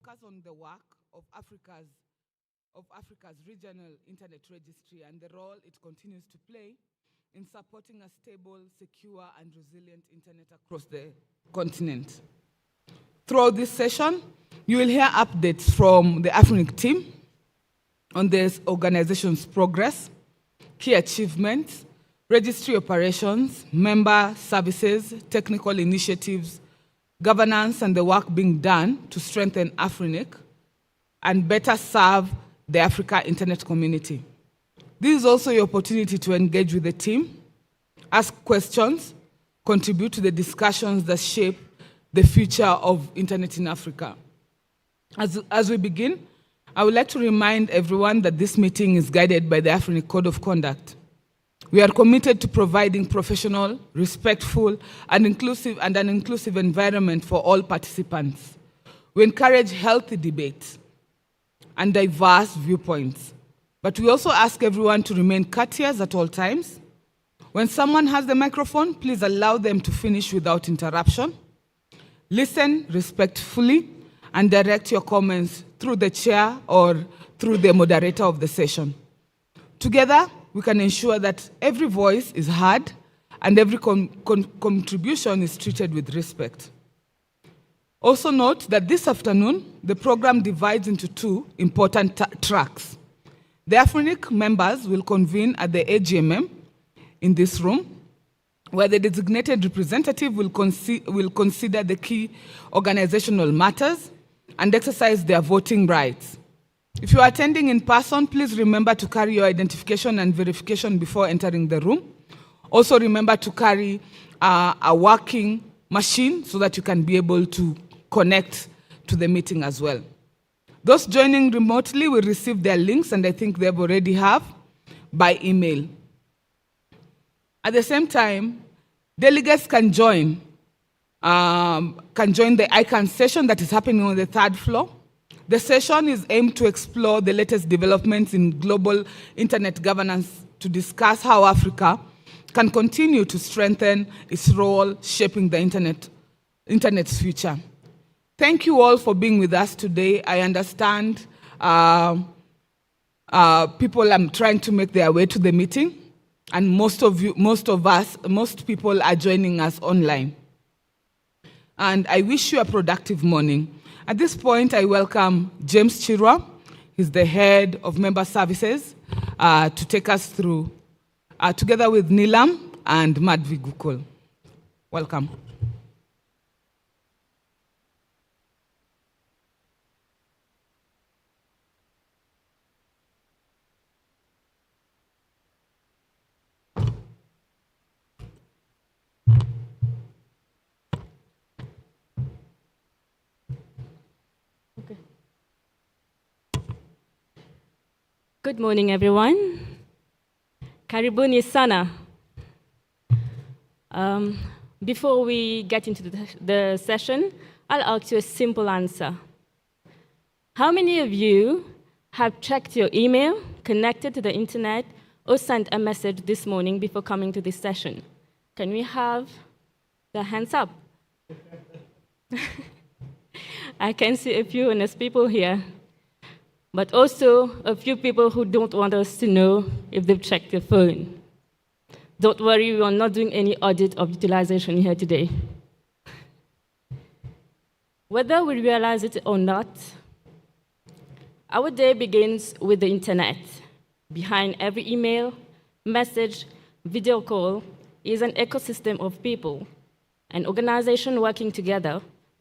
focus on the work of Africa's regional internet registry and the role it continues to play in supporting a stable, secure, and resilient internet across the continent. Throughout this session, you will hear updates from the Afrinic team on this organization's progress, key achievements, registry operations, member services, technical initiatives, governance, and the work being done to strengthen Afrinic and better serve the Africa internet community. This is also your opportunity to engage with the team, ask questions, contribute to the discussions that shape the future of internet in Africa. As we begin, I would like to remind everyone that this meeting is guided by the Afrinic Code of Conduct. We are committed to providing professional, respectful, and an inclusive environment for all participants. We encourage healthy debates and diverse viewpoints, but we also ask everyone to remain courteous at all times. When someone has the microphone, please allow them to finish without interruption. Listen respectfully and direct your comments through the chair or through the moderator of the session. Together, we can ensure that every voice is heard and every contribution is treated with respect. Also note that this afternoon, the program divides into two important tracks. The Afrinic members will convene at the AGMM in this room, where the designated representative will consider the key organizational matters and exercise their voting rights. If you are attending in person, please remember to carry your identification and verification before entering the room. Also remember to carry a working machine so that you can be able to connect to the meeting as well. Those joining remotely will receive their links, and I think they already have, by email. At the same time, delegates can join the ICANN session that is happening on the third floor. The session is aimed to explore the latest developments in global internet governance to discuss how Africa can continue to strengthen its role shaping the internet's future. Thank you all for being with us today. I understand people are trying to make their way to the meeting, and most people are joining us online. And I wish you a productive morning. At this point, I welcome James Chirwa. He's the head of member services to take us through, together with Nilam and Madhvi Gukul. Welcome. Good morning, everyone. Karibuni sana. Before we get into the session, I'll ask you a simple answer. How many of you have checked your email, connected to the internet, or sent a message this morning before coming to this session? Can we have the hands up? I can see a few honest people here, but also a few people who don't want us to know if they've checked their phone. Don't worry, we are not doing any audit of utilization here today. Whether we realize it or not, our day begins with the internet. Behind every email, message, video call is an ecosystem of people, an organization working together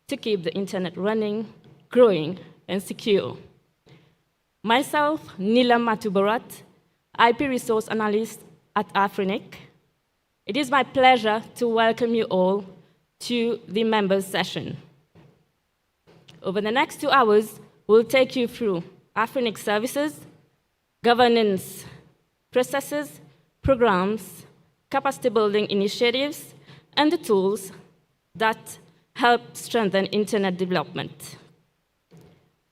to keep the internet running, growing, and secure. Myself, Nilam Matubarat, IP Resource Analyst at Afrinic. It is my pleasure to welcome you all to the members session. Over the next 2 hours, we'll take you through Afrinic services, governance processes, programs, capacity building initiatives, and the tools that help strengthen internet development.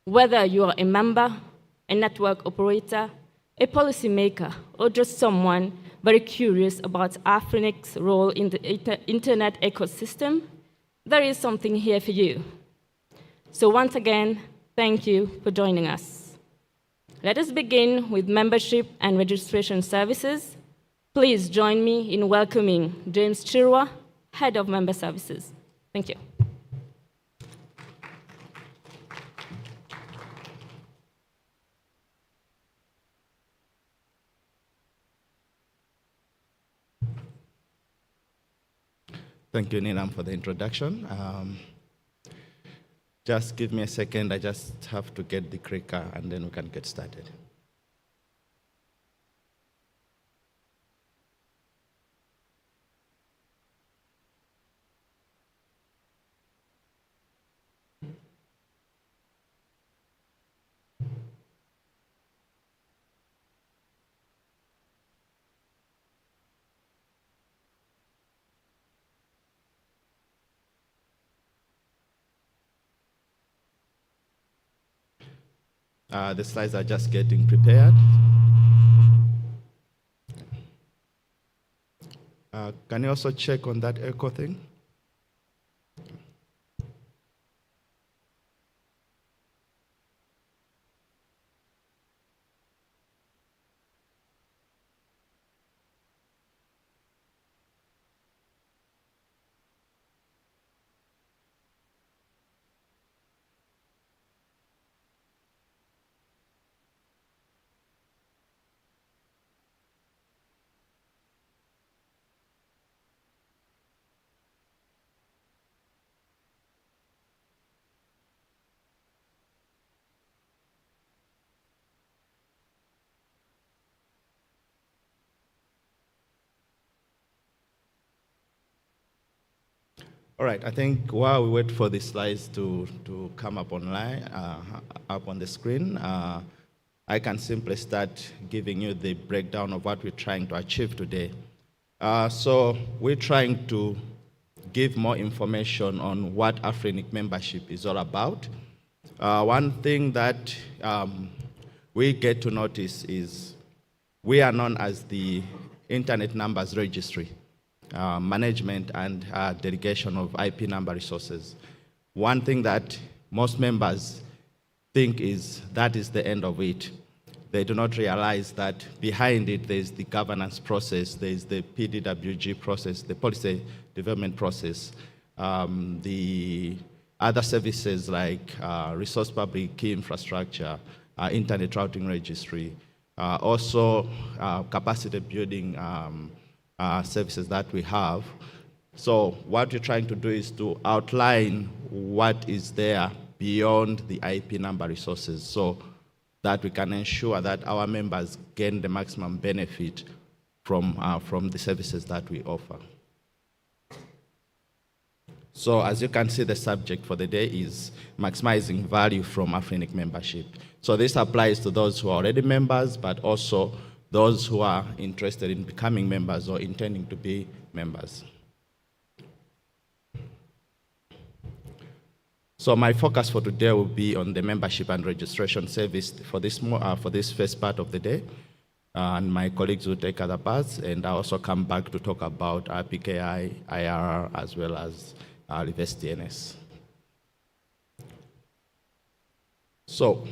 Whether you are a member, a network operator, a policymaker, or just someone very curious about Afrinic's role in the internet ecosystem, there is something here for you. So once again, Thank you for joining us. Let us begin with membership and registration services. Please join me in welcoming James Chirwa, Head of Member Services. Thank you. Thank you, Ninam, for the introduction. Just give me a second. I just have to get the clicker, and then we can get started. The slides are just getting prepared. Can you also check on that echo thing? All right, I think while we wait for the slides to come up online, up on the screen, I can simply start giving you the breakdown of what we're trying to achieve today. So we're trying to give more information on what Afrinic membership is all about. One thing that we get to notice is we are known as the Internet Numbers Registry. Management and delegation of IP number resources. One thing that most members think is that is the end of it. They do not realize that behind it there's the governance process, there's the PDWG process, the policy development process, the other services like resource public key infrastructure, internet routing registry, also capacity building services that we have. So what we're trying to do is to outline what is there beyond the IP number resources so that we can ensure that our members gain the maximum benefit from the services that we offer. So as you can see, the subject for the day is maximizing value from Afrinic membership. So this applies to those who are already members, but also those who are interested in becoming members or intending to be members. So my focus for today will be on the membership and registration service for this first part of the day. And my colleagues will take other parts, and I'll also come back to talk about RPKI, IRR, as well as reverse DNS. So,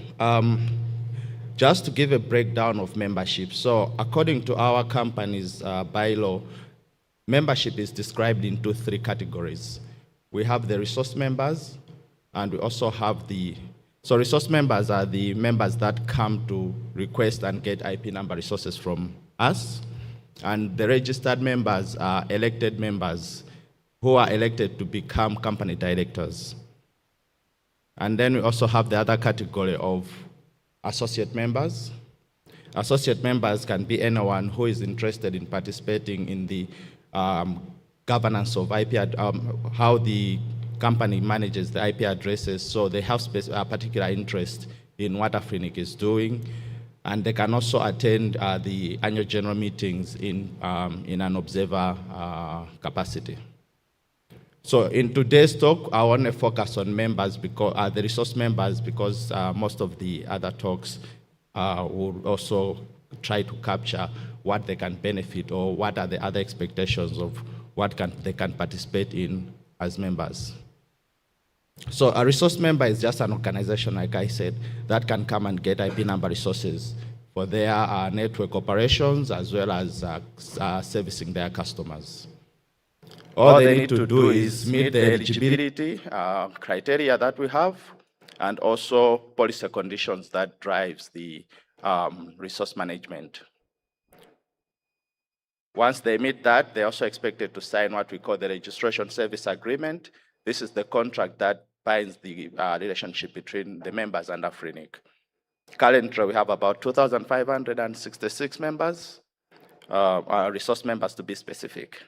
just to give a breakdown of membership. So according to our company's bylaw, membership is described into 3 categories. We have the resource members, and we also have so resource members are the members that come to request and get IP number resources from us. And the registered members are elected members who are elected to become company directors. And then we also have the other category of associate members. Associate members can be anyone who is interested in participating in the governance of IP, how the company manages the IP addresses, so they have a particular interest in what Afrinic is doing, and they can also attend the annual general meetings in an observer capacity. So in today's talk, I want to focus on members, because the resource members, because most of the other talks will also try to capture what they can benefit or what are the other expectations of what they can participate in as members. So a resource member is just an organization, like I said, that can come and get IP number resources for their network operations as well as servicing their customers. All they need to do is meet the eligibility criteria that we have, and also policy conditions that drives the resource management. Once they meet that, they're also expected to sign what we call the registration service agreement. This is the contract that binds the relationship between the members and Afrinic. Currently, we have about 2,566 members, resource members to be specific.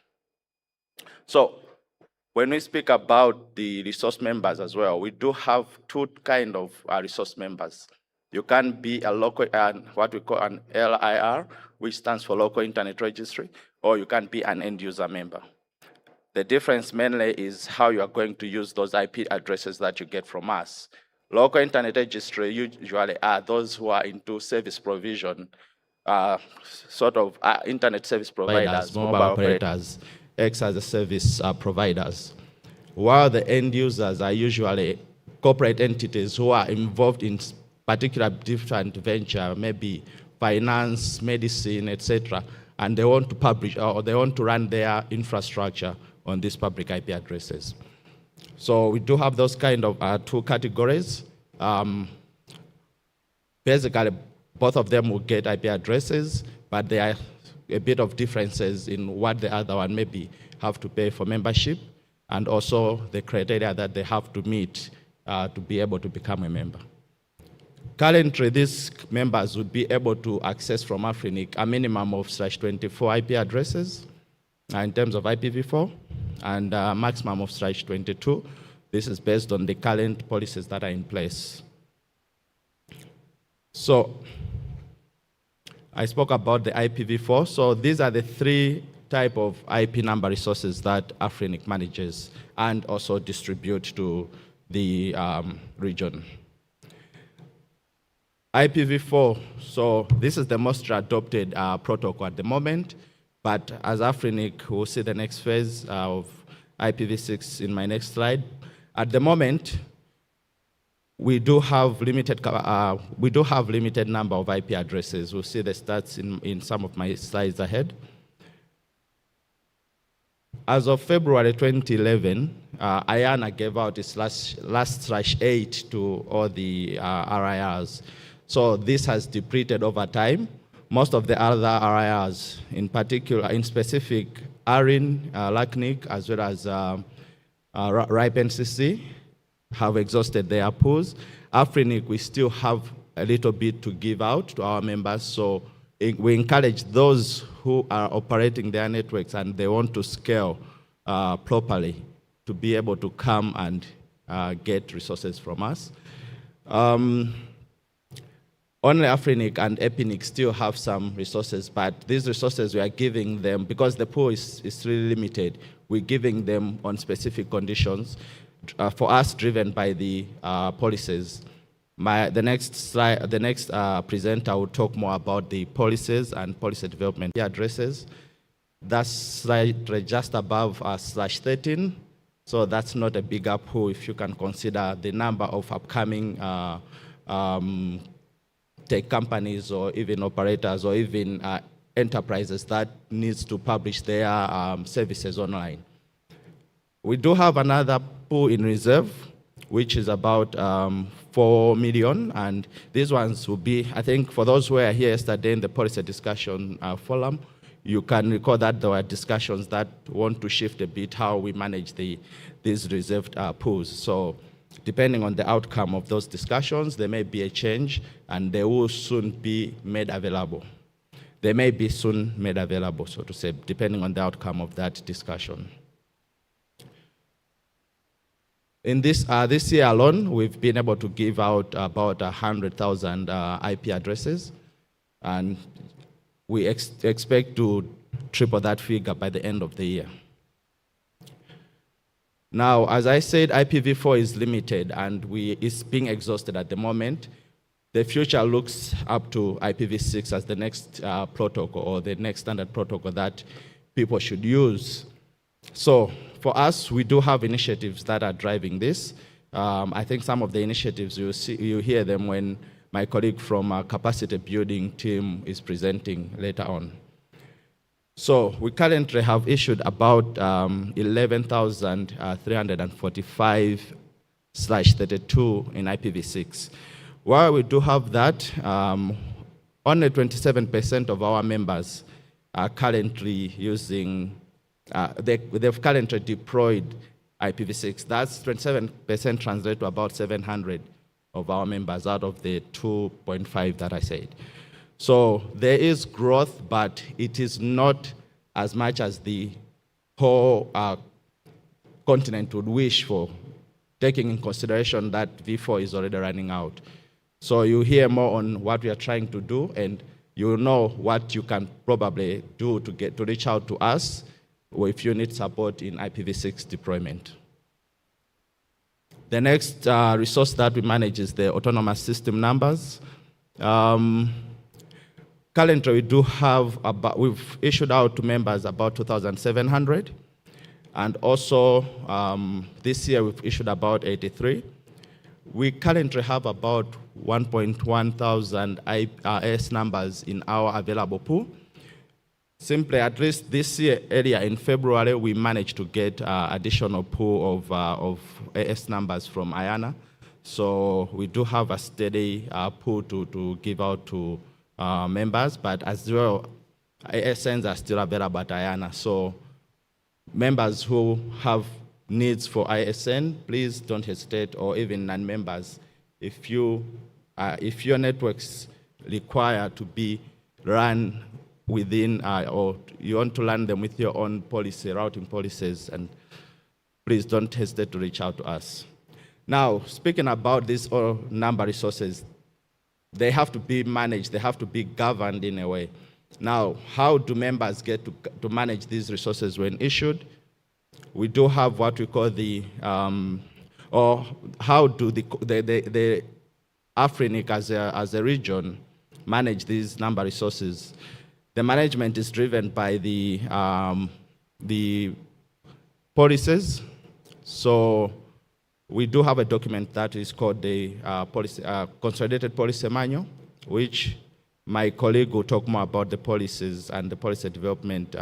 So when we speak about the resource members as well, we do have two kind of resource members. You can be a local, what we call an LIR, which stands for Local Internet Registry, or you can be an end user member. The difference mainly is how you are going to use those IP addresses that you get from us. Local Internet Registry usually are those who are into service provision, internet service providers, mobile operators, acts as a service providers, while the end users are usually corporate entities who are involved in particular different venture, maybe finance, medicine, etc., and they want to publish or they want to run their infrastructure on these public IP addresses. So we do have those kind of two categories. Basically, both of them will get IP addresses, but there are a bit of differences in what the other one maybe have to pay for membership, and also the criteria that they have to meet to be able to become a member. Currently, these members would be able to access from Afrinic a minimum of /24 IP addresses in terms of IPv4, and a maximum of /22. This is based on the current policies that are in place. So I spoke about the IPv4. So these are the three type of IP number resources that Afrinic manages and also distribute to the region. IPv4, so this is the most adopted protocol at the moment, but as Afrinic, we'll see the next phase of IPv6 in my next slide. At the moment, we do have limited number of IP addresses. We'll see the stats in some of my slides ahead. As of February 2011, IANA gave out its last /8 to all the RIRs. So this has depleted over time. Most of the other RIRs, in particular, in specific, ARIN, LACNIC, as well as RIPE NCC, have exhausted their pools. Afrinic, we still have a little bit to give out to our members, so we encourage those who are operating their networks and they want to scale properly to be able to come and get resources from us. Only Afrinic and Epinic still have some resources, but these resources we are giving them, because the pool is really limited, we're giving them on specific conditions, for us driven by the policies. The next presenter will talk more about the policies and policy development addresses. That's slide just above /13, so that's not a bigger pool if you can consider the number of upcoming tech companies or even operators or even enterprises that needs to publish their services online. We do have another pool in reserve, which is about 4 million, and these ones will be, I think for those who were here yesterday in the policy discussion forum, you can recall that there were discussions that want to shift a bit how we manage these reserved pools. So depending on the outcome of those discussions, there may be a change and they will soon be made available. They may be soon made available, so to say, depending on the outcome of that discussion. In this year alone, we've been able to give out about 100,000 IP addresses, and we expect to triple that figure by the end of the year. Now, as I said, IPv4 is limited and it's being exhausted at the moment. The future looks up to IPv6 as the next protocol or the next standard protocol that people should use. So for us, we do have initiatives that are driving this. I think some of the initiatives you hear them when my colleague from our capacity building team is presenting later on. So we currently have issued about 11,345/32 in IPv6. While we do have that, only 27% of our members are currently using, they've currently deployed IPv6. That's 27% translate to about 700 of our members out of the 2.5 that I said. So there is growth, but it is not as much as the whole continent would wish for, taking in consideration that V4 is already running out. So you hear more on what we are trying to do, and you know what you can probably do to reach out to us if you need support in IPv6 deployment. The next resource that we manage is the autonomous system numbers. Currently, we do have we've issued out to members about 2,700. And also, this year, we've issued about 83. We currently have about 1.1 thousand AS numbers in our available pool. Simply, at least this year, earlier in February, we managed to get additional pool of AS numbers from IANA. So we do have a steady pool to give out to members, but as well, ASNs are still available at IANA. So members who have needs for ISN, please don't hesitate, or even non-members. If your networks require to be run within, or you want to run them with your own policy, routing policies, and please don't hesitate to reach out to us. Now, speaking about these all number resources, they have to be managed, they have to be governed in a way. Now, how do members get to manage these resources when issued? We do have what we call the, or how do the Afrinic as a region manage these number resources? The management is driven by the policies. So we do have a document that is called the Consolidated Policy Manual, which my colleague will talk more about the policies and the policy development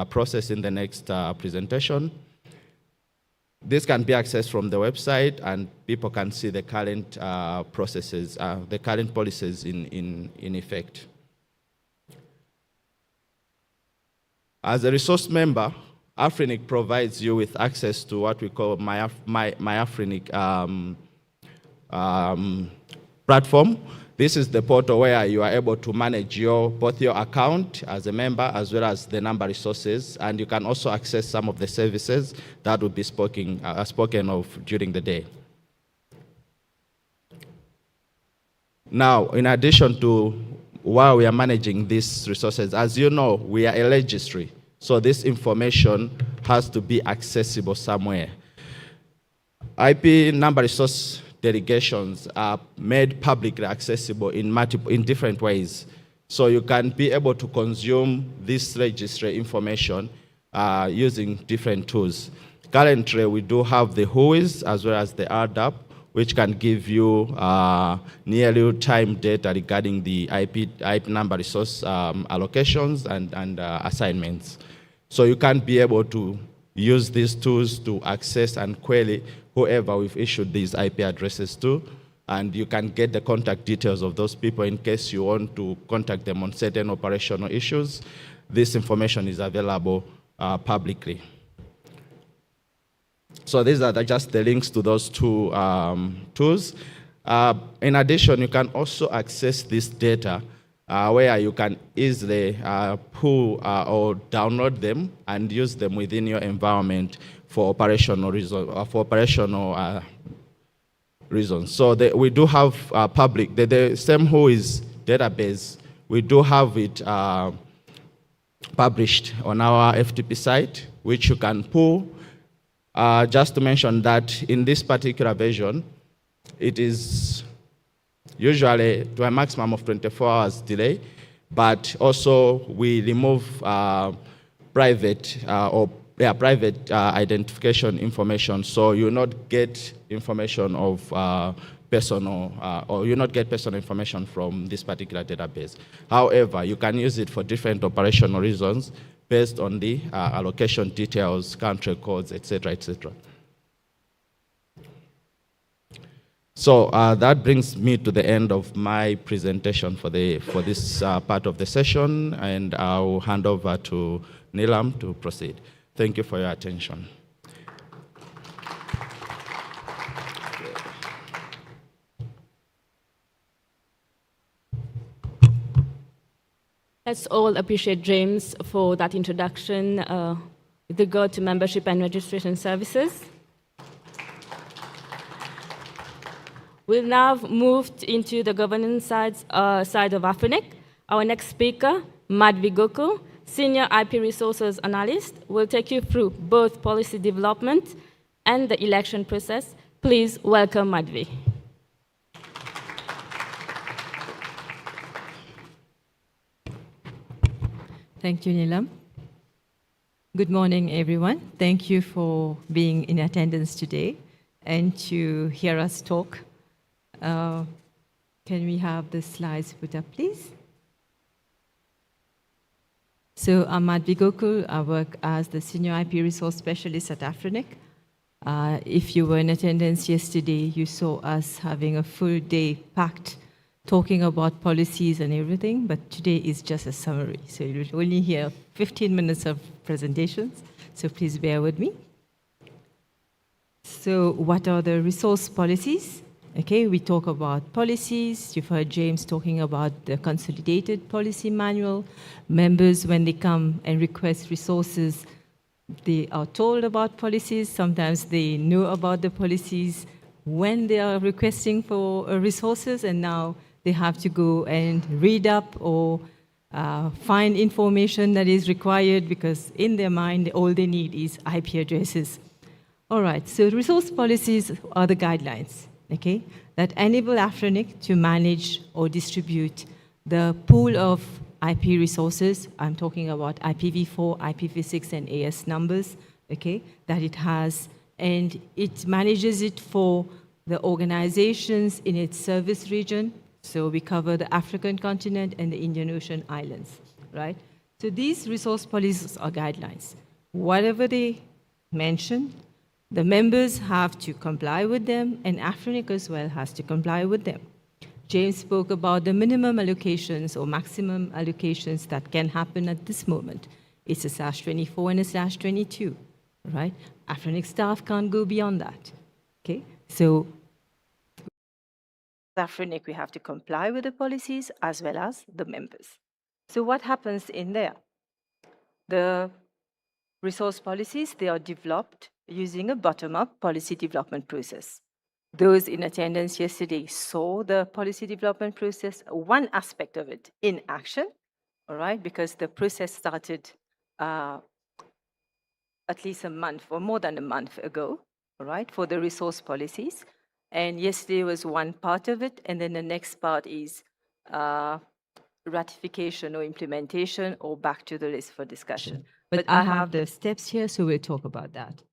process in the next presentation. This can be accessed from the website, and people can see the current processes, the current policies in effect. As a resource member, Afrinic provides you with access to what we call my Afrinic platform. This is the portal where you are able to manage both your account as a member as well as the number resources, and you can also access some of the services that will be spoken of during the day. Now, in addition to while we are managing these resources, as you know, we are a registry. So this information has to be accessible somewhere. IP number resource delegations are made publicly accessible in different ways. So you can be able to consume this registry information using different tools. Currently, we do have the WHOIS as well as the RDAP, which can give you near real-time data regarding the IP number resource allocations and assignments. So you can be able to use these tools to access and query whoever we've issued these IP addresses to, and you can get the contact details of those people in case you want to contact them on certain operational issues. This information is available publicly. So these are just the links to those two tools. In addition, you can also access this data where you can easily pull or download them and use them within your environment for operational reasons. So we do have public, the same WHOIS database, we do have it published on our FTP site, which you can pull. Just to mention that in this particular version, it is usually to a maximum of 24 hours delay, but also we remove private or private identification information, so you will not get information of personal, or you not get personal information from this particular database. However, you can use it for different operational reasons based on the allocation details, country codes, etc., etc. So that brings me to the end of my presentation for this part of the session, and I'll hand over to Nilam to proceed. Thank you for your attention. Let's all appreciate James for that introduction with regard to membership and registration services. We'll now move into the governance side of Afrinic. Our next speaker, Madhvi Gokul, Senior IP Resources Analyst, will take you through both policy development and the election process. Please welcome Madhvi. Thank you, Nilam. Good morning, everyone. Thank you for being in attendance today and to hear us talk. Can we have the slides put up, please? So I'm Madhvi Gokul. I work as the Senior IP Resource Specialist at Afrinic. If you were in attendance yesterday, you saw us having a full day packed talking about policies and everything, but today is just a summary. So you'll only hear 15 minutes of presentations, so please bear with me. So what are the resource policies? Okay, we talk about policies. You've heard James talking about the consolidated policy manual. Members, when they come and request resources, they are told about policies. Sometimes they know about the policies when they are requesting for resources, and now they have to go and read up or find information that is required, because in their mind, all they need is IP addresses. All right, so resource policies are the guidelines, okay, that enable Afrinic to manage or distribute the pool of IP resources. I'm talking about IPv4, IPv6, and AS numbers, okay, that it has, and it manages it for the organizations in its service region. So we cover the African continent and the Indian Ocean islands, right? So these resource policies are guidelines. Whatever they mention, the members have to comply with them, and Afrinic as well has to comply with them. James spoke about the minimum allocations or maximum allocations that can happen at this moment. It's a /24 and a /22, right? Afrinic staff can't go beyond that, okay? So Afrinic, we have to comply with the policies as well as the members. So what happens in there? The resource policies, they are developed using a bottom-up policy development process. Those in attendance yesterday saw the policy development process, one aspect of it in action, all right, because the process started at least a month or more than a month ago, all right, for the resource policies. And yesterday was one part of it, and then the next part is ratification or implementation or back to the list for discussion. But I have the steps here, so we'll talk about that,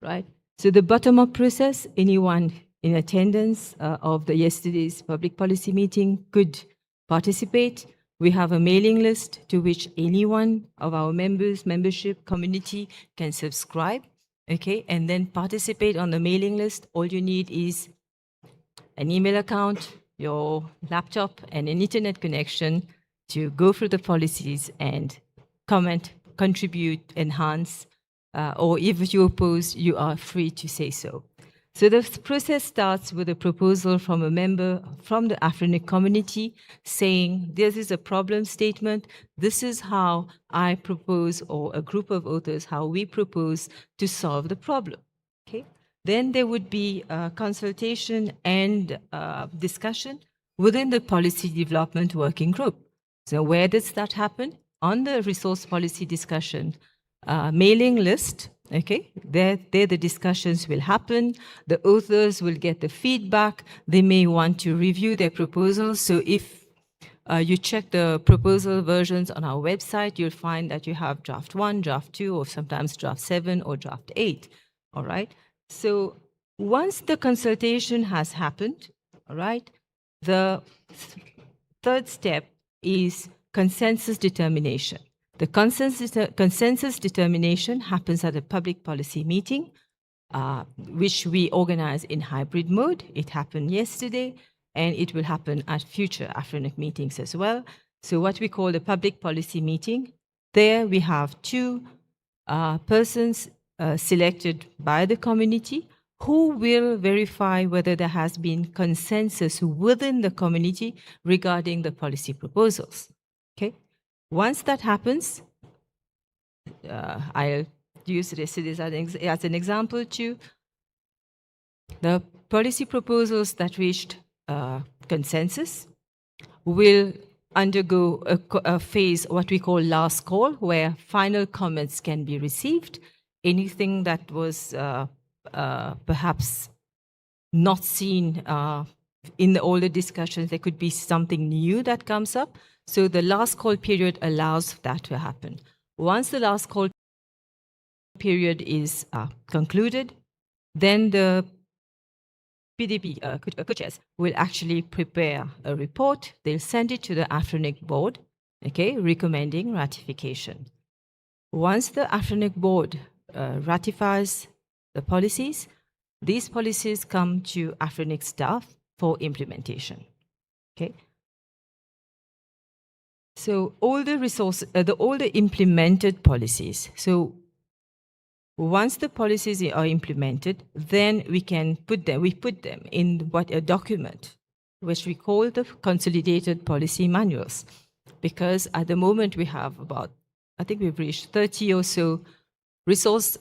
right? So the bottom-up process, anyone in attendance of the yesterday's public policy meeting could participate. We have a mailing list to which anyone of our membership community can subscribe, okay, and then participate on the mailing list. All you need is an email account, your laptop, and an internet connection to go through the policies and comment, contribute, enhance, or if you oppose, you are free to say so. So the process starts with a proposal from a member from the Afrinic community saying, this is a problem statement, this is how I propose, or a group of authors, how we propose to solve the problem, okay? Then there would be consultation and discussion within the policy development working group. So where does that happen? On the resource policy discussion mailing list, okay? There the discussions will happen. The authors will get the feedback. They may want to review their proposals. So if you check the proposal versions on our website, you'll find that you have draft 1, draft 2, or sometimes draft 7 or draft 8. All right. So once the consultation has happened, all right, the third step is consensus determination. The consensus determination happens at a public policy meeting, which we organize in hybrid mode. It happened yesterday, and it will happen at future Afrinic meetings as well. So what we call the public policy meeting, there we have two persons selected by the community who will verify whether there has been consensus within the community regarding the policy proposals. Okay. Once that happens, I'll use this as an example too. The policy proposals that reached consensus will undergo a phase, what we call last call, where final comments can be received. Anything that was perhaps not seen in the older discussions, there could be something new that comes up. So the last call period allows that to happen. Once the last call period is concluded, then the PDP co-chairs will actually prepare a report. They'll send it to the Afrinic board, okay, recommending ratification. Once the Afrinic board ratifies the policies, these policies come to Afrinic staff for implementation. Okay. So all the implemented policies. So once the policies are implemented, then we put them in a document, which we call the consolidated policy manuals. Because at the moment we have about, I think we've reached 30 or so resource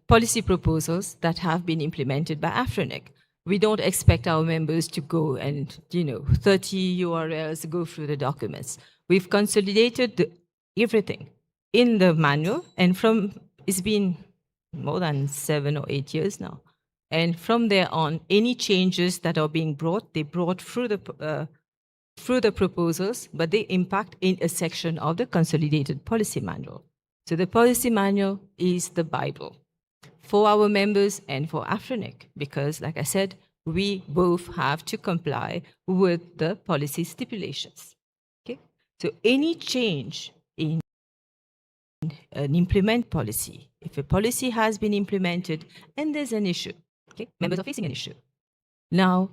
policy proposals that have been implemented by Afrinic. We don't expect our members to go and, 30 URLs, go through the documents. We've consolidated everything in the manual, and it's been more than 7 or 8 years now. And from there on, any changes that are being brought, they brought through the proposals, but they impact in a section of the consolidated policy manual. So the policy manual is the Bible for our members and for Afrinic, because, like I said, we both have to comply with the policy stipulations. Okay? So any change in an implement policy, if a policy has been implemented and there's an issue, okay, members are facing an issue. Now,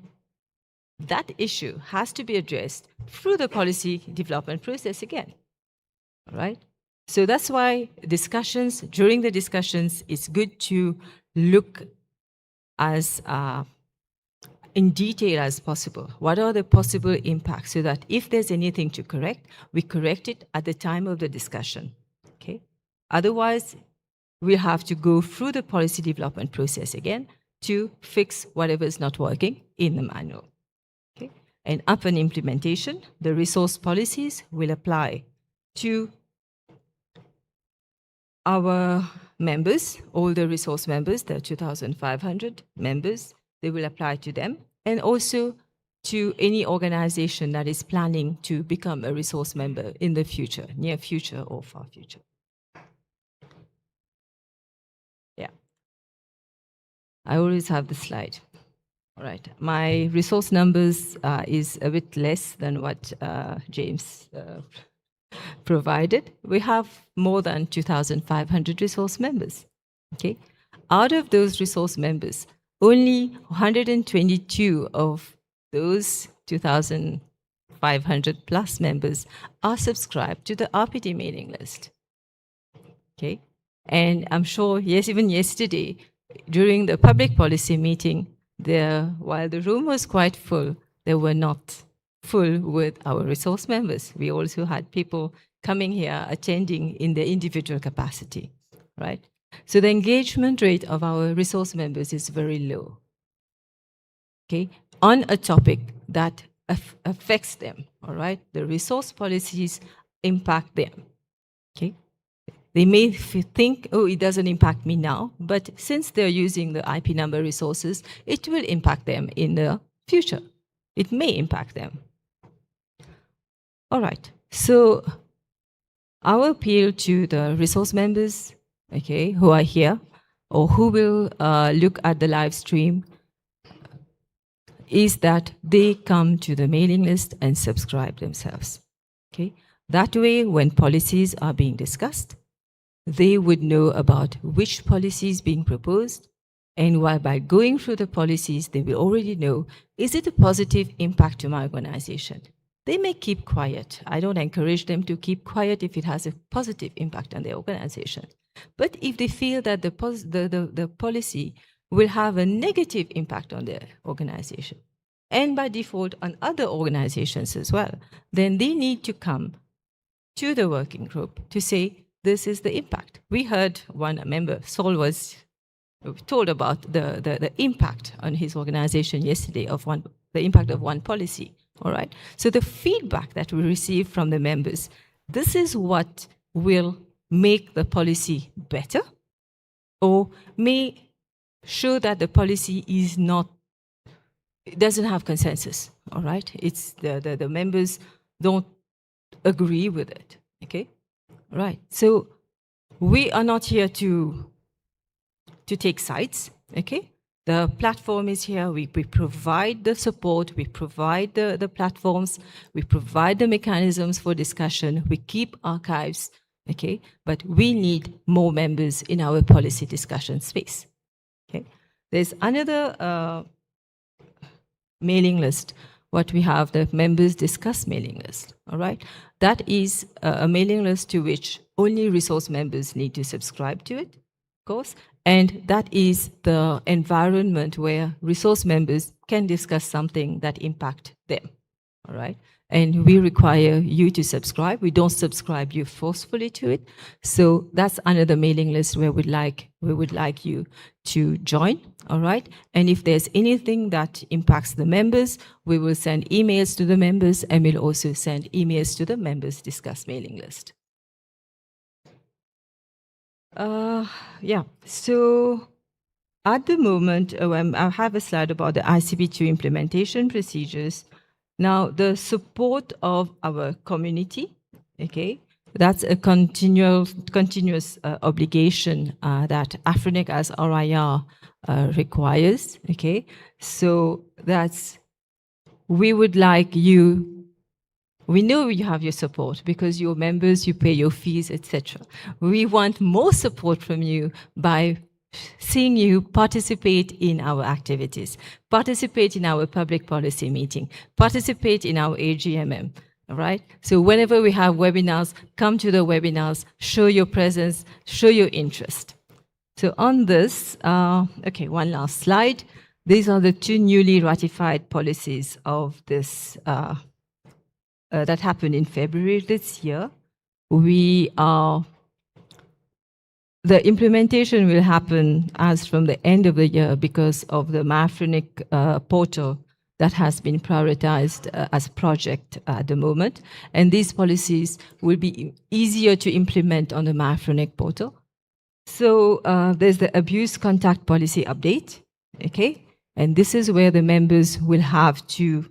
that issue has to be addressed through the policy development process again. All right? So that's why during the discussions, it's good to look as in detail as possible. What are the possible impacts, so that if there's anything to correct, we correct it at the time of the discussion. Okay? Otherwise, we'll have to go through the policy development process again to fix whatever is not working in the manual. Okay? And upon implementation, the resource policies will apply to our members, all the resource members, the 2,500 members, they will apply to them, and also to any organization that is planning to become a resource member in the future, near future or far future. Yeah. I always have the slide. All right. My resource numbers is a bit less than what James provided. We have more than 2,500 resource members. Okay. Out of those resource members, only 122 of those 2,500 plus members are subscribed to the RPT mailing list. Okay. And I'm sure, yes, even yesterday, during the public policy meeting, while the room was quite full, they were not full with our resource members. We also had people coming here attending in their individual capacity, right? So the engagement rate of our resource members is very low, okay, on a topic that affects them, all right? The resource policies impact them, okay? They may think, oh, it doesn't impact me now, but since they're using the IP number resources, it will impact them in the future. It may impact them. All right. So our appeal to the resource members, okay, who are here or who will look at the live stream is that they come to the mailing list and subscribe themselves. Okay? That way, when policies are being discussed, they would know about which policies being proposed, and while by going through the policies, they will already know, is it a positive impact to my organization? They may keep quiet. I don't encourage them to keep quiet if it has a positive impact on their organization. But if they feel that the policy will have a negative impact on their organization, and by default on other organizations as well, then they need to come to the working group to say, this is the impact. We heard one member, Saul, was told about the impact on his organization yesterday of the impact of one policy. All right. So the feedback that we receive from the members, this is what will make the policy better, or may show that the policy is not, it doesn't have consensus. All right. It's the members don't agree with it. Okay. Right. So we are not here to take sides. Okay. The platform is here. We provide the support. We provide the platforms. We provide the mechanisms for discussion. We keep archives. Okay. But we need more members in our policy discussion space. Okay. There's another mailing list. What we have, the members discuss mailing list. All right. That is a mailing list to which only resource members need to subscribe to it, of course. And that is the environment where resource members can discuss something that impact them. All right. And we require you to subscribe. We don't subscribe you forcefully to it. So that's another mailing list where we would like you to join. All right. And if there's anything that impacts the members, we will send emails to the members, and we'll also send emails to the members discuss mailing list. Yeah. So at the moment, I have a slide about the ICB2 implementation procedures. Now, the support of our community, okay, that's a continuous obligation that Afrinic as RIR requires, okay. So we would like you, we know you have your support because you're members, you pay your fees, etc. We want more support from you by seeing you participate in our activities, participate in our public policy meeting, participate in our AGMM, all right? So whenever we have webinars, come to the webinars, show your presence, show your interest. So on this, okay, one last slide. These are the two newly ratified policies of this, that happened in February this year. The implementation will happen as from the end of the year because of the Afrinic portal that has been prioritized as a project at the moment. And these policies will be easier to implement on the Afrinic portal. So there's the abuse contact policy update, okay? And this is where the members will have to,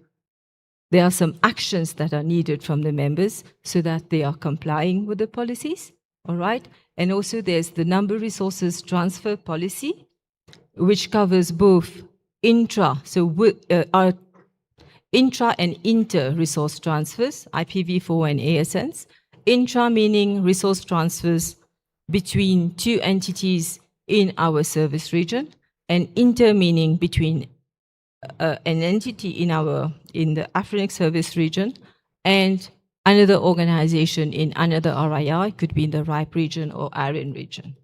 there are some actions that are needed from the members so that they are complying with the policies, all right? And also there's the number resources transfer policy, which covers both intra and inter resource transfers, IPv4 and ASNs. Intra meaning resource transfers between two entities in our service region, and inter meaning between an entity in the Afrinic service region and another organization in another RIR. It could be in the RIPE region or ARIN region.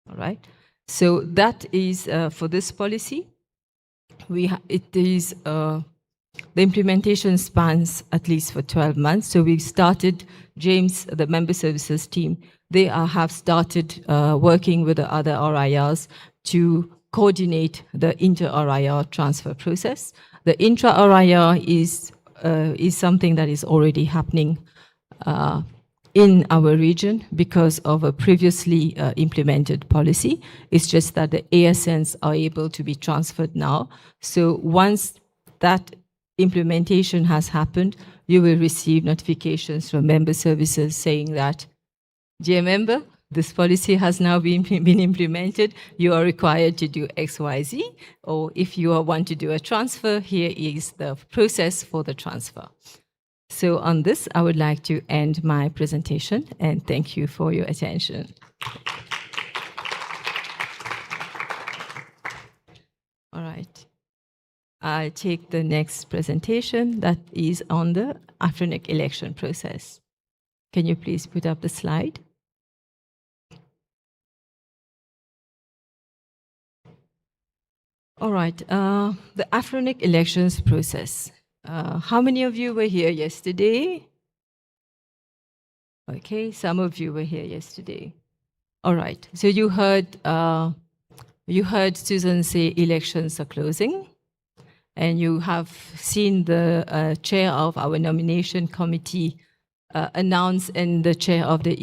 All right. So that is for this policy. The implementation spans at least for 12 months. So we started, James, the member services team, they have started working with the other RIRs to coordinate the inter-RIR transfer process. The intra-RIR is something that is already happening in our region because of a previously implemented policy. It's just that the ASNs are able to be transferred now. So once that implementation has happened, you will receive notifications from member services saying that, dear member, this policy has now been implemented. You are required to do X, Y, Z. Or if you want to do a transfer, here is the process for the transfer. So on this, I would like to end my presentation and thank you for your attention. All right. I'll take the next presentation that is on the Afrinic election process. Can you please put up the slide? All right, the Afrinic elections process. How many of you were here yesterday? Okay, some of you were here yesterday. All right, so you heard Susan say elections are closing, and you have seen the chair of our nomination committee announce, and the chair of the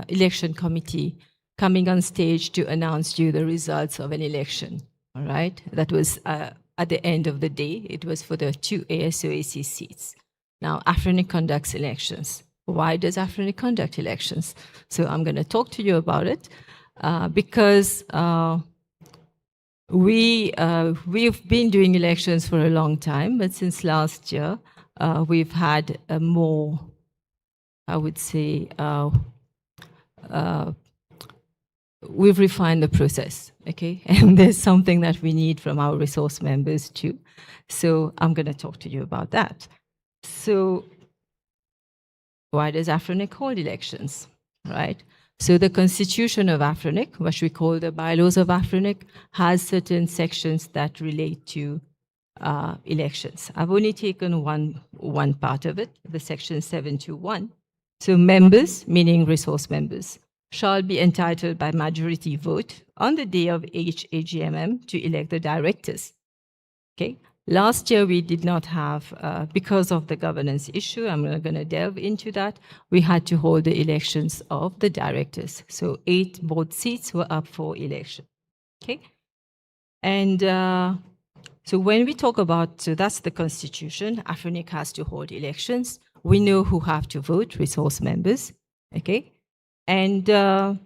election committee coming on stage to announce to you the results of an election. All right, that was at the end of the day. It was for the 2 ASOAC seats. Now, Afrinic conducts elections. Why does Afrinic conduct elections? So I'm going to talk to you about it because we've been doing elections for a long time, but since last year, we've had a more, I would say, we've refined the process, okay? And there's something that we need from our resource members too. So I'm going to talk to you about that. So why does Afrinic hold elections, right? So the constitution of Afrinic, what we call the bylaws of Afrinic, has certain sections that relate to elections. I've only taken one part of it, the section 721. So members, meaning resource members, shall be entitled by majority vote on the day of each AGMM to elect the directors. Okay. Last year we did not have, because of the governance issue, I'm not going to delve into that, we had to hold the elections of the directors. So 8 board seats were up for election. Okay. And so when we talk about, so that's the constitution, Afrinic has to hold elections. We know who have to vote, resource members. Okay. And then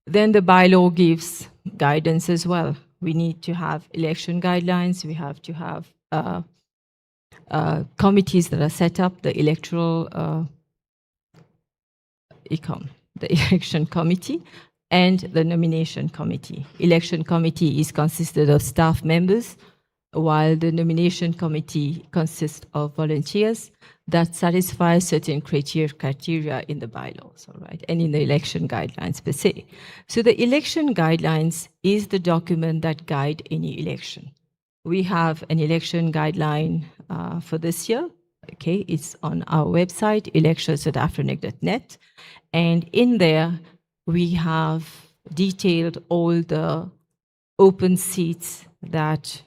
the bylaw gives guidance as well. We need to have election guidelines. We have to have committees that are set up, the electoral the election committee and the nomination committee. Election committee is consisted of staff members, while the nomination committee consists of volunteers that satisfy certain criteria in the bylaws, all right, and in the election guidelines per se. So the election guidelines is the document that guide any election. We have an election guideline for this year. Okay, it's on our website, elections.afrinic.net, and in there we have detailed all the open seats that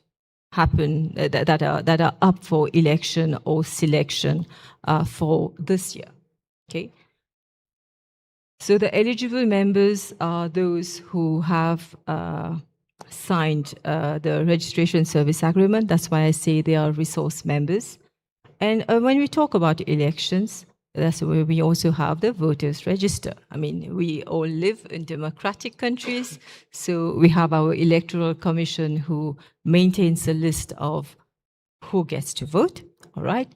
happen that are up for election or selection for this year. Okay. So the eligible members are those who have signed the registration service agreement. That's why I say they are resource members. And when we talk about elections, that's where we also have the voters register. I mean, we all live in democratic countries, so we have our electoral commission who maintains a list of who gets to vote, all right?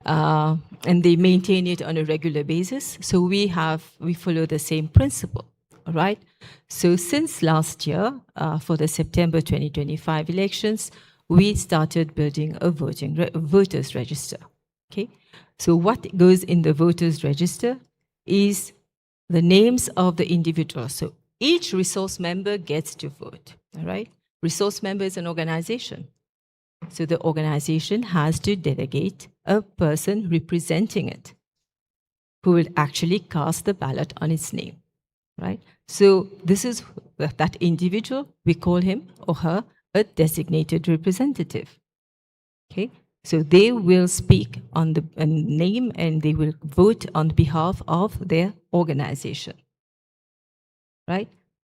And they maintain it on a regular basis. So we follow the same principle, all right? So since last year, for the September 2025 elections, we started building a voters register, okay? So what goes in the voters register is the names of the individuals. So each resource member gets to vote, all right? Resource member is an organization. So the organization has to delegate a person representing it who will actually cast the ballot on its name, right? So this is that individual, we call him or her a designated representative, okay? So they will speak on the name and they will vote on behalf of their organization, right?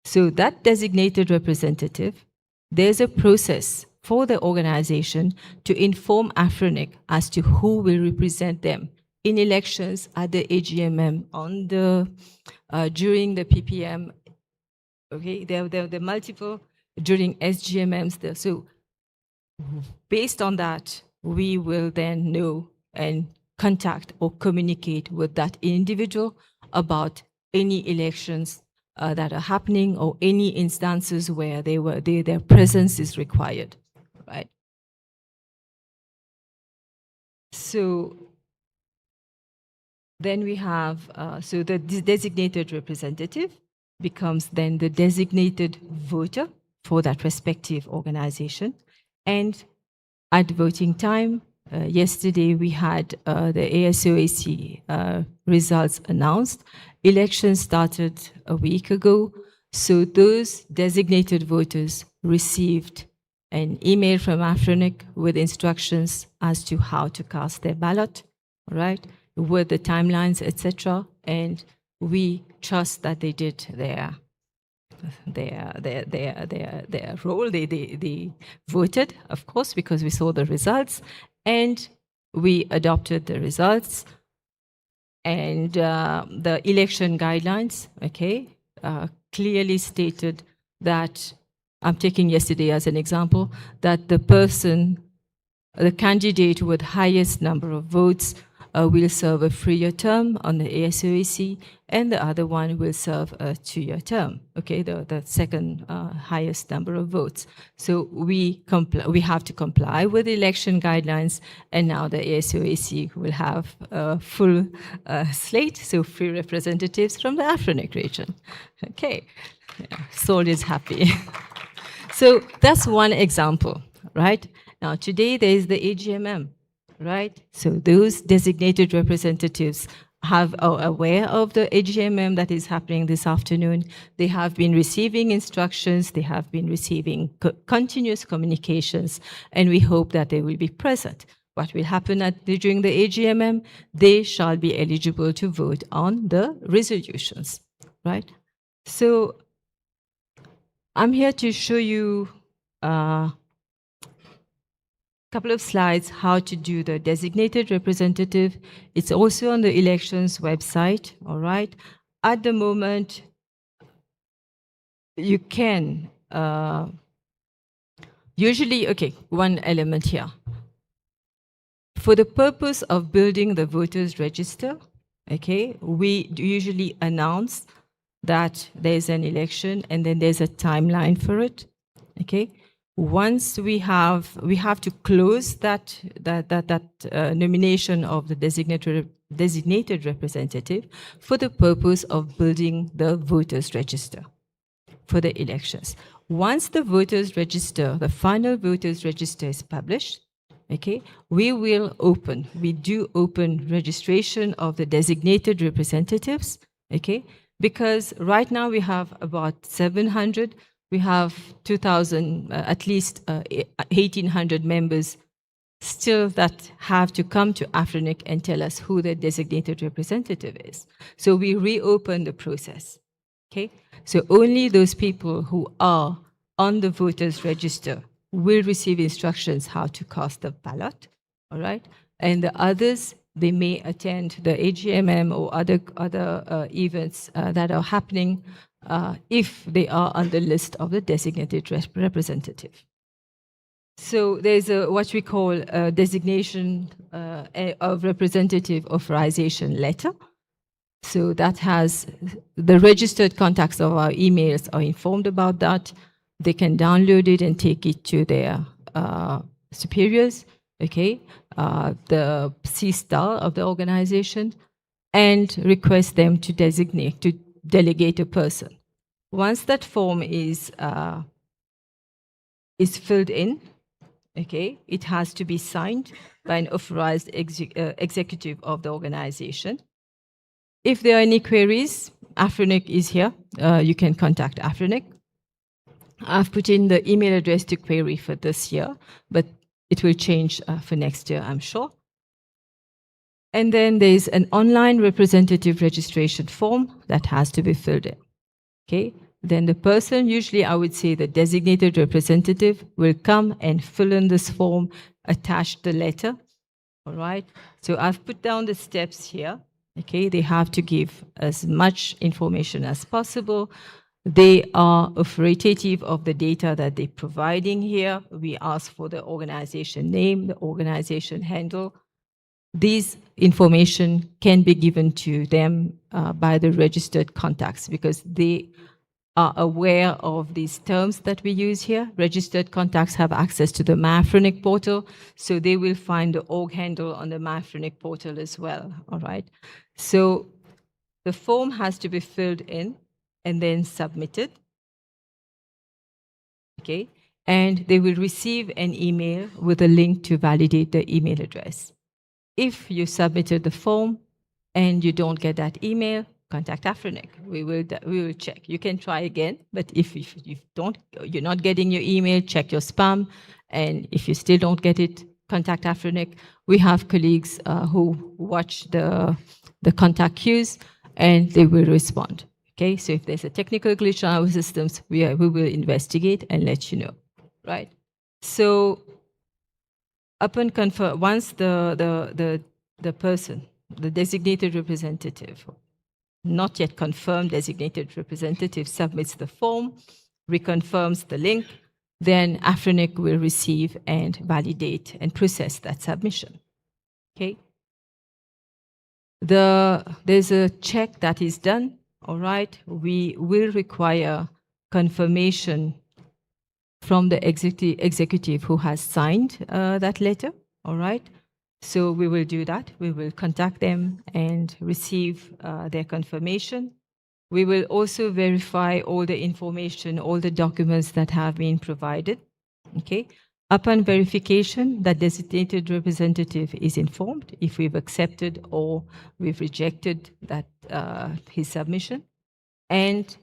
So that designated representative, there's a process for the organization to inform Afrinic as to who will represent them in elections at the AGMM, on the during the PPM. Okay, there are multiple during SGMMs there. So based on that, we will then know and contact or communicate with that individual about any elections that are happening or any instances where their presence is required, right? So then we have, so the designated representative becomes then the designated voter for that respective organization. And at voting time, yesterday we had the ASOAC results announced. Elections started a week ago, so those designated voters received an email from Afrinic with instructions as to how to cast their ballot, right, with the timelines, etc. And we trust that they did their role. They voted, of course, because we saw the results, and we adopted the results. And the election guidelines, okay, clearly stated that, I'm taking yesterday as an example, that the candidate with highest number of votes will serve a 3-year term on the ASOAC, and the other one will serve a 2-year term, okay, the second highest number of votes. So we have to comply with the election guidelines, and now the ASOAC will have a full slate, so 3 representatives from the Afrinic region. Okay, yeah, Saul is happy. So that's one example, right? Now today there is the AGMM. Right? So those designated representatives are aware of the AGMM that is happening this afternoon. They have been receiving instructions. They have been receiving continuous communications, and we hope that they will be present. What will happen during the AGMM? They shall be eligible to vote on the resolutions, right? So I'm here to show you couple of slides how to do the designated representative. It's also on the elections website, all right? At the moment, you can, usually, okay, one element here. For the purpose of building the voters register, okay, we usually announce that there's an election and then there's a timeline for it, okay? Once we have to close that nomination of the designated representative for the purpose of building the voters register for the elections. Once the voters register, the final voters register is published, okay, we do open registration of the designated representatives, okay, because right now we have about 700. We have 2,000, at least 1,800 members still that have to come to Afrinic and tell us who the designated representative is. So we reopen the process, okay? So only those people who are on the voters register will receive instructions how to cast the ballot, all right? And the others, they may attend the AGMM or other events that are happening if they are on the list of the designated representative. So there's what we call a designation of representative authorization letter. So that has the registered contacts of our emails are informed about that. They can download it and take it to their superiors, okay, the C-star of the organization, and request them to delegate a person. Once that form is filled in, okay, it has to be signed by an authorized executive of the organization. If there are any queries, Afrinic is here. You can contact Afrinic. I've put in the email address to query for this year, but it will change for next year, I'm sure. And then there's an online representative registration form that has to be filled in. Okay, then the person, usually I would say the designated representative, will come and fill in this form, attach the letter. All right. So I've put down the steps here. Okay. They have to give as much information as possible. They are authoritative of the data that they're providing here. We ask for the organization name, the organization handle. These information can be given to them by the registered contacts because they are aware of these terms that we use here. Registered contacts have access to the Afrinic portal, so they will find the org handle on the Afrinic portal as well, all right? So the form has to be filled in and then submitted, okay? And they will receive an email with a link to validate the email address. If you submitted the form and you don't get that email, contact Afrinic. We will check. You can try again, but if you're not getting your email, check your spam. And if you still don't get it, contact Afrinic. We have colleagues who watch the contact queues and they will respond. Okay, so if there's a technical glitch on our systems, we will investigate and let you know, right? So upon confirm, once the person, the designated representative, not yet confirmed designated representative, submits the form, reconfirms the link, then Afrinic will receive and validate and process that submission. Okay. There's a check that is done. All right. We will require confirmation from the executive who has signed that letter. All right. So we will do that. We will contact them and receive their confirmation. We will also verify all the information, all the documents that have been provided. Okay. Upon verification, that designated representative is informed if we've accepted or we've rejected that his submission. And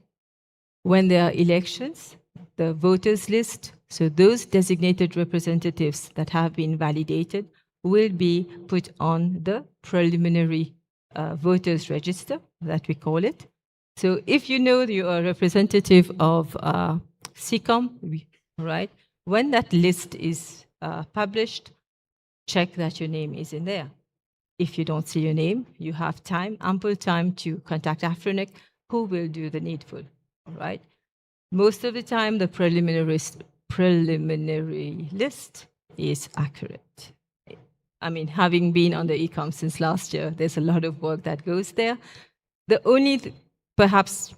when there are elections, the voters list, so those designated representatives that have been validated will be put on the preliminary voters register, that we call it. So if you know you are a representative of CCOM, right, when that list is published, check that your name is in there. If you don't see your name, you have time, ample time to contact Afrinic, who will do the needful, all right? Most of the time, the preliminary list is accurate. I mean, having been on the ECOM since last year, there's a lot of work that goes there. The only perhaps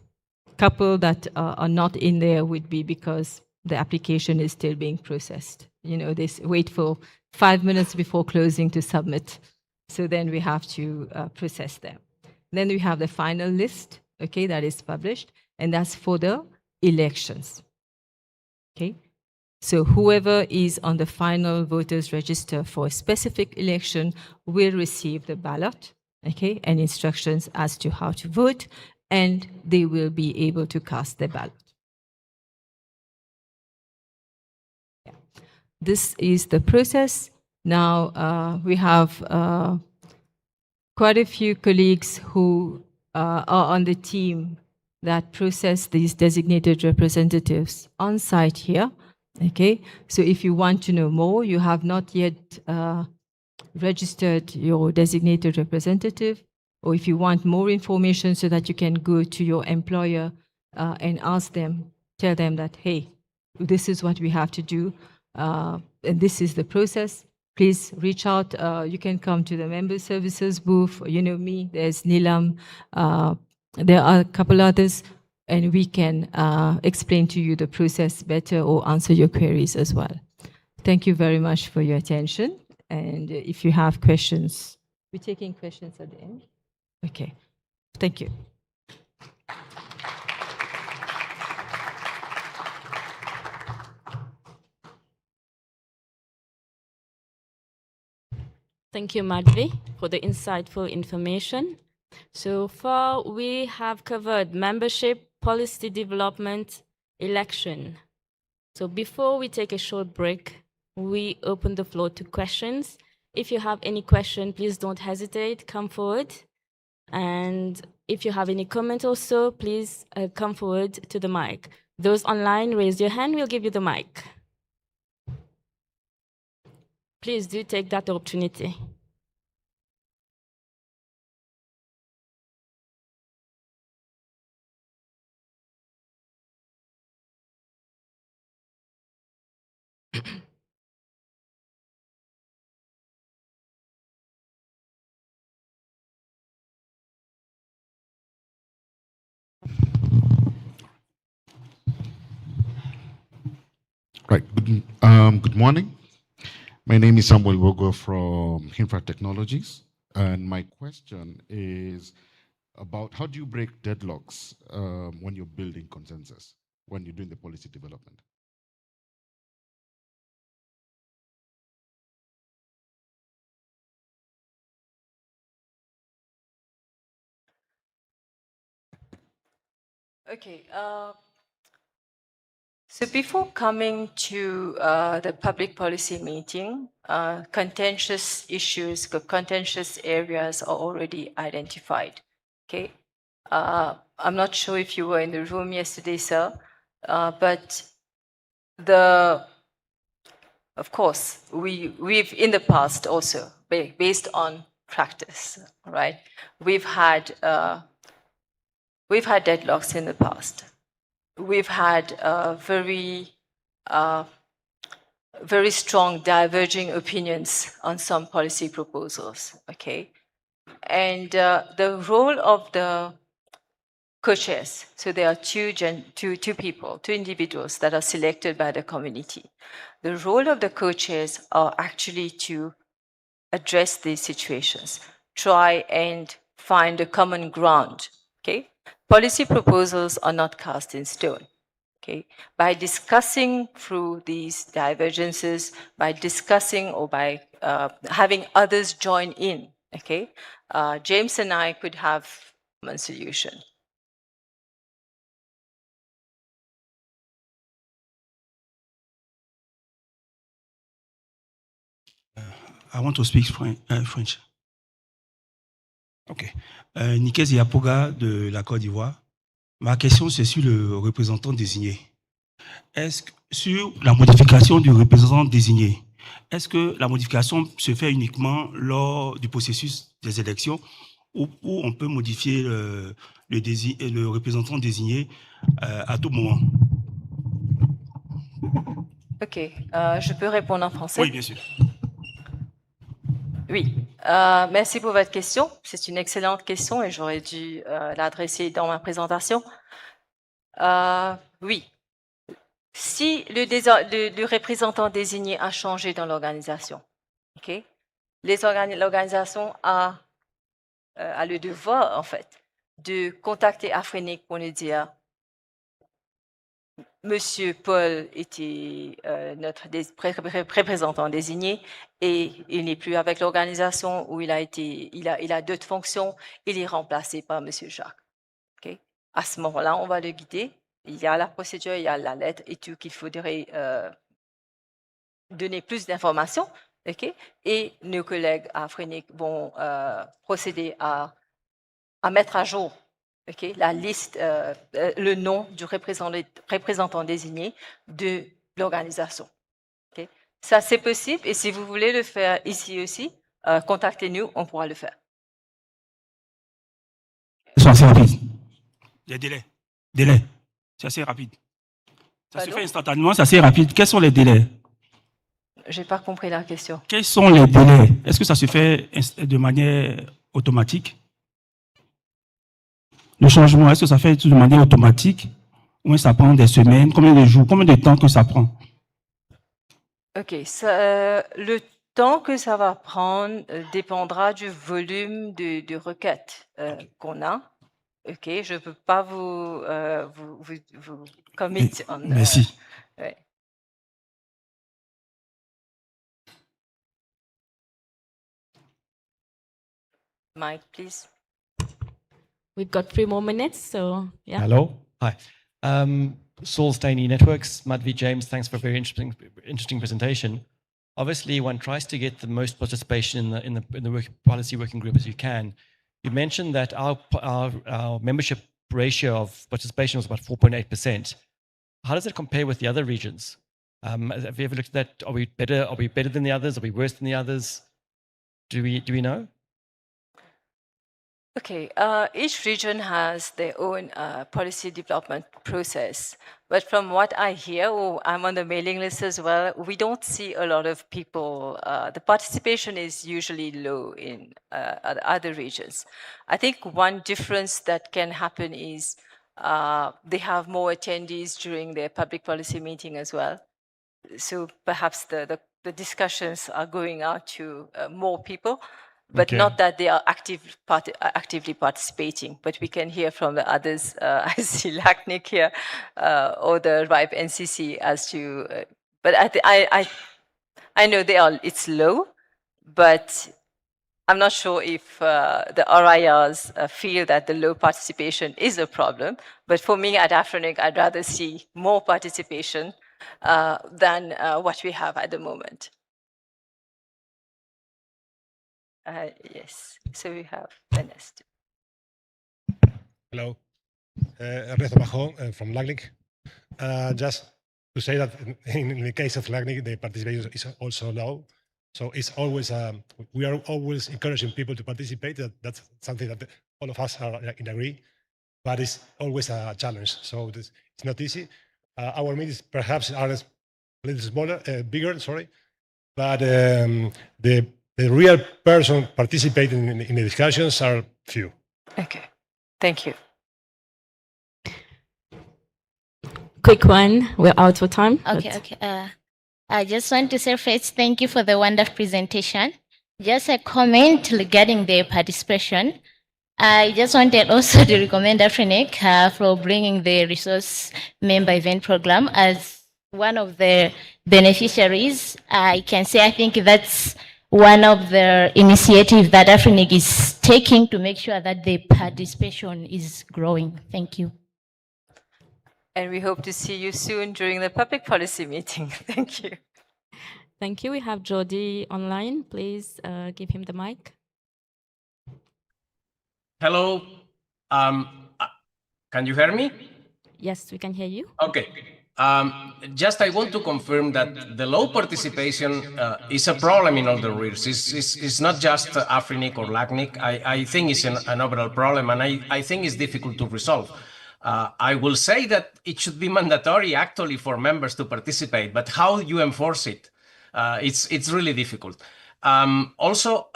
couple that are not in there would be because the application is still being processed. You know, they wait for 5 minutes before closing to submit. So then we have to process them. Then we have the final list, okay, that is published, and that's for the elections, okay? So whoever is on the final voters register for a specific election will receive the ballot, okay, and instructions as to how to vote, and they will be able to cast their ballot. Yeah. This is the process. Now we have quite a few colleagues who are on the team that process these designated representatives on site here. Okay, so if you want to know more, you have not yet registered your designated representative, or if you want more information so that you can go to your employer and ask them, tell them that, hey, this is what we have to do, and this is the process, please reach out. You can come to the member services booth. You know me, there's Nilam, there are a couple others, and we can explain to you the process better or answer your queries as well. Thank you very much for your attention. And if you have questions, we're taking questions at the end. Okay, thank you. Thank you, Madhvi, for the insightful information. So far, we have covered membership, policy development, election. So before we take a short break, we open the floor to questions. If you have any question, please don't hesitate, come forward. And if you have any comment also, please come forward to the mic. Those online, raise your hand, we'll give you the mic. Please do take that opportunity. Right. Good morning. My name is Samuel Wogo from Infra Technologies, and my question is about how do you break deadlocks when you're building consensus, when you're doing the policy development? Okay. So before coming to the public policy meeting, contentious issues, contentious areas are already identified. Okay. I'm not sure if you were in the room yesterday, sir, but of course, we've in the past also, based on practice, right? We've had deadlocks in the past. We've had very strong diverging opinions on some policy proposals, okay? And the role of the co-chairs, so there are two individuals that are selected by the community. The role of the co-chairs are actually to address these situations, try and find a common ground, okay? Policy proposals are not cast in stone. Okay, by discussing through these divergences, by discussing or by having others join in, okay, James and I could have a solution. I want to speak French. Ok. Nikes Yapoga de la Côte d'Ivoire. Ma question, c'est sur le représentant désigné. Est-ce que, sur la modification du représentant désigné, est-ce que la modification se fait uniquement lors du processus des élections ou on peut modifier le représentant désigné à tout moment? Ok, je peux répondre en français? Oui, bien sûr. Oui, merci pour votre question. C'est une excellente question et j'aurais dû l'adresser dans ma présentation. Oui, si le représentant désigné a changé dans l'organisation, okay, l'organisation a le devoir, en fait, de contacter Afrinic pour lui dire Monsieur Paul était notre représentant désigné et il n'est plus avec l'organisation où il a d'autres fonctions. Il est remplacé par Monsieur Jacques. Okay? À ce moment-là, on va le guider. Il y a la procédure, il y a la lettre et tout qu'il faudrait donner plus d'informations. Okay? Et nos collègues à Afrinic vont procéder à mettre à jour, okay, la liste, le nom du représentant désigné de l'organisation. Okay. Ça, c'est possible. Et si vous voulez le faire ici aussi, contactez-nous, on pourra le faire. C'est assez rapide. Les délais. C'est assez rapide. Ça se fait instantanément, c'est assez rapide. Quels sont les délais? Je n'ai pas compris la question. Quels sont les délais? Est-ce que ça se fait de manière automatique? Le changement, est-ce que ça fait de manière automatique ou ça prend des semaines? Combien de jours? Combien de temps que ça prend? Ok, le temps que ça va prendre dépendra du volume de requêtes qu'on a. Ok, je ne peux pas vous commit. Merci. Ouais. Mike, please. We've got 3 more minutes, so yeah. Hello. Hi. Saul Staney Networks. Madhvi James, thanks for a very interesting presentation. Obviously, one tries to get the most participation in the policy working group as you can. You mentioned that our membership ratio of participation was about 4.8%. How does that compare with the other regions? Have you ever looked at that? Are we better? Are we better than the others? Are we worse than the others? Do we know? Okay, each region has their own policy development process. But from what I hear, I'm on the mailing list as well, we don't see a lot of people, the participation is usually low in other regions. I think one difference that can happen is they have more attendees during their public policy meeting as well. So perhaps the discussions are going out to more people, but Okay. not that they are actively participating. But we can hear from the others. I see LACNIC here, or the RIPE NCC as to. But I know it's low, but I'm not sure if the RIRs feel that the low participation is a problem. But for me at Afrinic, I'd rather see more participation than what we have at the moment. Yes, so we have the next. Hello, Ernesto Majón from LACNIC. Just to say that in the case of LACNIC, the participation is also low. So it's always, we are always encouraging people to participate. That's something that all of us are in agree, but it's always a challenge. So it's not easy. Our meetings perhaps are a little smaller, bigger, sorry, but the real person participating in the discussions are few. Okay, thank you. Quick one, we're out of time. Okay. I just want to say first, thank you for the wonderful presentation. Just a comment regarding the participation. I just wanted also to recommend Afrinic for bringing the resource member event program as one of the beneficiaries. I can say I think that's one of the initiatives that Afrinic is taking to make sure that the participation is growing. Thank you. And we hope to see you soon during the public policy meeting. Thank you. Thank you. We have Jody online. Please give him the mic. Hello. Can you hear me? Yes, we can hear you. Okay. Just I want to confirm that the low participation is a problem in all the RIRs. It's not just Afrinic or LACNIC. I think it's an overall problem, and I think it's difficult to resolve. I will say that it should be mandatory actually for members to participate, but how you enforce it? It's really difficult. Also,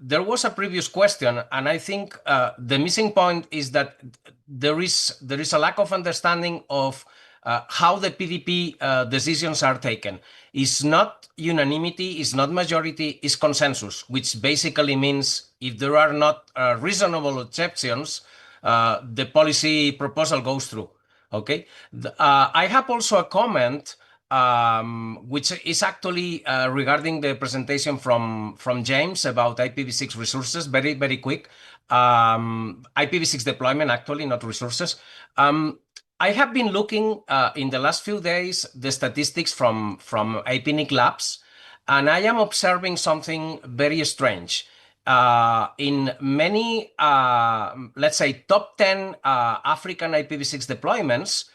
there was a previous question, and I think the missing point is that there is a lack of understanding of how the PDP decisions are taken. It's not unanimity, it's not majority, it's consensus, which basically means if there are not reasonable exceptions, the policy proposal goes through. Okay. I have also a comment, which is actually regarding the presentation from James about IPv6 resources. Very, very quick. IPv6 deployment, actually, not resources. I have been looking in the last few days the statistics from Afrinic Labs, and I am observing something very strange. In many, let's say, top 10 African IPv6 deployments,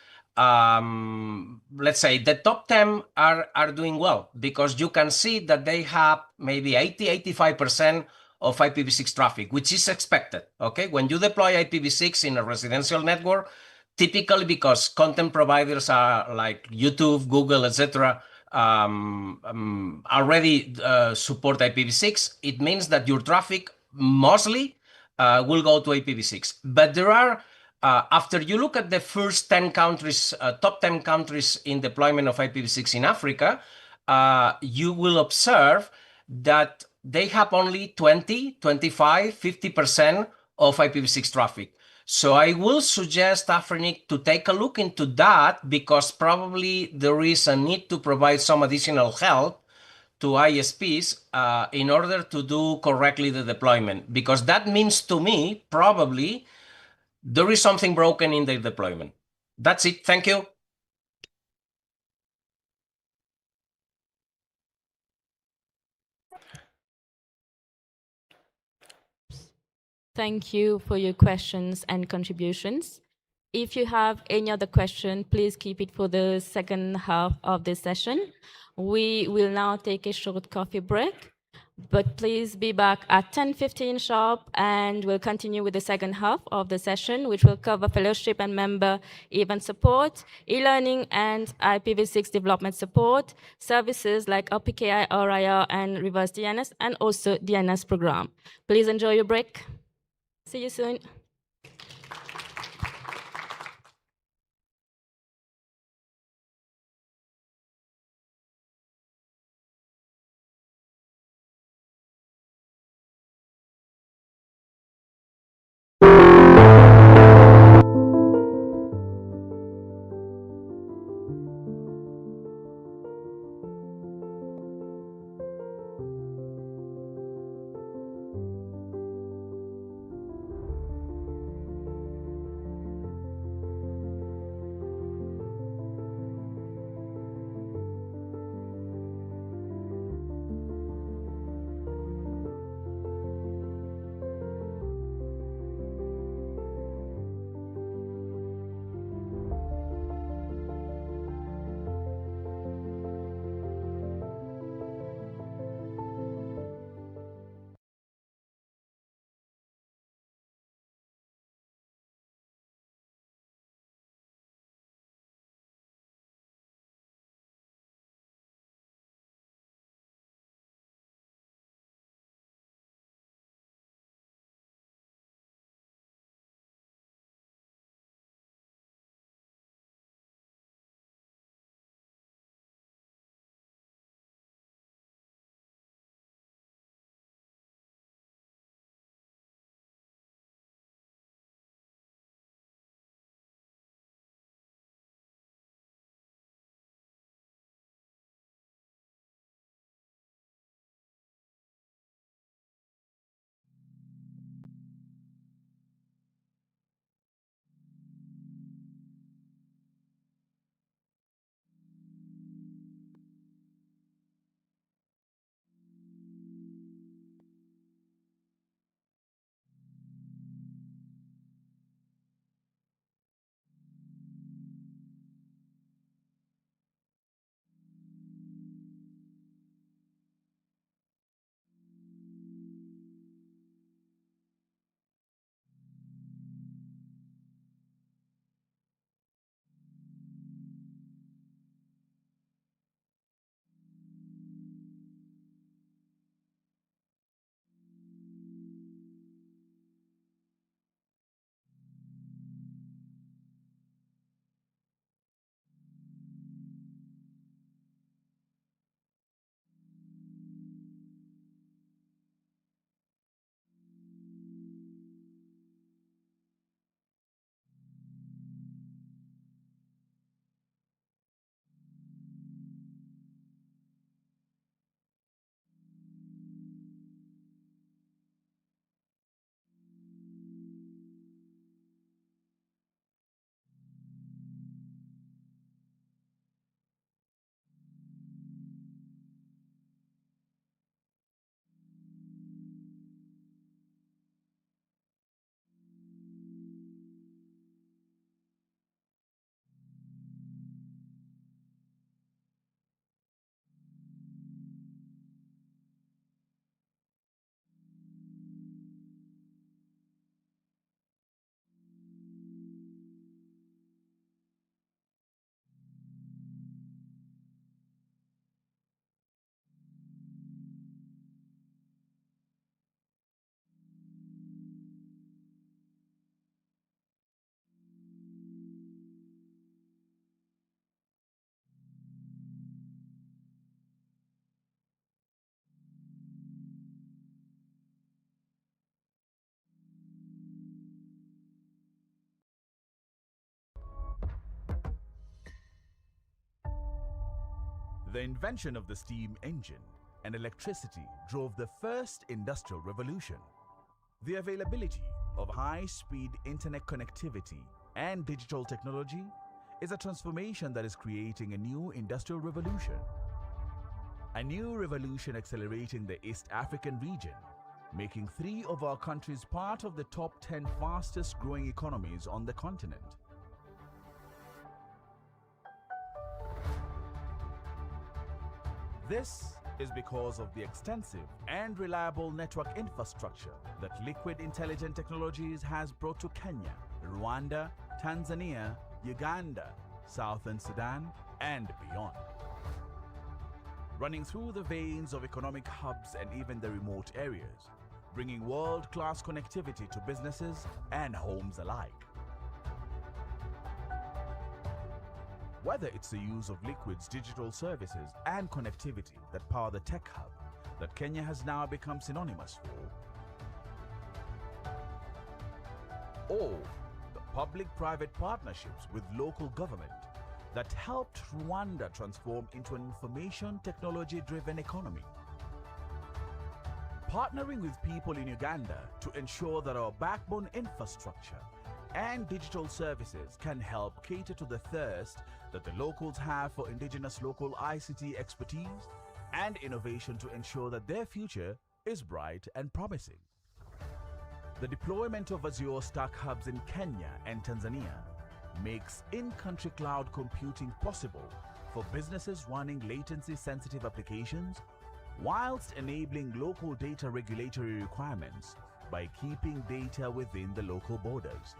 let's say the top 10 are doing well, because you can see that they have maybe 85% of IPv6 traffic, which is expected. Okay, when you deploy IPv6 in a residential network, typically because content providers are like YouTube, Google, etc., already support IPv6, it means that your traffic mostly will go to IPv6. But there are, after you look at the first 10 countries, top 10 countries in deployment of IPv6 in Africa, you will observe that they have only 20, 25, 50% of IPv6 traffic. So I will suggest Afrinic to take a look into that, because probably there is a need to provide some additional help to ISPs in order to do correctly the deployment, because that means to me probably there is something broken in the deployment. That's it. Thank you. Thank you for your questions and contributions. If you have any other question, please keep it for the second half of the session. We will now take a short coffee break, but please be back at 10:15 sharp, and we'll continue with the second half of the session, which will cover fellowship and member event support, e-learning and IPv6 development support, services like OPKI, RIR, and reverse DNS, and also DNS program. Please enjoy your break. See you soon. The invention of the steam engine and electricity drove the first industrial revolution. The availability of high-speed internet connectivity and digital technology is a transformation that is creating a new industrial revolution. A new revolution accelerating the East African region making 3 of our countries part of the top 10 fastest growing economies on the continent. This is because of the extensive and reliable network infrastructure that Liquid Intelligent Technologies has brought to Kenya, Rwanda, Tanzania, Uganda, Southern Sudan, and beyond. Running through the veins of economic hubs and even the remote areas, bringing world-class connectivity to businesses and homes alike. Whether it's the use of Liquid's digital services and connectivity that power the tech hub that Kenya has now become synonymous for, or the public-private partnerships with local government that helped Rwanda transform into an information technology-driven economy. Partnering with people in Uganda to ensure that our backbone infrastructure and digital services can help cater to the thirst that the locals have for indigenous local ICT expertise and innovation to ensure that their future is bright and promising. The deployment of Azure Stack hubs in Kenya and Tanzania makes in-country cloud computing possible for businesses running latency-sensitive applications, whilst enabling local data regulatory requirements by keeping data within the local borders.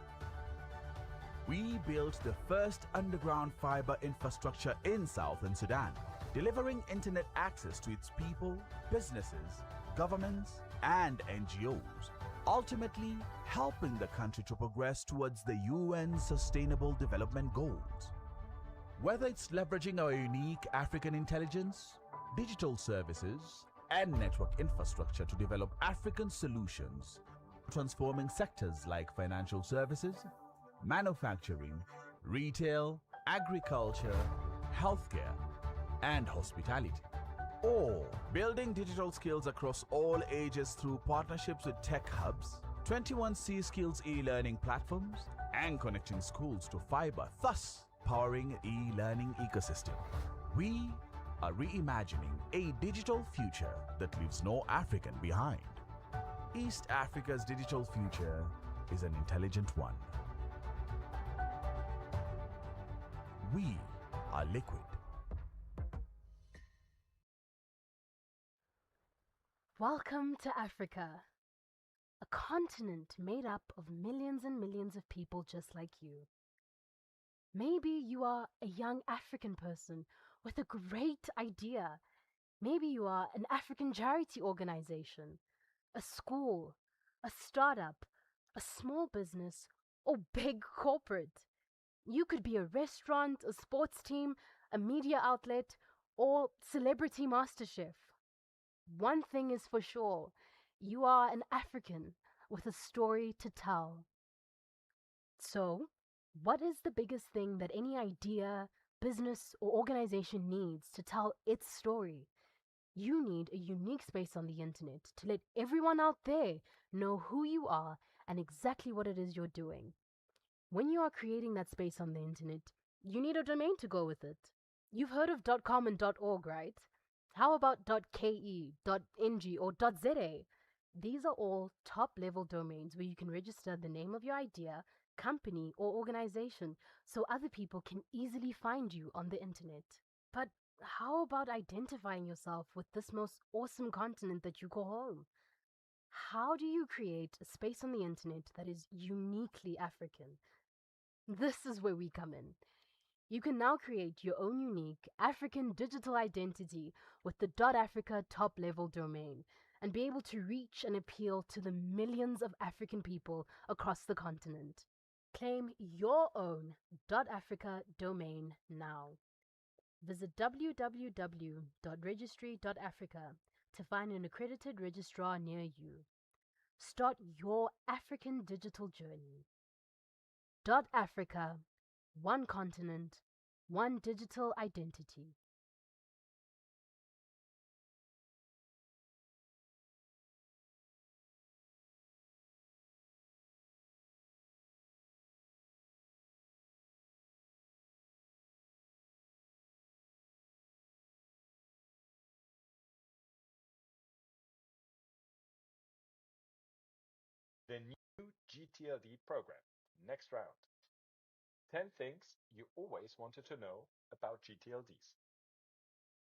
We built the first underground fiber infrastructure in Southern Sudan, delivering internet access to its people, businesses, governments, and NGOs, ultimately helping the country to progress towards the UN's Sustainable Development Goals. Whether it's leveraging our unique African intelligence, digital services, and network infrastructure to develop African solutions, transforming sectors like financial services, manufacturing, retail, agriculture, healthcare, and hospitality. Or building digital skills across all ages through partnerships with tech hubs, 21C Skills e-learning platforms, and connecting schools to fiber, thus powering e-learning ecosystem. We are reimagining a digital future that leaves no African behind. East Africa's digital future is an intelligent one. We are Liquid. Welcome to Africa, a continent made up of millions and millions of people just like you. Maybe you are a young African person with a great idea. Maybe you are an African charity organization, a school, a startup, a small business, or big corporate. You could be a restaurant, a sports team, a media outlet, or celebrity master chef. One thing is for sure, you are an African with a story to tell. So, what is the biggest thing that any idea, business, or organization needs to tell its story? You need a unique space on the internet to let everyone out there know who you are and exactly what it is you're doing. When you are creating that space on the internet, you need a domain to go with it. You've heard of .com and .org, right? How about .ke, .ng, or .za? These are all top-level domains where you can register the name of your idea, company, or organization so other people can easily find you on the internet. But how about identifying yourself with this most awesome continent that you call home? How do you create a space on the internet that is uniquely African? This is where we come in. You can now create your own unique African digital identity with the .africa top-level domain and be able to reach and appeal to the millions of African people across the continent. Claim your own .africa domain now. Visit www.registry.africa to find an accredited registrar near you. Start your African digital journey. .africa, one continent, one digital identity. The new GTLD program. Next round. 10 things you always wanted to know about GTLDs.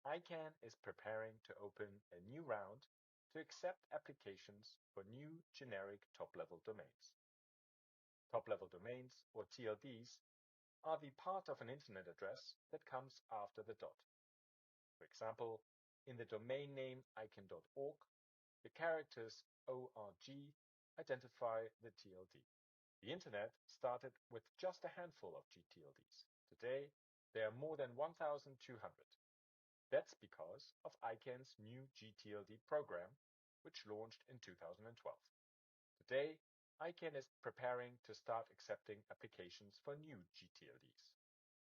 ICANN is preparing to open a new round to accept applications for new generic top-level domains. Top-level domains, or TLDs, are the part of an internet address that comes after the dot. For example, in the domain name ICANN.org, the characters ORG identify the TLD. The internet started with just a handful of GTLDs. Today, there are more than 1,200. That's because of ICANN's new GTLD program, which launched in 2012. Today, ICANN is preparing to start accepting applications for new GTLDs.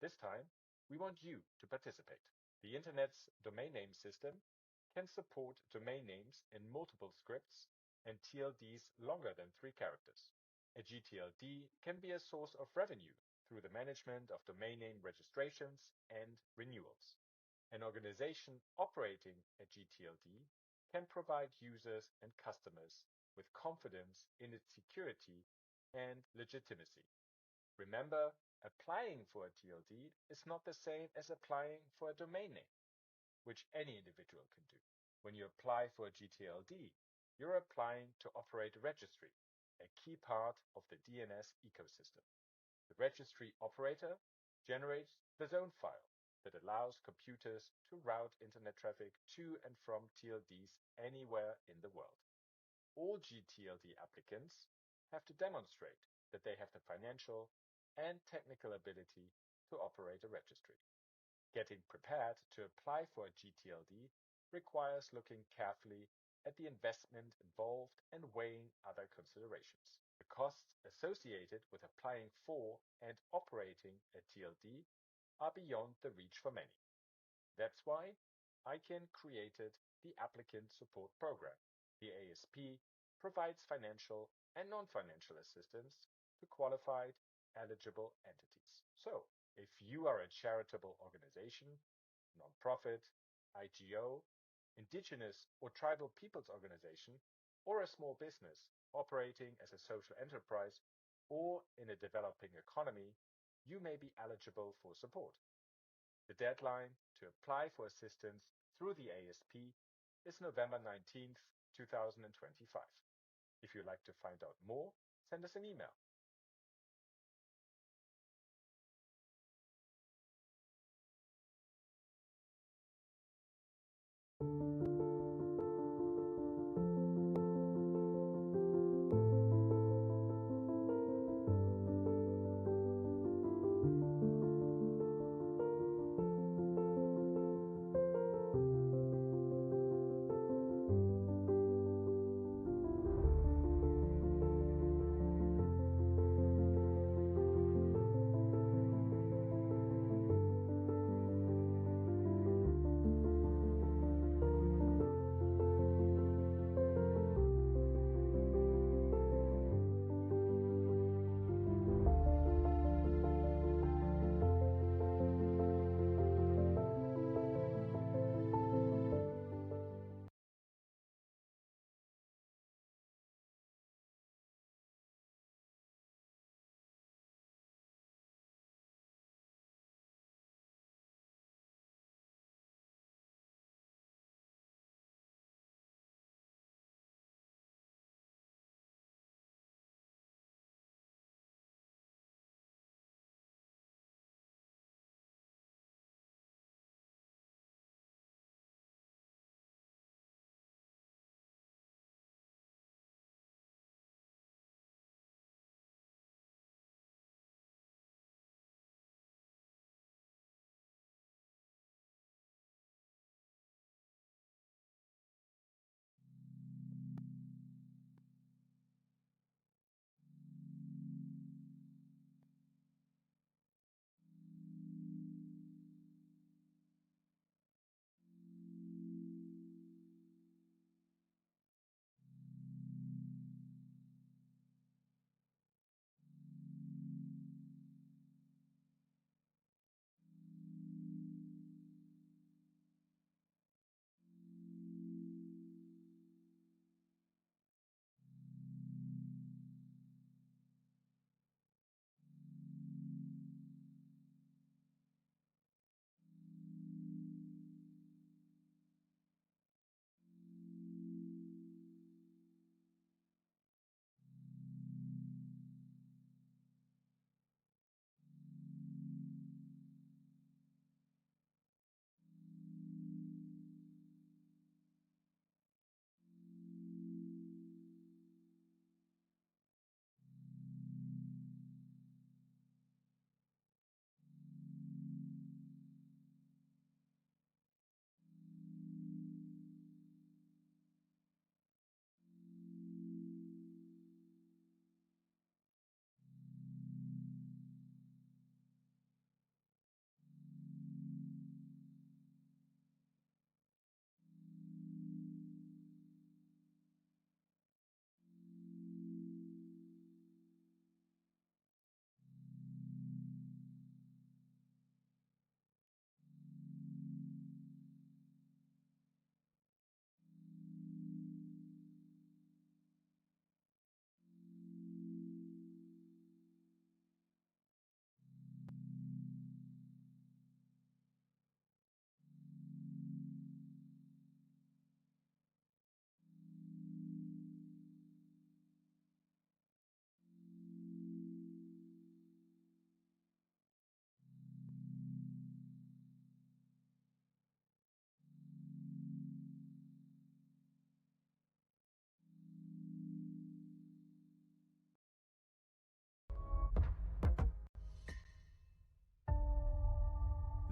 This time, we want you to participate. The Internet's domain name system can support domain names in multiple scripts and TLDs longer than 3 characters. A GTLD can be a source of revenue through the management of domain name registrations and renewals. An organization operating a GTLD can provide users and customers with confidence in its security and legitimacy. Remember, applying for a TLD is not the same as applying for a domain name, which any individual can do. When you apply for a GTLD, you're applying to operate a registry, a key part of the DNS ecosystem. The registry operator generates the zone file that allows computers to route internet traffic to and from TLDs anywhere in the world. All GTLD applicants have to demonstrate that they have the financial and technical ability to operate a registry. Getting prepared to apply for a GTLD requires looking carefully at the investment involved and weighing other considerations. The costs associated with applying for and operating a TLD are beyond the reach for many. That's why ICANN created the Applicant Support Program. The ASP provides financial and non-financial assistance to qualified, eligible entities. So, if you are a charitable organization, nonprofit, IGO, indigenous or tribal peoples organization, or a small business operating as a social enterprise or in a developing economy, you may be eligible for support. The deadline to apply for assistance through the ASP is November 19th, 2025. If you'd like to find out more, send us an email.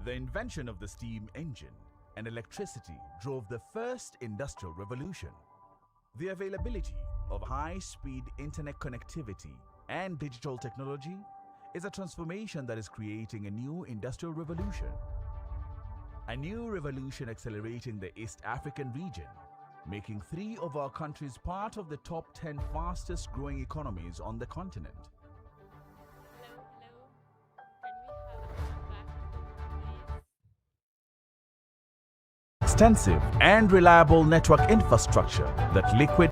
The invention of the steam engine and electricity drove the first industrial revolution. The availability of high-speed internet connectivity and digital technology is a transformation that is creating a new industrial revolution. A new revolution accelerating the East African region, making 3 of our countries part of the top 10 fastest growing economies on the continent. Extensive and reliable network infrastructure that liquid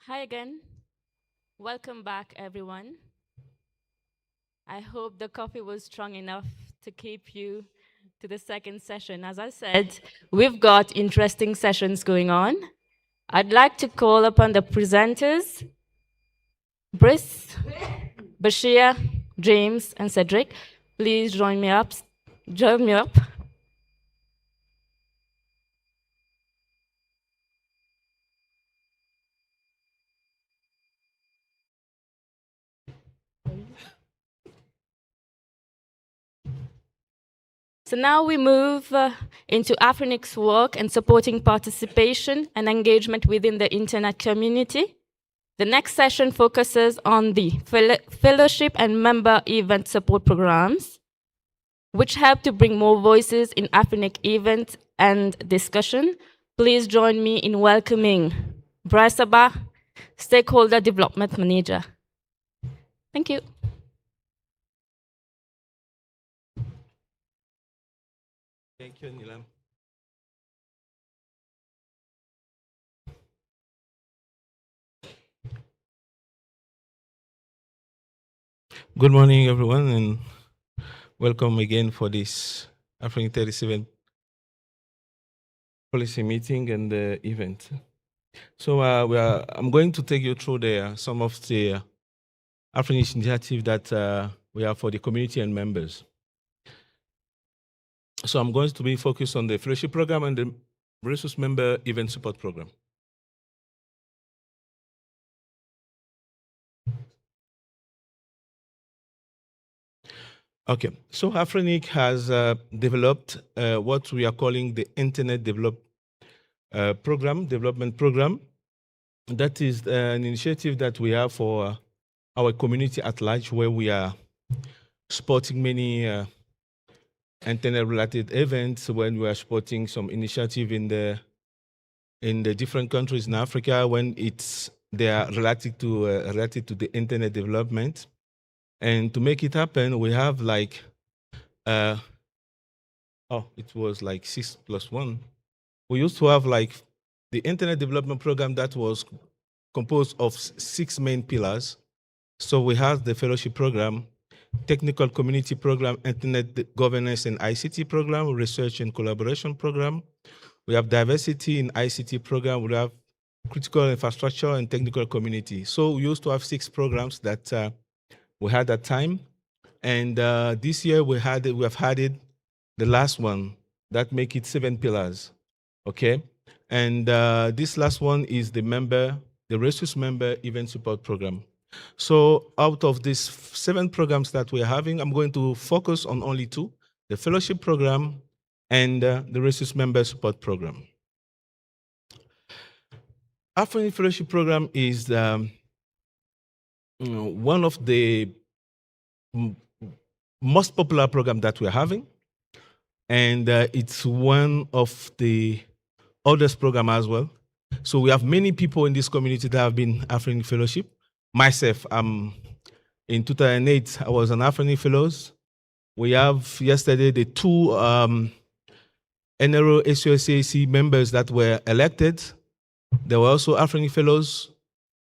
Hi again. Welcome back, everyone. I hope the coffee was strong enough to keep you to the second session. As I said, we've got interesting sessions going on. I'd like to call upon the presenters, Brice, Bashir, James, and Cedric. Please join me up. Join me up. So now we move into Afrinic's work and supporting participation and engagement within the internet community. The next session focuses on the fellowship and member event support programs, which help to bring more voices in Afrinic events and discussion. Please join me in welcoming Brice, Stakeholder Development Manager. Thank you. Thank you, Nilam. Good morning, everyone, and welcome again for this Afrinic 37 policy meeting and the event. So I'm going to take you through some of the Afrinic initiatives that we have for the community and members. So I'm going to be focused on the fellowship program and the resource member event support program. Okay, so Afrinic has developed what we are calling the Internet Development Program. That is an initiative that we have for our community at large, where we are supporting many internet-related events, when we are supporting some initiative in the different countries in Africa when they are related to the internet development. And to make it happen, we have it was like 6+1. We used to have the Internet Development Program that was composed of 6 main pillars. So we have the fellowship program, technical community program, internet governance and ICT program, research and collaboration program. We have diversity in ICT program. We have critical infrastructure and technical community. So we used to have 6 programs that we had at time. And this year we have added the last one that make it 7 pillars, okay? And this last one is the resource member event support program. So out of these 7 programs that we're having, I'm going to focus on only 2, the fellowship program and the resource member support program. Afrinic Fellowship Program is one of the most popular programs that we're having, and it's one of the oldest program as well. So we have many people in this community that have been Afrinic Fellowship. Myself, in 2008, I was an Afrinic Fellows. We have yesterday the 2 NRO SUSAC members that were elected. There were also Afrinic Fellows.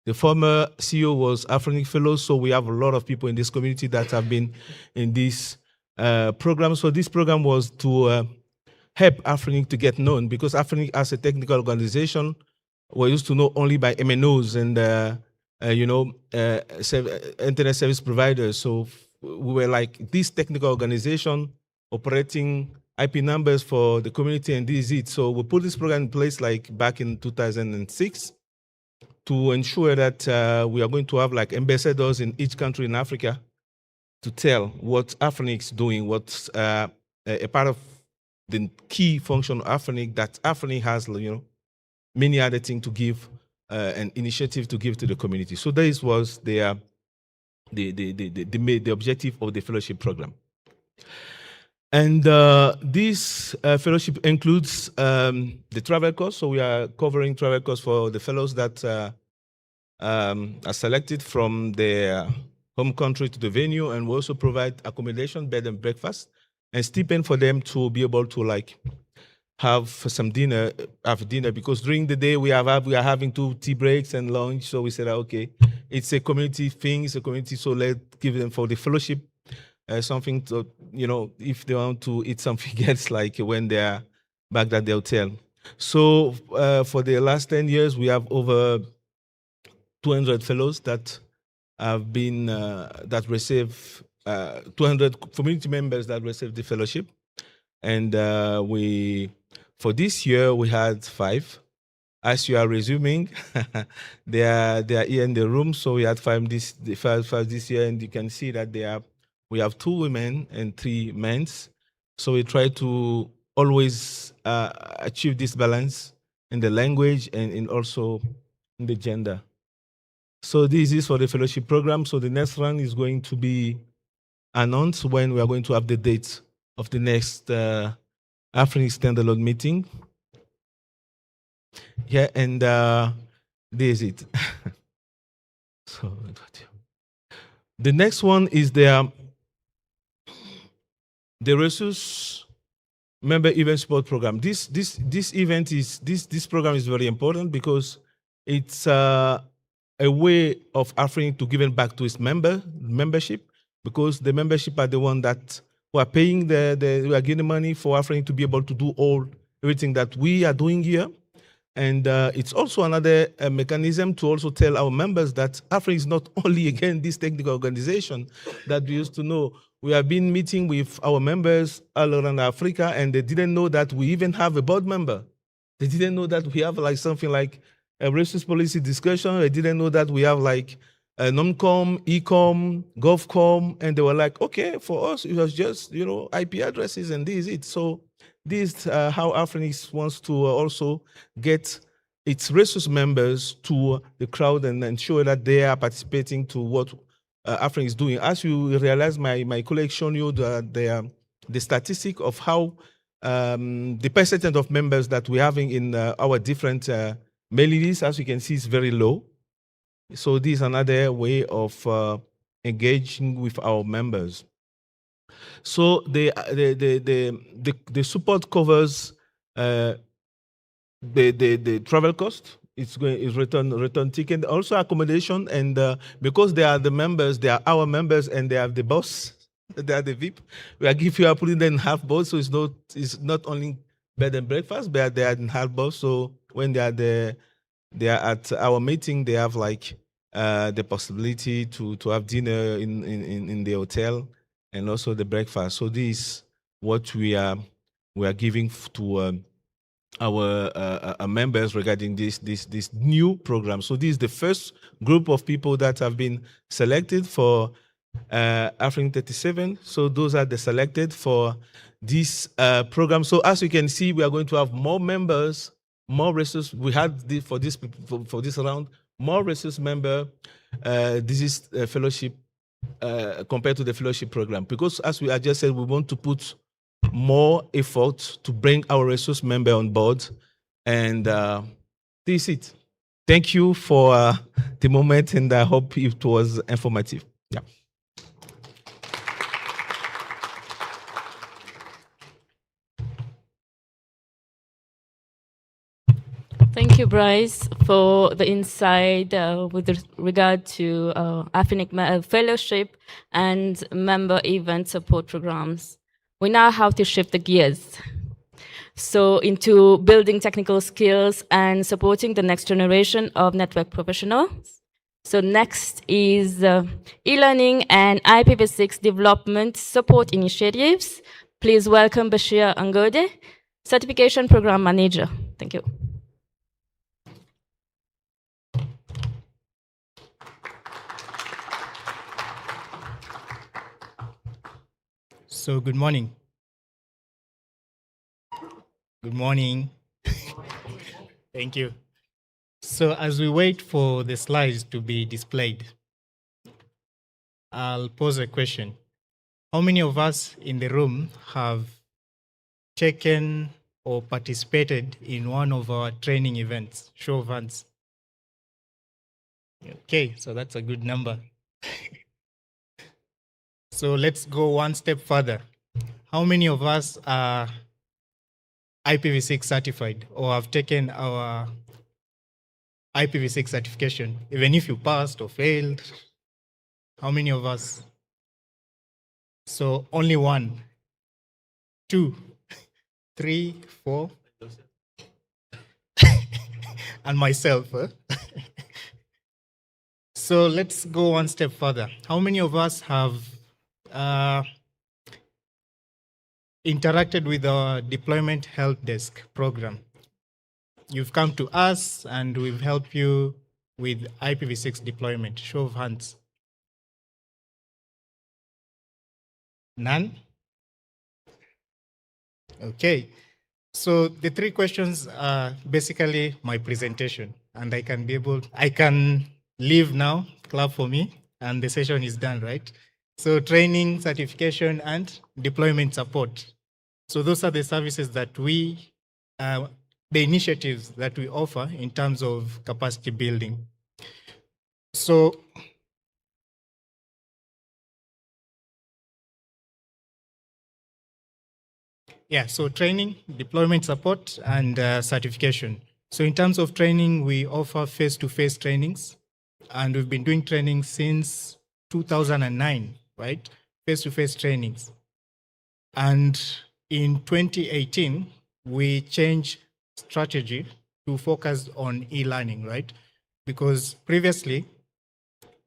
The former CEO was Afrinic Fellows, so we have a lot of people in this community that have been in this program. So this program was to help Afrinic to get known, because Afrinic as a technical organization, we're used to know only by MNOs and internet service providers. So we were like this technical organization operating IP numbers for the community, and this is it. So we put this program in place like back in 2006 to ensure that we are going to have like ambassadors in each country in Africa to tell what Afrinic is doing, what's a part of the key function of Afrinic, that Afrinic has, many other things to give, an initiative to give to the community. So this was the objective of the fellowship program. And this fellowship includes the travel costs. So we are covering travel costs for the fellows that are selected from their home country to the venue, and we also provide accommodation, bed and breakfast, and stipend for them to be able to have some dinner, because during the day we are having 2 tea breaks and lunch. So we said, okay, it's a community thing, it's a community, so let's give them for the fellowship something to, if they want to eat something else, like when they are back at the hotel. So for the last 10 years, we have over 200 fellows that have been, that receive, 200 community members that receive the fellowship. And for this year, we had 5. As you are resuming, they are here in the room. So we had 5 this year, and you can see that we have 2 women and 3 men. So we try to always achieve this balance in the language and also in the gender. So this is for the fellowship program. So the next round is going to be announced when we are going to have the date of the next Afrinic standalone meeting. Yeah, and this is it. So the next one is the resource member event support program. This program is very important because it's a way of Afrinic to give back to its membership, because the membership are the one that who are paying we are giving money for Afrinic to be able to do everything that we are doing here. And it's also another mechanism to also tell our members that Afrinic is not only, again, this technical organization that we used to know. We have been meeting with our members all around Africa, and they didn't know that we even have a board member. They didn't know that we have something like a resource policy discussion. They didn't know that we have non-com, e-com, GovCom, and they were like, okay, for us, it was just, IP addresses, and this is it. So this is how Afrinic wants to also get its resource members to the crowd and ensure that they are participating to what Afrinic is doing. As you realize, my colleague shown you the statistic of how the percentage of members that we're having in our different mailing lists, as you can see, is very low. So this is another way of engaging with our members. So the support covers the travel cost. It's return ticket, also accommodation, and because they are the members, they are our members, and they have the boss. They are the VIP. If you are putting them in half board, so it's not only bed and breakfast, but they are in half board. So when they are there, they are at our meeting, they have like the possibility to have dinner in the hotel and also the breakfast. So this is what we are giving to our members regarding this new program. So this is the first group of people that have been selected for Afrinic 37. So those are the selected for this program. So as you can see, we are going to have more members, more resources. We had for this round more resource member. This is a fellowship compared to the fellowship program, because as I just said, we want to put more effort to bring our resource member on board, and this is it. Thank you for the moment, and I hope it was informative. Yeah. Thank you, Bryce, for the insight with regard to Afrinic Fellowship and member event support programs. We now have to shift the gears. So into building technical skills and supporting the next generation of network professionals. So next is e-learning and IPv6 development support initiatives. Please welcome Bashir Angode, Certification Program Manager. Thank you. So good morning. Good morning. Thank you. So as we wait for the slides to be displayed, I'll pose a question. How many of us in the room have taken or participated in one of our training events? Show of hands. Okay, so that's a good number. So let's go one step further. How many of us are IPv6 certified or have taken our IPv6 certification, even if you passed or failed? How many of us? So only 1, 2, 3, 4, and myself. Huh? So let's go one step further. How many of us have interacted with our deployment help desk program? You've come to us and we've helped you with IPv6 deployment. Show of hands. None? Okay. So the 3 questions are basically my presentation, and I can leave now, clap for me, and the session is done, right? So training, certification, and deployment support. So those are the services that the initiatives that we offer in terms of capacity building. So yeah, so training, deployment support, and certification. So in terms of training, we offer face-to-face trainings, and we've been doing training since 2009, right? Face-to-face trainings. And in 2018, we changed strategy to focus on e-learning, right? Because previously,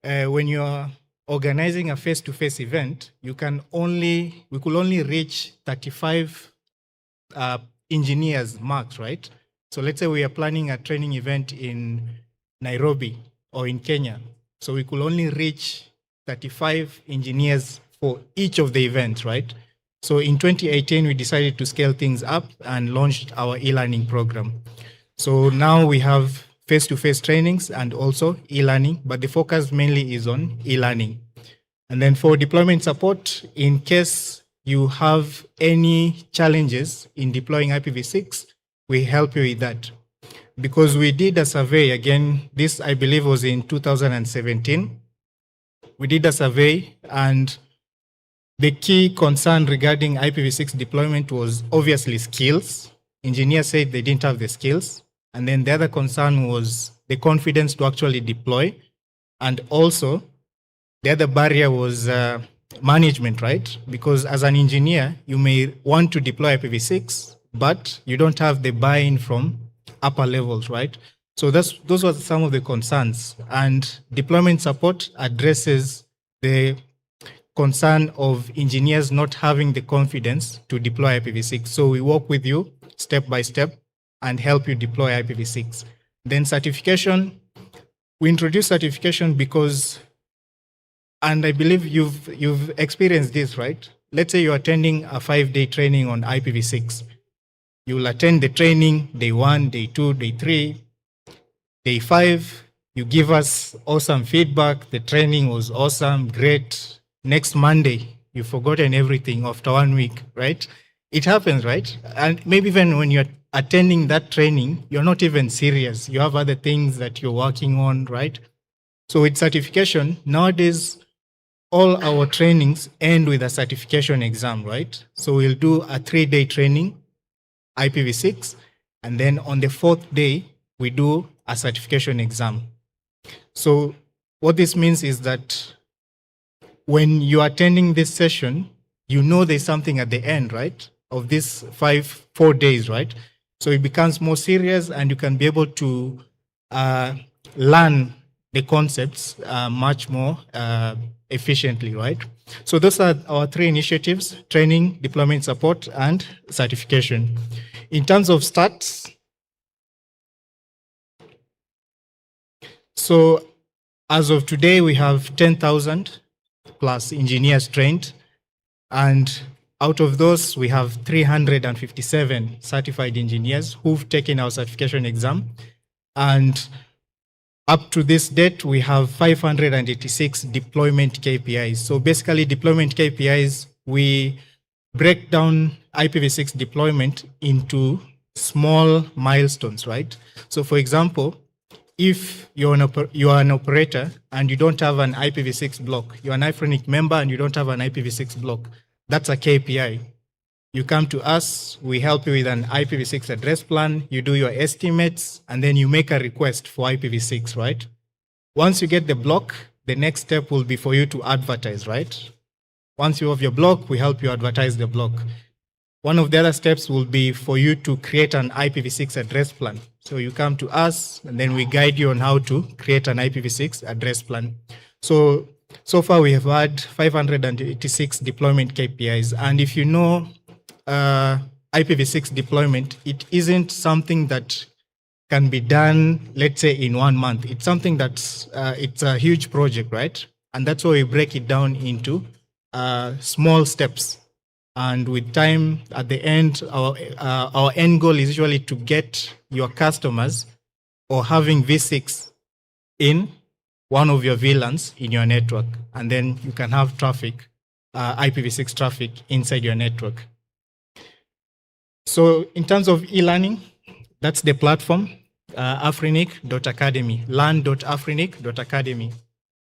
when you're organizing a face-to-face event, we could only reach 35 engineers max, right? So let's say we are planning a training event in Nairobi or in Kenya. So we could only reach 35 engineers for each of the events, right? So in 2018, we decided to scale things up and launched our e-learning program. So now we have face-to-face trainings and also e-learning, but the focus mainly is on e-learning. And then for deployment support, in case you have any challenges in deploying IPv6, we help you with that. Because we did a survey, again, this I believe was in 2017. We did a survey, and the key concern regarding IPv6 deployment was obviously skills. Engineers said they didn't have the skills. And then the other concern was the confidence to actually deploy. And also, the other barrier was management, right? Because as an engineer, you may want to deploy IPv6, but you don't have the buy-in from upper levels, right? So those were some of the concerns. And deployment support addresses the concern of engineers not having the confidence to deploy IPv6. So we work with you step by step and help you deploy IPv6. Then certification, we introduce certification because, and I believe you've experienced this, right? Let's say you're attending a 5-day training on IPv6. You'll attend the training day 1, day 2, day 3, day 5. You give us awesome feedback. The training was awesome, great. Next Monday, you've forgotten everything after 1 week, right? It happens, right? And maybe even when you're attending that training, you're not even serious. You have other things that you're working on, right? So with certification, nowadays, all our trainings end with a certification exam, right? So we'll do a 3-day training, IPv6, and then on the 4th day, we do a certification exam. So what this means is that when you're attending this session, you know there's something at the end, right, of this 4 days, right? So it becomes more serious and you can be able to learn the concepts much more efficiently, right? So those are our 3 initiatives: training, deployment support, and certification. In terms of stats, so as of today, we have 10,000 plus engineers trained, and out of those, we have 357 certified engineers who've taken our certification exam. And up to this date, we have 586 deployment KPIs. So basically, deployment KPIs, we break down IPv6 deployment into small milestones, right? So for example, if you are an operator and you don't have an IPv6 block, you're an Afrinic member and you don't have an IPv6 block, that's a KPI. You come to us, we help you with an IPv6 address plan, you do your estimates, and then you make a request for IPv6, right? Once you get the block, the next step will be for you to advertise, right? Once you have your block, we help you advertise the block. One of the other steps will be for you to create an IPv6 address plan. So you come to us, and then we guide you on how to create an IPv6 address plan. So far we have had 586 deployment KPIs. And if you know IPv6 deployment, it isn't something that can be done, let's say, in 1 month. It's something that's, it's a huge project, right? And that's why we break it down into small steps. And with time, at the end, our end goal is usually to get your customers or having V6 in one of your VLANs in your network. And then you can have traffic, IPv6 traffic inside your network. So in terms of e-learning, that's the platform, afrinic.academy, learn.afrinic.academy.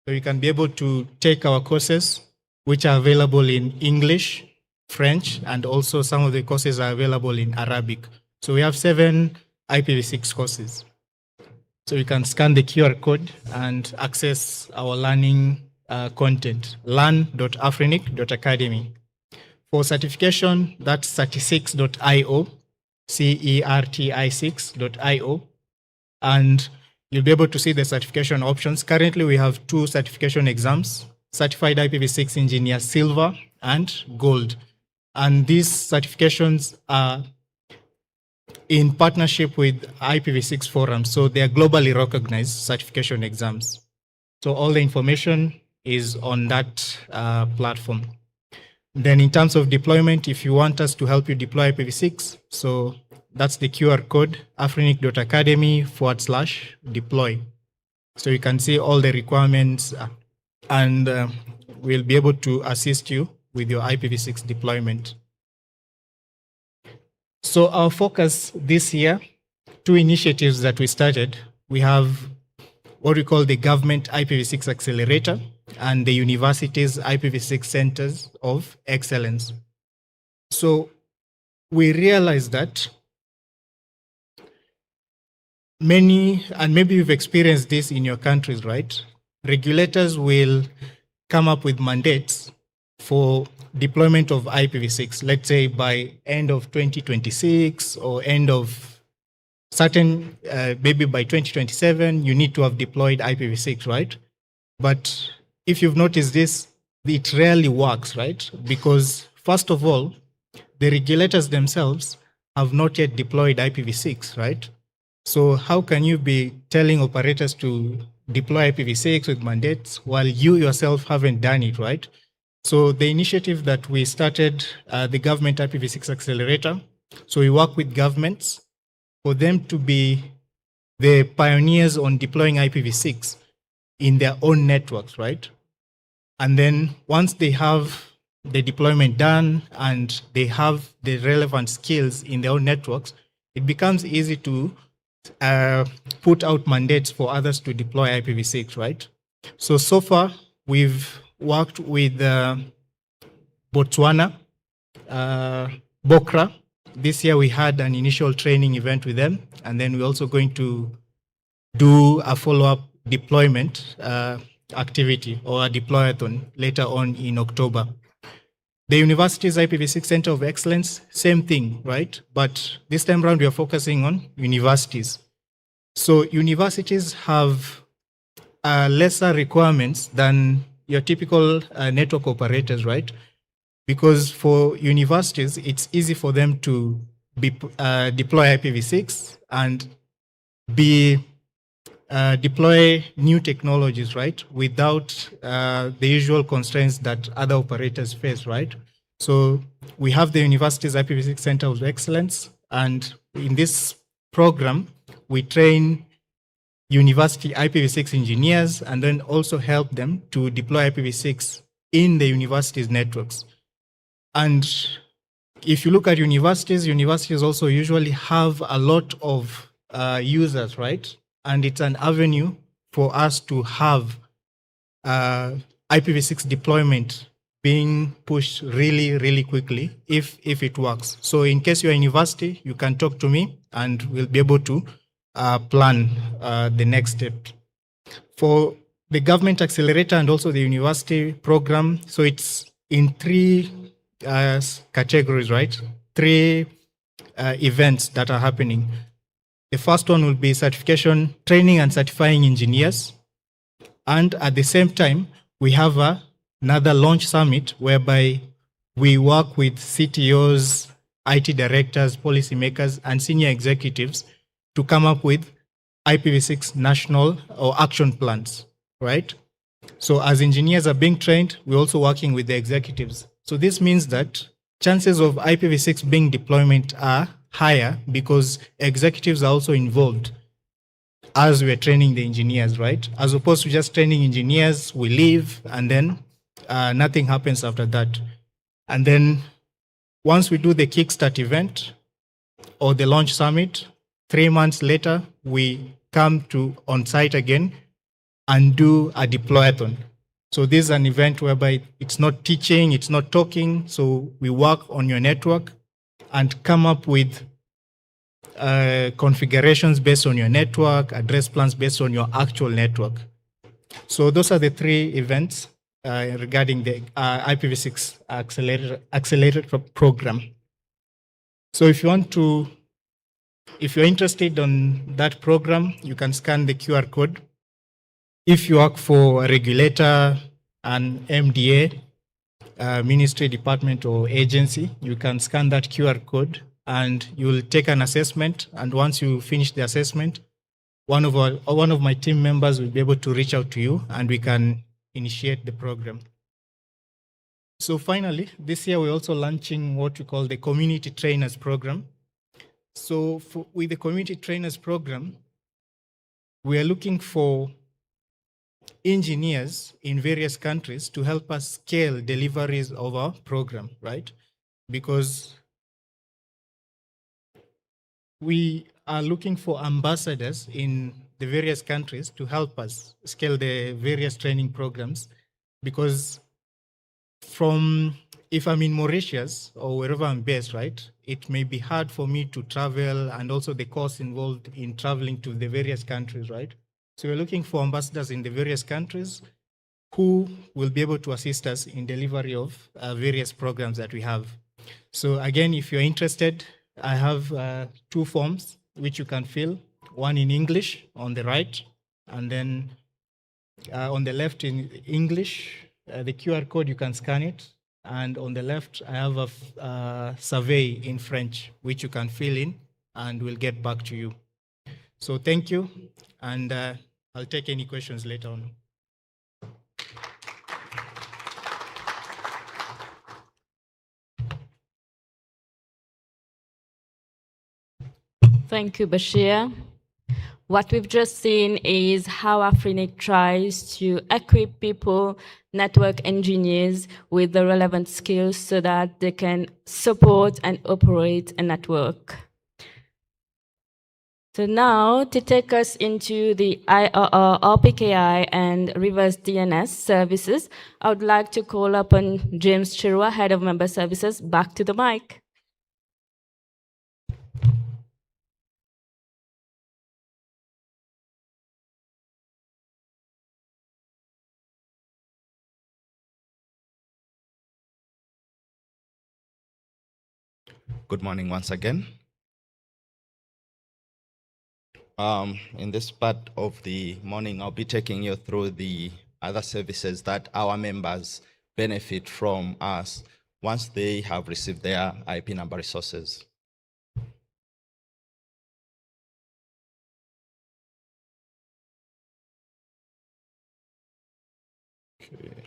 So you can be able to take our courses, which are available in English, French, and also some of the courses are available in Arabic. So we have 7 IPv6 courses. So you can scan the QR code and access our learning content, learn.afrinic.academy. For certification, that's certi6.io, CERTI6.io, and you'll be able to see the certification options. Currently, we have 2 certification exams, Certified IPv6 Engineer Silver and Gold. And these certifications are in partnership with IPv6 Forum, so they are globally recognized certification exams. So all the information is on that platform. Then in terms of deployment, if you want us to help you deploy IPv6, so that's the QR code, afrinic.academy/deploy. So you can see all the requirements and we'll be able to assist you with your IPv6 deployment. So our focus this year, 2 initiatives that we started, we have what we call the Government IPv6 Accelerator and the University's IPv6 Centers of Excellence. So we realized that many, and maybe you've experienced this in your countries, right? Regulators will come up with mandates for deployment of IPv6, let's say by end of 2026 or end of certain, maybe by 2027, you need to have deployed IPv6, right? But if you've noticed this, it rarely works, right? Because first of all, the regulators themselves have not yet deployed IPv6, right? So how can you be telling operators to deploy IPv6 with mandates while you yourself haven't done it, right? So the initiative that we started, the government IPv6 accelerator, so we work with governments for them to be the pioneers on deploying IPv6 in their own networks, right? And then once they have the deployment done and they have the relevant skills in their own networks, it becomes easy to put out mandates for others to deploy IPv6, right? So far, we've worked with Botswana, Bokra. This year we had an initial training event with them, and then we're also going to do a follow-up deployment activity or a deployathon later on in October. The university's IPv6 Center of Excellence, same thing, right? But this time around, we are focusing on universities. So universities have lesser requirements than your typical network operators, right? Because for universities, it's easy for them to deploy IPv6 and deploy new technologies, right? Without the usual constraints that other operators face, right? So we have the university's IPv6 Center of Excellence, and in this program, we train university IPv6 engineers and then also help them to deploy IPv6 in the university's networks. And if you look at universities also usually have a lot of users, right? And it's an avenue for us to have IPv6 deployment being pushed really, really quickly if it works. So in case you're a university, you can talk to me and we'll be able to plan the next step. For the government accelerator and also the university program, so it's in three categories, right? Three events that are happening. The first one will be certification, training and certifying engineers. And at the same time, we have another launch summit whereby we work with CTOs, IT directors, policymakers, and senior executives to come up with IPv6 national or action plans, right? So as engineers are being trained, we're also working with the executives. So this means that chances of IPv6 being deployment are higher because executives are also involved as we're training the engineers, right? As opposed to just training engineers, we leave and then nothing happens after that. And then once we do the Kickstart event or the launch summit, 3 months later, we come to on-site again and do a deployathon. So this is an event whereby it's not teaching, it's not talking. So we work on your network and come up with configurations based on your network, address plans based on your actual network. So those are the three events regarding the IPv6 accelerated program. So if you're interested on that program, you can scan the QR code. If you work for a regulator, an MDA, ministry, department, or agency, you can scan that QR code and you'll take an assessment. And once you finish the assessment, one of my team members will be able to reach out to you and we can initiate the program. So finally, this year we're also launching what we call the Community Trainers Program. So with the Community Trainers Program, we are looking for engineers in various countries to help us scale deliveries of our program, right? Because we are looking for ambassadors in the various countries to help us scale the various training programs. Because if I'm in Mauritius or wherever I'm based, right, it may be hard for me to travel and also the cost involved in traveling to the various countries, right? So we're looking for ambassadors in the various countries who will be able to assist us in delivery of various programs that we have. So again, if you're interested, I have 2 forms which you can fill, one in English on the right, and then on the left in English, the QR code, you can scan it. And on the left, I have a survey in French, which you can fill in, and we'll get back to you. So thank you, and I'll take any questions later on. Thank you, Bashir. What we've just seen is how Afrinic tries to equip people, network engineers, with the relevant skills so that they can support and operate a network. So now, to take us into the IRR, RPKI, and reverse DNS services, I would like to call upon James Chirwa, Head of Member Services, back to the mic. Good morning once again. In this part of the morning, I'll be taking you through the other services that our members benefit from us once they have received their IP number resources. Okay.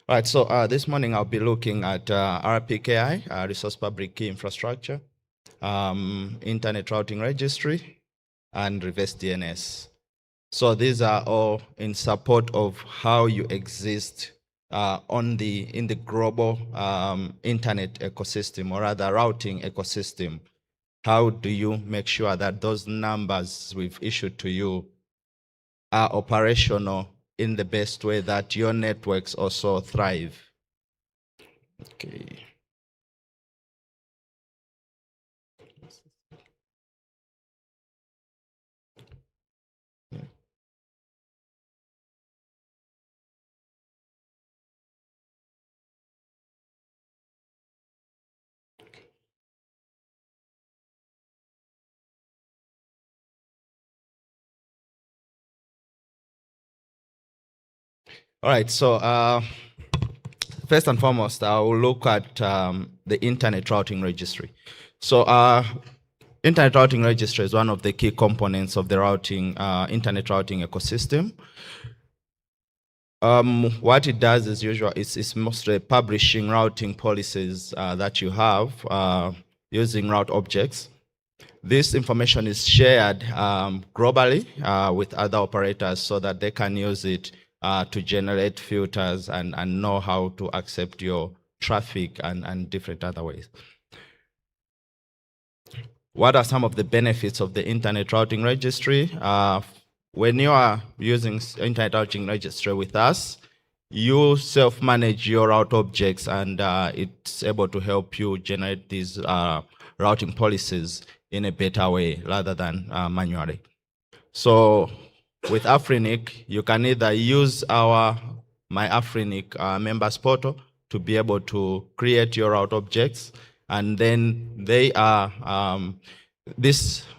All right, so this morning I'll be looking at RPKI, Resource Public Key Infrastructure, Internet Routing Registry, and Reverse DNS. So these are all in support of how you exist in the global internet ecosystem, or rather routing ecosystem. How do you make sure that those numbers we've issued to you are operational in the best way that your networks also thrive? Okay. All right, so first and foremost, I will look at the Internet Routing Registry. So Internet Routing Registry is one of the key components of the internet routing ecosystem. What it does is it's mostly publishing routing policies that you have using route objects. This information is shared globally with other operators so that they can use it to generate filters and know how to accept your traffic and different other ways. What are some of the benefits of the Internet Routing Registry? When you are using Internet Routing Registry with us, you self-manage your route objects, and it's able to help you generate these routing policies in a better way rather than manually. So with Afrinic, you can either use our My Afrinic members portal to be able to create your route objects, and then they are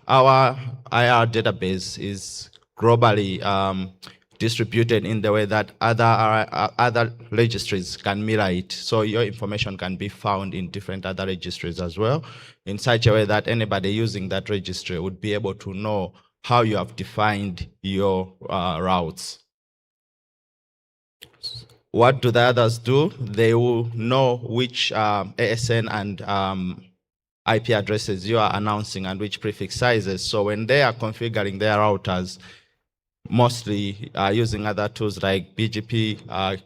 our IR database is globally distributed in the way that other registries can mirror it. So your information can be found in different other registries as well, in such a way that anybody using that registry would be able to know how you have defined your routes. What do the others do? They will know which ASN and IP addresses you are announcing and which prefix sizes. So when they are configuring their routers, mostly using other tools like BGP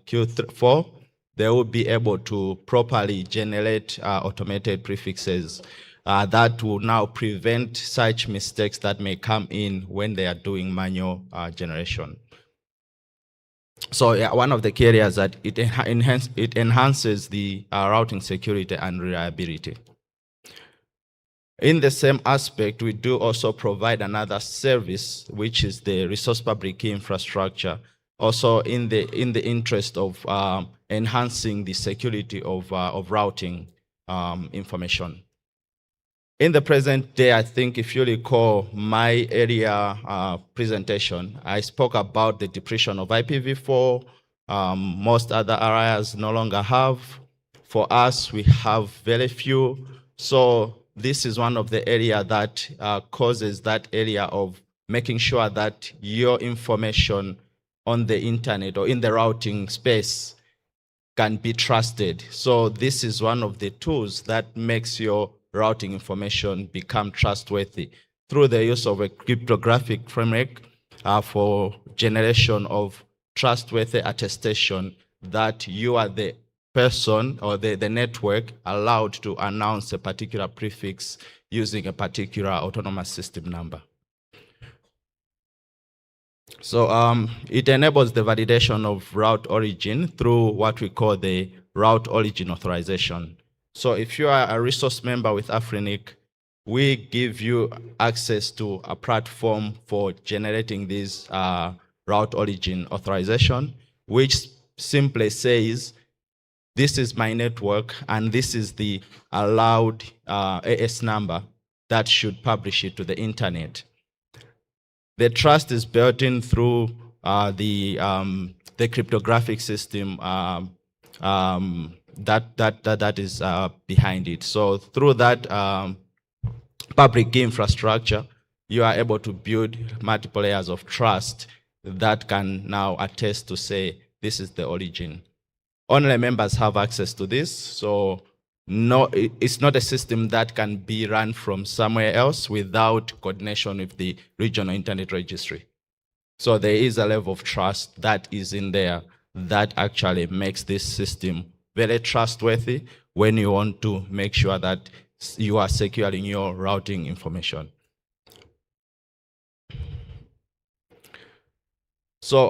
Q4, they will be able to properly generate automated prefixes that will now prevent such mistakes that may come in when they are doing manual generation. So yeah, one of the key areas that it enhances the routing security and reliability. In the same aspect, we do also provide another service, which is the resource public key infrastructure, also in the interest of enhancing the security of routing information. In the present day, I think if you recall my earlier presentation, I spoke about the depreciation of IPv4. Most other areas no longer have. For us, we have very few. So this is one of the area that causes that area of making sure that your information on the internet or in the routing space can be trusted. So this is one of the tools that makes your routing information become trustworthy through the use of a cryptographic framework for generation of trustworthy attestation that you are the person or the network allowed to announce a particular prefix using a particular autonomous system number. So it enables the validation of route origin through what we call the route origin authorization. So if you are a resource member with Afrinic, we give you access to a platform for generating this route origin authorization, which simply says, this is my network and this is the allowed AS number that should publish it to the internet. The trust is built in through the cryptographic system that is behind it. So through that public key infrastructure, you are able to build multiple layers of trust that can now attest to say this is the origin. Only members have access to this, so no, it's not a system that can be run from somewhere else without coordination with the regional internet registry. So there is a level of trust that is in there that actually makes this system very trustworthy when you want to make sure that you are securing your routing information. So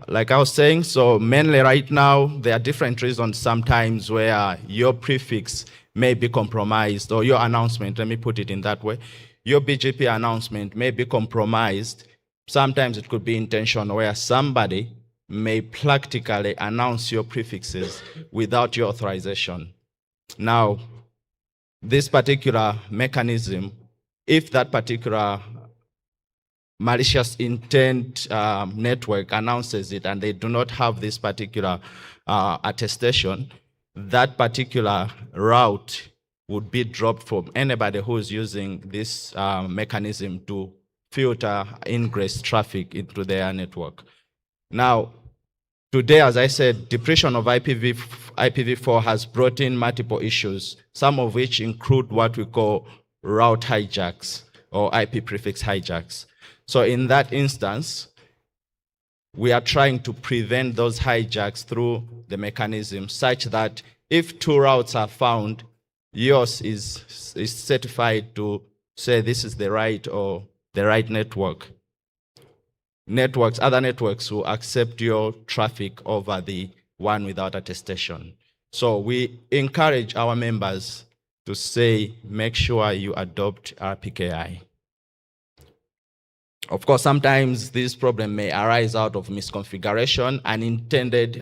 like I was saying, so mainly right now, there are different reasons sometimes where your prefix may be compromised, or your announcement, let me put it in that way, your BGP announcement may be compromised. Sometimes it could be intentional, where somebody may practically announce your prefixes without your authorization. Now, this particular mechanism, if that particular malicious intent network announces it and they do not have this particular attestation, that particular route would be dropped from anybody who is using this mechanism to filter ingress traffic into their network. Now, today, as I said, depreciation of IPv4 has brought in multiple issues, some of which include what we call route hijacks or IP prefix hijacks. So in that instance, we are trying to prevent those hijacks through the mechanism such that if two routes are found, yours is certified to say this is the right or the right network. Other networks will accept your traffic over the one without attestation. So we encourage our members to say, make sure you adopt RPKI. Of course, sometimes this problem may arise out of misconfiguration, unintended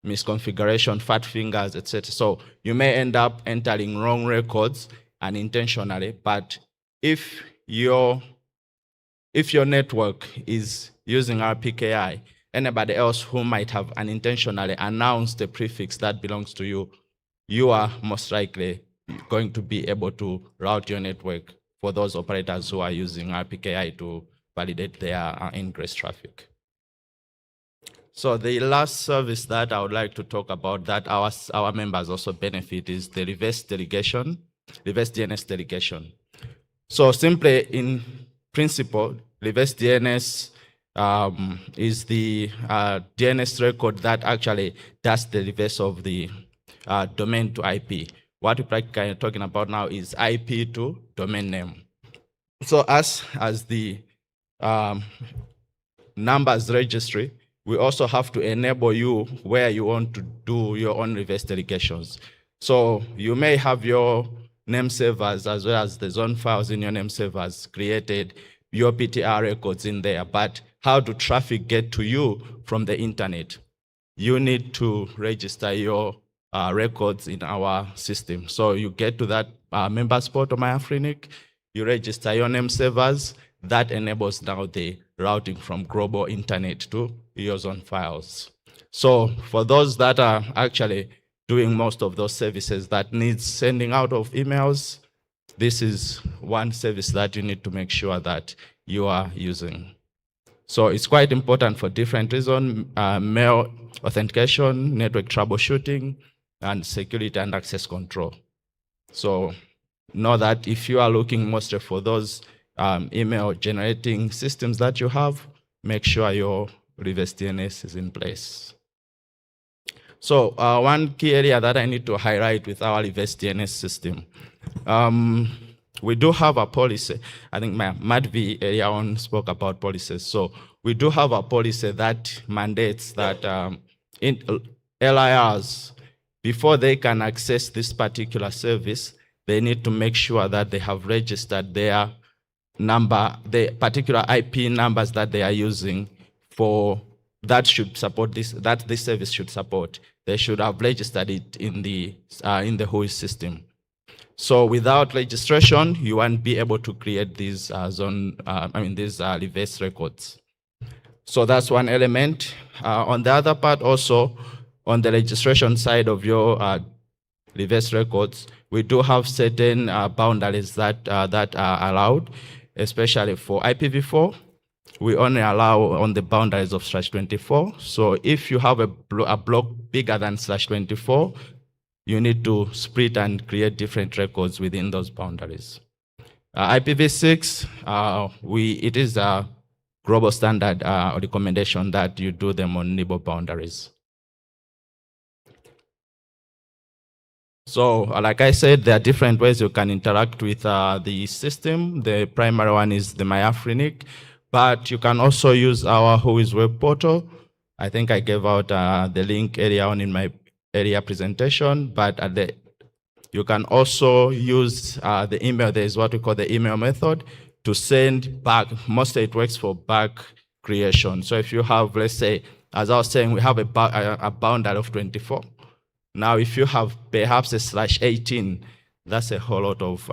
misconfiguration, fat fingers, etc. So you may end up entering wrong records unintentionally, but if your network is using RPKI, anybody else who might have unintentionally announced a prefix that belongs to you, you are most likely going to be able to route your network for those operators who are using RPKI to validate their ingress traffic. So the last service that I would like to talk about that our members also benefit is the reverse DNS delegation. So simply in principle, reverse DNS is the DNS record that actually does the reverse of the domain to IP. What we're practically talking about now is IP to domain name. So us, as the numbers registry, we also have to enable you where you want to do your own reverse delegations. So you may have your name servers as well as the zone files in your name servers created, your PTR records in there, but how do traffic get to you from the internet? You need to register your records in our system. So you get to that members portal, my Afrinic, you register your name servers, that enables now the routing from global internet to your zone files. So for those that are actually doing most of those services that needs sending out of emails, this is one service that you need to make sure that you are using. So it's quite important for different reasons, mail authentication, network troubleshooting, and security and access control. So know that if you are looking mostly for those email generating systems that you have, make sure your reverse DNS is in place. So one key area that I need to highlight with our reverse DNS system, we do have a policy. I think Matt V earlier on spoke about policies. So we do have a policy that mandates that LIRs, before they can access this particular service, they need to make sure that they have registered their number, the particular IP numbers that they are using for that should support this, that this service should support. They should have registered it in the WHOIS system. So without registration, you won't be able to create these these reverse records. So that's one element. On the other part also, on the registration side of your reverse records, we do have certain boundaries that are allowed, especially for IPv4. We only allow on the boundaries of /24. So if you have a block bigger than /24, you need to split and create different records within those boundaries. IPv6, it is a global standard recommendation that you do them on NIBO boundaries. So, like I said, there are different ways you can interact with the system. The primary one is the MyAfrinic, but you can also use our WHOIS web portal. I think I gave out the link earlier on in my earlier presentation, but you can also use the email. There is what we call the email method to send back. Mostly it works for back creation. So if you have, let's say, as I was saying, we have a boundary of 24. Now, if you have perhaps a /18, that's a whole lot of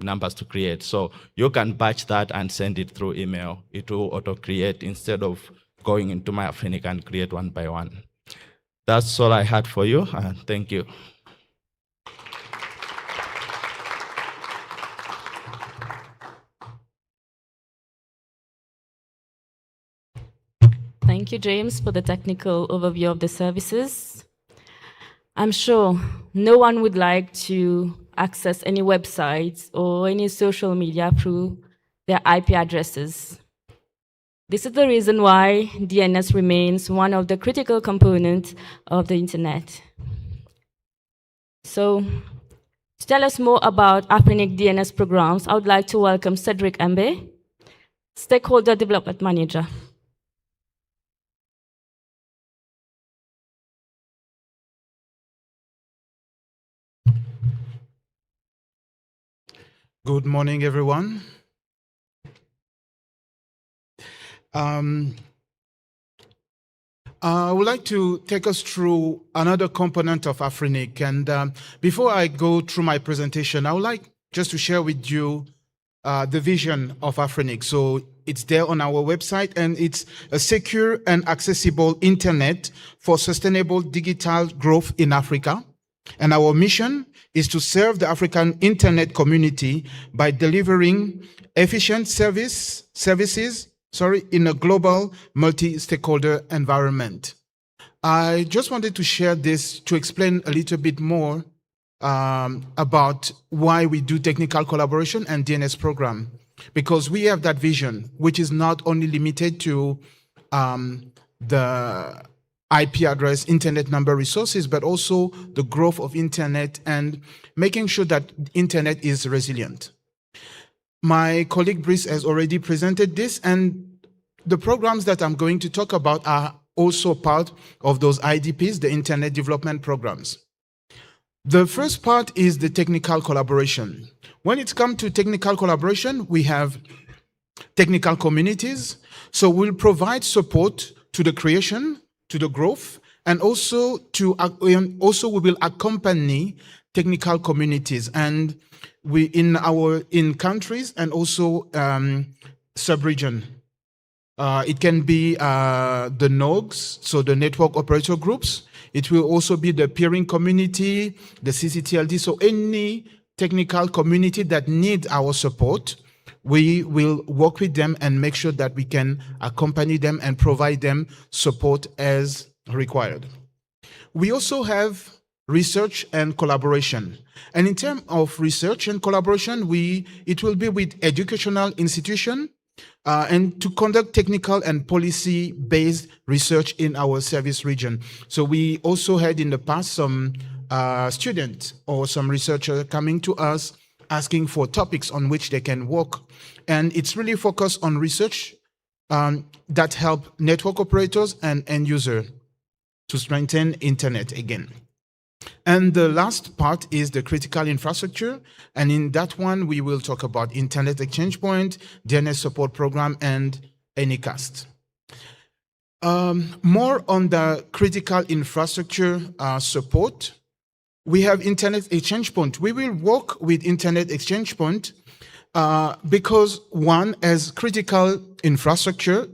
numbers to create. So you can batch that and send it through email. It will auto-create instead of going into MyAfrinic and create one by one. That's all I had for you, and thank you. Thank you, James, for the technical overview of the services. I'm sure no one would like to access any websites or any social media through their IP addresses. This is the reason why DNS remains one of the critical components of the internet. So, to tell us more about Afrinic DNS programs, I would like to welcome Cedric Mbe, Stakeholder Development Manager. Good morning, everyone. I would like to take us through another component of Afrinic. And before I go through my presentation, I would like just to share with you the vision of Afrinic. So it's there on our website, and it's a secure and accessible internet for sustainable digital growth in Africa. And our mission is to serve the African internet community by delivering efficient services in a global multi-stakeholder environment. I just wanted to share this to explain a little bit more about why we do technical collaboration and DNS program, because we have that vision, which is not only limited to the IP address, internet number resources, but also the growth of internet and making sure that internet is resilient. My colleague Brice has already presented this, and the programs that I'm going to talk about are also part of those IDPs, the Internet Development Programs. The first part is the technical collaboration. When it comes to technical collaboration, we have technical communities. So we'll provide support to the creation, to the growth, and also we will accompany technical communities, and we in countries and also sub-region. It can be the NOGs, so the network operator groups. It will also be the peering community, the CCTLD. So any technical community that needs our support, we will work with them and make sure that we can accompany them and provide them support as required. We also have research and collaboration. And in terms of research and collaboration, it will be with educational institutions and to conduct technical and policy-based research in our service region. So we also had in the past some students or some researchers coming to us asking for topics on which they can work. And it's really focused on research that help network operators and end users to strengthen internet again. And the last part is the critical infrastructure. And in that one, we will talk about Internet Exchange Point, DNS Support Program, and Anycast. More on the critical infrastructure support. We have Internet Exchange Point. We will work with Internet Exchange Point because one, as critical infrastructure,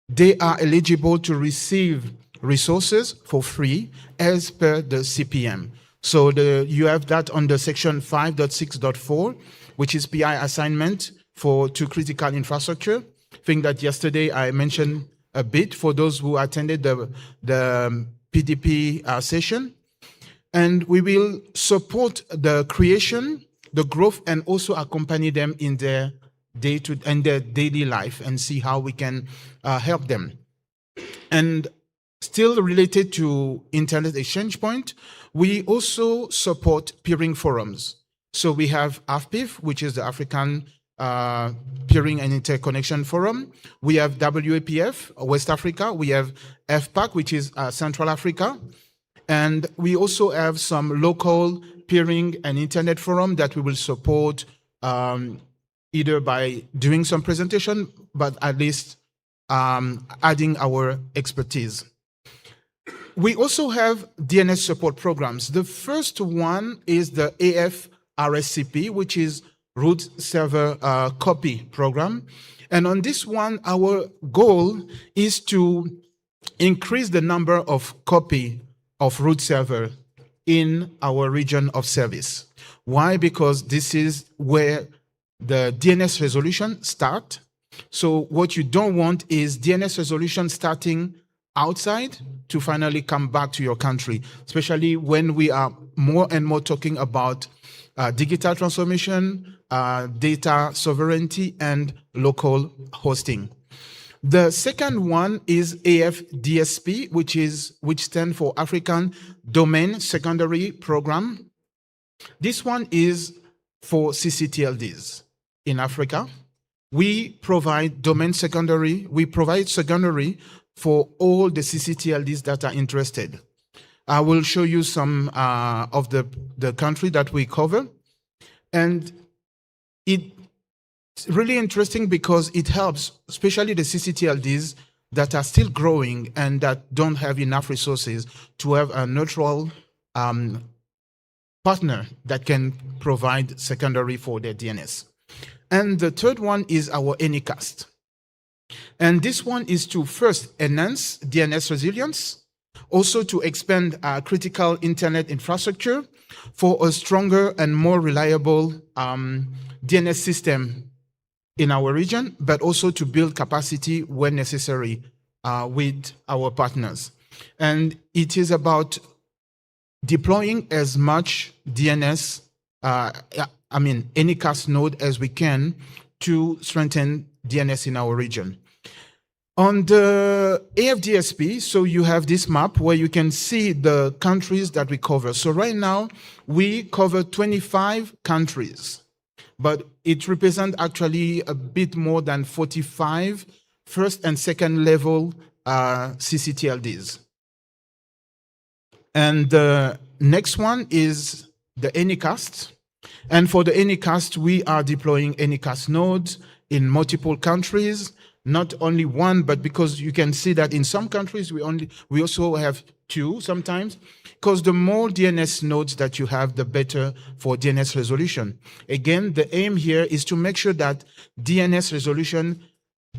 they are eligible to receive resources for free as per the CPM. So you have that under section 5.6.4, which is PI assignment to critical infrastructure. I think that yesterday I mentioned a bit for those who attended the PDP session. And we will support the creation, the growth, and also accompany them in their daily life and see how we can help them. And still related to Internet Exchange Point, we also support peering forums. So we have AFPIF, which is the African Peering and Interconnection Forum. We have WAPF, West Africa. We have FPAC, which is Central Africa. And we also have some local peering and internet forum that we will support either by doing some presentation, but at least adding our expertise. We also have DNS support programs. The first one is the AFRSCP, which is Root Server Copy Program. And on this one, our goal is to increase the number of copy of root server in our region of service. Why? Because this is where the DNS resolution start. So what you don't want is DNS resolution starting outside to finally come back to your country, especially when we are more and more talking about digital transformation, data sovereignty, and local hosting. The second one is AFDSP, which stands for African Domain Secondary Program. This one is for CCTLDs in Africa. We provide secondary for all the CCTLDs that are interested. I will show you some of the country that we cover. And it's really interesting because it helps, especially the CCTLDs that are still growing and that don't have enough resources, to have a neutral partner that can provide secondary for their DNS. And the third one is our Anycast. And this one is to first enhance DNS resilience, also to expand critical internet infrastructure for a stronger and more reliable DNS system in our region, but also to build capacity when necessary with our partners. And it is about deploying as much DNS, Anycast node as we can to strengthen DNS in our region. On the AFDSP, so you have this map where you can see the countries that we cover. So right now, we cover 25 countries, but it represents actually a bit more than 45 first and second level CCTLDs. And the next one is the Anycast. And for the Anycast, we are deploying Anycast nodes in multiple countries, not only one, but because you can see that in some countries, we also have two sometimes, because the more DNS nodes that you have, the better for DNS resolution. Again, the aim here is to make sure that DNS resolution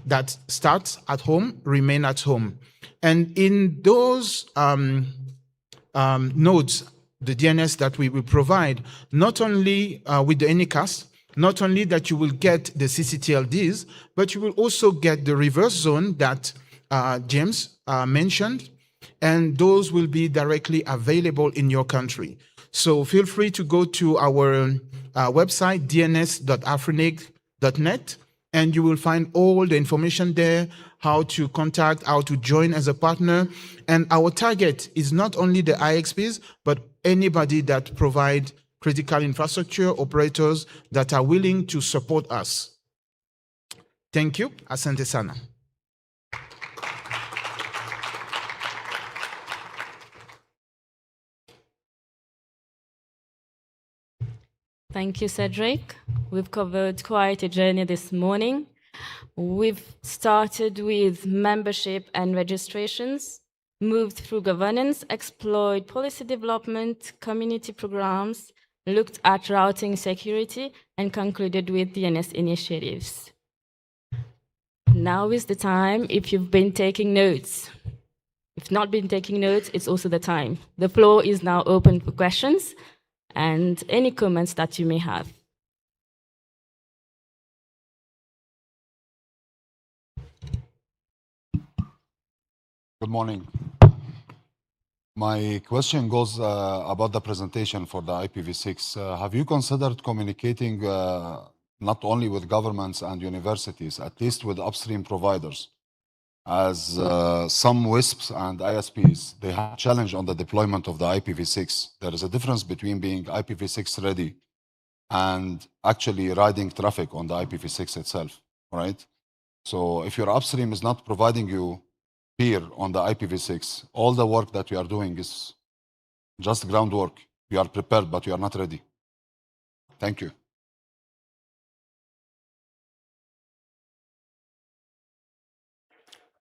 that starts at home remain at home. And in those nodes, the DNS that we will provide, not only with the Anycast, not only that you will get the CCTLDs, but you will also get the reverse zone that James mentioned, and those will be directly available in your country. So feel free to go to our website, dns.afrinic.net, and you will find all the information there, how to contact, how to join as a partner. And our target is not only the IXPs, but anybody that provide critical infrastructure operators that are willing to support us. Thank you. Asante sana. Thank you, Cedric. We've covered quite a journey this morning. We've started with membership and registrations, moved through governance, explored policy development, community programs, looked at routing security, and concluded with DNS initiatives. Now is the time if you've been taking notes. If not been taking notes, it's also the time. The floor is now open for questions and any comments that you may have. Good morning. My question goes about the presentation for the IPv6. Have you considered communicating not only with governments and universities, at least with upstream providers? As some WISPs and ISPs, they have a challenge on the deployment of the IPv6. There is a difference between being IPv6 ready and actually riding traffic on the IPv6 itself, right? So if your upstream is not providing you peer on the IPv6, all the work that we are doing is just groundwork. You are prepared, but you are not ready. Thank you.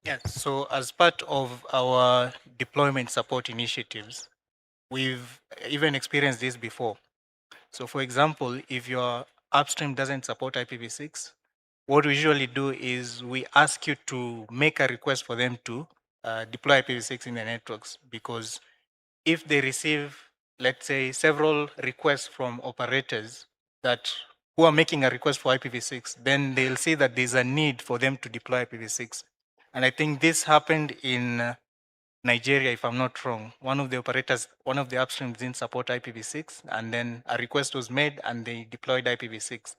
Yeah, so as part of our deployment support initiatives, we've even experienced this before. So for example, if your upstream doesn't support IPv6, what we usually do is we ask you to make a request for them to deploy IPv6 in the networks, because if they receive, let's say, several requests from operators who are making a request for IPv6, then they'll see that there's a need for them to deploy IPv6. And I think this happened in Nigeria, if I'm not wrong. One of the operators, one of the upstreams didn't support IPv6, and then a request was made and they deployed IPv6.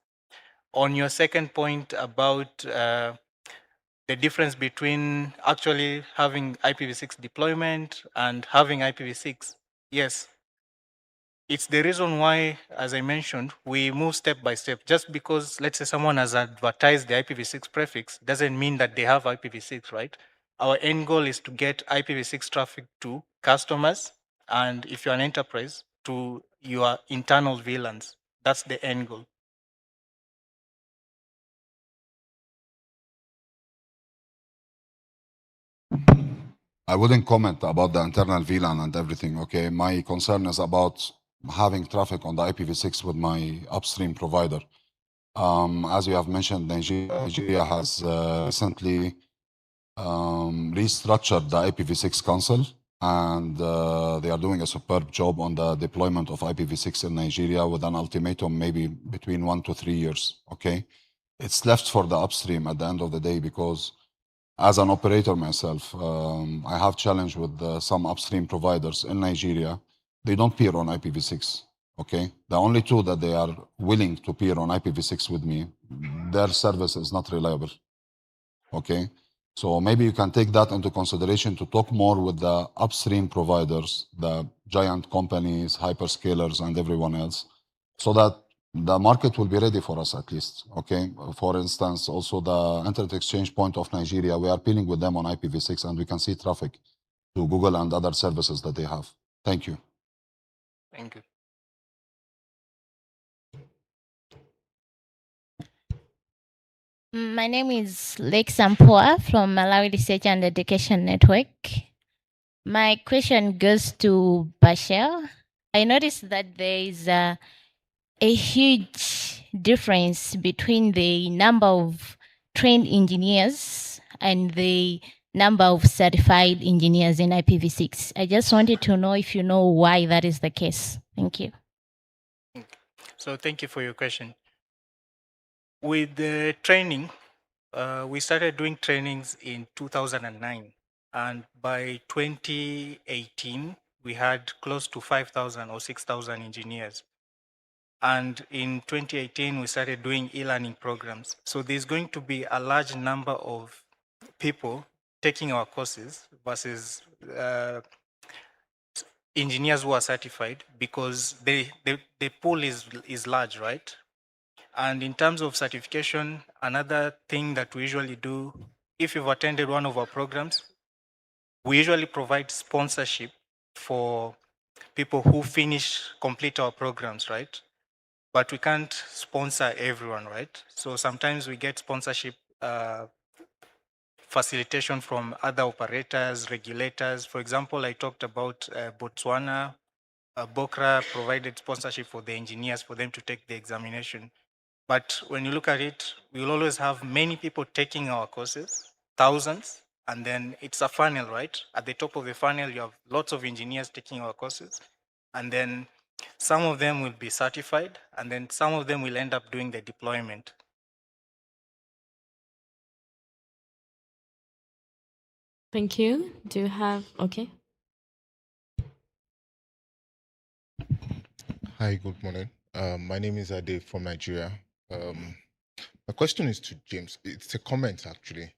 On your second point about the difference between actually having IPv6 deployment and having IPv6, yes. It's the reason why, as I mentioned, we move step by step. Just because, let's say, someone has advertised the IPv6 prefix doesn't mean that they have IPv6, right? Our end goal is to get IPv6 traffic to customers, and if you're an enterprise, to your internal VLANs. That's the end goal. I wouldn't comment about the internal VLAN and everything, okay? My concern is about having traffic on the IPv6 with my upstream provider. As you have mentioned, Nigeria has recently restructured the IPv6 Council, and they are doing a superb job on the deployment of IPv6 in Nigeria with an ultimatum maybe between 1 to 3 years, okay? It's left for the upstream at the end of the day, because as an operator myself, I have challenge with some upstream providers in Nigeria. They don't peer on IPv6, okay? The only two that they are willing to peer on IPv6 with me, their service is not reliable, okay? So maybe you can take that into consideration to talk more with the upstream providers, the giant companies, hyperscalers, and everyone else, so that the market will be ready for us at least, okay? For instance, also the Internet Exchange Point of Nigeria, we are peeling with them on IPv6 and we can see traffic to Google and other services that they have. Thank you. Thank you. My name is Lake Sampoa from Malawi Research and Education Network. My question goes to Bashir. I noticed that there is a huge difference between the number of trained engineers and the number of certified engineers in IPv6. I just wanted to know if you know why that is the case. Thank you. So thank you for your question. With the training, we started doing trainings in 2009. And by 2018, we had close to 5,000 or 6,000 engineers. And in 2018, we started doing e-learning programs. So there's going to be a large number of people taking our courses versus engineers who are certified, because the pool is large, right? And in terms of certification, another thing that we usually do, if you've attended one of our programs, we usually provide sponsorship for people who complete our programs, right? But we can't sponsor everyone, right? So sometimes we get sponsorship facilitation from other operators, regulators. For example, I talked about Botswana. Bokra provided sponsorship for the engineers for them to take the examination. But when you look at it, we will always have many people taking our courses, thousands, and then it's a funnel, right? At the top of the funnel, you have lots of engineers taking our courses, and then some of them will be certified, and then some of them will end up doing the deployment. Thank you. Do you have, okay. Hi, good morning. My name is Ade from Nigeria. My question is to James. It's a comment, actually.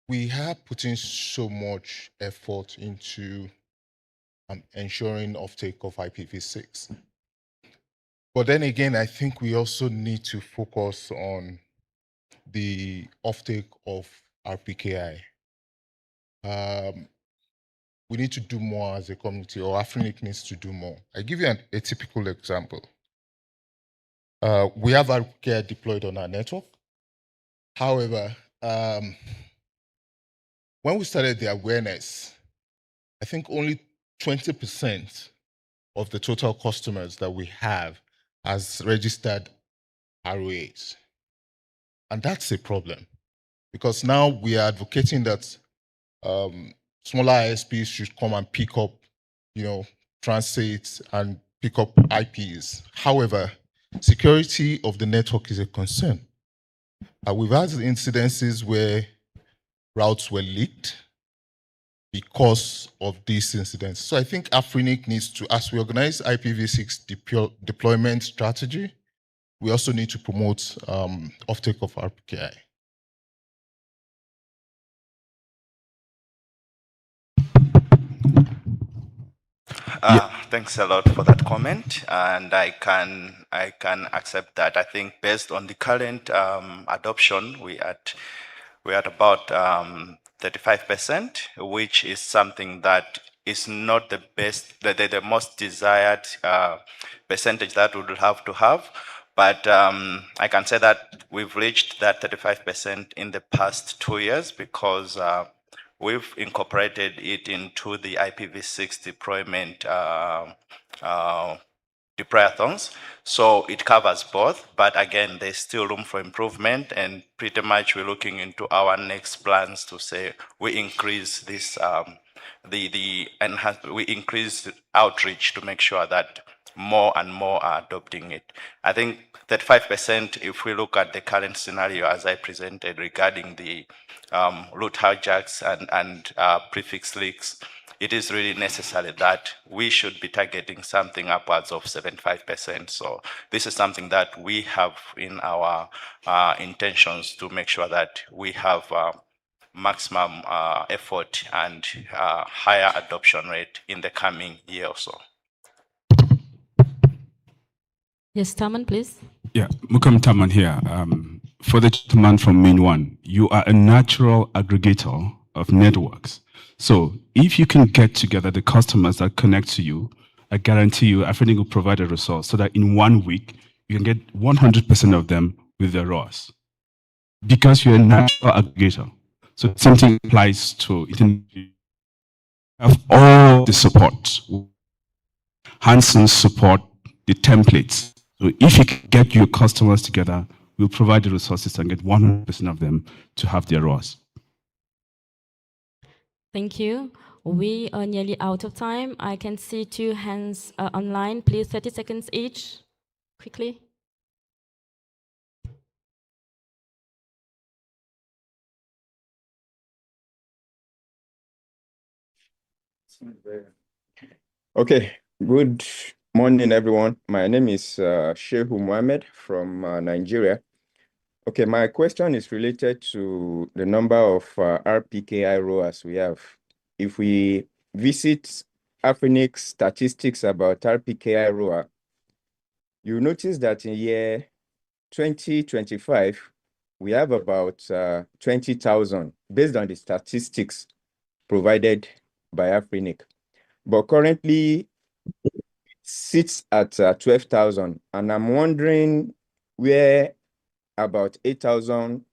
We have put in so much effort into ensuring offtake of IPv6. But then again, I think we also need to focus on the offtake of RPKI. We need to do more as a community, or Afrinic needs to do more. I give you a typical example. We have RPKI deployed on our network. However, when we started the awareness, I think only 20% of the total customers that we have has registered ROAs. And that's a problem, because now we are advocating that smaller ISPs should come and pick up, transit and pick up IPs. However, security of the network is a concern. We've had incidences where routes were leaked because of these incidents. So I think Afrinic needs to, as we organize IPv6 deployment strategy, we also need to promote offtake of RPKI. Thanks a lot for that comment, and I can accept that. I think based on the current adoption, we at about 35%, which is something that is not the best, the most desired percentage that we would have to have. But I can say that we've reached that 35% in the past 2 years, because we've incorporated it into the IPv6 deployment deployathons. So it covers both, but again, there's still room for improvement, and pretty much we're looking into our next plans to say we increase this, we increase outreach to make sure that more and more are adopting it. I think 35%, if we look at the current scenario as I presented regarding the root hijacks and prefix leaks, it is really necessary that we should be targeting something upwards of 75%. So this is something that we have in our intentions to make sure that we have maximum effort and higher adoption rate in the coming year or so. Yes, Taman, please. Yeah, Mukam Taman here. For the gentleman from Main One, you are a natural aggregator of networks. So if you can get together the customers that connect to you, I guarantee you, Afrinic will provide a resource so that in 1 week, you can get 100% of them with their ROAS. Because you're a natural aggregator. So the same thing applies to internet. You have all the support. Hansen support, the templates. So if you can get your customers together, we'll provide the resources and get 100% of them to have their ROAS. Thank you. We are nearly out of time. I can see 2 hands online. Please, 30 seconds each, quickly. Okay, good morning, everyone. My name is Shehu Mohammed from Nigeria. Okay, my question is related to the number of RPKI ROAS we have. If we visit Afrinic statistics about RPKI ROA, you notice that in year 2025, we have about 20,000 based on the statistics provided by Afrinic. But currently, it sits at 12,000. And I'm wondering where about 8,000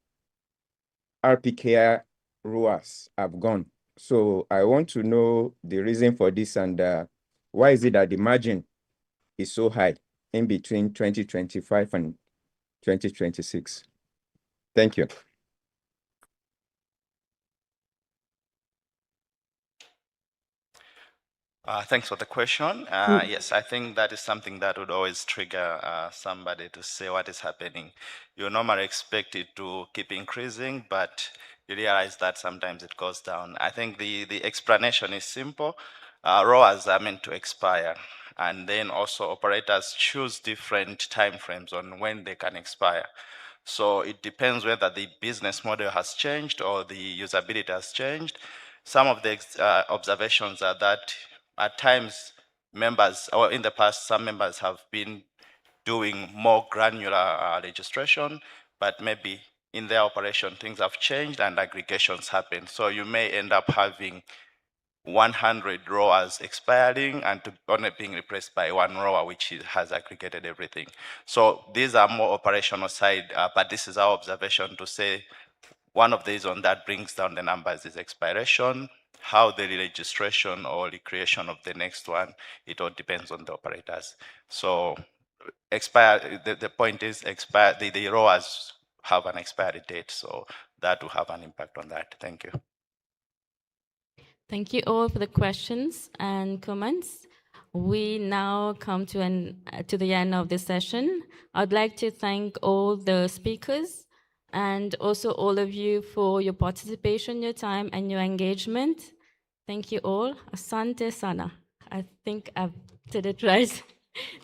RPKI ROAS have gone. So I want to know the reason for this and why is it that the margin is so high in between 2025 and 2026? Thank you. Thanks for the question. Yes, I think that is something that would always trigger somebody to say what is happening. You normally expect it to keep increasing, but you realize that sometimes it goes down. I think the explanation is simple. ROAS are meant to expire, and then also operators choose different timeframes on when they can expire. So it depends whether the business model has changed or the usability has changed. Some of the observations are that at times members, or in the past, some members have been doing more granular registration, but maybe in their operation, things have changed and aggregations happen. So you may end up having 100 ROAs expiring and only being replaced by 1 ROA, which has aggregated everything. So these are more operational side, but this is our observation to say one of the reasons that brings down the numbers is expiration. How the registration or the creation of the next one, it all depends on the operators. So the point is the ROAs have an expiry date, so that will have an impact on that. Thank you. Thank you all for the questions and comments. We now come to the end of this session. I'd like to thank all the speakers and also all of you for your participation, your time, and your engagement. Thank you all. Asante sana. I think I've did it right.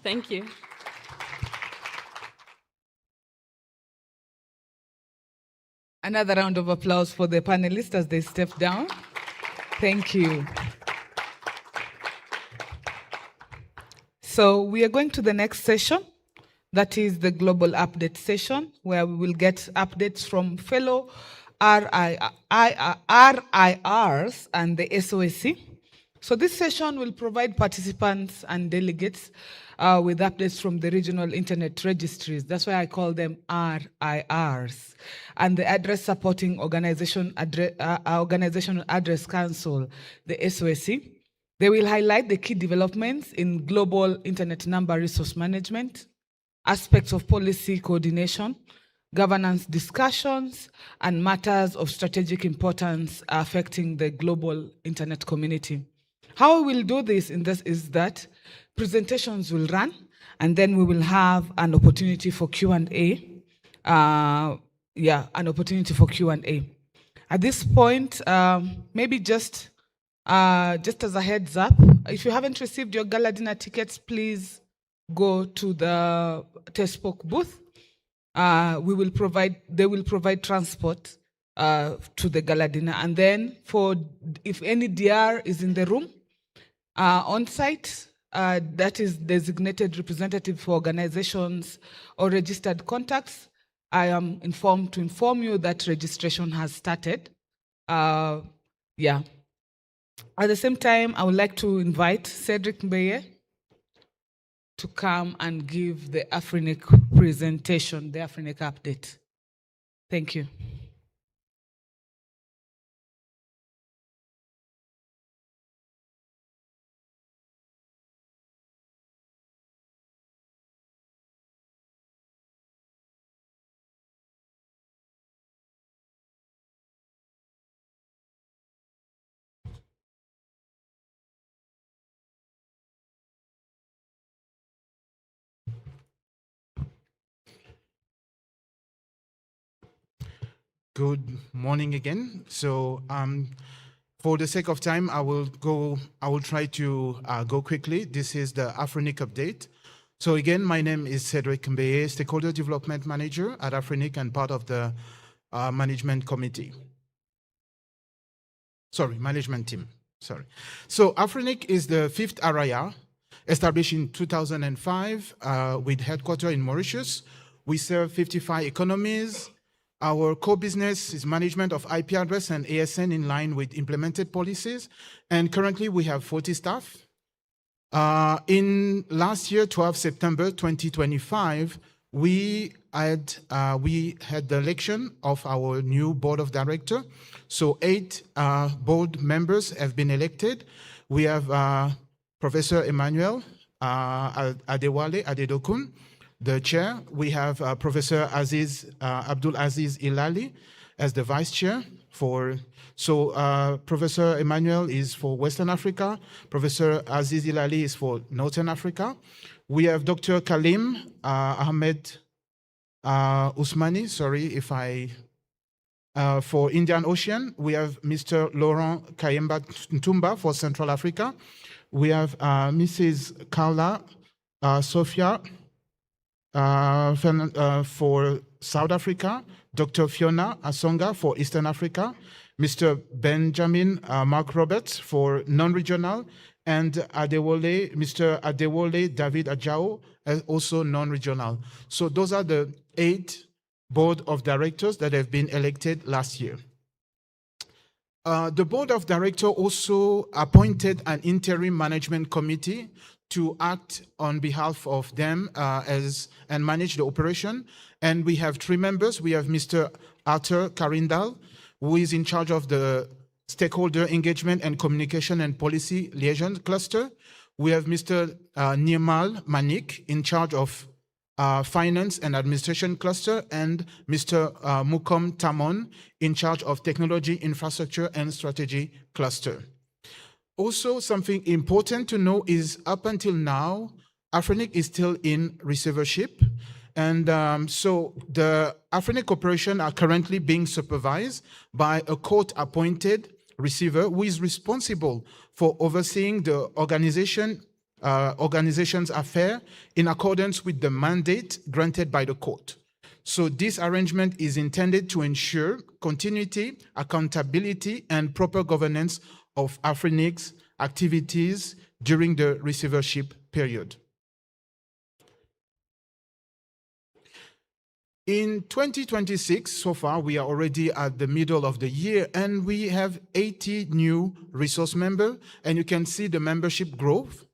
Thank you. Another round of applause for the panelists as they step down. Thank you. So we are going to the next session. That is the global update session, where we will get updates from fellow RIRs and the SOSC. So this session will provide participants and delegates with updates from the regional internet registries. That's why I call them RIRs. And the Address Supporting Organizational Address Council, the SOSC. They will highlight the key developments in global internet number resource management, aspects of policy coordination, governance discussions, and matters of strategic importance affecting the global internet community. How we will do this is that presentations will run, and then we will have an opportunity for Q&A. An opportunity for Q&A. At this point, maybe just as a heads up, if you haven't received your gala dinner tickets, please go to the Tespok booth. They will provide transport to the gala dinner. And then if any DR is in the room, on site, that is designated representative for organizations or registered contacts. I am informed to inform you that registration has started. Yeah. At the same time, I would like to invite Cedric Mbeye to come and give the Afrinic presentation, the Afrinic update. Thank you. Good morning again. So for the sake of time, I will try to go quickly. This is the Afrinic update. So again, my name is Cedric Mbeye, Stakeholder Development Manager at Afrinic and part of the management committee. Management team, sorry. So Afrinic is the 5th RIR, established in 2005 with headquarters in Mauritius. We serve 55 economies. Our core business is management of IP address and ASN in line with implemented policies. And currently we have 40 staff. In last year, 12 September 2025, we had the election of our new board of directors. So 8 board members have been elected. We have Professor Emmanuel Adewale Adedokun, the chair. We have Professor Abdul Aziz Ilali as the vice chair. Professor Emmanuel is for Western Africa. Professor Aziz Ilali is for Northern Africa. We have Dr. Kalim Ahmed Usmani, for Indian Ocean. We have Mr. Laurent Kayemba Ntumba for Central Africa. We have Mrs. Carla Sofia for South Africa, Dr. Fiona Asonga for Eastern Africa, Mr. Benjamin Mark Roberts for non-regional, and Mr. Adewole David Ajao, also non-regional. So those are the 8 board of directors that have been elected last year. The board of directors also appointed an interim management committee to act on behalf of them and manage the operation. And we have 3 members. We have Mr. Arthur Karindal, who is in charge of the stakeholder engagement and communication and policy liaison cluster. We have Mr. Nirmal Manik in charge of finance and administration cluster, and Mr. Mukom Tamon in charge of technology, infrastructure, and strategy cluster. Also, something important to know is up until now, Afrinic is still in receivership. And so the Afrinic operations are currently being supervised by a court-appointed receiver who is responsible for overseeing the organization's affairs in accordance with the mandate granted by the court. So this arrangement is intended to ensure continuity, accountability, and proper governance of Afrinic's activities during the receivership period. In 2026, so far, we are already at the middle of the year, and we have 80 new resource members, and you can see the membership growth.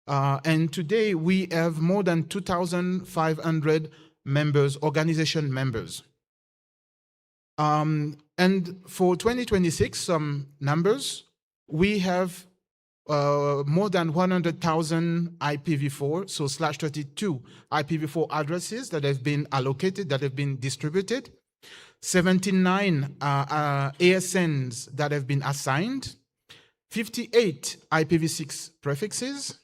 And today, we have more than 2,500 members, organization members. And for 2026, some numbers, we have more than 100,000 IPv4, so /32 IPv4 addresses that have been allocated, that have been distributed, 79 ASNs that have been assigned, 58 IPv6 prefixes,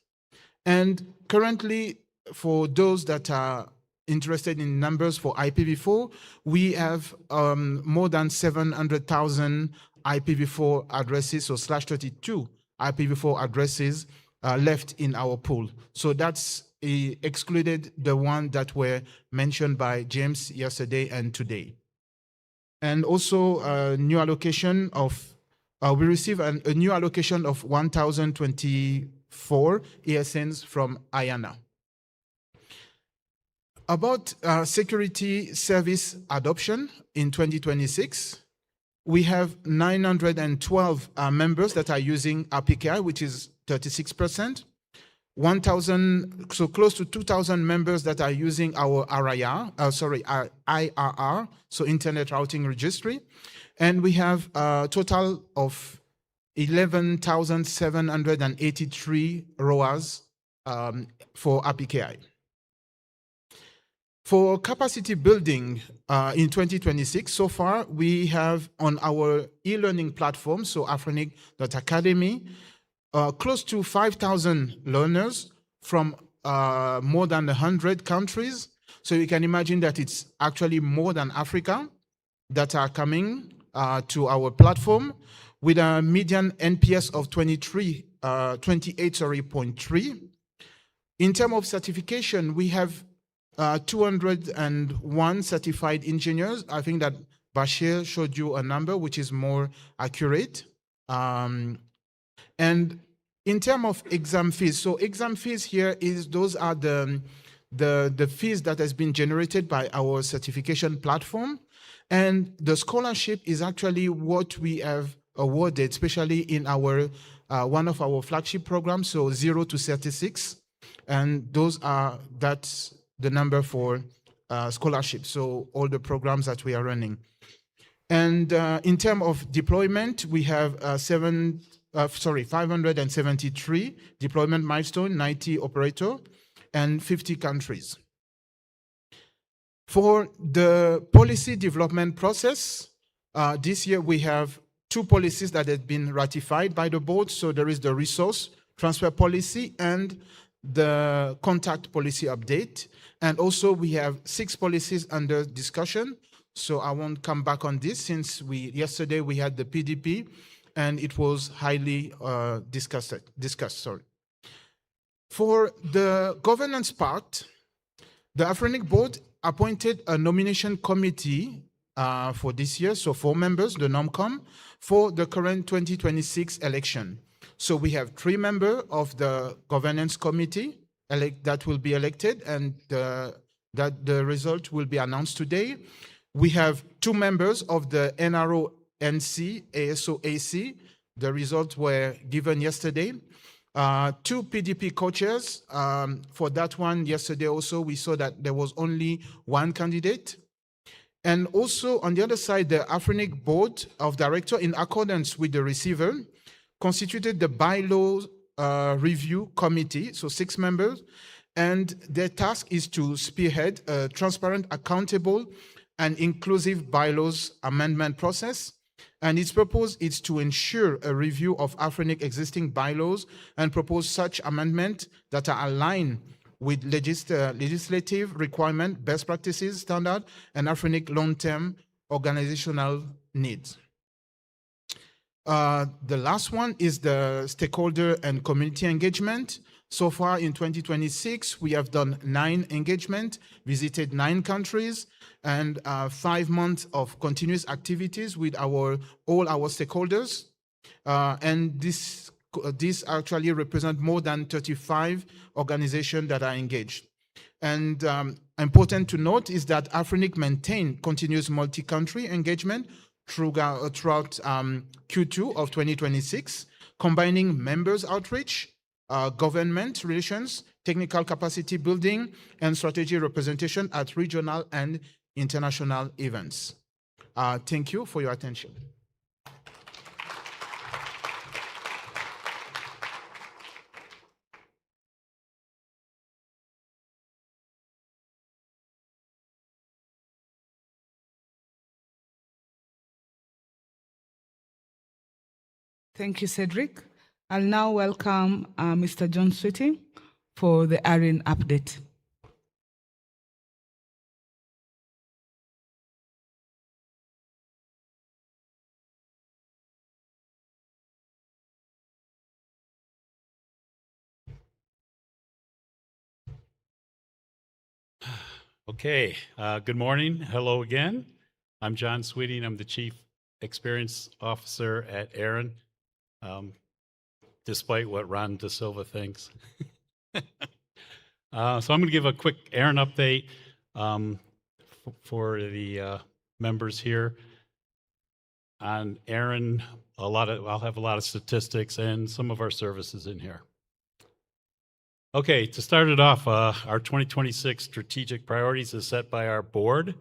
and currently, for those that are interested in numbers for IPv4, we have more than 700,000 IPv4 addresses, so /32 IPv4 addresses left in our pool. So that's excluded the one that were mentioned by James yesterday and today. And also a new allocation of, we receive a new allocation of 1,020 4 ESNs from IANA. About security service adoption in 2026, we have 912 members that are using RPKI, which is 36%. 1,000, so close to 2,000 members that are using our our IRR, so Internet Routing Registry. And we have a total of 11,783 ROAs for RPKI. For capacity building in 2026, so far we have on our e-learning platform, so Afrinic.academy, close to 5,000 learners from more than 100 countries. So you can imagine that it's actually more than Africa that are coming to our platform with a median NPS of 28.3. In terms of certification, we have 201 certified engineers. I think that Bashir showed you a number which is more accurate. And in terms of exam fees, so exam fees here is those are the fees that has been generated by our certification platform. And the scholarship is actually what we have awarded, especially in our one of our flagship programs, so 0 to 36. And that's the number for scholarships, so all the programs that we are running. And in terms of deployment, we have 573 deployment milestone, 90 operator, and 50 countries. For the policy development process, this year we have 2 policies that have been ratified by the board. So there is the resource transfer policy and the contact policy update. And also we have 6 policies under discussion. So I won't come back on this since yesterday we had the PDP and it was highly discussed. For the governance part, the Afrinic board appointed a nomination committee for this year, so 4 members, the NOMCOM, for the current 2026 election. So we have 3 members of the governance committee that will be elected, and that the result will be announced today. We have 2 members of the NRO-NC, ASO-AC. The results were given yesterday. 2 PDP co-chairs. For that one, yesterday also, we saw that there was only 1 candidate. And also, on the other side, the Afrinic Board of Directors, in accordance with the receiver, constituted the bylaws review committee, so 6 members, and their task is to spearhead a transparent, accountable, and inclusive bylaws amendment process. And its purpose is to ensure a review of Afrinic existing bylaws and propose such amendments that are aligned with legislative requirement, best practices, standard, and Afrinic long-term organizational needs. The last one is the stakeholder and community engagement. So far in 2026, we have done 9 engagements, visited 9 countries, and 5 months of continuous activities with all our stakeholders. And this actually represents more than 35 organizations that are engaged. And important to note is that Afrinic maintained continuous multi-country engagement throughout Q2 of 2026, combining members outreach, government relations, technical capacity building, and strategy representation at regional and international events. Thank you for your attention. Thank you, Cedric. I'll now welcome Mr. John Sweeting for the ARIN update. Okay, good morning. Hello again. I'm John Sweeting. I'm the Chief Experience Officer at ARIN. despite what Ron Da Silva thinks. So I'm going to give a quick Aaron update for the members here. On Aaron, I'll have a lot of statistics and some of our services in here. Okay, to start it off, our 2026 strategic priorities is set by our board.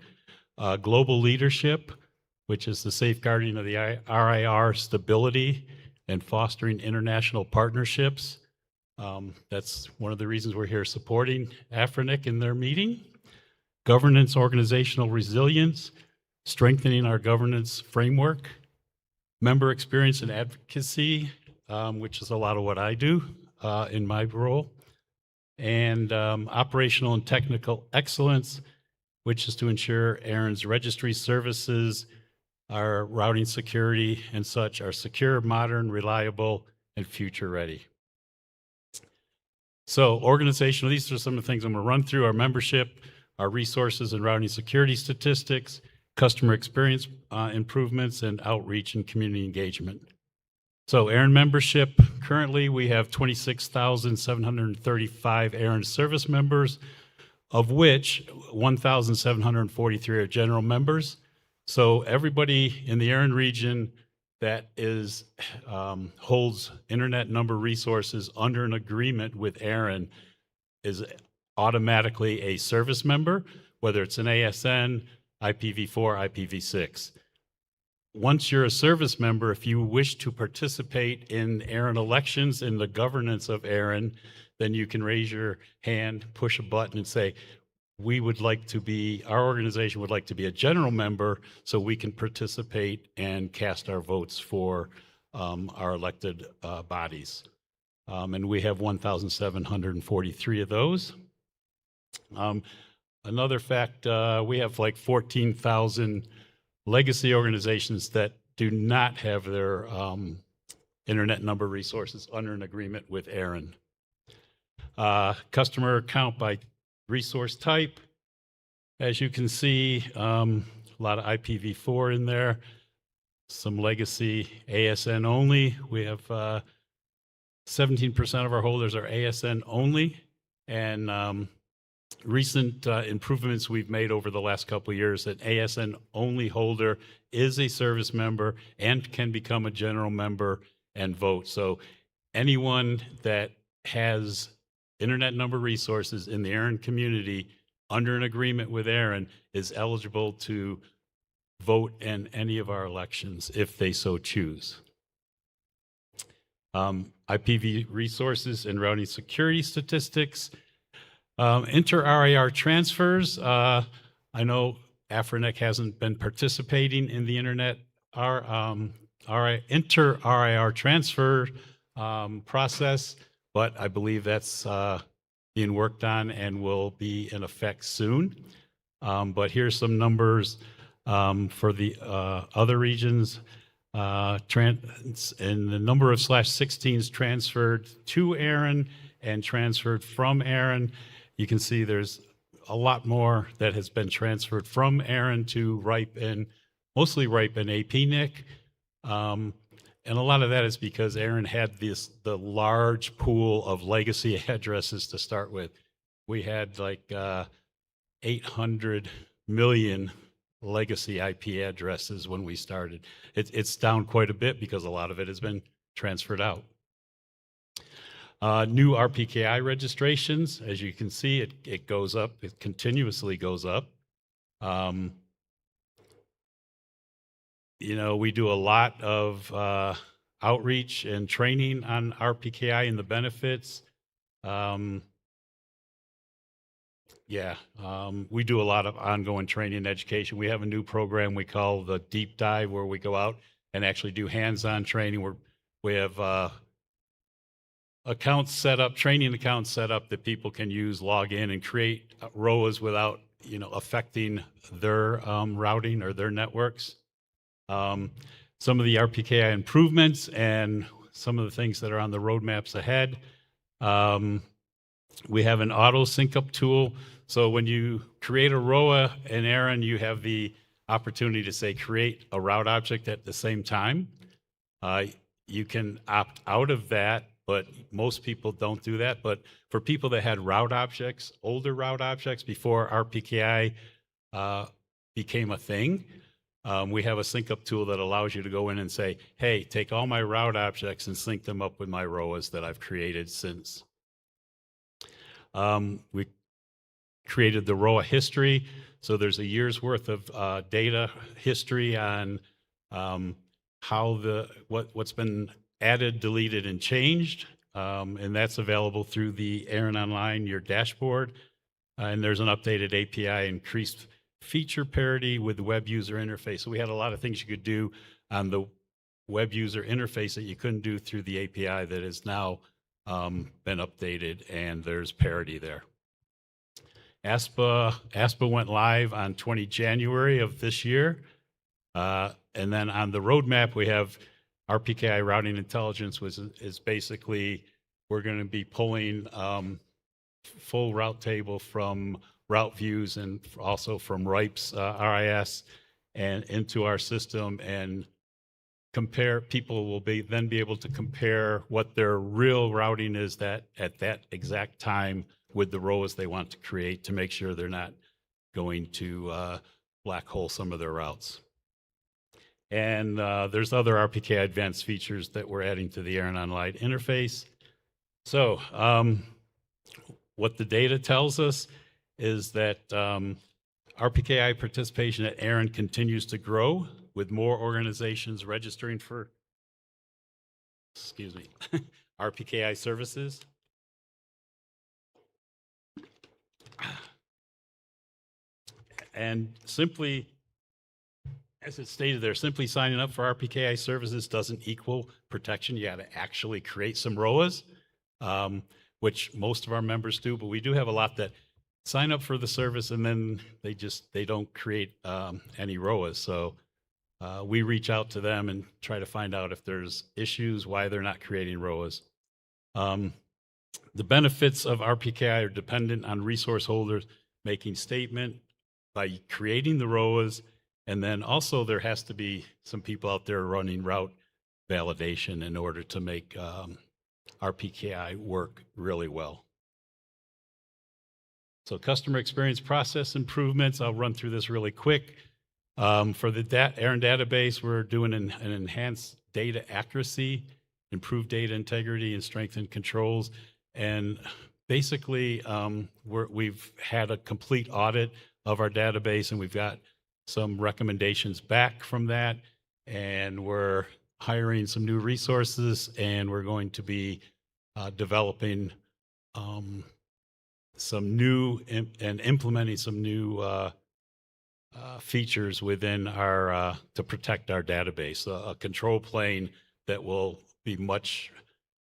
Global leadership, which is the safeguarding of the RIR stability and fostering international partnerships. That's one of the reasons we're here supporting Afrinic in their meeting. Governance, organizational resilience, strengthening our governance framework. Member experience and advocacy, which is a lot of what I do in my role. And operational and technical excellence, which is to ensure Aaron's registry services, our routing security and such are secure, modern, reliable, and future ready. So organizational, these are some of the things I'm going to run through: our membership, our resources and routing security statistics, customer experience improvements, and outreach and community engagement. So Aaron membership, currently we have 26,735 Aaron service members, of which 1,743 are general members. So everybody in the Aaron region that holds internet number resources under an agreement with Aaron is automatically a service member, whether it's an ASN, IPv4, IPv6. Once you're a service member, if you wish to participate in Aaron elections, in the governance of Aaron, then you can raise your hand, push a button and say, our organization would like to be a general member so we can participate and cast our votes for our elected bodies. And we have 1,743 of those. Another fact, we have like 14,000 legacy organizations that do not have their internet number resources under an agreement with Aaron. Customer count by resource type. As you can see, a lot of IPv4 in there, some legacy ASN only. We have 17% of our holders are ASN only, and recent improvements we've made over the last couple of years, that ASN only holder is a service member and can become a general member and vote. So anyone that has internet number resources in the Aaron community under an agreement with Aaron is eligible to vote in any of our elections if they so choose. IPv resources and routing security statistics. Inter-RIR transfers. I know Afrinic hasn't been participating in the internet inter-RIR transfer process, but I believe that's being worked on and will be in effect soon. But here's some numbers for the other regions. And the number of /16s transferred to Aaron and transferred from Aaron. You can see there's a lot more that has been transferred from Aaron to RIPE and mostly RIPE and APNIC. And a lot of that is because Aaron had the large pool of legacy addresses to start with. We had like 800 million legacy IP addresses when we started. It's down quite a bit because a lot of it has been transferred out. New RPKI registrations, as you can see, it goes up, it continuously goes up. You know, we do a lot of outreach and training on RPKI and the benefits. We do a lot of ongoing training and education. We have a new program we call the Deep Dive, where we go out and actually do hands-on training, where we have accounts set up, training accounts set up that people can use, log in and create ROAs without, affecting their routing or their networks. Some of the RPKI improvements and some of the things that are on the roadmaps ahead. We have an auto sync up tool. So when you create a ROA in Aaron, you have the opportunity to say create a route object at the same time. You can opt out of that but most people don't do that. But for people that had route objects, older route objects before RPKI became a thing, we have a sync up tool that allows you to go in and say, hey, take all my route objects and sync them up with my ROAs that I've created since. We created the ROA history. So there's a year's worth of data history on what's been added, deleted, and changed. And that's available through the Aaron Online, your dashboard. And there's an updated API, increased feature parity with the web user interface. So we had a lot of things you could do on the web user interface that you couldn't do through the API that has now been updated, and there's parity there. ASPA went live on 20 January of this year. And then on the roadmap, we have RPKI routing intelligence, which is basically, we're going to be pulling full route table from route views and also from RIPES, RIS, and into our system, and compare. People will then be able to compare what their real routing is at that exact time with the ROAs they want to create, to make sure they're not going to black hole some of their routes. And there's other RPKI advanced features that we're adding to the Aaron Online interface. So what the data tells us is that RPKI participation at Aaron continues to grow, with more organizations registering for, RPKI services. And simply, as it's stated there, simply signing up for RPKI services doesn't equal protection. You got to actually create some ROAs, which most of our members do, but we do have a lot that sign up for the service and then they don't create any ROAs. So we reach out to them and try to find out if there's issues, why they're not creating ROAs. The benefits of RPKI are dependent on resource holders making statement by creating the ROAs, and then also there has to be some people out there running route validation in order to make RPKI work really well. So customer experience process improvements, I'll run through this really quick. For the Aaron database, we're doing an enhanced data accuracy, improved data integrity, and strengthened controls. And basically, we've had a complete audit of our database, and we've got some recommendations back from that. And we're hiring some new resources, and we're going to be developing some new and implementing some new features within our to protect our database, a control plane that will be much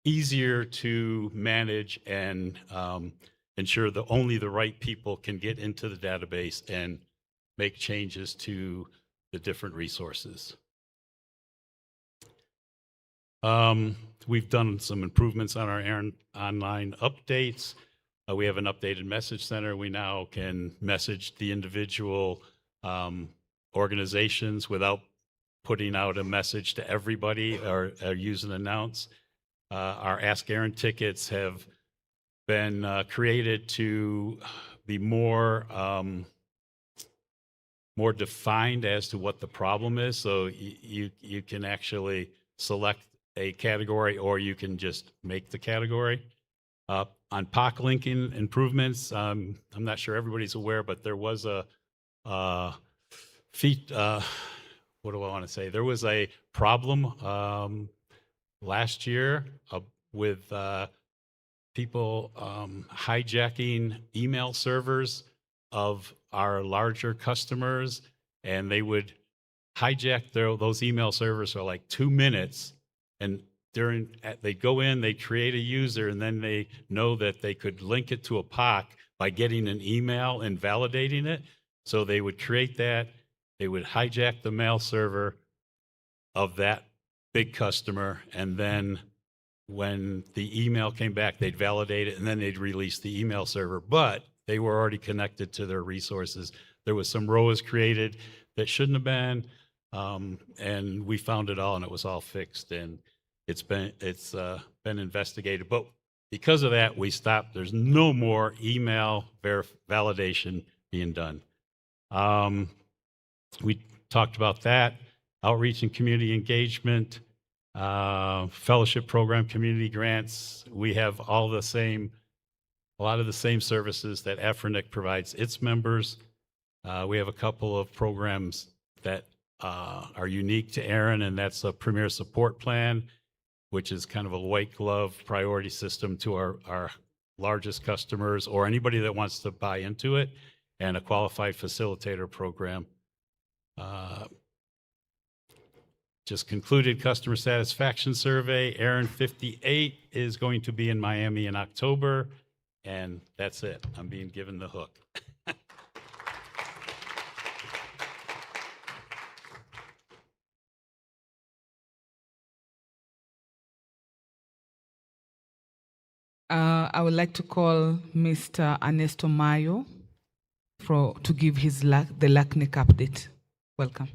easier to manage and ensure that only the right people can get into the database and make changes to the different resources. We've done some improvements on our Aaron Online updates. We have an updated message center. We now can message the individual organizations without putting out a message to everybody or use an announce. Our Ask Aaron tickets have been created to be more defined as to what the problem is. So you can actually select a category, or you can just make the category. On POC linking improvements, I'm not sure everybody's aware, but there was a what do I want to say? There was a problem last year with people hijacking email servers of our larger customers, and they would hijack those email servers for like 2 minutes, and they go in, they create a user, and then they know that they could link it to a POC by getting an email and validating it. So they would create that, they would hijack the mail server of that big customer, and then when the email came back, they'd validate it, and then they'd release the email server. But they were already connected to their resources. There was some ROAs created that shouldn't have been, and we found it all, and it was all fixed. And it's been investigated. But because of that, we stopped. There's no more email validation being done. We talked about that, outreach and community engagement, fellowship program, community grants. We have a lot of the same services that Afrinic provides its members. We have a couple of programs that are unique to Aaron, and that's a Premier Support Plan, which is kind of a white glove priority system to our largest customers or anybody that wants to buy into it, and a Qualified Facilitator Program. Just concluded customer satisfaction survey. Aaron 58 is going to be in Miami in October, and that's it. I'm being given the hook. I would like to call Mr. Ernesto Mayo to give the LACNIC update. Welcome.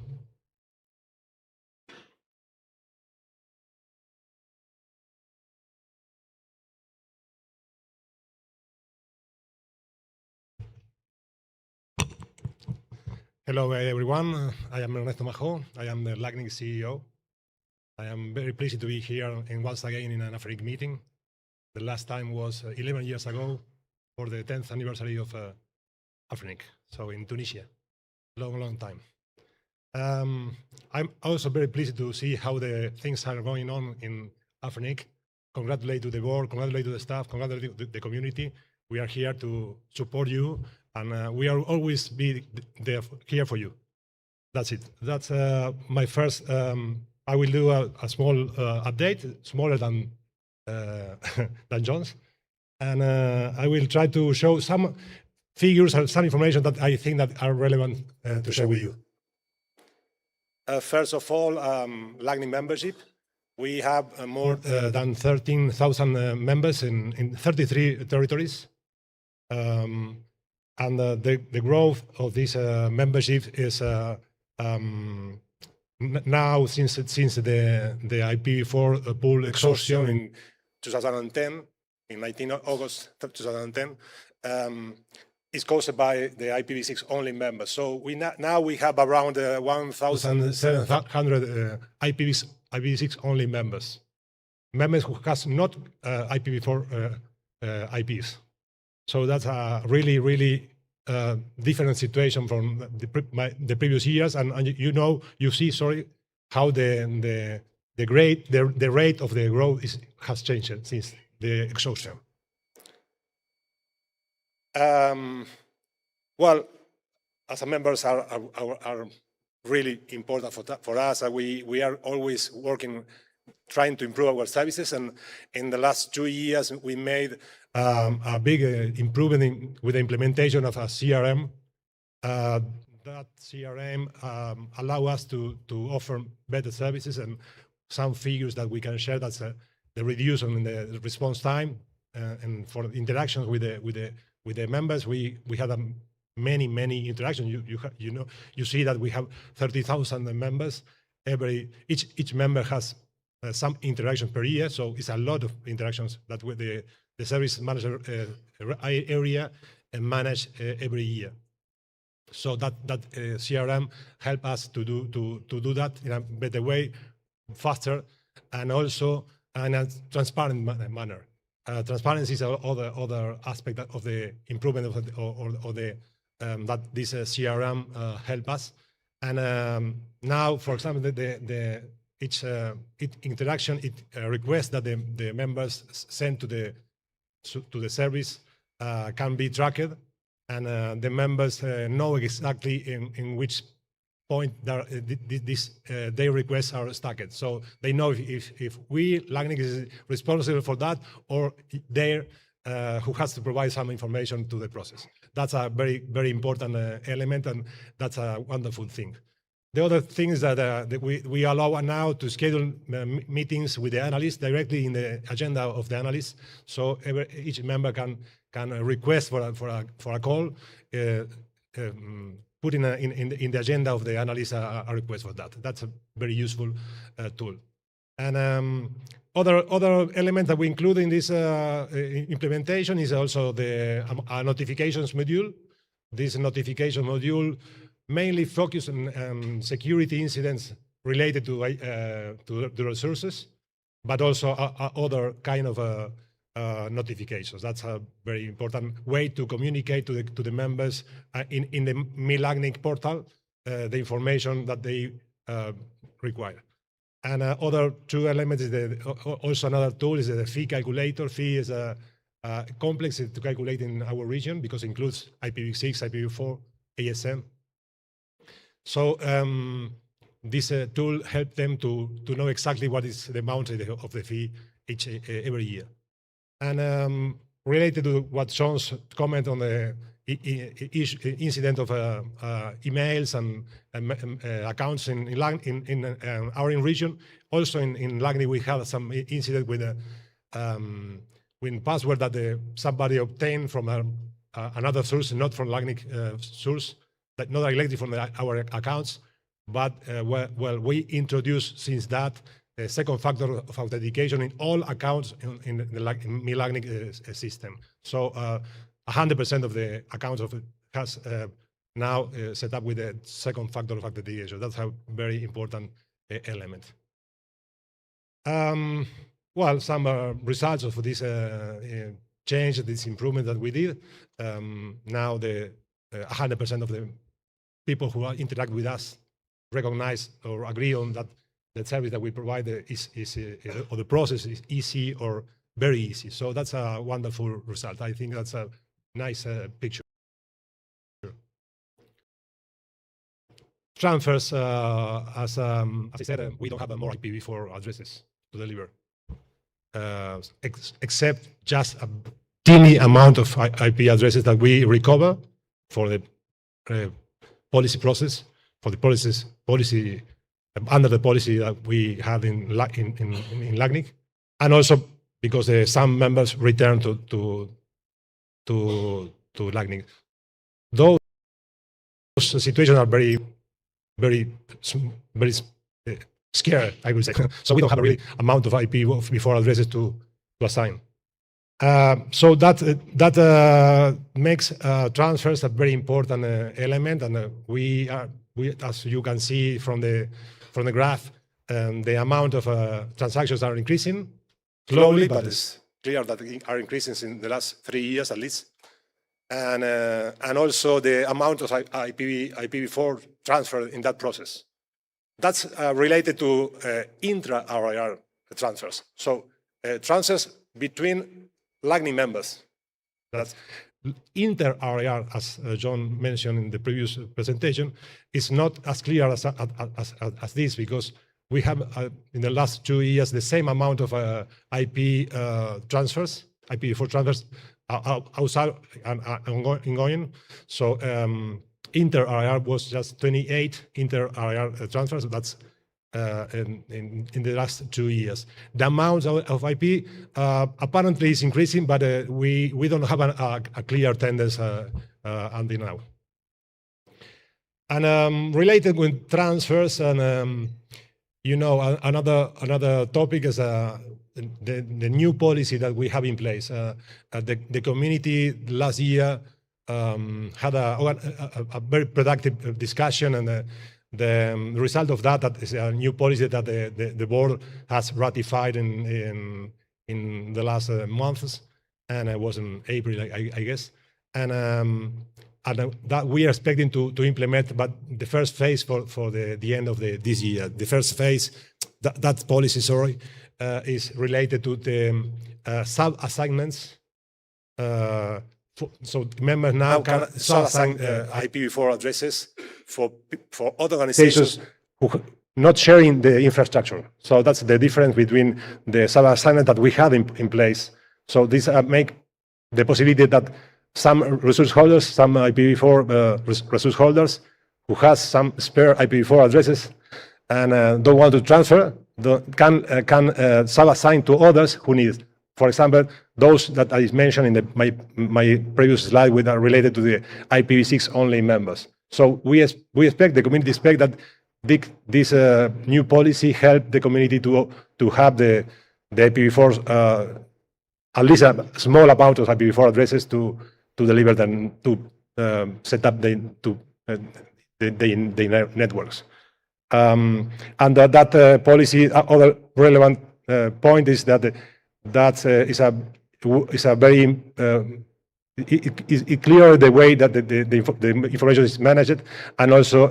Hello, everyone. I am Ernesto Majo. I am the LACNIC CEO. I am very pleased to be here and once again in an Afrinic meeting. The last time was 11 years ago for the 10th anniversary of Afrinic, so in Tunisia. Long time. I'm also very pleased to see how the things are going on in Afrinic. Congratulate to the board, congratulate to the staff, congratulate to the community. We are here to support you, and we are always there here for you. That's it. That's my first. I will do a small update, smaller than John's, and I will try to show some figures and some information that I think that are relevant to share with you. First of all, LACNIC membership. We have more than 13,000 members in 33 territories. And the growth of this membership is now since the IPv4 pool exhaustion in 2010, in 19 August 2010, is caused by the IPv6 only members. So now we have around 1,700 IPv6 only members who has not IPv4 IPs. So that's a really different situation from the previous years, and you see how the rate of the growth has changed since the exhaustion. Well, as members are really important for us. We are always working, trying to improve our services, and in the last 2 years we made a big improvement with the implementation of a CRM. That CRM allow us to offer better services, and some figures that we can share. That's the reduction in the response time, and for interactions with the members. We had many interactions. You see that we have 30,000 members. Each member has some interactions per year, so it's a lot of interactions that with the service manager area manage every year. So that CRM help us to do that in a better way, faster, and also in a transparent manner. Transparency is other aspect of the improvement of that this CRM help us. And now, for example, each interaction, request that the members send to the service can be tracked, and the members know exactly in which point their requests are stacked. So they know if we, LACNIC, is responsible for that, or they who has to provide some information to the process. That's a very important element, and that's a wonderful thing. The other thing is that we allow now to schedule meetings with the analysts directly in the agenda of the analysts. So each member can request for a call, put in the agenda of the analyst a request for that. That's a very useful tool. And other element that we include in this implementation is also the notifications module. This notification module mainly focuses on security incidents related to the resources, but also other kind of notifications. That's a very important way to communicate to the members in the MILAGNIC portal the information that they require. And other two elements is also another tool is the fee calculator. Fee is complex to calculate in our region because it includes IPv6, IPv4, ASM. So this tool helps them to know exactly what is the amount of the fee every year. And related to what Sean's comment on the incident of emails and accounts in our region. Also in LAGNIC, we had some incident with password that somebody obtained from another source, not from LAGNIC source, that not directly from our accounts. But we introduced since that a second factor of authentication in all accounts in the MILAGNIC system. So 100% of the accounts has now set up with a second factor of authentication. That's a very important element. Some results of this change, this improvement that we did. Now 100% of the people who interact with us recognize or agree on that the service that we provide or the process is easy or very easy. So that's a wonderful result. I think that's a nice picture. Transfers, as I said, we don't have more IPv4 addresses to deliver, except just a teeny amount of IP addresses that we recover for the policy process, for the policy under the policy that we have in LAGNIC, and also because some members return to LAGNIC. Those situations are very scary, I would say. So we don't have a really amount of IPv4 addresses to assign. So that makes transfers a very important element, and we, as you can see from the graph, the amount of transactions are increasing slowly, but it's clear that they are increasing in the last 3 years at least. And also the amount of IPv4 transfer in that process. That's related to intra-RIR transfers. So transfers between LAGNIC members. That's inter-RIR, as John mentioned in the previous presentation, is not as clear as this, because we have in the last 2 years the same amount of IP transfers, IPv4 transfers outside and ongoing. So inter-RIR was just 28 inter-RIR transfers. That's in the last 2 years. The amount of IP apparently is increasing, but we don't have a clear tendency until now. And related with transfers, and another topic is the new policy that we have in place. The community last year had a very productive discussion, and the result of that is a new policy that the board has ratified in the last months, and it was in April, I guess. And that we are expecting to implement, but the first phase for the end of this year. The first phase, that policy, sorry, is related to the sub-assignments. So members now can sub-assign IPv4 addresses for other organizations who not sharing the infrastructure. So that's the difference between the sub-assignment that we have in place. So this make the possibility that some resource holders, some IPv4 resource holders who has some spare IPv4 addresses and don't want to transfer, can sub-assign to others who need. For example, those that I mentioned in my previous slide with related to the IPv6 only members. So we expect, the community expect that this new policy help the community to have the IPv4 at least a small amount of IPv4 addresses to deliver them to set up the networks. And that policy, other relevant point is that is a very it clear the way that the information is managed, and also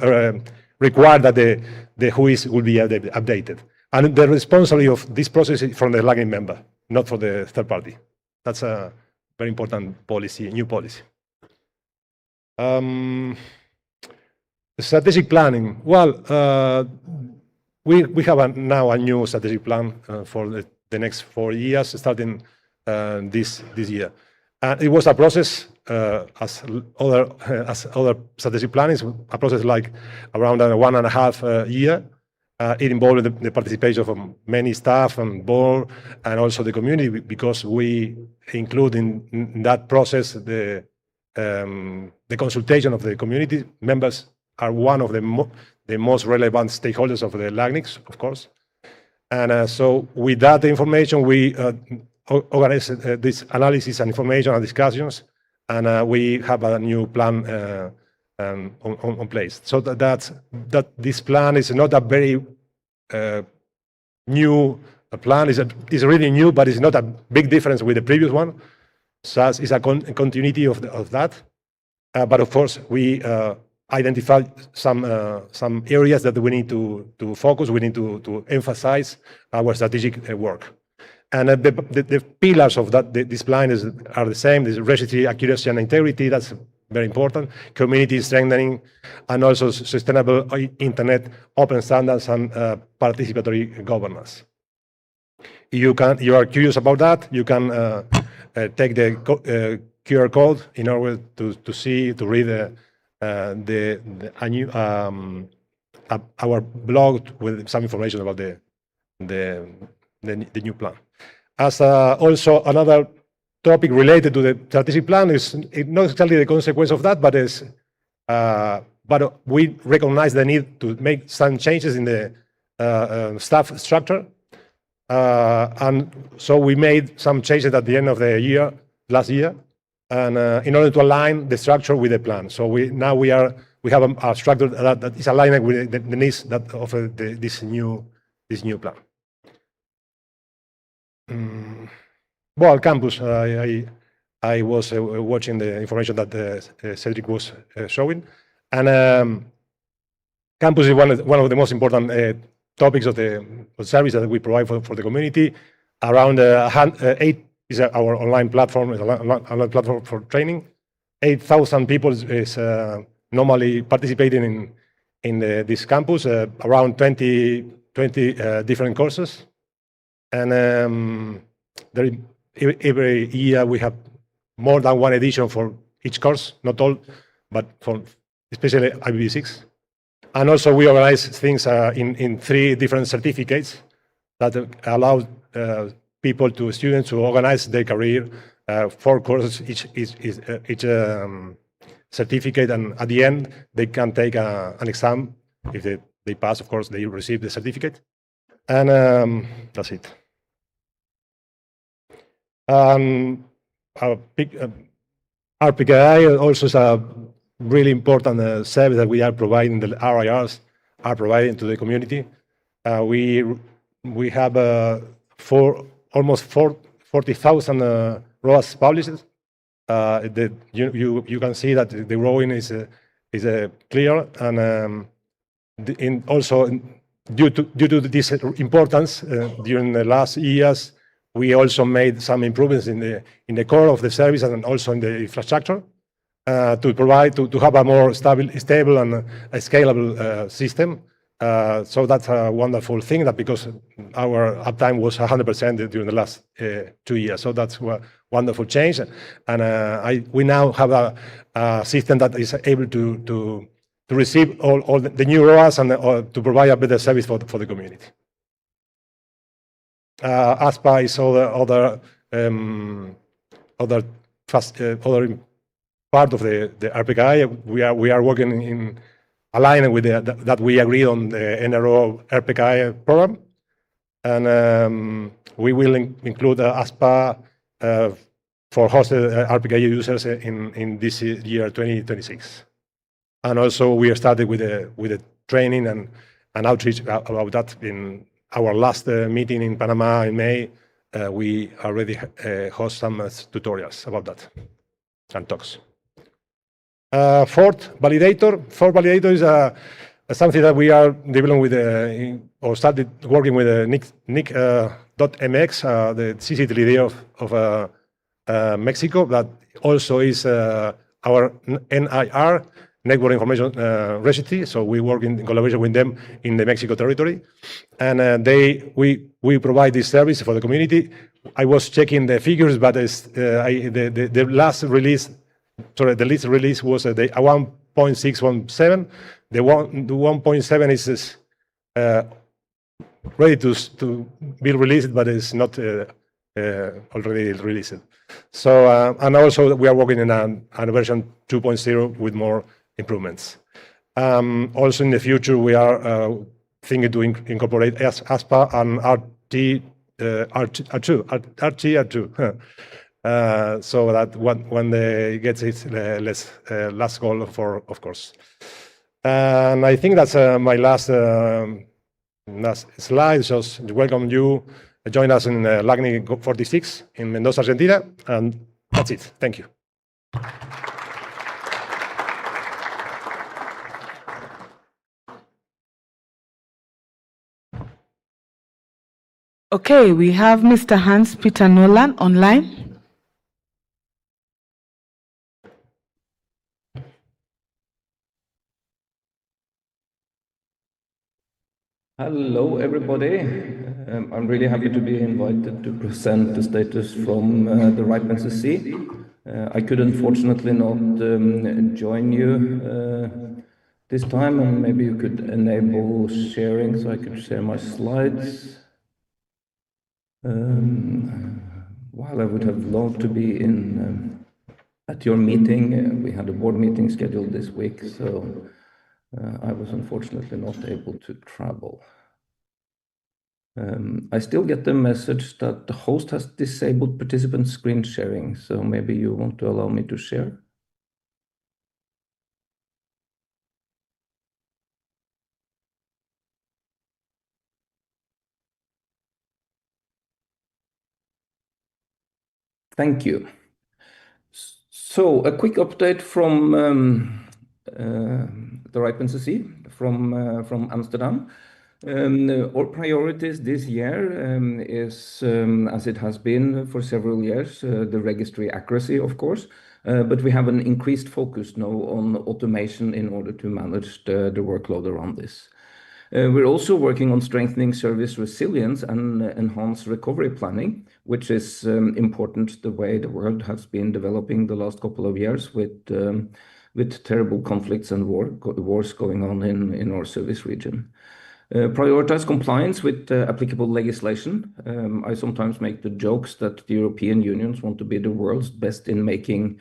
require that the WHOIS will be updated. And the responsibility of this process is from the LACNIC member, not for the third party. That's a very important policy, new policy. Strategic planning. Well, we have now a new strategic plan for the next 4 years, starting this year. It was a process as other strategic plannings, a process like around 1.5 years. It involved the participation of many staff and board, and also the community, because we include in that process the consultation of the community. Members are one of the most relevant stakeholders of the LACNIC, of course. And so with that information, we organize this analysis and information and discussions, and we have a new plan on place. So that this plan is not a very new plan. It's really new, but it's not a big difference with the previous one. So it's a continuity of that. But of course, we identify some areas that we need to focus. We need to emphasize our strategic work. And the pillars of this plan are the same. There's registry, accuracy, and integrity. That's very important. Community strengthening, and also sustainable internet, open standards, and participatory governance. You are curious about that, you can take the QR code in order to read our blog with some information about the new plan. As also another topic related to the strategic plan is not exactly the consequence of that, but we recognize the need to make some changes in the staff structure. And so we made some changes at the end of the year, last year, and in order to align the structure with the plan. So we have a structure that is aligned with the needs of this new plan. Well, campus, I was watching the information that Cedric was showing, and campus is one of the most important topics of the service that we provide for the community. Around 8 is our online platform, online platform for training. 8,000 people is normally participating in this campus, around 20 different courses. And every year we have more than one edition for each course, not all, but for especially IPv6. And also we organize things in 3 different certificates that allow students to organize their career, 4 courses each certificate, and at the end they can take an exam. If they pass, of course, they receive the certificate. And that's it. RPKI also is a really important service that we are providing, the RIRs are providing to the community. We have almost 40,000 ROAS published. You can see that the growing is clear, and also due to this importance during the last years, we also made some improvements in the core of the service and also in the infrastructure to provide to have a more stable and a scalable system. So that's a wonderful thing, that because our uptime was 100% during the last 2 years. So that's a wonderful change, and we now have a system that is able to receive all the new ROAS and to provide a better service for the community. ASPA is other part of the RPKI. We are working aligned with that we agreed on the NRO RPKI program. And we will include ASPA for hosted RPKI users in this year 2026. And also we started with the training and outreach about that in our last meeting in Panama in May. We already host some tutorials about that and talks. Fourth validator is something that we are developing with or started working with NIC.mx, the CCTLD of Mexico, that also is our NIR, Network Information Registry. So we work in collaboration with them in the Mexico territory. And we provide this service for the community. I was checking the figures, but the last release, sorry, the least release was the 1.617. The 1.7 is ready to be released, but it's not already released. So, and also we are working in a version 2.0 with more improvements. Also in the future, we are thinking to incorporate ASPA and RT2. So that when they get its last goal for, of course. And I think that's my last slide. Just welcome you. Join us in LACNIC 46 in Mendoza, Argentina. And that's it. Thank you. Okay, we have Mr. Hans-Peter Nolan online. Hello, everybody. I'm really happy to be invited to present the status from the Ripeness Sea. I could unfortunately not join you this time, and maybe you could enable sharing so I could share my slides. While I would have loved to be at your meeting, we had a board meeting scheduled this week, so I was unfortunately not able to travel. I still get the message that the host has disabled participant screen sharing, so maybe you want to allow me to share. Thank you. So a quick update from the Ripeness Sea from Amsterdam. Our priorities this year is, as it has been for several years, the registry accuracy, of course, but we have an increased focus now on automation in order to manage the workload around this. We're also working on strengthening service resilience and enhanced recovery planning, which is important the way the world has been developing the last couple of years with terrible conflicts and wars going on in our service region. Prioritize compliance with applicable legislation. I sometimes make the jokes that the European Union want to be the world's best in making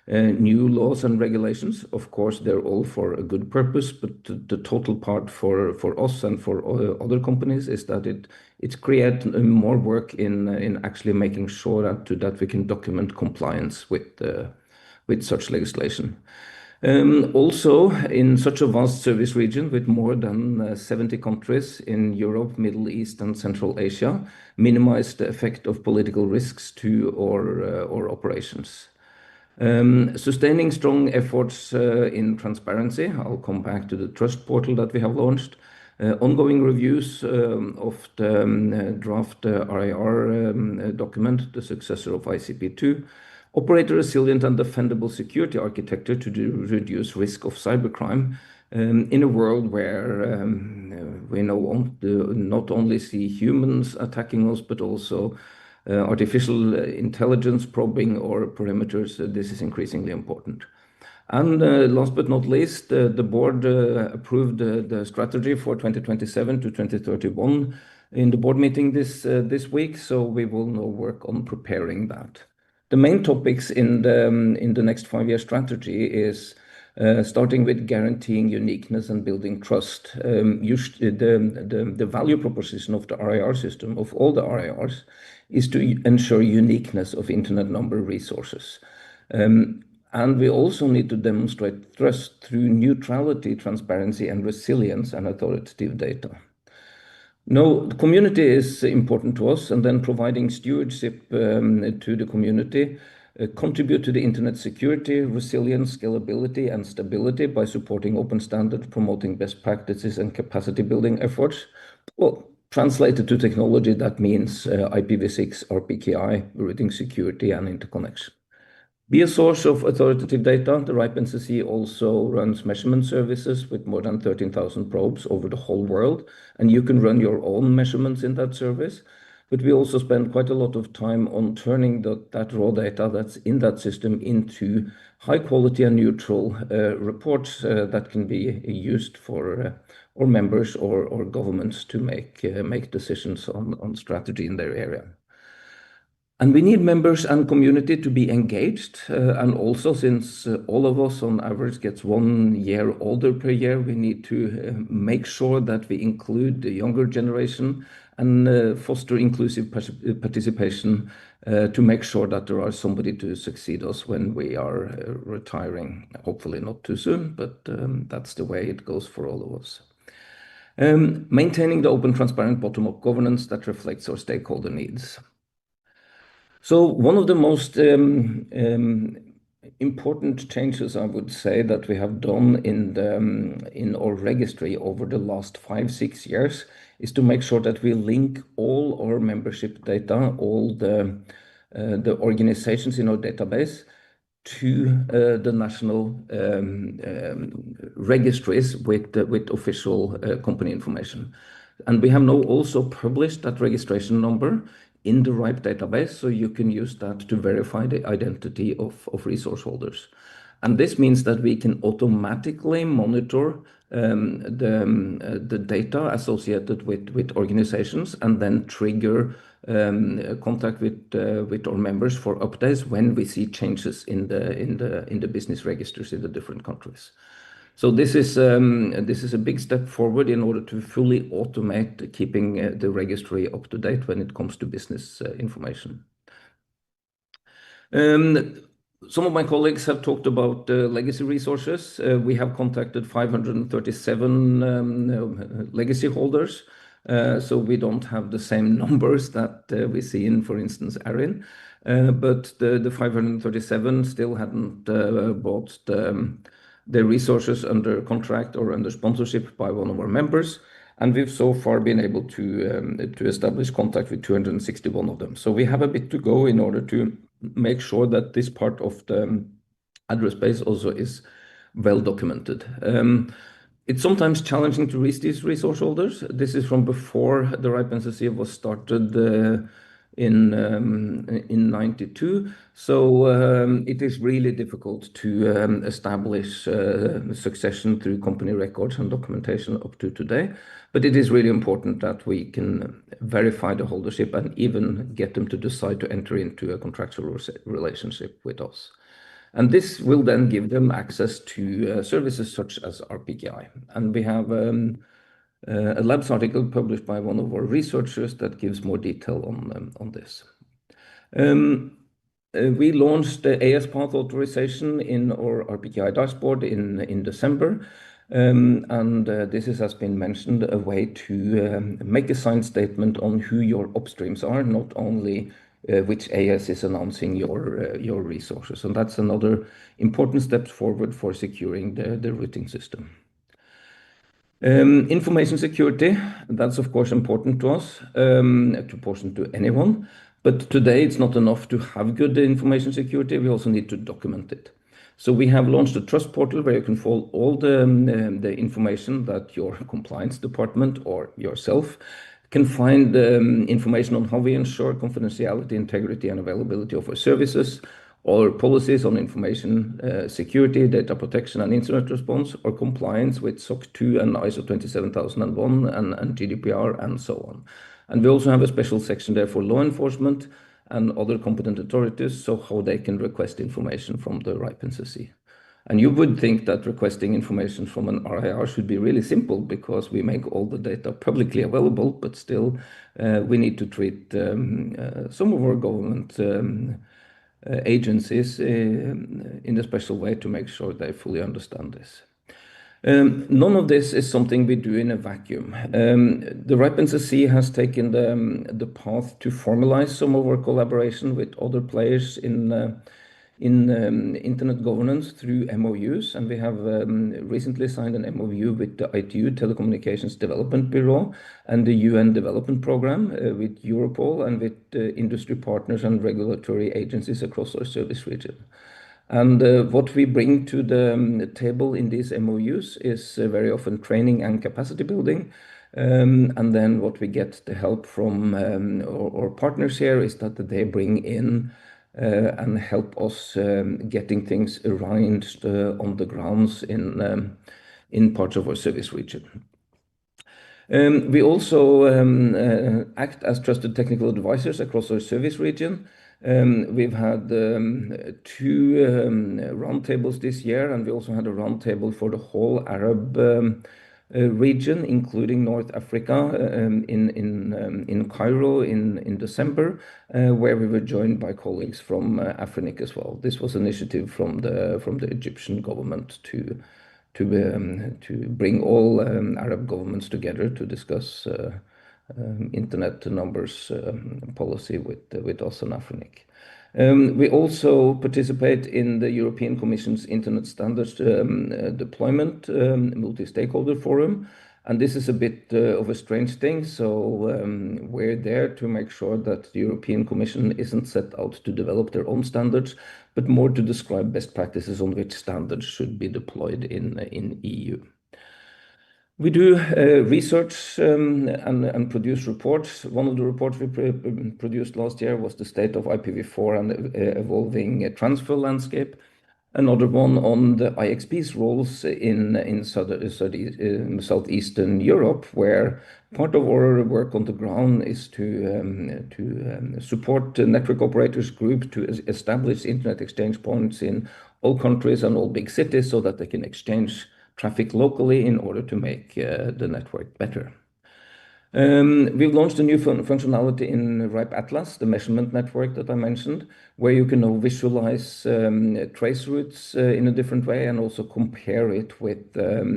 new laws and regulations. Of course, they're all for a good purpose, but the total part for us and for other companies is that it creates more work in actually making sure that we can document compliance with such legislation. Also, in such a vast service region with more than 70 countries in Europe, Middle East, and Central Asia, minimize the effect of political risks to our operations. Sustaining strong efforts in transparency. I'll come back to the trust portal that we have launched. Ongoing reviews of the draft RIR document, the successor of ICP2. Operate a resilient and defendable security architecture to reduce risk of cybercrime in a world where we not only see humans attacking us, but also artificial intelligence probing our perimeters. This is increasingly important. And last but not least, the board approved the strategy for 2027 to 2031 in the board meeting this week, so we will now work on preparing that. The main topics in the next 5-year strategy is starting with guaranteeing uniqueness and building trust. The value proposition of the RIR system, of all the RIRs, is to ensure uniqueness of internet number resources. And we also need to demonstrate trust through neutrality, transparency, and resilience and authoritative data. No, the community is important to us, and then providing stewardship to the community, contribute to the internet security, resilience, scalability, and stability by supporting open standards, promoting best practices, and capacity building efforts. Well, translated to technology, that means IPv6, RPKI, routing security, and interconnection. Be a source of authoritative data. The RIPE NCC also runs measurement services with more than 13,000 probes over the whole world, and you can run your own measurements in that service. But we also spend quite a lot of time on turning that raw data that's in that system into high quality and neutral reports that can be used for our members or governments to make decisions on strategy in their area. And we need members and community to be engaged. And also, since all of us on average gets 1 year older per year, we need to make sure that we include the younger generation and foster inclusive participation to make sure that there are somebody to succeed us when we are retiring. Hopefully not too soon, but that's the way it goes for all of us. Maintaining the open, transparent, bottom-up governance that reflects our stakeholder needs. So one of the most important changes, I would say, that we have done in our registry over the last 5-6 years is to make sure that we link all our membership data, all the organizations in our database, to the national registries with official company information. And we have now also published that registration number in the RIPE database, so you can use that to verify the identity of resource holders. And this means that we can automatically monitor the data associated with organizations and then trigger contact with our members for updates when we see changes in the business registers in the different countries. So this is a big step forward in order to fully automate keeping the registry up to date when it comes to business information. Some of my colleagues have talked about legacy resources. We have contacted 537 legacy holders, so we don't have the same numbers that we see in, for instance, ARIN. But the 537 still hadn't bought the resources under contract or under sponsorship by one of our members. And we've so far been able to establish contact with 261 of them. So we have a bit to go in order to make sure that this part of the address base also is well documented. It's sometimes challenging to reach these resource holders. This is from before the RIPE NCC was started in 92. So it is really difficult to establish succession through company records and documentation up to today. But it is really important that we can verify the holdership and even get them to decide to enter into a contractual relationship with us. And this will then give them access to services such as RPKI. And we have a Labs article published by one of our researchers that gives more detail on this. We launched the AS Path authorization in our RPKI dashboard in December. And this is, has been mentioned, a way to make a signed statement on who your upstreams are, not only which AS is announcing your resources. And that's another important step forward for securing the routing system. Information security, that's of course important to us, important to anyone. But today it's not enough to have good information security, we also need to document it. So we have launched a trust portal where you can follow all the information that your compliance department or yourself can find information on how we ensure confidentiality, integrity, and availability of our services, or policies on information security, data protection, and incident response, or compliance with SOC 2 and ISO 27001 and GDPR, and so on. And we also have a special section there for law enforcement and other competent authorities, so how they can request information from the RIPE NCC. And you would think that requesting information from an RIR should be really simple because we make all the data publicly available, but still we need to treat some of our government agencies in a special way to make sure they fully understand this. None of this is something we do in a vacuum. The RIPE NCC has taken the path to formalize some of our collaboration with other players in internet governance through MOUs, and we have recently signed an MOU with the ITU, Telecommunications Development Bureau, and the UN Development Program with Europol and with industry partners and regulatory agencies across our service region. And what we bring to the table in these MOUs is very often training and capacity building. And then what we get the help from our partners here is that they bring in and help us getting things arranged on the grounds in parts of our service region. We also act as trusted technical advisors across our service region. We've had 2 roundtables this year, and we also had a roundtable for the whole Arab region, including North Africa, in Cairo in December, where we were joined by colleagues from Afrinic as well. This was an initiative from the Egyptian government to bring all Arab governments together to discuss internet numbers policy with us and Afrinic. We also participate in the European Commission's Internet Standards Deployment Multi-Stakeholder Forum, and this is a bit of a strange thing. So we're there to make sure that the European Commission isn't set out to develop their own standards, but more to describe best practices on which standards should be deployed in EU. We do research and produce reports. One of the reports we produced last year was the state of IPv4 and evolving transfer landscape. Another one on the IXP's roles in southeastern Europe, where part of our work on the ground is to support the network operators group to establish internet exchange points in all countries and all big cities so that they can exchange traffic locally in order to make the network better. We've launched a new functionality in RIPE Atlas, the measurement network that I mentioned, where you can now visualize trace routes in a different way and also compare it with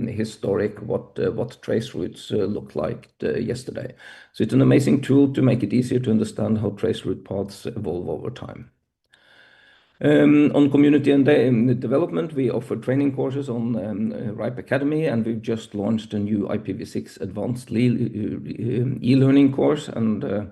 historic what trace routes looked like yesterday. So it's an amazing tool to make it easier to understand how trace route paths evolve over time. On community and development, we offer training courses on RIPE Academy, and we've just launched a new IPv6 advanced e-learning course. And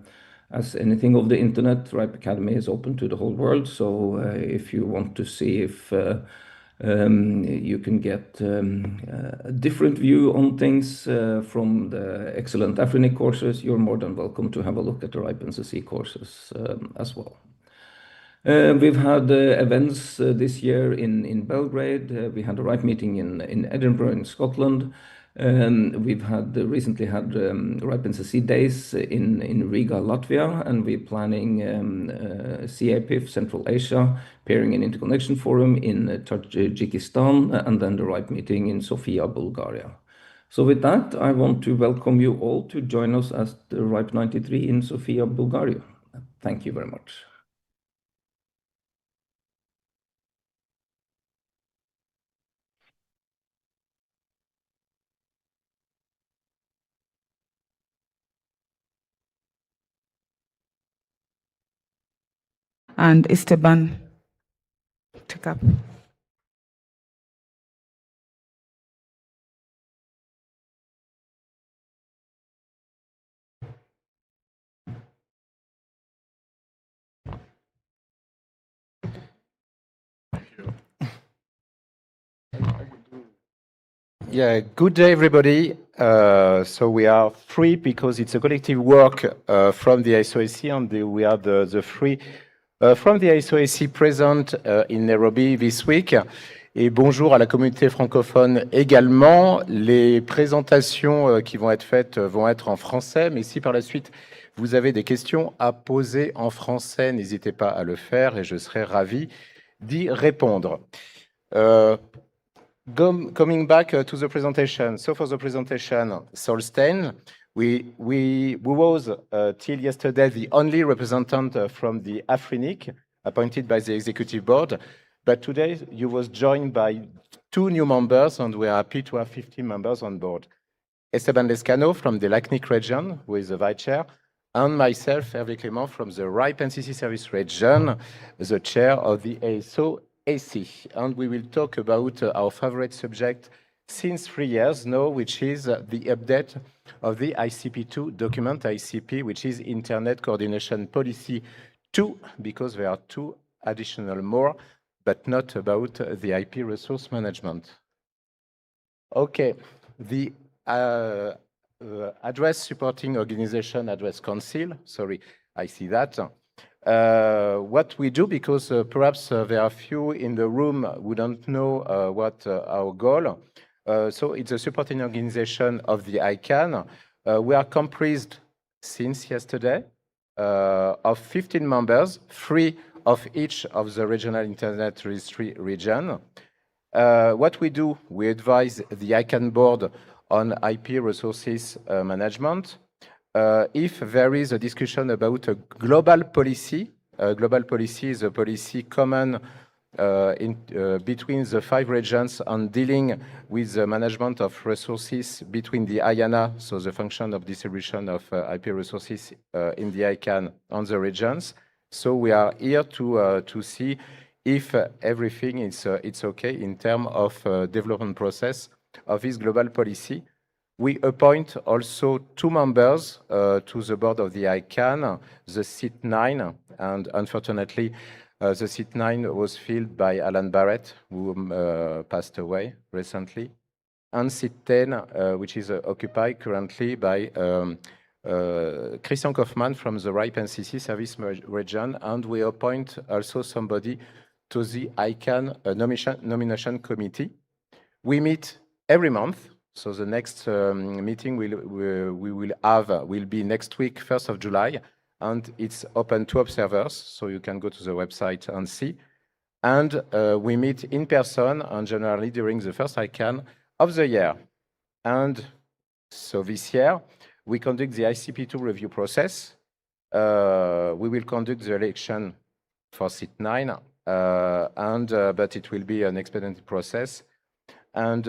as anything of the internet, RIPE Academy is open to the whole world. So if you want to see if you can get a different view on things from the excellent Afrinic courses, you're more than welcome to have a look at the RIPE NCC courses as well. We've had events this year in Belgrade. We had a RIPE meeting in Edinburgh in Scotland. We've recently had RIPE NCC days in Riga, Latvia, and we're planning CAPIF Central Asia Pairing and Interconnection Forum in Tajikistan, and then the RIPE meeting in Sofia, Bulgaria. So with that, I want to welcome you all to join us at the RIPE 93 in Sofia, Bulgaria. Thank you very much. And Esteban, take up. Yeah, good day, everybody. So we are three because it's a collective work from the ISOAC, and we are the three from the ISOAC present in Nairobi this week. Et bonjour à la communauté francophone également. Les présentations qui vont être faites vont être en français, mais si par la suite vous avez des questions à poser en français, n'hésitez pas à le faire et je serai ravi d'y répondre. Coming back to the presentation. So for the presentation, Solstein, we was till yesterday the only representative from the Afrinic appointed by the executive board, but today you was joined by 2 new members, and we are happy to have 15 members on board. Esteban Lescano from the LACNIC region, who is the vice chair, and myself, Hervé Clément, from the RIPE NCC service region, the chair of the ASO AC. And we will talk about our favorite subject since 3 years now, which is the update of the ICP2 document, ICP, which is Internet Coordination Policy 2, because there are 2 additional more, but not about the IP resource management. Okay, the Address Supporting Organization, Address Council, sorry, I see that. What we do, because perhaps there are few in the room who don't know what our goal. So it's a supporting organization of the ICANN. We are comprised since yesterday of 15 members, 3 of each of the regional Internet Registry region. What we do, we advise the ICANN board on IP resources management. If there is a discussion about a global policy is a policy common between the 5 regions on dealing with the management of resources between the IANA, so the function of distribution of IP resources in the ICANN on the regions. So we are here to see if everything is it's okay in terms of development process of this global policy. We appoint also 2 members to the board of the ICANN, the seat 9, and unfortunately, the seat 9 was filled by Alan Barrett, who passed away recently, and seat 10, which is occupied currently by Christian Kaufmann from the RIPE NCC service region, and we appoint also somebody to the ICANN nomination committee. We meet every month. So the next meeting we will have will be next week, 1st of July, and it's open to observers, so you can go to the website and see. And we meet in person and generally during the first ICANN of the year. And so this year, we conduct the ICP2 review process. We will conduct the election for seat 9, but it will be an expedited process. And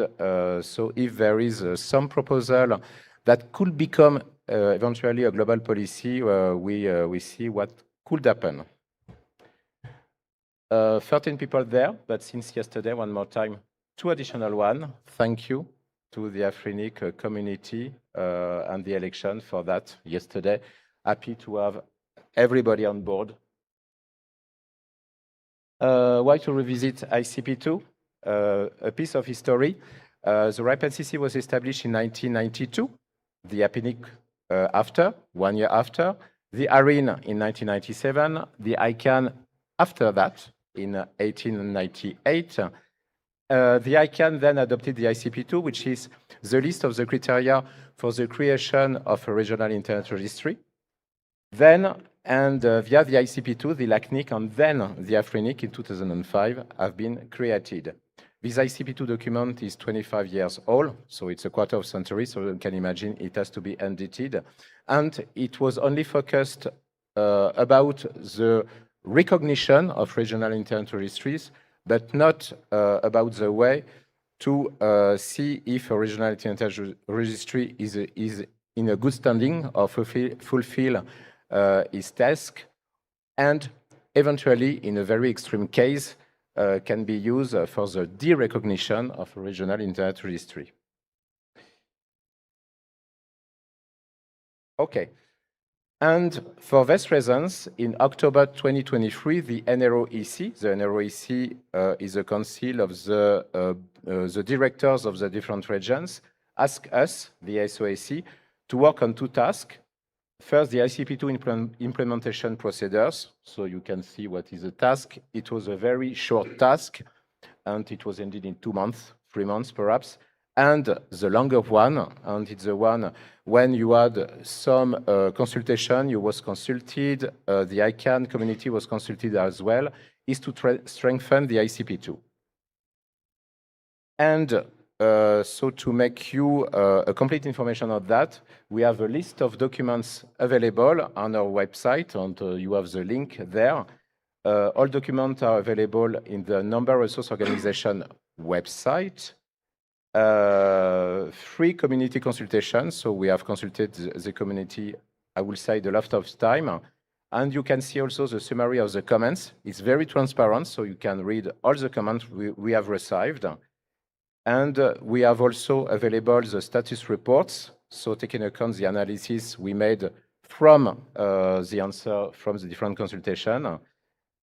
so if there is some proposal that could become eventually a global policy, we see what could happen. 13 people there, but since yesterday, one more time, 2 additional one. Thank you to the Afrinic community and the election for that yesterday. Happy to have everybody on board. Why to revisit ICP2? A piece of history. The RIPE NCC was established in 1992, the Afrinic after, 1 year after, the ARIN in 1997, the ICANN after that in 1898. The ICANN then adopted the ICP2, which is the list of the criteria for the creation of a regional Internet registry. Then, and via the ICP2, the LACNIC, and then the Afrinic in 2005 have been created. This ICP2 document is 25 years old, so it's a quarter of a century, so you can imagine it has to be edited. And it was only focused about the recognition of regional Internet registries, but not about the way to see if a regional Internet registry is in a good standing or fulfill its task, and eventually, in a very extreme case, can be used for the derecognition of a regional Internet registry. Okay. And for these reasons, in October 2023, the NROEC is a council of the directors of the different regions, asked us, the SOAC, to work on 2 tasks. First, the ICP2 implementation procedures. So you can see what is a task. It was a very short task, and it was ended in 2 months, 3 months perhaps. And the longer one, and it's the one when you had some consultation, you was consulted, the ICANN community was consulted as well, is to strengthen the ICP2. And so to make you a complete information of that, we have a list of documents available on our website, and you have the link there. All documents are available in the Number Resource Organization website. Free community consultation, so we have consulted the community, I will say, the lot of time. And you can see also the summary of the comments. It's very transparent, so you can read all the comments we have received. And we have also available the status reports, so taking account the analysis we made from the answer from the different consultation.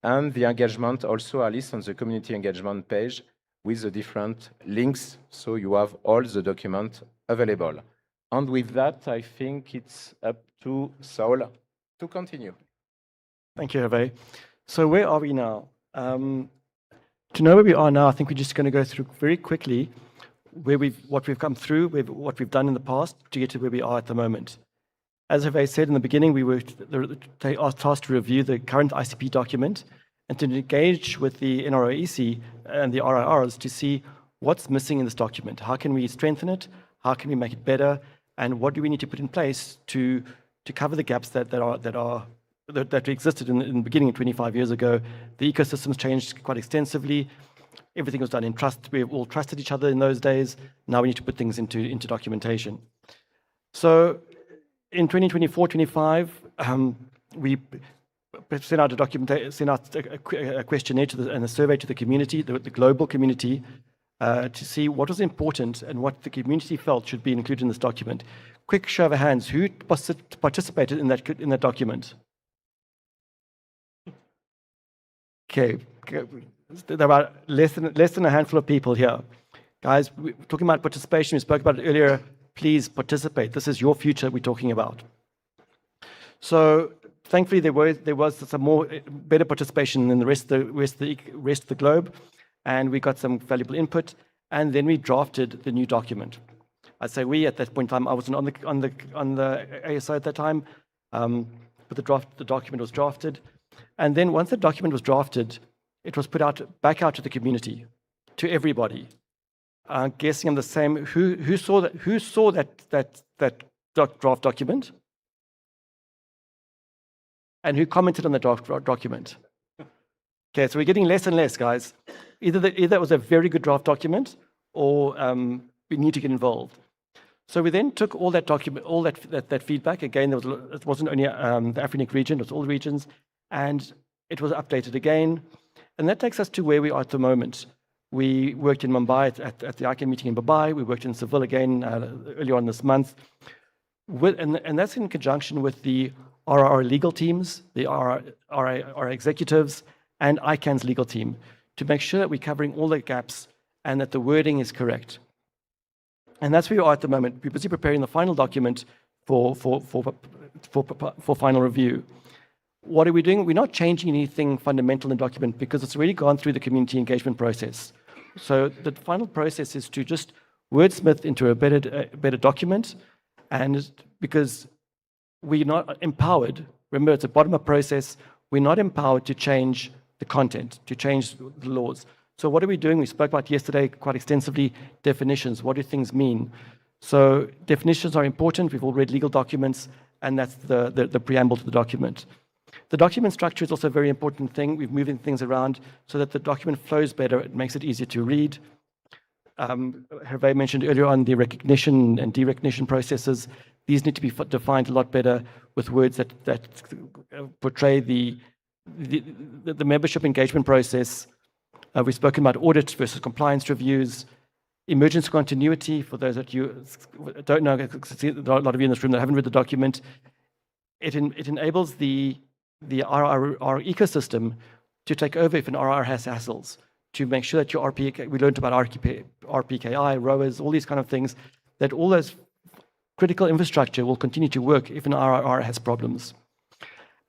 And the engagement also are listed on the community engagement page with the different links, so you have all the documents available. And with that, I think it's up to Saul to continue. Thank you, Hervé. So where are we now? To know where we are now, I think we're just going to go through very quickly what we've come through, what we've done in the past to get to where we are at the moment. As Hervé said in the beginning, we were tasked to review the current ICP document and to engage with the NROEC and the RIRs to see what's missing in this document. How can we strengthen it? How can we make it better? And what do we need to put in place to cover the gaps that existed in the beginning 25 years ago? The ecosystems changed quite extensively. Everything was done in trust. We all trusted each other in those days. Now we need to put things into documentation. So in 2024-25, we sent out a questionnaire and a survey to the community, the global community, to see what was important and what the community felt should be included in this document. Quick show of hands, who participated in that document? Okay, there are less than a handful of people here. Guys, we're talking about participation. We spoke about it earlier. Please participate. This is your future we're talking about. So thankfully, there was some better participation than the rest of the globe, and we got some valuable input. And then we drafted the new document. I'd say we at that point in time. I wasn't on the ASO at that time, but the document was drafted. And then once the document was drafted, it was put back out to the community, to everybody. Guessing I'm the same. Who saw that draft document? And who commented on the draft document? Okay, so we're getting less and less, guys. Either it was a very good draft document, or we need to get involved. So we then took all that document, all that feedback. Again, it wasn't only the Afrinic region; it was all the regions, and it was updated again. And that takes us to where we are at the moment. We worked in Mumbai at the ICANN meeting in Mumbai. We worked in Seville again earlier on this month. And that's in conjunction with the RR legal teams, the RR executives, and ICANN's legal team to make sure that we're covering all the gaps and that the wording is correct. And that's where we are at the moment. We're busy preparing the final document for final review. What are we doing? We're not changing anything fundamental in the document because it's already gone through the community engagement process. So the final process is to just wordsmith into a better document, and because we're not empowered, remember it's a bottom-up process, we're not empowered to change the content, to change the laws. So what are we doing? We spoke about yesterday quite extensively, definitions. What do things mean? So definitions are important. We've all read legal documents, and that's the preamble to the document. The document structure is also a very important thing. We're moving things around so that the document flows better. It makes it easier to read. Hervé mentioned earlier on the recognition and derecognition processes. These need to be defined a lot better with words that portray the membership engagement process. We've spoken about audit versus compliance reviews, emergence continuity. For those that you don't know, there are a lot of you in this room that haven't read the document. It enables the RR ecosystem to take over if an RR has hassles, to make sure that your RPK, we learned about RPKI, ROAs, all these kind of things, that all those critical infrastructure will continue to work if an RR has problems.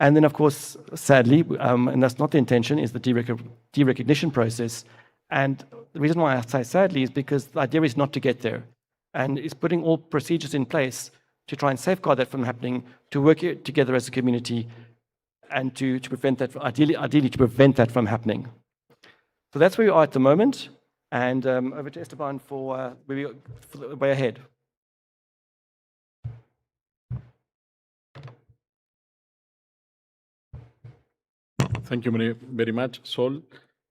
And then, of course, sadly, and that's not the intention, is the derecognition process. And the reason why I say sadly is because the idea is not to get there, and is putting all procedures in place to try and safeguard that from happening, to work together as a community, and to prevent that, ideally to prevent that from happening. So that's where we are at the moment. And over to Esteban for the way ahead. Thank you very much, Sol.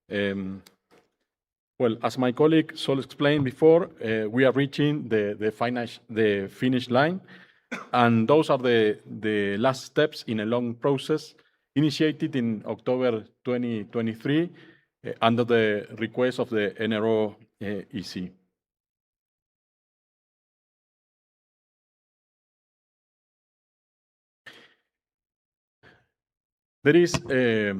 Well, as my colleague Sol explained before, we are reaching the finish line, and those are the last steps in a long process initiated in October 2023 under the request of the NRO EC. There is the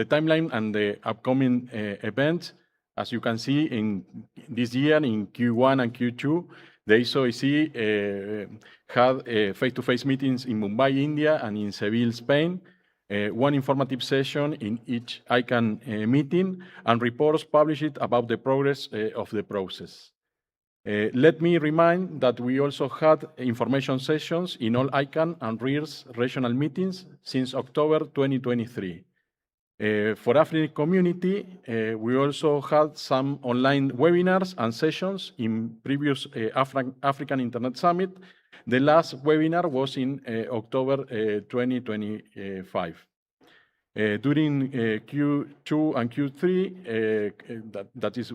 timeline and the upcoming events. As you can see, in this year, in Q1 and Q2, the SOEC had face-to-face meetings in Mumbai, India, and in Seville, Spain, one informative session in each ICANN meeting, and reports published about the progress of the process. Let me remind that we also had information sessions in all ICANN and RIRS regional meetings since October 2023. For Afrinic community, we also had some online webinars and sessions in previous African Internet Summit. The last webinar was in October 2025. During Q2 and Q3, that is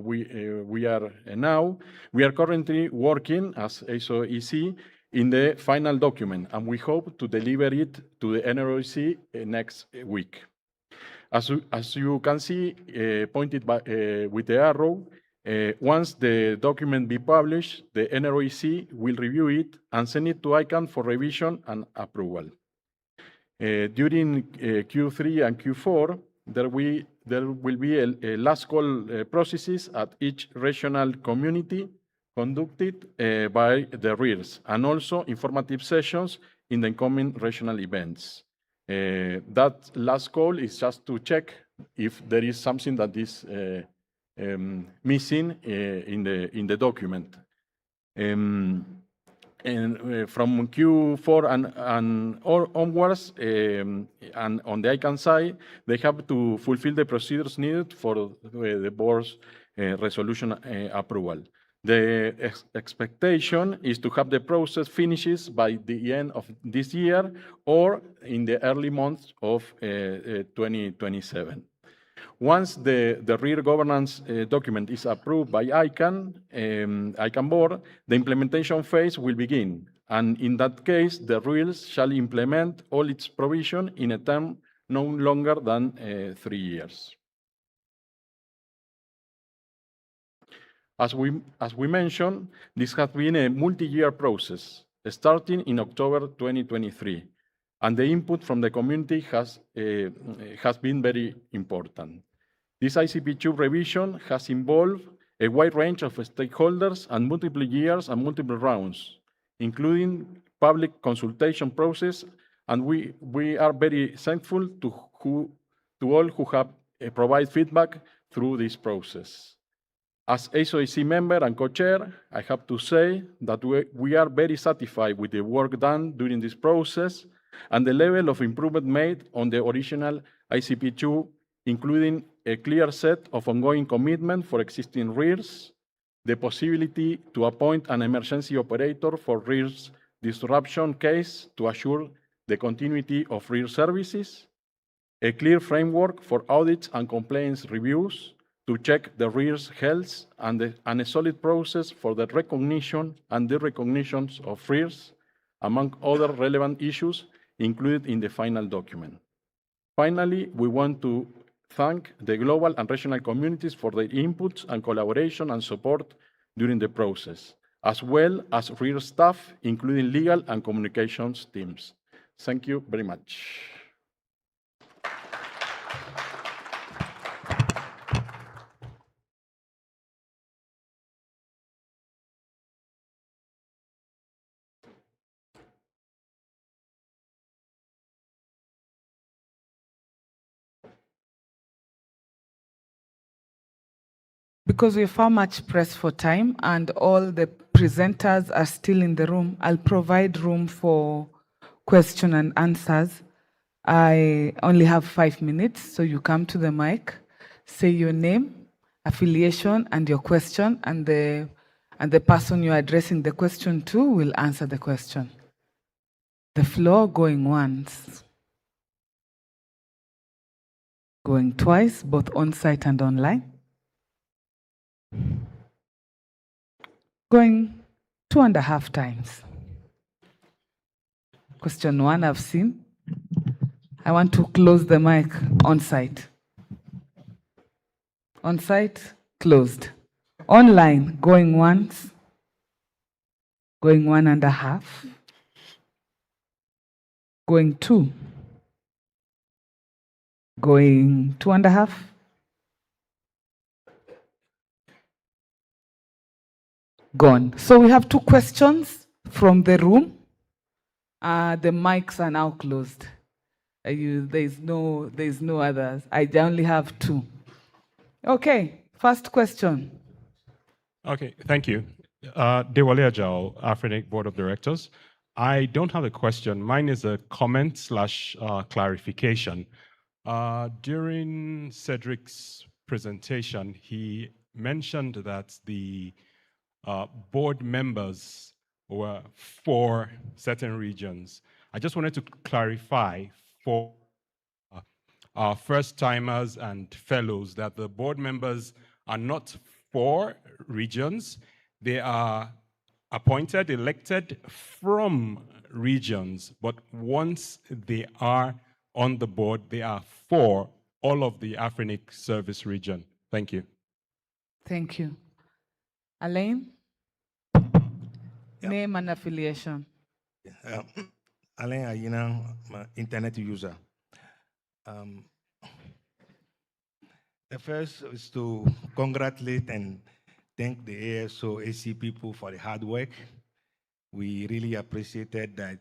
we are now, we are currently working as SOEC in the final document, and we hope to deliver it to the NROEC next week. As you can see, pointed by, with the arrow, once the document be published, the NROEC will review it and send it to ICANN for revision and approval. During Q3 and Q4, there will be a last call processes at each regional community conducted by the RIRS, and also informative sessions in the coming regional events. That last call is just to check if there is something that is missing in the document. And from Q4 and onwards, and on the ICANN side, they have to fulfill the procedures needed for the board's resolution approval. The expectation is to have the process finishes by the end of this year or in the early months of 2027. Once the RIR governance document is approved by ICANN board, the implementation phase will begin. And in that case, the RIRs shall implement all its provision in a term no longer than 3 years. As we mentioned, this has been a multi-year process, starting in October 2023, and the input from the community has been very important. This ICP2 revision has involved a wide range of stakeholders and multiple years and multiple rounds, including public consultation process, and we are very thankful to all who have provided feedback through this process. As SOEC member and co-chair, I have to say that we are very satisfied with the work done during this process and the level of improvement made on the original ICP2, including a clear set of ongoing commitment for existing RIRs, the possibility to appoint an emergency operator for RIRs disruption case to assure the continuity of RIR services, a clear framework for audits and compliance reviews to check the RIR's health, and a solid process for the recognition and the recognitions of RIRs, among other relevant issues included in the final document. Finally, we want to thank the global and regional communities for their inputs and collaboration and support during the process, as well as RIR staff, including legal and communications teams. Thank you very much. Because we're far much pressed for time and all the presenters are still in the room, I'll provide room for question and answers. I only have 5 minutes, so you come to the mic, say your name, affiliation, and your question, and the person you're addressing the question to will answer the question. The floor going once, going twice, both on-site and online. Going 2.5 times. Question 1 I've seen. I want to close the mic on-site. On-site, closed. Online, going once, going 1.5, going 2, going 2.5, gone. So we have 2 questions from the room. The mics are now closed. There's no others. I only have 2. Okay, first question. Okay, thank you. Dewale Ajao, Afrinic Board of Directors. I don't have a question. Mine is a comment / clarification. During Cedric's presentation, he mentioned that the board members were for certain regions. I just wanted to clarify for our first-timers and fellows that the board members are not for regions. They are appointed, elected from regions, but once they are on the board, they are for all of the Afrinic service region. Thank you. Thank you. Alain? Name and affiliation. Alain Ayina, internet user. The first is to congratulate and thank the ASO/AC people for the hard work. We really appreciated that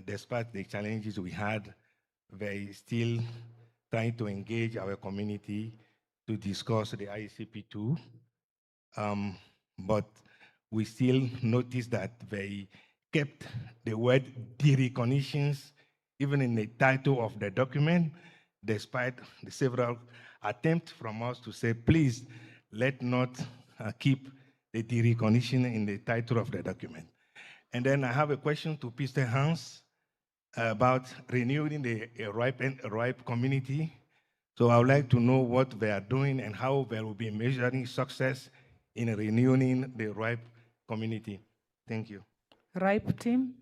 despite the challenges we had, they still trying to engage our community to discuss the ICP2. But we still noticed that they kept the word derecognitions even in the title of the document, despite the several attempts from us to say, please, let not keep the derecognition in the title of the document. And then I have a question to Mr. Hans about renewing the RIPE community. So I would like to know what they are doing and how they will be measuring success in renewing the RIPE community. Thank you. RIPE team?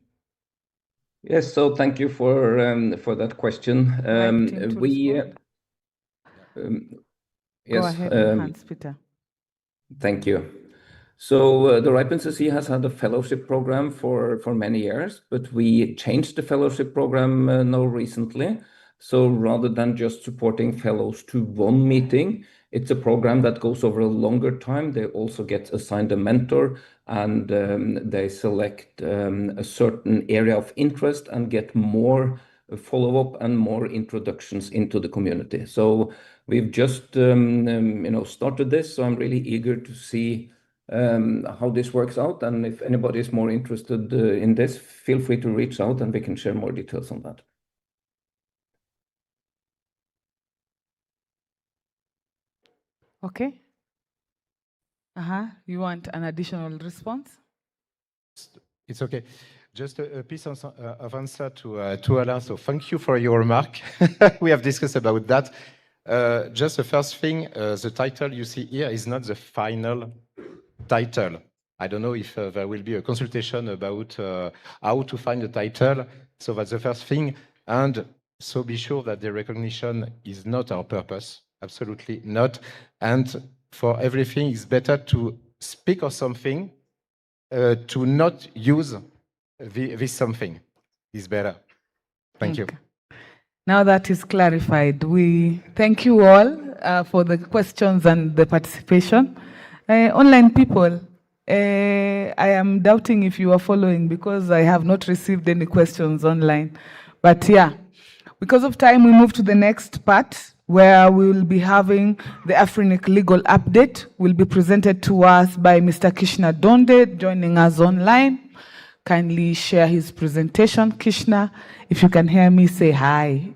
Yes, so thank you for that question. Go ahead, Hans Peter. Thank you. So the RIPE NCC has had a fellowship program for many years, but we changed the fellowship program now recently. So rather than just supporting fellows to one meeting, it's a program that goes over a longer time. They also get assigned a mentor, and they select a certain area of interest and get more follow-up and more introductions into the community. So we've just started this, so I'm really eager to see how this works out. And if anybody is more interested in this, feel free to reach out and we can share more details on that. Okay. You want an additional response? It's okay. Just a piece of answer to Alain. So thank you for your remark. We have discussed about that. Just the first thing, the title you see here is not the final title. I don't know if there will be a consultation about how to find the title. So that's the first thing. And so be sure that the recognition is not our purpose. Absolutely not. And for everything, it's better to speak of something, to not use this something is better. Thank you. Now that is clarified, we thank you all for the questions and the participation. Online people, I am doubting if you are following because I have not received any questions online. But yeah, because of time, we move to the next part where we will be having the Afrinic legal update will be presented to us by Mr. Kishna Donde, joining us online. Kindly share his presentation. Kishna, if you can hear me, say hi.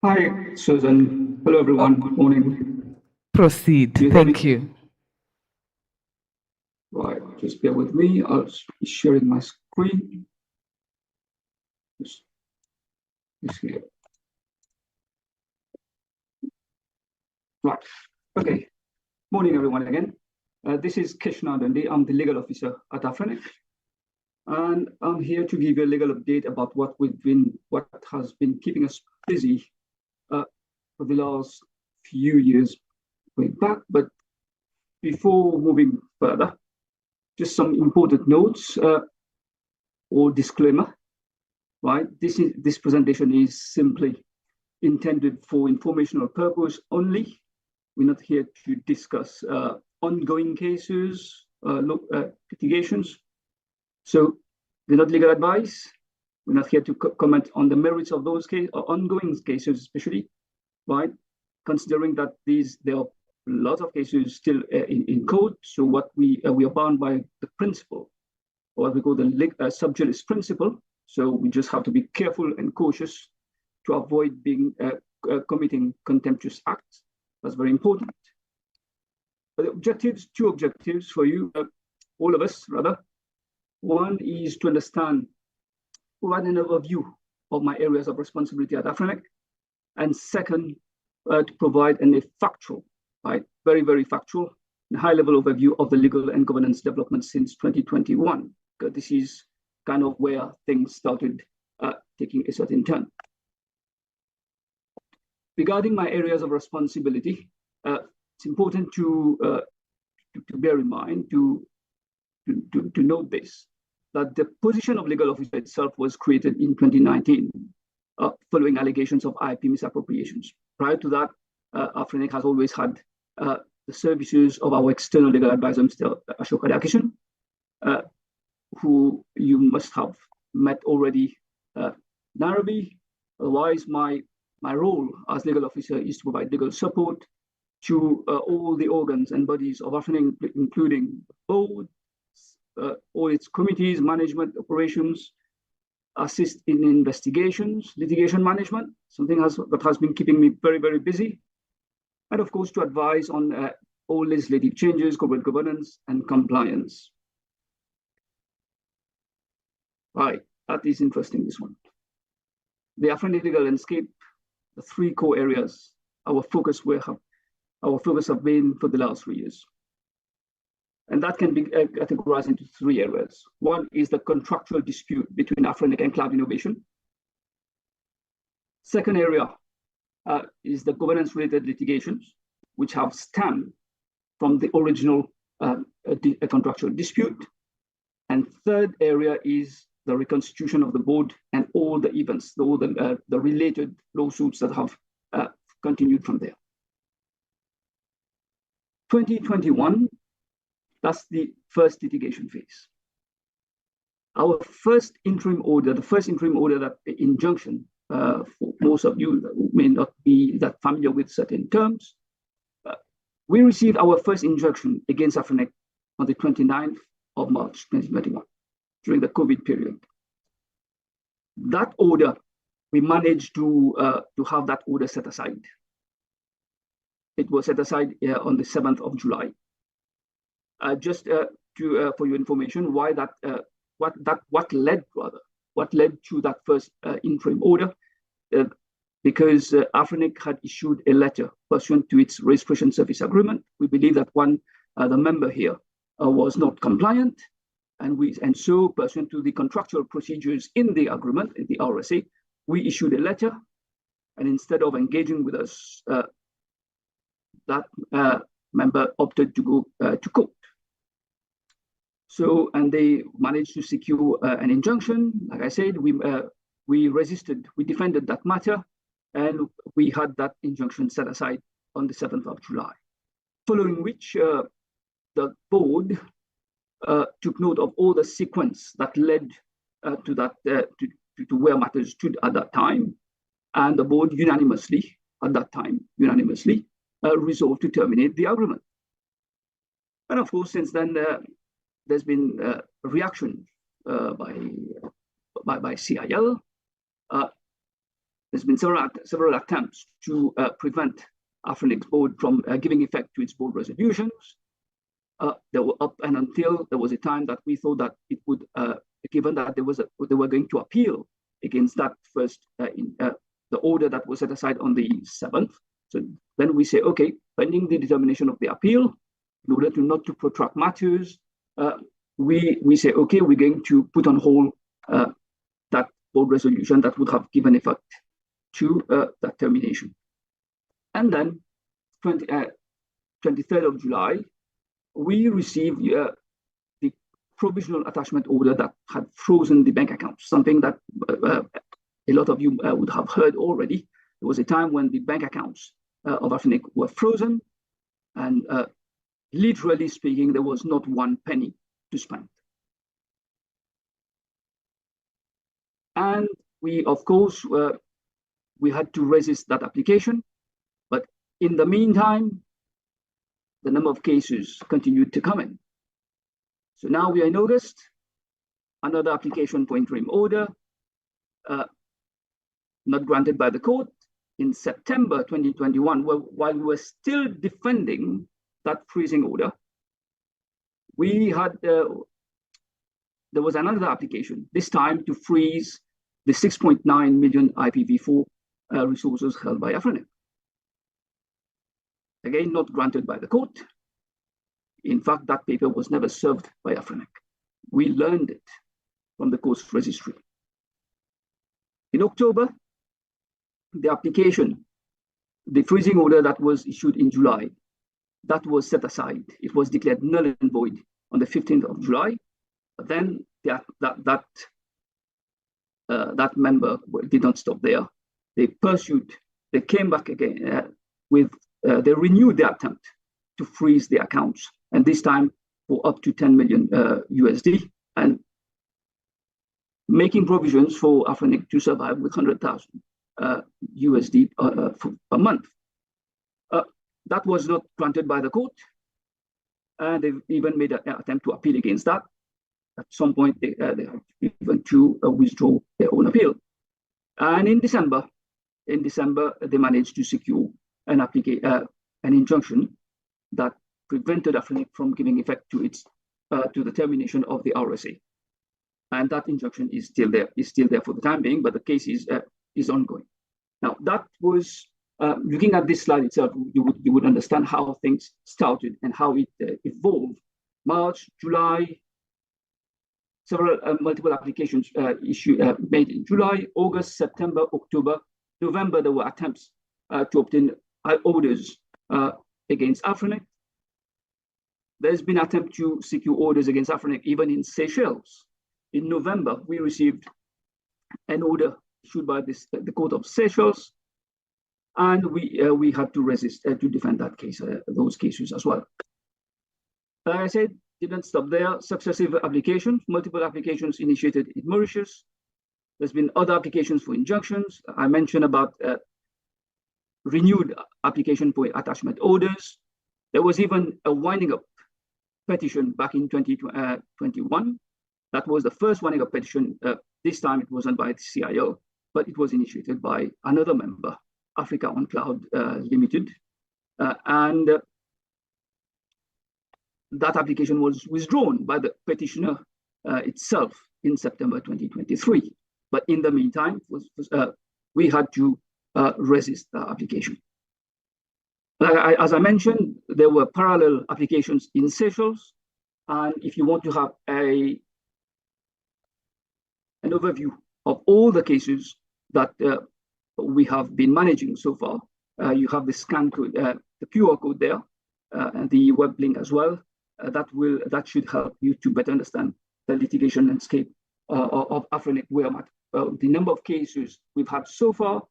Hi, Susan. Hello, everyone. Good morning. Proceed. Thank you. Right, just bear with me. I'll be sharing my screen. Just here. Right. Okay. Morning, everyone. Again, this is Krishna Dandi. I'm the legal officer at Afrinic, and I'm here to give you a legal update about what has been keeping us busy for the last few years going back. But before moving further, just some important notes or disclaimer. Right, this presentation is simply intended for informational purpose only. We're not here to discuss ongoing cases, litigations. So they're not legal advice. We're not here to comment on the merits of those ongoing cases, especially, right? Considering that there are lots of cases still in court. So what we are bound by the principle, or what we call the sub judice principle. So we just have to be careful and cautious to avoid being committing contemptuous acts. That's very important. But the objectives, two objectives for you, all of us rather. One is to understand, provide an overview of my areas of responsibility at Afrinic, and second, to provide a factual, right, very, very factual, high-level overview of the legal and governance development since 2021. Because this is kind of where things started taking a certain turn. Regarding my areas of responsibility, it's important to bear in mind, to note this, that the position of legal officer itself was created in 2019, following allegations of IP misappropriations. Prior to that, Afrinic has always had the services of our external legal advisor, Mr. Ashok Adakishan, who you must have met already Nairobi. Otherwise, my role as legal officer is to provide legal support to all the organs and bodies of Afrinic, including board, all its committees, management, operations, assist in investigations, litigation management, something that has been keeping me very, very busy. And of course, to advise on all legislative changes, corporate governance, and compliance. Right, that is interesting, this one. The Afrinic legal landscape, the three core areas, our focus have been for the last 3 years. And that can be categorized into 3 areas. One is the contractual dispute between Afrinic and Cloud Innovation. Second area is the governance-related litigations, which have stemmed from the original contractual dispute. And third area is the reconstitution of the board and all the events, all the related lawsuits that have continued from there. 2021, that's the first litigation phase. Our first interim order, that injunction, for most of you who may not be that familiar with certain terms, we received our first injunction against Afrinic on the 29th of March 2021, during the COVID period. That order, we managed to have that order set aside. It was set aside on the 7th of July. Just for your information, why that, what led to that first interim order, because Afrinic had issued a letter pursuant to its registration service agreement. We believe that the member here was not compliant, and so pursuant to the contractual procedures in the agreement, in the RSA, we issued a letter, and instead of engaging with us, that member opted to go to court. So, and they managed to secure an injunction. Like I said, we resisted, we defended that matter, and we had that injunction set aside on the 7th of July. Following which, the board took note of all the sequence that led to that to where matters stood at that time, and the board unanimously resolved to terminate the agreement. And of course, since then, there's been a reaction by CIL. there's been several attempts to prevent Afrinic's board from giving effect to its board resolutions. They were up and until there was a time that we thought that it would, given that they were going to appeal against that first, the order that was set aside on the 7th. So then we say, okay, pending the determination of the appeal, in order to not to protract matters, we say, okay, we're going to put on hold that board resolution that would have given effect to that termination. And then 23rd of July, we received the provisional attachment order that had frozen the bank accounts, something that a lot of you would have heard already. There was a time when the bank accounts of Afrinic were frozen, and literally speaking, there was not one penny to spend. And we, of course, we had to resist that application. But in the meantime, the number of cases continued to come in. So now we are in August, another application for interim order, not granted by the court. In September 2021, while we were still defending that freezing order, we had, there was another application, this time to freeze the 6.9 million IPv4 resources held by Afrinic. Again, not granted by the court. In fact, that paper was never served by Afrinic. We learned it from the court's registry. In October, the application, the freezing order that was issued in July, that was set aside. It was declared null and void on the 15th of July. But then that member did not stop there. They pursued, they came back again they renewed the attempt to freeze the accounts, and this time for up to 10 million USD, and making provisions for Afrinic to survive with 100,000 USD per month. That was not granted by the court, and they even made an attempt to appeal against that. At some point, they had even to withdraw their own appeal. And in December, they managed to secure an injunction that prevented Afrinic from giving effect to its to the termination of the RSA, and that injunction is still there for the time being, but the case is ongoing. Now, that was looking at this slide itself, you would understand how things started and how it evolved. March, July, several multiple applications made in July, August, September, October, November. There were attempts to obtain orders against Afrinic. There's been an attempt to secure orders against Afrinic even in Seychelles. In November, we received an order issued by the Court of Seychelles, and we had to resist to defend that case, those cases as well. Like I said, didn't stop there. Successive applications, multiple applications initiated in Mauritius. There's been other applications for injunctions. I mentioned about renewed application for attachment orders. There was even a winding up petition back in 2021. That was the first winding up petition. This time it wasn't by the CIO, but it was initiated by another member, Africa on Cloud Limited. And that application was withdrawn by the petitioner itself in September 2023. But in the meantime, we had to resist the application. As I mentioned, there were parallel applications in Seychelles. And if you want to have an overview of all the cases that we have been managing so far, you have the scan code, the QR code there, and the web link as well. That should help you to better understand the litigation landscape of Afrinic, where the number of cases we've had so far,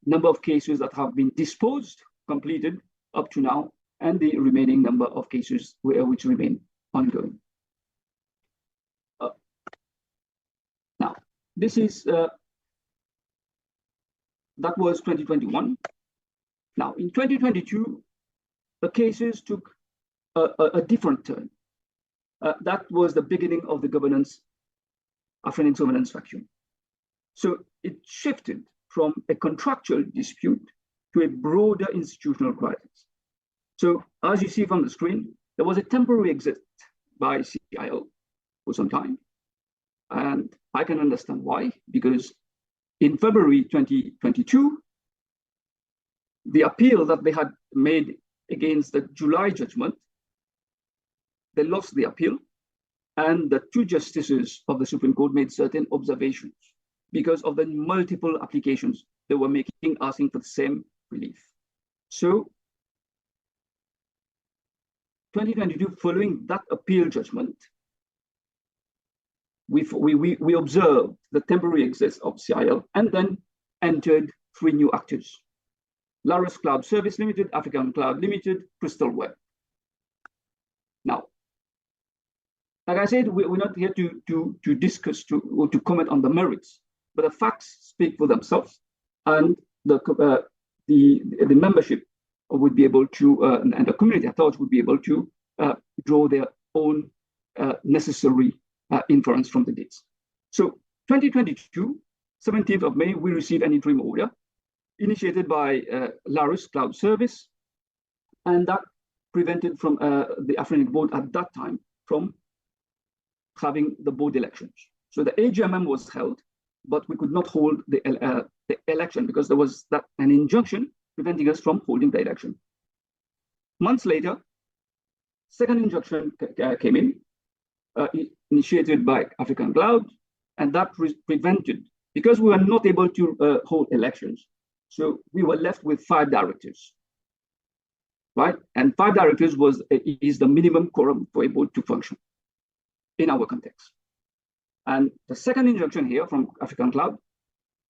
number of cases that have been disposed, completed up to now, and the remaining number of cases which remain ongoing. Now, this is that was 2021. Now, in 2022, the cases took a different turn. That was the beginning of the Afrinic governance vacuum. So it shifted from a contractual dispute to a broader institutional crisis. So as you see from the screen, there was a temporary exit by CIL for some time. And I can understand why, because in February 2022, the appeal that they had made against the July judgment, they lost the appeal, and the two justices of the Supreme Court made certain observations because of the multiple applications they were making, asking for the same relief. So 2022, following that appeal judgment, we observed the temporary exit of CIL and then entered 3 new actors: Larus Cloud Service Limited, African Cloud Limited, Crystal Web. Now, like I said, we're not here to discuss or to comment on the merits, but the facts speak for themselves, and the membership would be able to, and the community at large would be able to draw their own necessary inference from the dates. So 2022, 17th of May, we received an interim order initiated by Larus Cloud Service, and that prevented from the Afrinic board at that time from having the board elections. So the AGMM was held, but we could not hold the election because there was an injunction preventing us from holding the election. Months later, second injunction came in, initiated by African Cloud, and that prevented, because we were not able to hold elections, so we were left with 5 directors, right? And 5 directors is the minimum quorum for a board to function in our context. And the second injunction here from African Cloud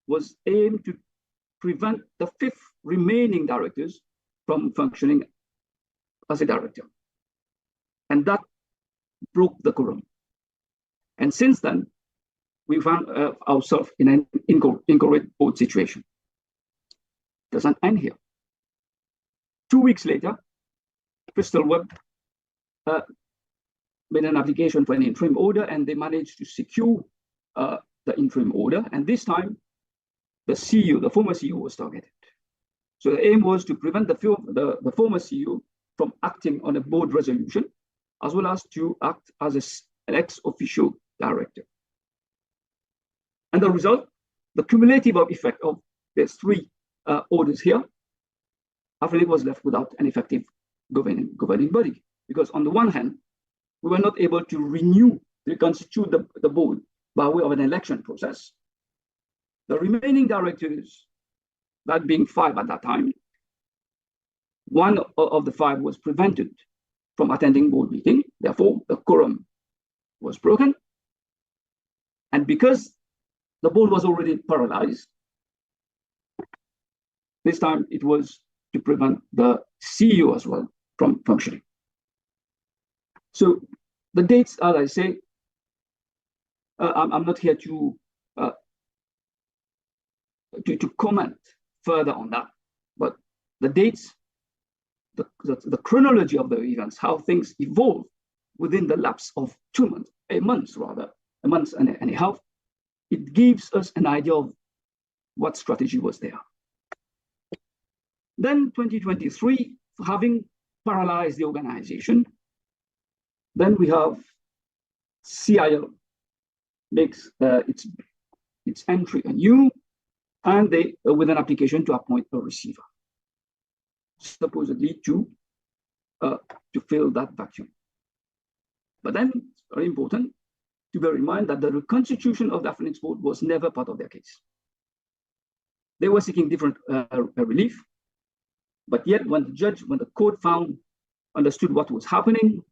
was aimed to prevent the 5th remaining directors from functioning as a director. And that broke the quorum. And since then, we found ourselves in an incorrect board situation. Doesn't end here. 2 weeks later, Crystal Web made an application for an interim order, and they managed to secure the interim order. And this time, the CEO, the former CEO, was targeted. So the aim was to prevent the former CEO from acting on a board resolution, as well as to act as an ex-officio director. And the result, the cumulative effect of these 3 orders here, Afrinic was left without an effective governing body. Because on the one hand, we were not able to reconstitute the board by way of an election process. The remaining directors, that being 5 at that time, 1 of the 5 was prevented from attending board meeting. Therefore, the quorum was broken. And because the board was already paralyzed, this time it was to prevent the CEO as well from functioning. So the dates, as I say, I'm not here to comment further on that, but the dates, the chronology of the events, how things evolve within the lapse of 2 months, a month and a half, it gives us an idea of what strategy was there. Then 2023, having paralyzed the organization, then we have CIL makes its entry anew, and they with an application to appoint a receiver, supposedly to fill that vacuum. But then it's very important to bear in mind that the reconstitution of the Afrinic board was never part of their case. They were seeking different relief, but yet when the court understood what was happening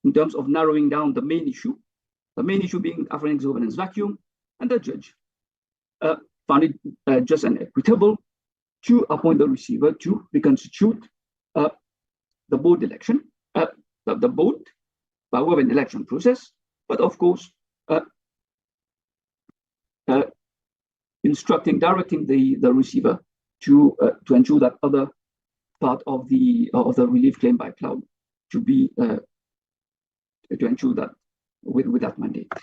in terms of narrowing down the main issue being Afrinic's governance vacuum, and the judge found it just and equitable to appoint the receiver to reconstitute the board election, the board by way of an election process, but of course directing the receiver to ensure that other part of the relief claim by cloud to be to ensure that with that mandate.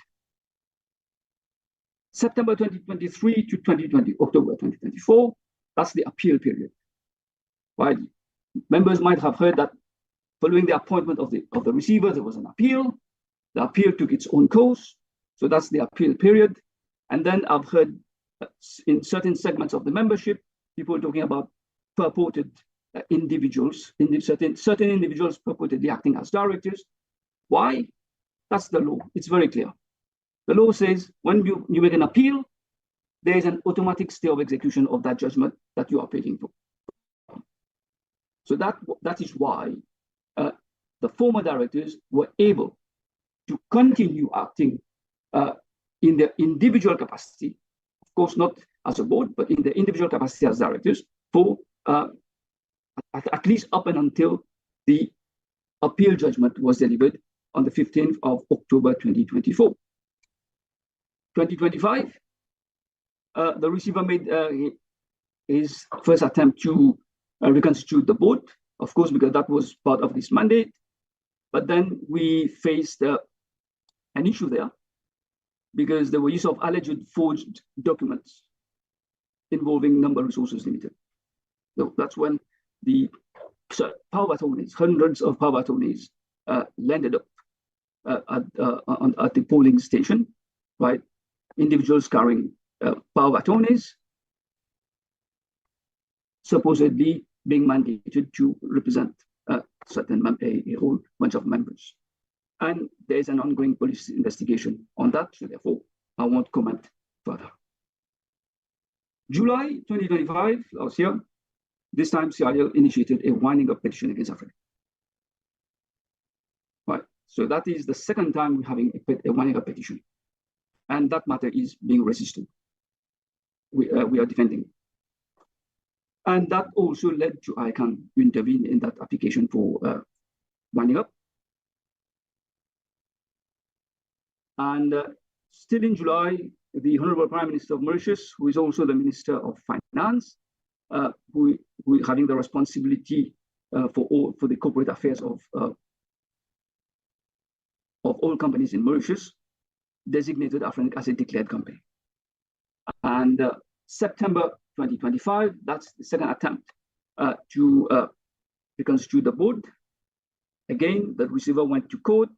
September 2023 to October 2024, that's the appeal period. Right? Members might have heard that following the appointment of the receiver, there was an appeal. The appeal took its own course. So that's the appeal period. And then I've heard in certain segments of the membership, people talking about purported individuals, certain individuals purportedly acting as directors. Why? That's the law. It's very clear. The law says when you make an appeal, there is an automatic stay of execution of that judgment that you are appealing for. So that is why the former directors were able to continue acting in their individual capacity, of course not as a board, but in their individual capacity as directors for at least up and until the appeal judgment was delivered on the 15th of October 2024. 2025, the receiver made his first attempt to reconstitute the board, of course, because that was part of this mandate. But then we faced an issue there because there were use of alleged forged documents involving Number Resources Limited. So that's when the power attorneys, hundreds of power attorneys, landed up at the polling station, right? Individuals carrying power attorneys, supposedly being mandated to represent a whole bunch of members. And there is an ongoing police investigation on that, so therefore I won't comment further. July 2025, last year, this time CIL initiated a winding up petition against Afrinic. Right, so that is the second time we're having a winding up petition. And that matter is being resisted. We are defending. And that also led to ICANN to intervene in that application for winding up. And still in July, the Honorable Prime Minister of Mauritius, who is also the Minister of Finance, who is having the responsibility for the corporate affairs of all companies in Mauritius, designated Afrinic as a declared company. And September 2025, that's the second attempt to reconstitute the board. Again, the receiver went to court,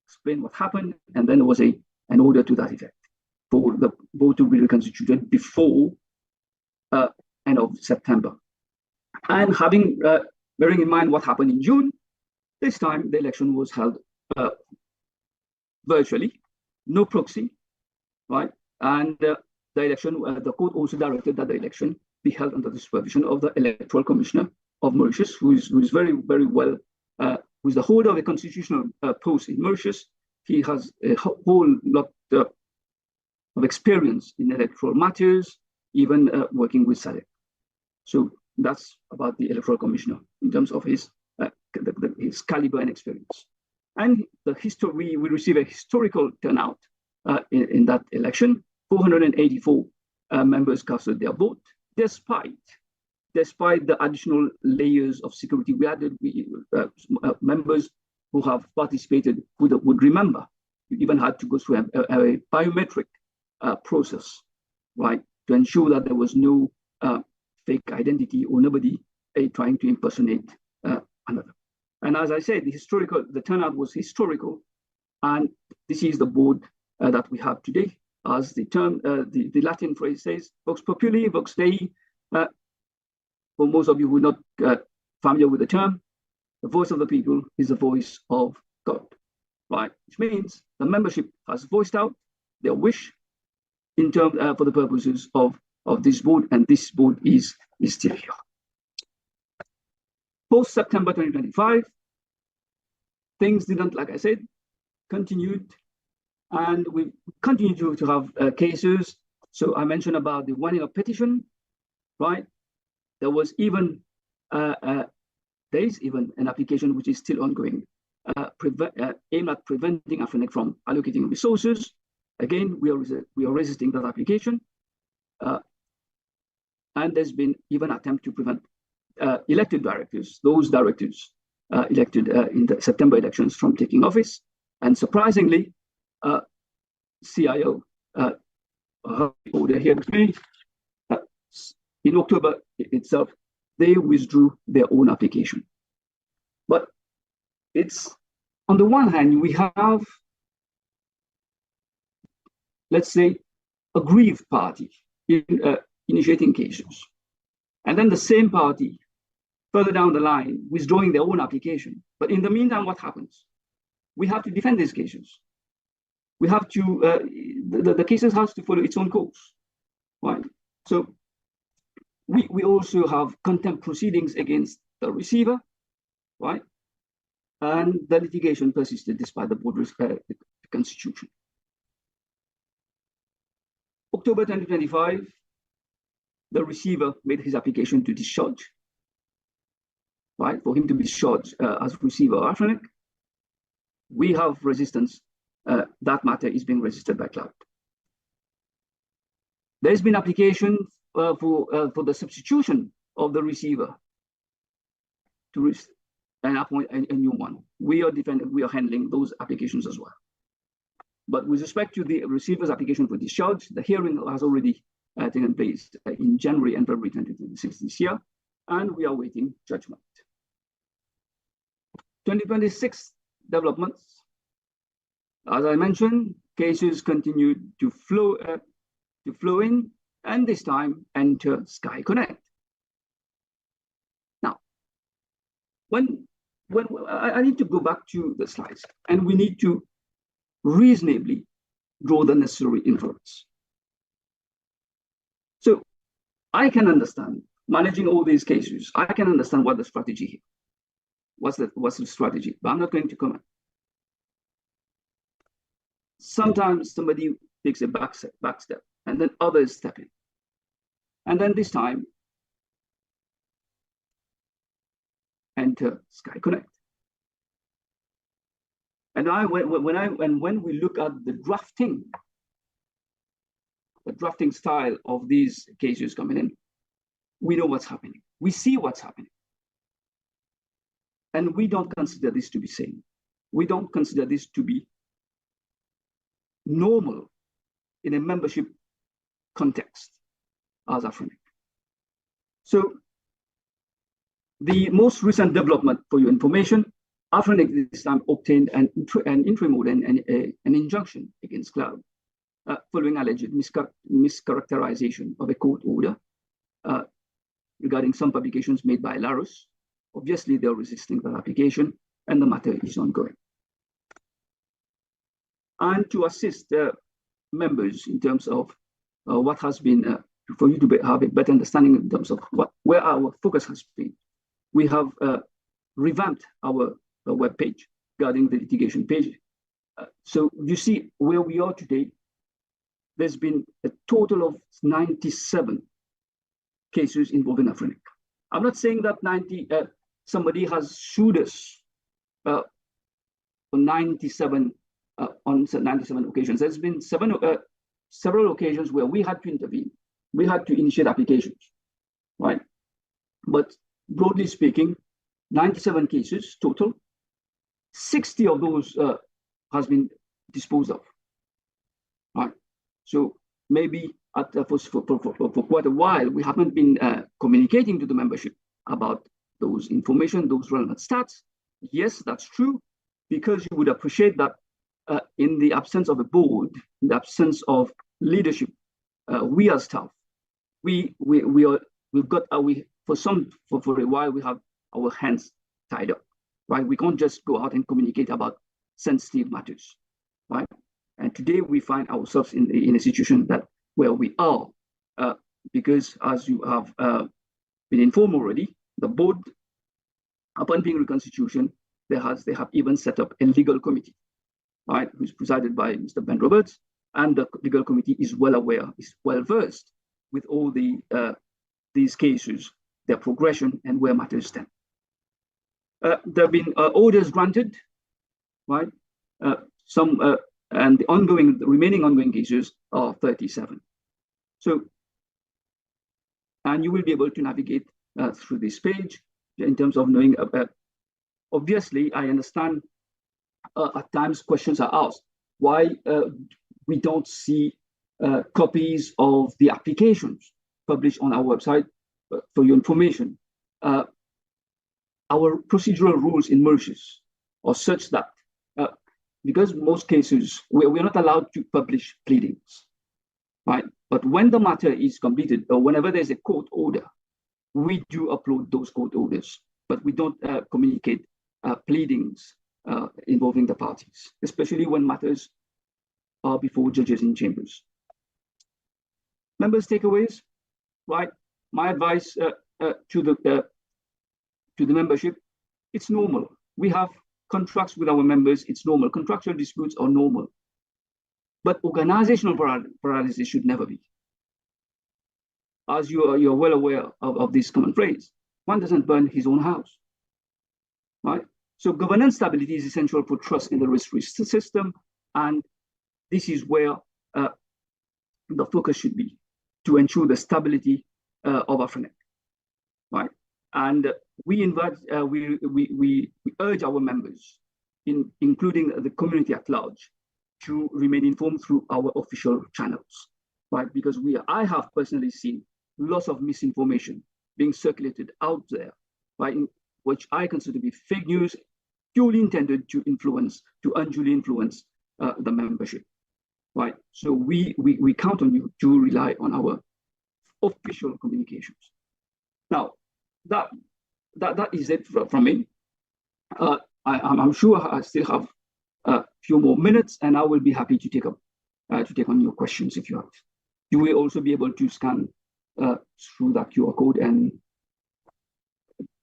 explained what happened, and then there was an order to that effect for the board to be reconstituted before end of September. And bearing in mind what happened in June, this time the election was held virtually, no proxy, right? And the election, the court also directed that the election be held under the supervision of the Electoral Commissioner of Mauritius, who is very, very well, who is the holder of a constitutional post in Mauritius. He has a whole lot of experience in electoral matters, even working with SADC. So that's about the Electoral Commissioner in terms of his caliber and experience. And the history, we received a historical turnout in that election. 484 members casted their vote, despite the additional layers of security we added. Members who have participated would remember, you even had to go through a biometric process, right, to ensure that there was no fake identity or nobody trying to impersonate another. And as I said, the turnout was historical, and this is the board that we have today. As the term, the Latin phrase says, vox populi, vox Dei. For most of you who are not familiar with the term, the voice of the people is the voice of God, right? Which means the membership has voiced out their wish in terms for the purposes of this board, and this board is still here. Post September 2025, things didn't, like I said, continued, and we continue to have cases. So I mentioned about the winding up petition, right? There was even there is even an application which is still ongoing, aimed at preventing Afrinic from allocating resources. Again, we are resisting that application, and there's been even attempt to prevent elected directors, those directors elected in the September elections, from taking office. And surprisingly, CIO order here with me. In October itself, they withdrew their own application. But it's, on the one hand, we have, let's say, a aggrieved party initiating cases. And then the same party, further down the line, withdrawing their own application. But in the meantime, what happens? We have to defend these cases. We have to, the cases have to follow its own course, right? So we also have contempt proceedings against the receiver, right? And the litigation persisted despite the board the constitution. October 2025, the receiver made his application to discharge, right? For him to be discharged as receiver of Afrinic. We have resistance. That matter is being resisted by Cloud. There's been application for the substitution of the receiver to and appoint a new one. We are handling those applications as well. But with respect to the receiver's application for discharge, the hearing has already taken place in January and February 2026 this year, and we are waiting judgment. 2026 developments. As I mentioned, cases continue to flow in, and this time enter Sky Connect. Now, when I need to go back to the slides, and we need to reasonably draw the necessary inference. So I can understand managing all these cases. I can understand what the strategy here. What's the strategy? But I'm not going to comment. Sometimes somebody takes a back step, and then others step in. And then this time, enter Sky Connect. And when we look at the drafting style of these cases coming in, we know what's happening. We see what's happening. And we don't consider this to be sane. We don't consider this to be normal in a membership context as Afrinic. So the most recent development for your information, Afrinic this time obtained an interim order and an injunction against Cloud following alleged mischaracterization of a court order regarding some publications made by Larus. Obviously, they're resisting that application, and the matter is ongoing. And to assist members in terms of what has been, for you to have a better understanding in terms of where our focus has been, we have revamped our web page regarding the litigation page. So you see where we are today. There's been a total of 97 cases involving Afrinic. I'm not saying that somebody has sued us on 97 occasions. There's been several occasions where we had to intervene. We had to initiate applications, right? But broadly speaking, 97 cases total. 60 of those has been disposed of, right? So maybe for quite a while, we haven't been communicating to the membership about those information, those relevant stats. Yes, that's true, because you would appreciate that in the absence of a board, in the absence of leadership, we as staff, for a while we have our hands tied up, right? We can't just go out and communicate about sensitive matters, right? And today we find ourselves in a situation where we are, because as you have been informed already, the board, upon being reconstitution, they have even set up a legal committee, right, who's presided by Mr. Ben Roberts, and the legal committee is well aware, is well versed with all these cases, their progression, and where matters stand. There have been orders granted, right? And the remaining ongoing cases are 37. So, and you will be able to navigate through this page in terms of knowing about. Obviously, I understand at times questions are asked why we don't see copies of the applications published on our website for your information. Our procedural rules in Mauritius are such that because most cases we're not allowed to publish pleadings, right? But when the matter is completed or whenever there's a court order, we do upload those court orders, but we don't communicate pleadings involving the parties, especially when matters are before judges in chambers. Members' takeaways, right? My advice to the membership, it's normal. We have contracts with our members, it's normal. Contractual disputes are normal. But organizational paralysis should never be. As you're well aware of this common phrase, one doesn't burn his own house, right? So governance stability is essential for trust in the risk-free system, and this is where the focus should be, to ensure the stability of Afrinic, right? And we invite, we urge our members, including the community at large, to remain informed through our official channels, right? Because I have personally seen lots of misinformation being circulated out there, right? Which I consider to be fake news, purely intended to unduly influence the membership, right? So we count on you to rely on our official communications. Now, that is it from me. I'm sure I still have a few more minutes, and I will be happy to take on your questions if you have. You will also be able to scan through that QR code and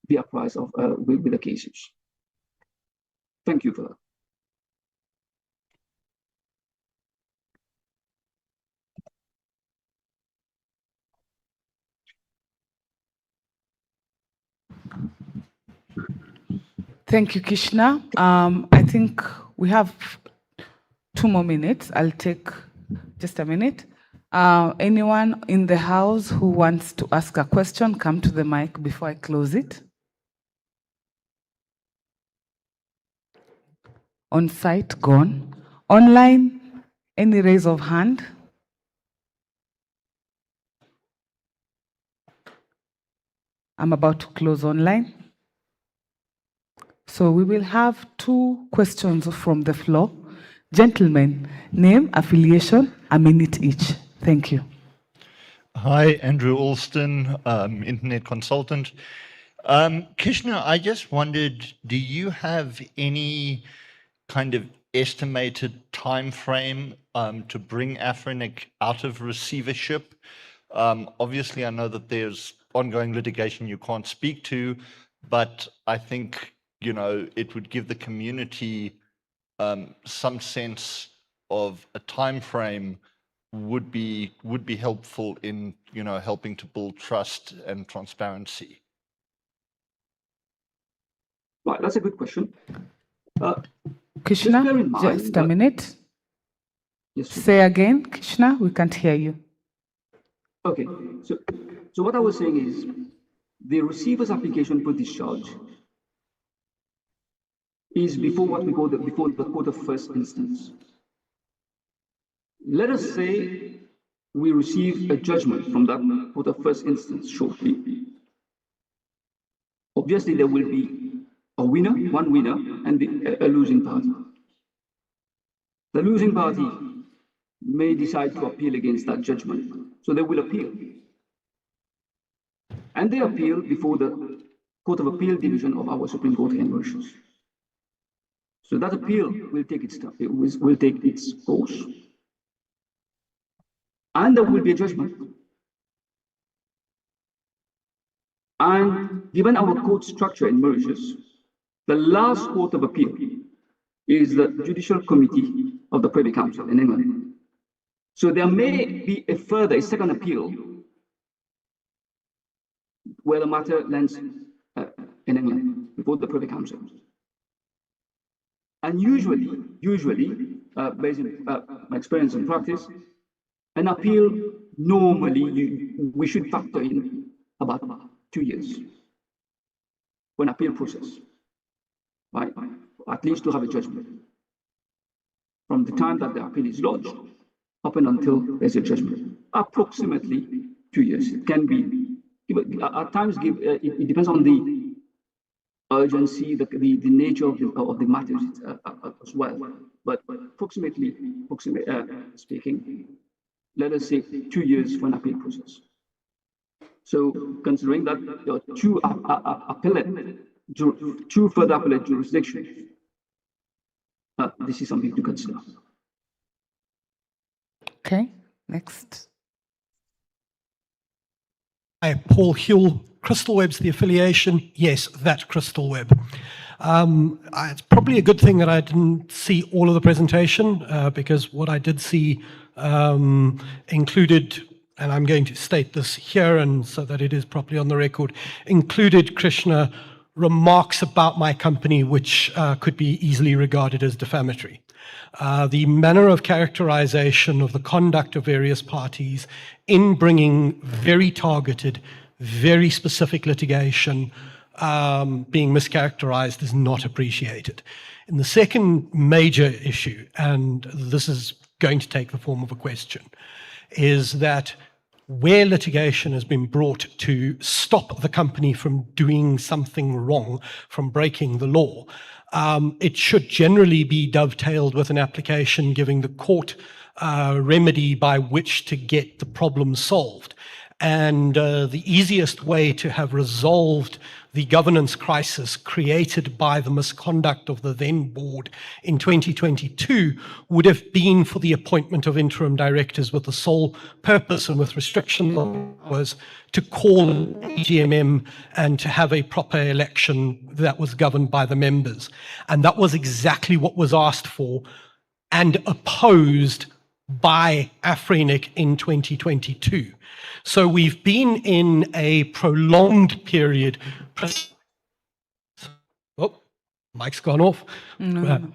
be apprised of with the cases. Thank you for that. Thank you, Kishna. I think we have 2 more minutes. I'll take just a minute. Anyone in the house who wants to ask a question, come to the mic before I close it. On site, gone. Online, any raise of hand? I'm about to close online. So we will have 2 questions from the floor. Gentlemen, name, affiliation, a minute each. Thank you. Hi, Andrew Alston, Internet consultant. Kishna, I just wondered, do you have any kind of estimated time frame to bring Afrinic out of receivership? Obviously, I know that there's ongoing litigation you can't speak to, but I think, you know, it would give the community some sense of a time frame would be helpful in, you know, helping to build trust and transparency. Right, that's a good question. Kishna, just a minute. Yes, say again, Kishna, we can't hear you. Okay, so what I was saying is the receiver's application for discharge is before what we call before the court of first instance. Let us say we receive a judgment from that court of first instance shortly. Obviously, there will be one winner, and a losing party. The losing party may decide to appeal against that judgment, so they will appeal. And they appeal before the Court of Appeal Division of our Supreme Court in Mauritius. So that appeal will take its course. And there will be a judgment. And given our court structure in Mauritius, the last court of appeal is the Judicial Committee of the Privy Council in England. So there may be a second appeal where the matter lands in England before the Privy Council. And usually, based on my experience and practice, an appeal normally we should factor in about 2 years for an appeal process, right? At least to have a judgment. From the time that the appeal is lodged open until there's a judgment. Approximately 2 years. It can be, at times, it depends on the urgency, the nature of the matters as well. But approximately speaking, let us say 2 years for an appeal process. So considering that there are two further appellate jurisdictions, this is something to consider. Okay, next. Hi, Paul Huell. Crystal Web's the affiliation. Yes, that Crystal Web. It's probably a good thing that I didn't see all of the presentation because what I did see included, and I'm going to state this here and so that it is properly on the record, included, Krishna, remarks about my company which could be easily regarded as defamatory. The manner of characterization of the conduct of various parties in bringing very targeted, very specific litigation being mischaracterized is not appreciated. And the second major issue, and this is going to take the form of a question, is that where litigation has been brought to stop the company from doing something wrong, from breaking the law, it should generally be dovetailed with an application giving the court remedy by which to get the problem solved. And the easiest way to have resolved the governance crisis created by the misconduct of the then board in 2022 would have been for the appointment of interim directors with the sole purpose and with restrictions was to call an AGMM and to have a proper election that was governed by the members. And that was exactly what was asked for and opposed by Afrinic in 2022. So we've been in a prolonged period. Oh, mic's gone off.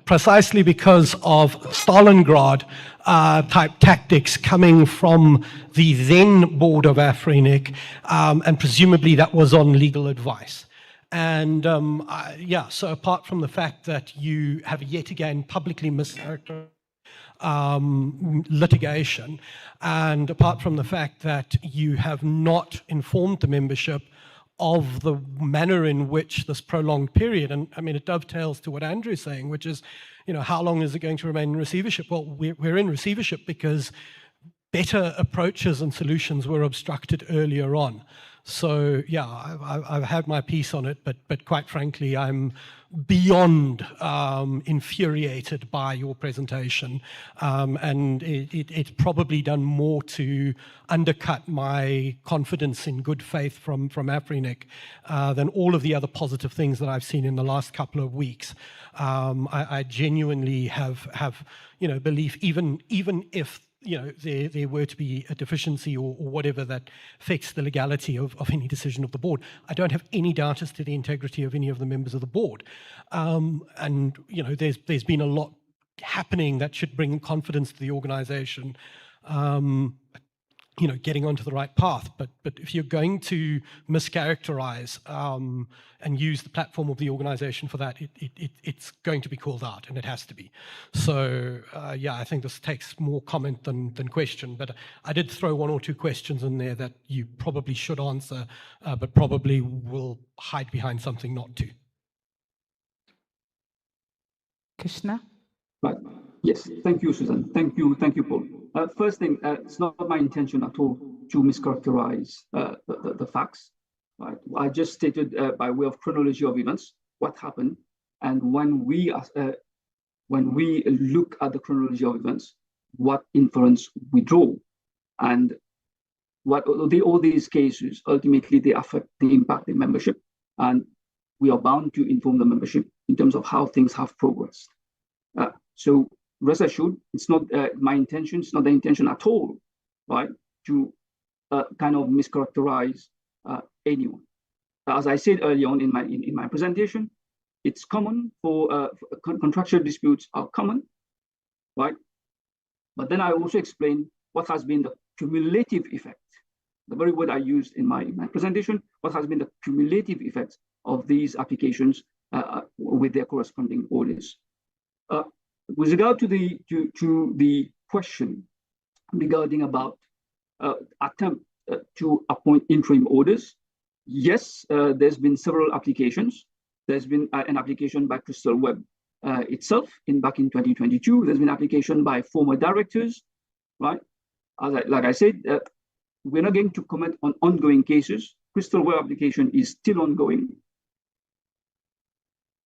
Precisely because of Stalingrad type tactics coming from the then board of Afrinic, and presumably that was on legal advice. And yeah, so apart from the fact that you have yet again publicly mischaracterized litigation, and apart from the fact that you have not informed the membership of the manner in which this prolonged period, and I mean, it dovetails to what Andrew's saying, which is, you know, how long is it going to remain in receivership? Well, we're in receivership because better approaches and solutions were obstructed earlier on. So yeah, I've had my piece on it, but quite frankly, I'm beyond infuriated by your presentation, and it's probably done more to undercut my confidence in good faith from Afrinic than all of the other positive things that I've seen in the last couple of weeks. I genuinely have you know, belief, even if you know, there were to be a deficiency or whatever that affects the legality of any decision of the board, I don't have any doubt as to the integrity of any of the members of the board. And, you know, there's been a lot happening that should bring confidence to the organization, you know, getting onto the right path. But if you're going to mischaracterize and use the platform of the organization for that, it's going to be called out, and it has to be. So yeah, I think this takes more comment than question. But I did throw one or two questions in there that you probably should answer, but probably will hide behind something not to. Krishna? Right. Yes, thank you, Susan. Thank you, Paul. First thing, it's not my intention at all to mischaracterize the facts. Right? I just stated by way of chronology of events what happened, and when we look at the chronology of events, what inference we draw, and what all these cases ultimately they impact the membership, and we are bound to inform the membership in terms of how things have progressed. So rest assured, it's not my intention, it's not the intention at all, right, to kind of mischaracterize anyone. As I said earlier on in my presentation, it's common for contractual disputes are common, right? But then I also explained what has been the cumulative effect, the very word I used in my presentation, what has been the cumulative effect of these applications with their corresponding orders. With regard to the question regarding about attempt to appoint interim orders. Yes, there's been several applications. There's been an application by Crystal Web itself back in 2022. There's been application by former directors, right? Like I said, we're not going to comment on ongoing cases. Crystal Web application is still ongoing.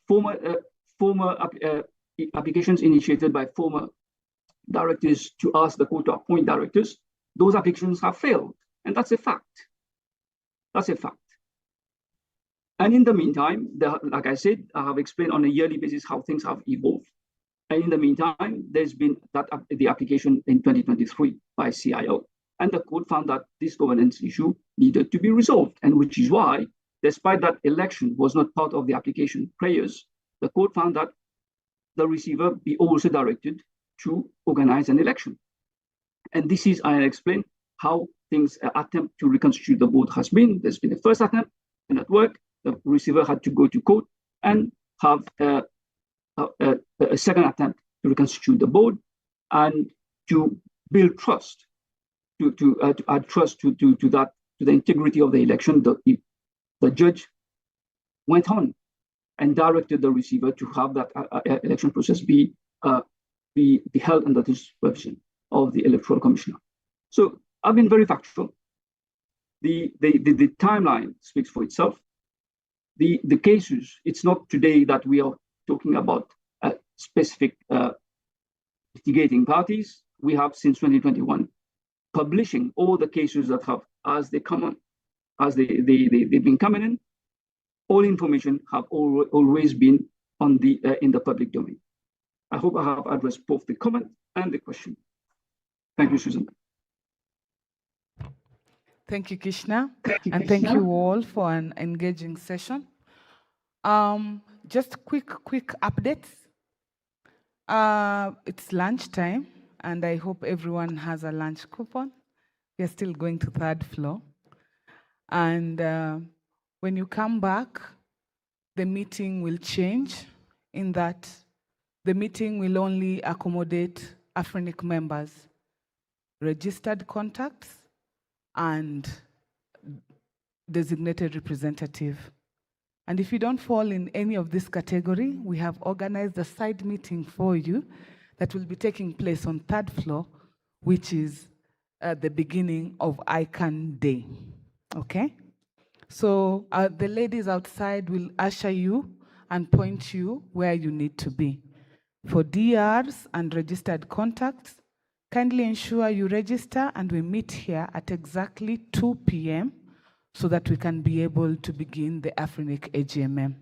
Former applications initiated by former directors to ask the court to appoint directors, those applications have failed, and that's a fact. That's a fact. And in the meantime, like I said, I have explained on a yearly basis how things have evolved. And in the meantime, there's been the application in 2023 by CIO, and the court found that this governance issue needed to be resolved, and which is why, despite that election was not part of the application prayers, the court found that the receiver be also directed to organize an election. And this is, I explained how things attempt to reconstitute the board has been. There's been a first attempt, did not work. The receiver had to go to court and have a second attempt to reconstitute the board and to build trust, to add trust to the integrity of the election. The judge went on and directed the receiver to have that election process be held under the supervision of the Electoral Commissioner. So I've been very factual. The timeline speaks for itself. The cases, it's not today that we are talking about specific litigating parties. We have since 2021 publishing all the cases that have, as they come on, as they've been coming in, all information have always been on in the public domain. I hope I have addressed both the comment and the question. Thank you, Susan. Thank you, Kishna. And thank you all for an engaging session. Just quick updates. It's lunchtime, and I hope everyone has a lunch coupon. We are still going to third floor. And when you come back, the meeting will change in that the meeting will only accommodate Afrinic members, registered contacts, and designated representative. And if you don't fall in any of this category, we have organized a side meeting for you that will be taking place on third floor, which is at the beginning of ICANN Day, okay? So the ladies outside will usher you and point you where you need to be. For DRs and registered contacts, kindly ensure you register and we meet here at exactly 2 p.m. so that we can be able to begin the Afrinic AGMM.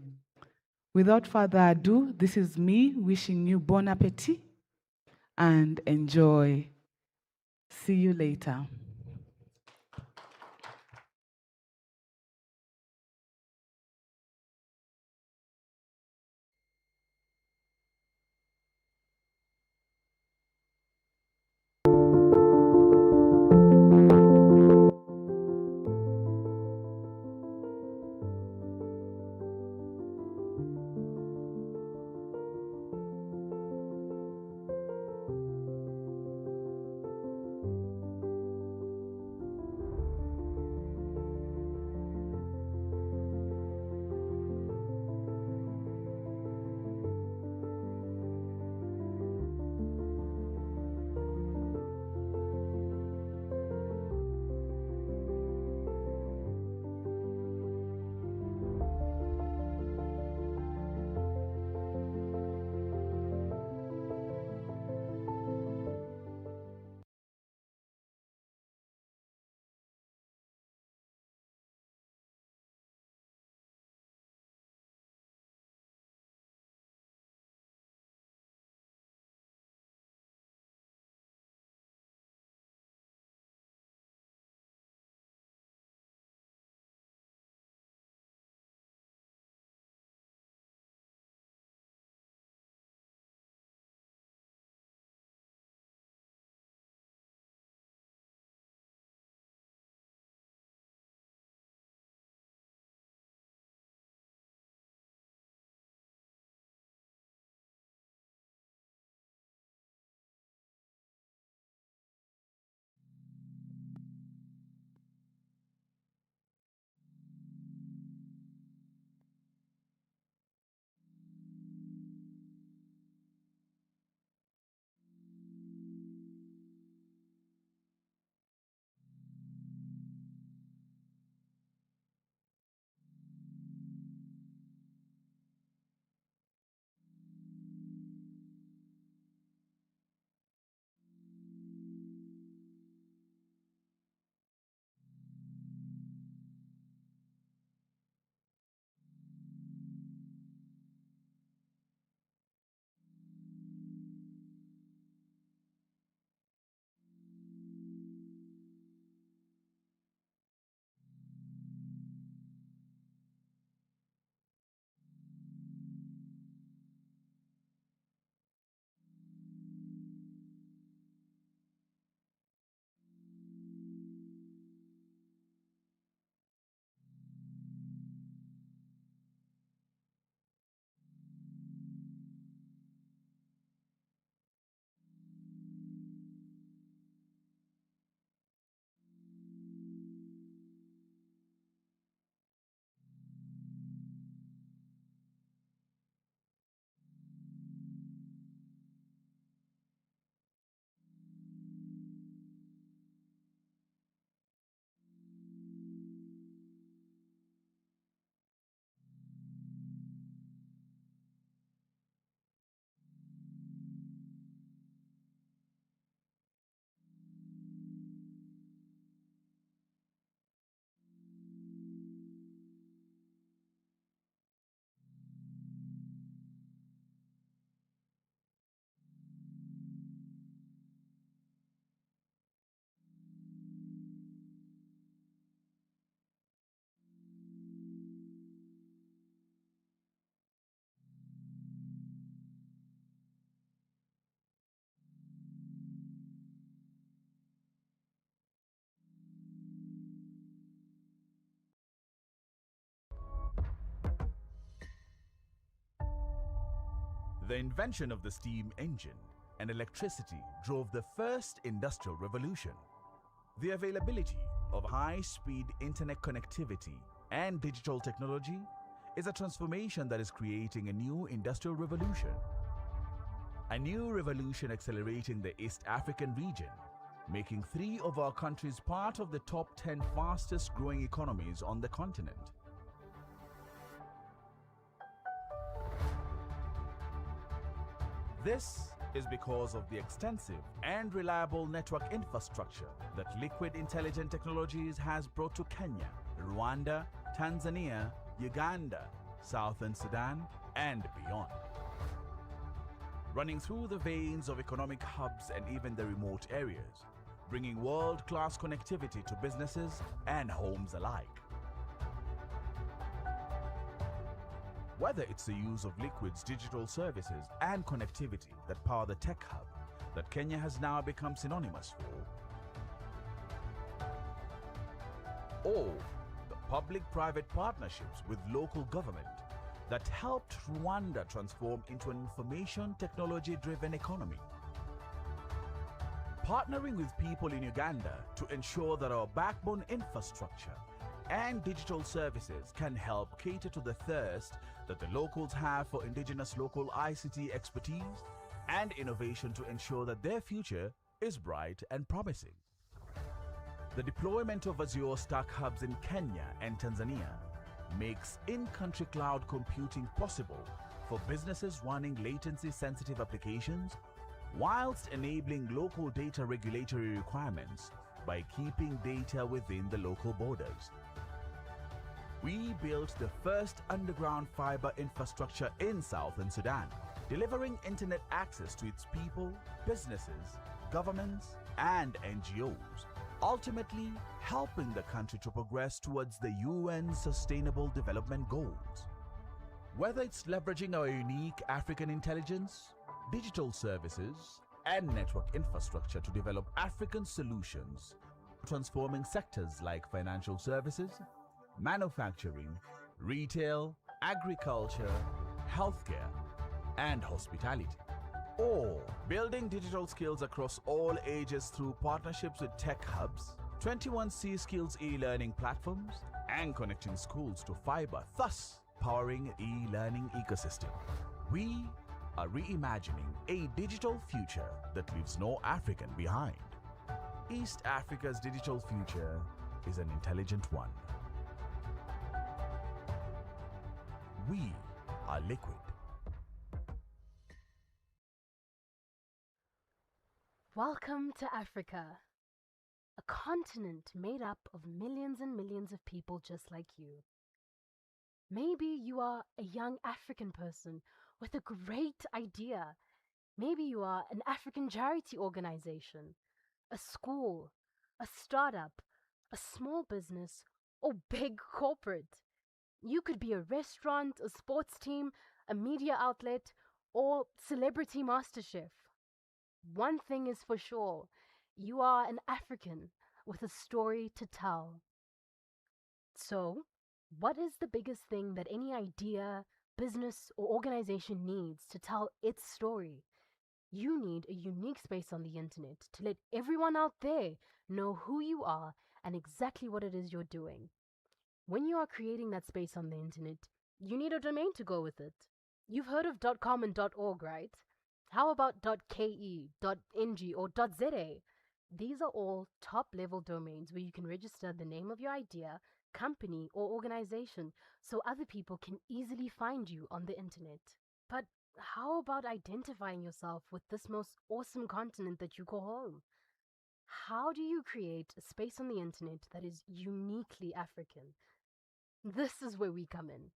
Without further ado, this is me wishing you bon appetit and enjoy. See you later. The invention of the steam engine and electricity drove the first industrial revolution. The availability of high-speed internet connectivity and digital technology is a transformation that is creating a new industrial revolution. A new revolution accelerating the East African region, making 3 of our countries part of the top 10 fastest growing economies on the continent. This is because of the extensive and reliable network infrastructure that Liquid Intelligent Technologies has brought to Kenya, Rwanda, Tanzania, Uganda, Southern Sudan, and beyond. Running through the veins of economic hubs and even the remote areas, bringing world-class connectivity to businesses and homes alike. Whether it's the use of Liquid's digital services and connectivity that power the tech hub that Kenya has now become synonymous for, or the public-private partnerships with local government that helped Rwanda transform into an information technology-driven economy. Partnering with people in Uganda to ensure that our backbone infrastructure and digital services can help cater to the thirst that the locals have for indigenous local ICT expertise and innovation to ensure that their future is bright and promising. The deployment of Azure Stack hubs in Kenya and Tanzania makes in-country cloud computing possible for businesses running latency-sensitive applications, whilst enabling local data regulatory requirements by keeping data within the local borders. We built the first underground fiber infrastructure in Southern Sudan, delivering internet access to its people, businesses, governments, and NGOs, ultimately helping the country to progress towards the UN Sustainable Development Goals. Whether it's leveraging our unique African intelligence, digital services, and network infrastructure to develop African solutions, transforming sectors like financial services, manufacturing, retail, agriculture, healthcare, and hospitality. Or building digital skills across all ages through partnerships with tech hubs, 21C Skills e-learning platforms, and connecting schools to fiber, thus powering e-learning ecosystem. We are reimagining a digital future that leaves no African behind. East Africa's digital future is an intelligent one. We are Liquid. Welcome to Africa, a continent made up of millions and millions of people just like you. Maybe you are a young African person with a great idea. Maybe you are an African charity organization, a school, a startup, a small business, or big corporate. You could be a restaurant, a sports team, a media outlet, or celebrity master chef. One thing is for sure, you are an African with a story to tell. So, what is the biggest thing that any idea, business, or organization needs to tell its story? You need a unique space on the internet to let everyone out there know who you are and exactly what it is you're doing. When you are creating that space on the internet, you need a domain to go with it. You've heard of .com and .org, right? How about .ke, .ng, or .za? These are all top-level domains where you can register the name of your idea, company, or organization so other people can easily find you on the internet. But how about identifying yourself with this most awesome continent that you call home? How do you create a space on the internet that is uniquely African? This is where we come in.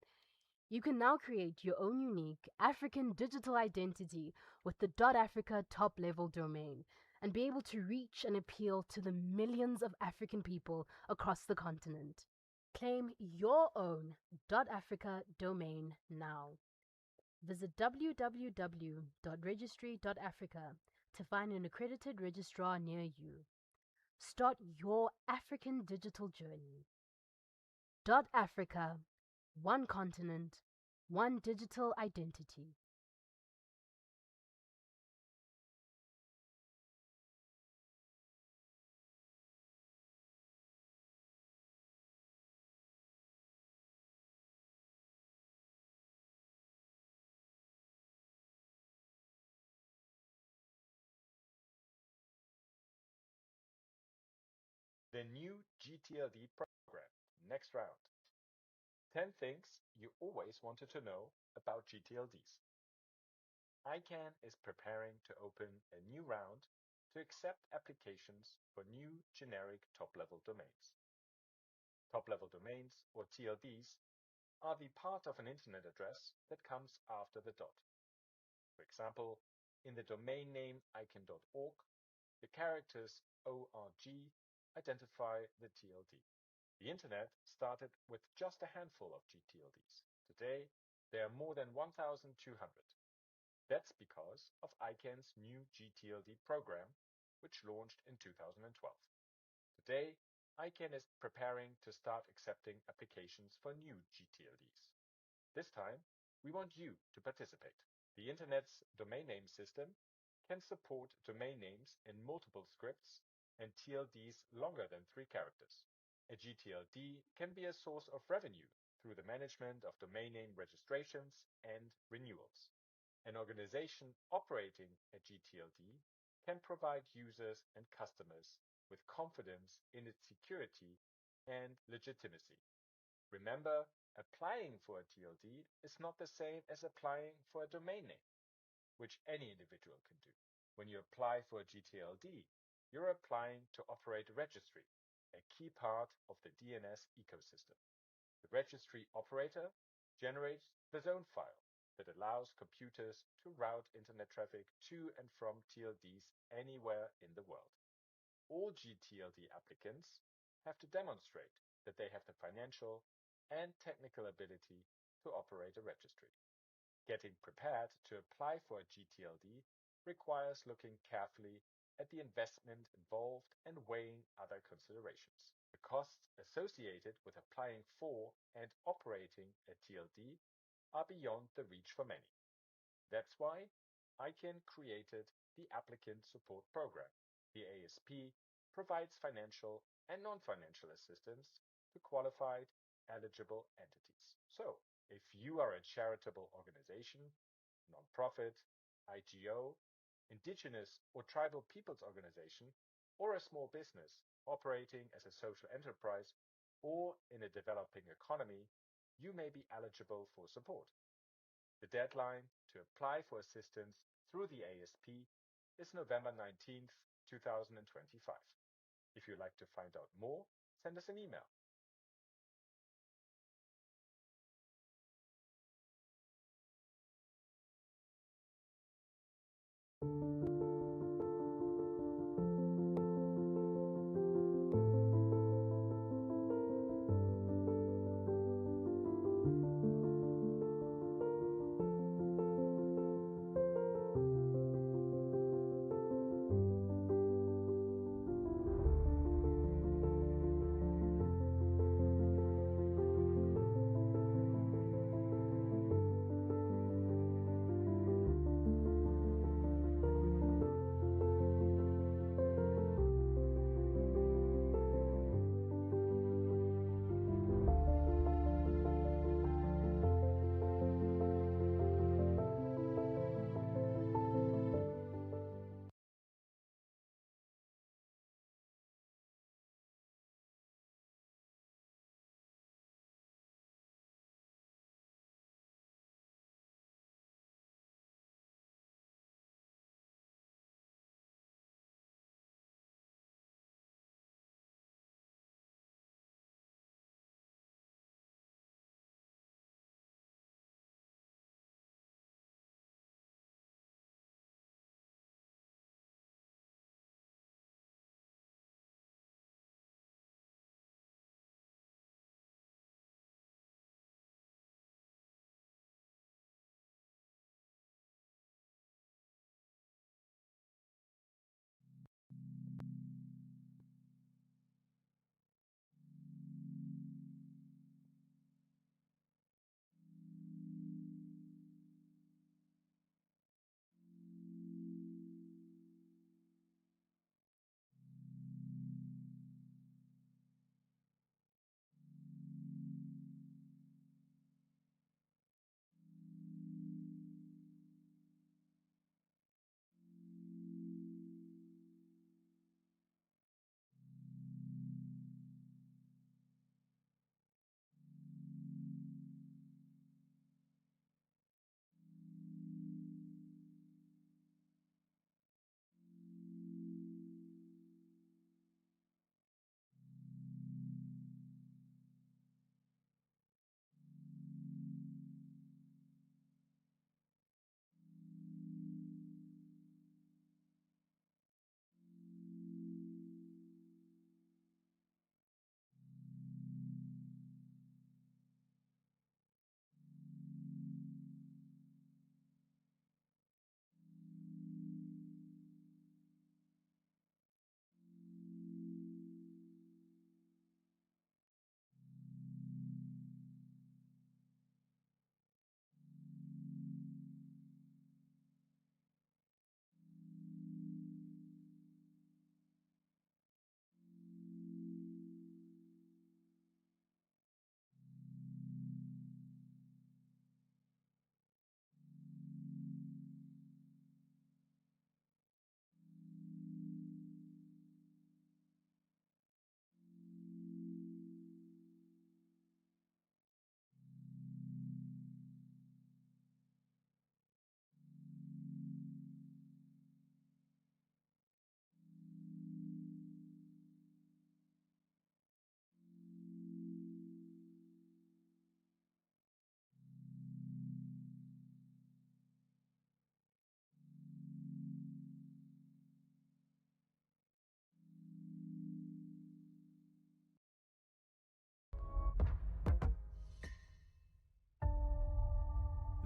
You can now create your own unique African digital identity with the .africa top-level domain and be able to reach and appeal to the millions of African people across the continent. Claim your own .africa domain now. Visit www.registry.africa to find an accredited registrar near you. Start your African digital journey. .africa, one continent, one digital identity. the new GTLD program. Next round. 10 things you always wanted to know about GTLDs. ICANN is preparing to open a new round to accept applications for new generic top-level domains. Top-level domains, or TLDs, are the part of an internet address that comes after the dot. For example, in the domain name ican.org, the characters ORG identify the TLD. The internet started with just a handful of GTLDs. Today, there are more than 1,200. That's because of ICANN's new GTLD program, which launched in 2012. Today, ICANN is preparing to start accepting applications for new GTLDs. This time, we want you to participate. The Internet's domain name system can support domain names in multiple scripts and TLDs longer than 3 characters. A GTLD can be a source of revenue through the management of domain name registrations and renewals. An organization operating a GTLD can provide users and customers with confidence in its security and legitimacy. Remember, applying for a TLD is not the same as applying for a domain name, which any individual can do. When you apply for a GTLD, you're applying to operate a registry, a key part of the DNS ecosystem. The registry operator generates the zone file that allows computers to route internet traffic to and from TLDs anywhere in the world. All GTLD applicants have to demonstrate that they have the financial and technical ability to operate a registry. Getting prepared to apply for a GTLD requires looking carefully at the investment involved and weighing other considerations. The costs associated with applying for and operating a TLD are beyond the reach for many. That's why ICANN created the Applicant Support Program. The ASP provides financial and non-financial assistance to qualified, eligible entities. So, if you are a charitable organization, nonprofit, IGO, indigenous or tribal peoples organization, or a small business operating as a social enterprise or in a developing economy, you may be eligible for support. The deadline to apply for assistance through the ASP is November 19th, 2025. If you'd like to find out more, send us an email.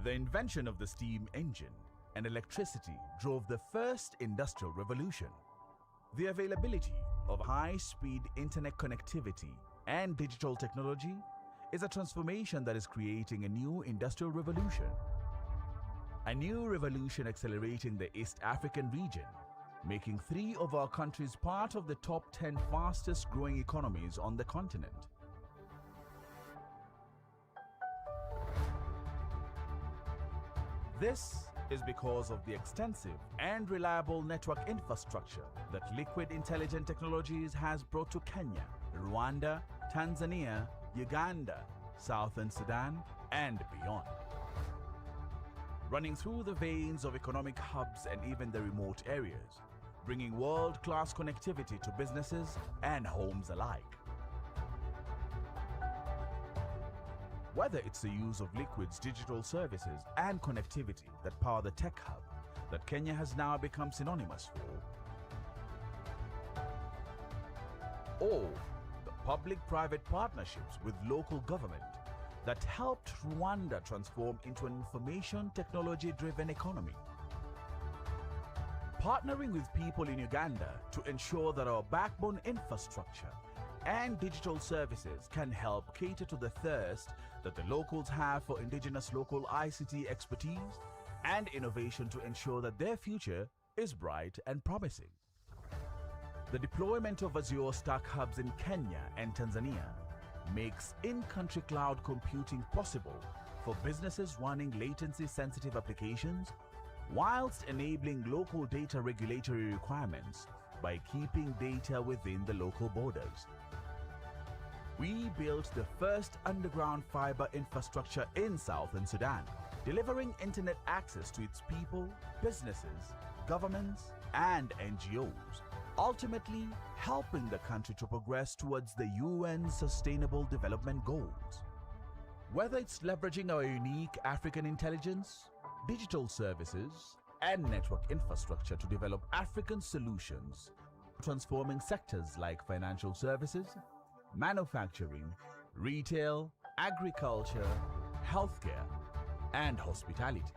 The invention of the steam engine and electricity drove the first industrial revolution. The availability of high-speed internet connectivity and digital technology is a transformation that is creating a new industrial revolution. A new revolution accelerating the East African region, making 3 of our countries part of the top 10 fastest growing economies on the continent. This is because of the extensive and reliable network infrastructure that Liquid Intelligent Technologies has brought to Kenya, Rwanda, Tanzania, Uganda, Southern Sudan, and beyond. Running through the veins of economic hubs and even the remote areas, bringing world-class connectivity to businesses and homes alike. Whether it's the use of Liquid's digital services and connectivity that power the tech hub that Kenya has now become synonymous for, or the public-private partnerships with local government that helped Rwanda transform into an information technology-driven economy. Partnering with people in Uganda to ensure that our backbone infrastructure and digital services can help cater to the thirst that the locals have for indigenous local ICT expertise and innovation to ensure that their future is bright and promising. The deployment of Azure Stack hubs in Kenya and Tanzania makes in-country cloud computing possible for businesses running latency-sensitive applications, whilst enabling local data regulatory requirements by keeping data within the local borders. We built the first underground fiber infrastructure in Southern Sudan, delivering internet access to its people, businesses, governments, and NGOs, ultimately helping the country to progress towards the UN Sustainable Development Goals. Whether it's leveraging our unique African intelligence, digital services, and network infrastructure to develop African solutions, transforming sectors like financial services, manufacturing, retail, agriculture, healthcare, and hospitality.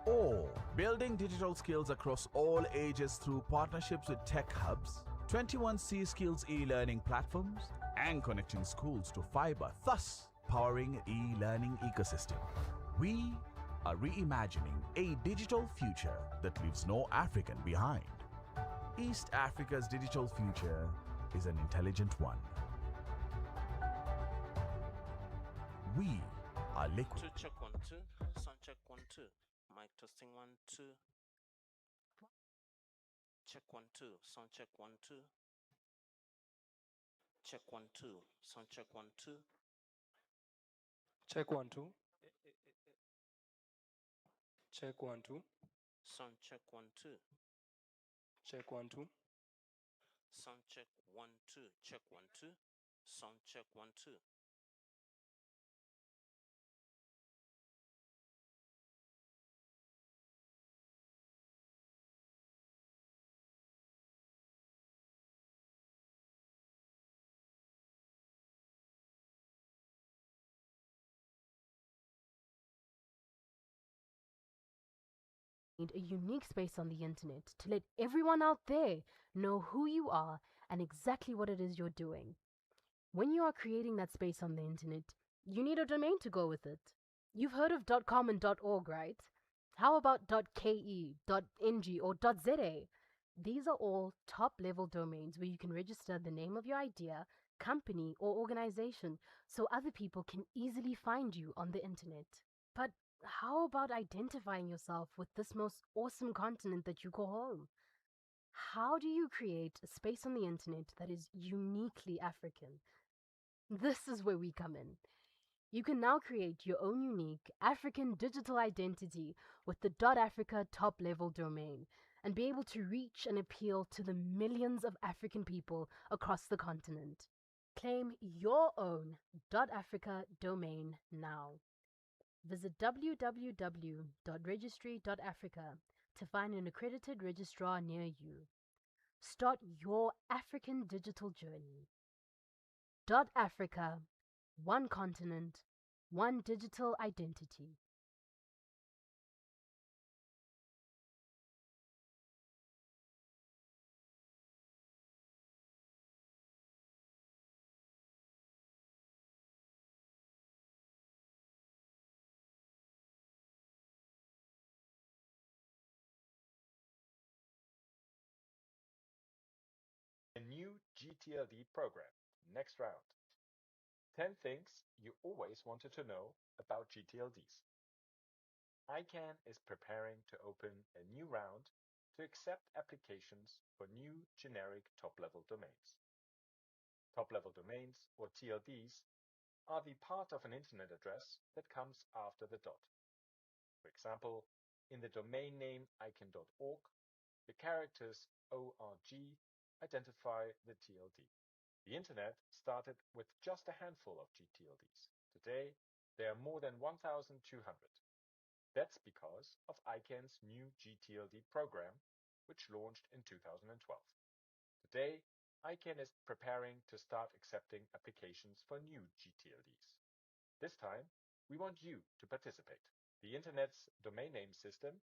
Or building digital skills across all ages through partnerships with tech hubs, 21C Skills e-learning platforms, and connecting schools to fiber, thus powering e-learning ecosystem. We are reimagining a digital future that leaves no African behind. East Africa's digital future is an intelligent one. We are Liquid. Check 1 2, sound check 1 2, mic testing 1 2. Check 1 2, sound check 1 2. Check 1 2, sound check 1 2. Check 1 2. Check 1 2. Sound check 1 2. Check 1 2. Sound check 1 2. Check 1 2. Sound check 1 2. Need a unique space on the internet to let everyone out there know who you are and exactly what it is you're doing. When you are creating that space on the internet, you need a domain to go with it. You've heard of .com and .org, right? How about .ke, .ng, or .za? These are all top-level domains where you can register the name of your idea, company, or organization so other people can easily find you on the internet. But how about identifying yourself with this most awesome continent that you call home? How do you create a space on the internet that is uniquely African? This is where we come in. You can now create your own unique African digital identity with the .africa top-level domain and be able to reach and appeal to the millions of African people across the continent. Claim your own .africa domain now. Visit www.registry.africa to find an accredited registrar near you. Start your African digital journey. .africa, one continent, one digital identity. new GTLD program. Next round. 10 things you always wanted to know about GTLDs. ICANN is preparing to open a new round to accept applications for new generic top-level domains. Top-level domains, or TLDs, are the part of an internet address that comes after the dot. For example, in the domain name ican.org, the characters ORG identify the TLD. The internet started with just a handful of GTLDs. Today, there are more than 1,200. That's because of ICANN's new GTLD program, which launched in 2012. Today, ICANN is preparing to start accepting applications for new GTLDs. This time, we want you to participate. The Internet's domain name system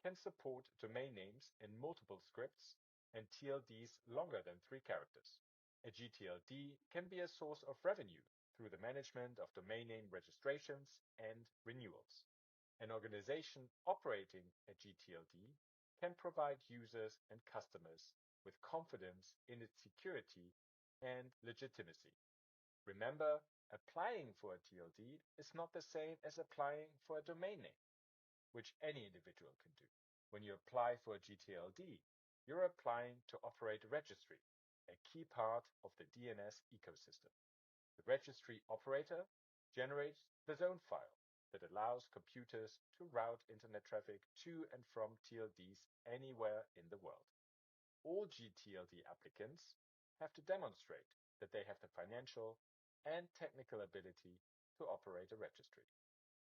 can support domain names in multiple scripts and TLDs longer than 3 characters. A GTLD can be a source of revenue through the management of domain name registrations and renewals. An organization operating a GTLD can provide users and customers with confidence in its security and legitimacy. Remember, applying for a TLD is not the same as applying for a domain name, which any individual can do. When you apply for a GTLD, you're applying to operate a registry, a key part of the DNS ecosystem. The registry operator generates the zone file that allows computers to route internet traffic to and from TLDs anywhere in the world. All GTLD applicants have to demonstrate that they have the financial and technical ability to operate a registry.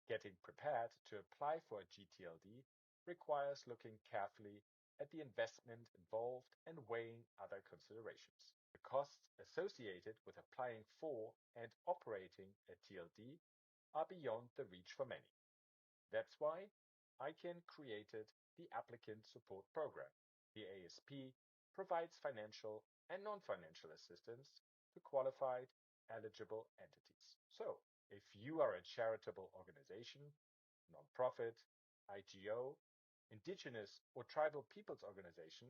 Getting prepared to apply for a GTLD requires looking carefully at the investment involved and weighing other considerations. The costs associated with applying for and operating a TLD are beyond the reach for many. That's why ICANN created the Applicant Support Program. The ASP provides financial and non-financial assistance to qualified, eligible entities. So, if you are a charitable organization, nonprofit, IGO, indigenous or tribal peoples organization,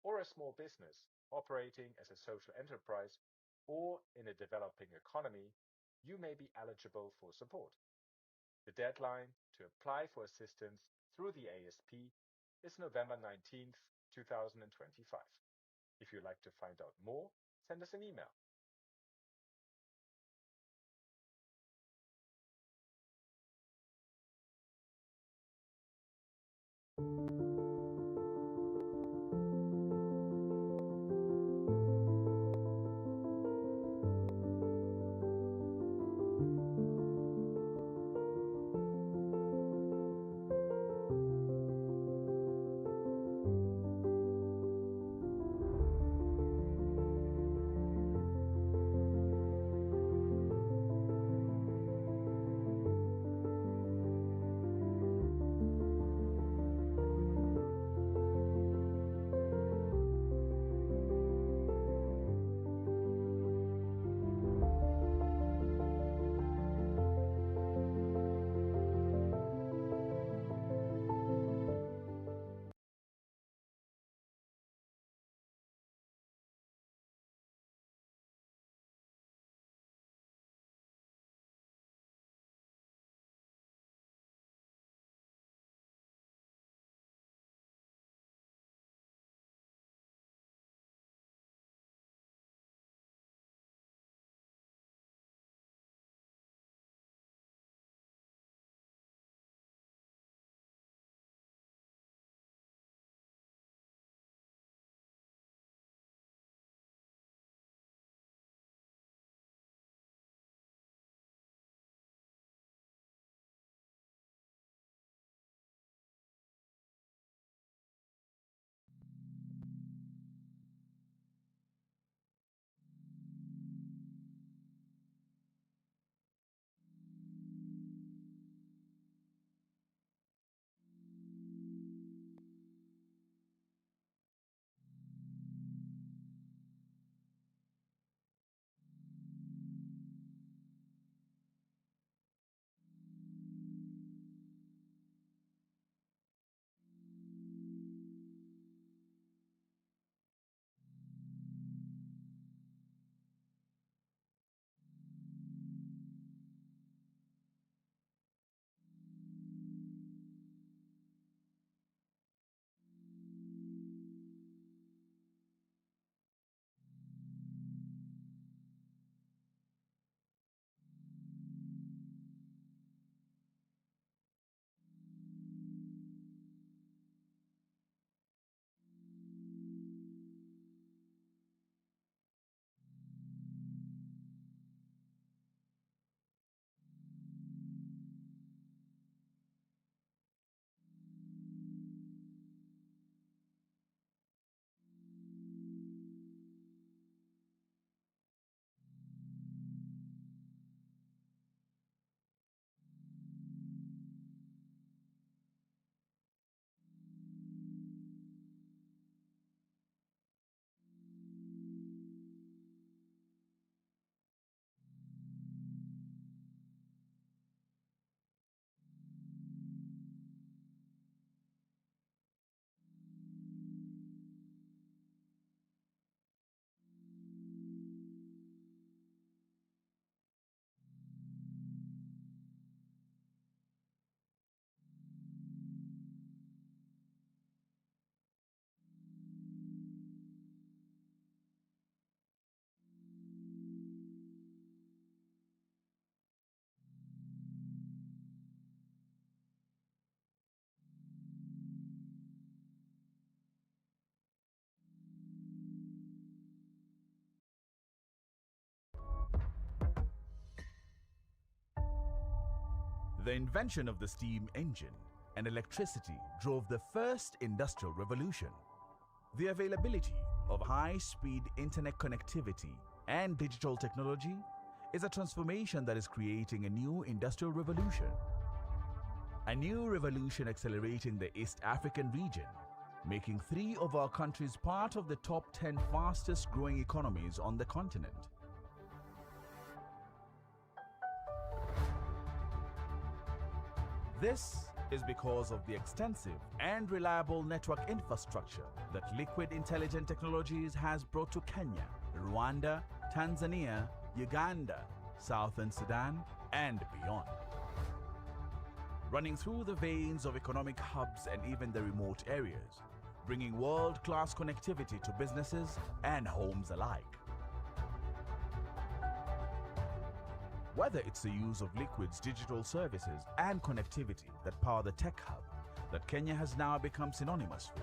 or a small business operating as a social enterprise or in a developing economy, you may be eligible for support. The deadline to apply for assistance through the ASP is November 19th, 2025. If you'd like to find out more, send us an email. The invention of the steam engine and electricity drove the first industrial revolution. The availability of high-speed internet connectivity and digital technology is a transformation that is creating a new industrial revolution. A new revolution accelerating the East African region, making 3 of our countries part of the top 10 fastest growing economies on the continent. This is because of the extensive and reliable network infrastructure that Liquid Intelligent Technologies has brought to Kenya, Rwanda, Tanzania, Uganda, Southern Sudan, and beyond. Running through the veins of economic hubs and even the remote areas, bringing world-class connectivity to businesses and homes alike. Whether it's the use of Liquid's digital services and connectivity that power the tech hub that Kenya has now become synonymous for,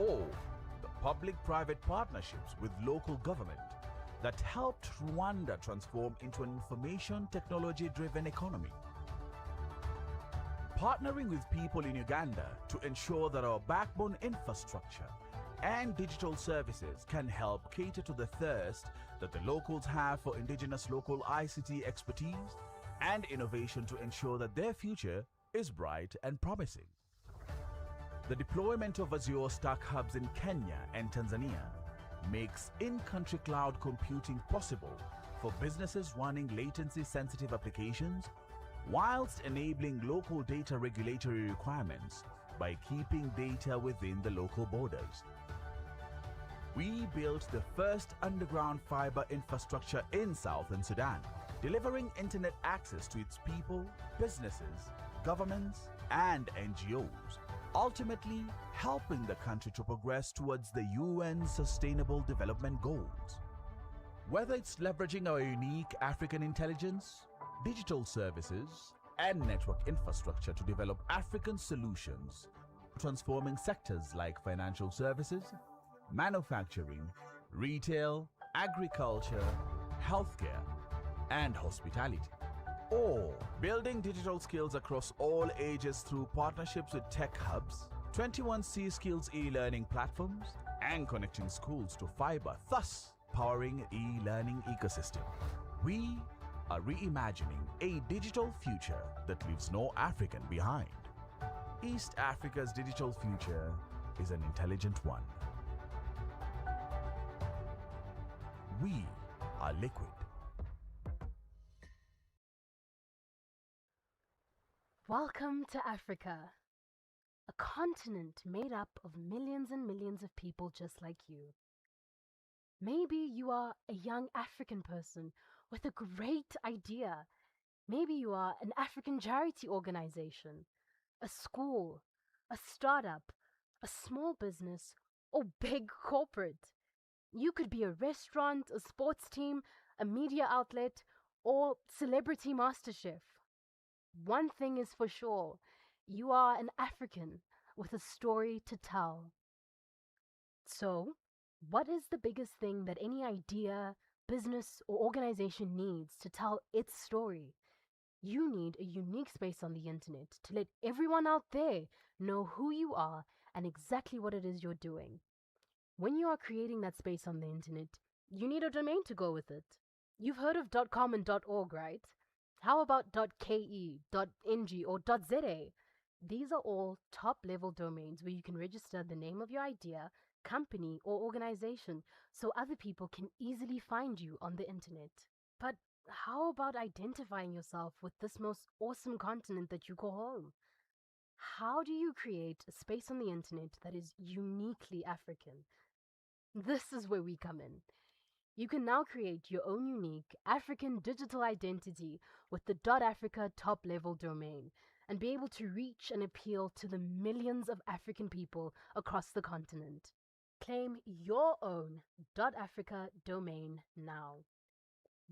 or the public-private partnerships with local government that helped Rwanda transform into an information technology-driven economy. Partnering with people in Uganda to ensure that our backbone infrastructure and digital services can help cater to the thirst that the locals have for indigenous local ICT expertise and innovation to ensure that their future is bright and promising. The deployment of Azure Stack hubs in Kenya and Tanzania makes in-country cloud computing possible for businesses running latency-sensitive applications, whilst enabling local data regulatory requirements by keeping data within the local borders. We built the first underground fiber infrastructure in Southern Sudan, delivering internet access to its people, businesses, governments, and NGOs, ultimately helping the country to progress towards the UN Sustainable Development Goals. Whether it's leveraging our unique African intelligence, digital services, and network infrastructure to develop African solutions, transforming sectors like financial services, manufacturing, retail, agriculture, healthcare, and hospitality. Or building digital skills across all ages through partnerships with tech hubs, 21C Skills e-learning platforms, and connecting schools to fiber, thus powering e-learning ecosystem. We are reimagining a digital future that leaves no African behind. East Africa's digital future is an intelligent one. We are Liquid. Welcome to Africa, a continent made up of millions and millions of people just like you. Maybe you are a young African person with a great idea. Maybe you are an African charity organization, a school, a startup, a small business, or big corporate. You could be a restaurant, a sports team, a media outlet, or celebrity master chef. One thing is for sure, you are an African with a story to tell. So, what is the biggest thing that any idea, business, or organization needs to tell its story? You need a unique space on the internet to let everyone out there know who you are and exactly what it is you're doing. When you are creating that space on the internet, you need a domain to go with it. You've heard of .com and .org, right? How about .ke, .ng, or .za? These are all top-level domains where you can register the name of your idea, company, or organization so other people can easily find you on the internet. But how about identifying yourself with this most awesome continent that you call home? How do you create a space on the internet that is uniquely African? This is where we come in. You can now create your own unique African digital identity with the .africa top-level domain and be able to reach and appeal to the millions of African people across the continent. Claim your own .africa domain now.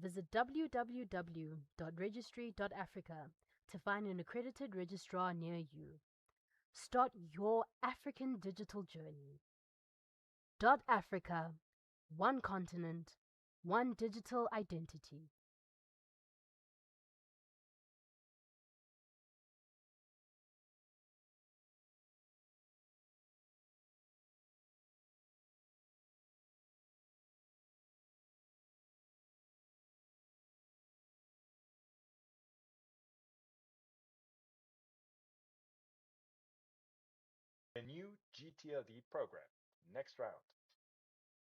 Visit www.registry.africa to find an accredited registrar near you. Start your African digital journey. .africa, one continent, one digital identity. A new GTLD program. Next round.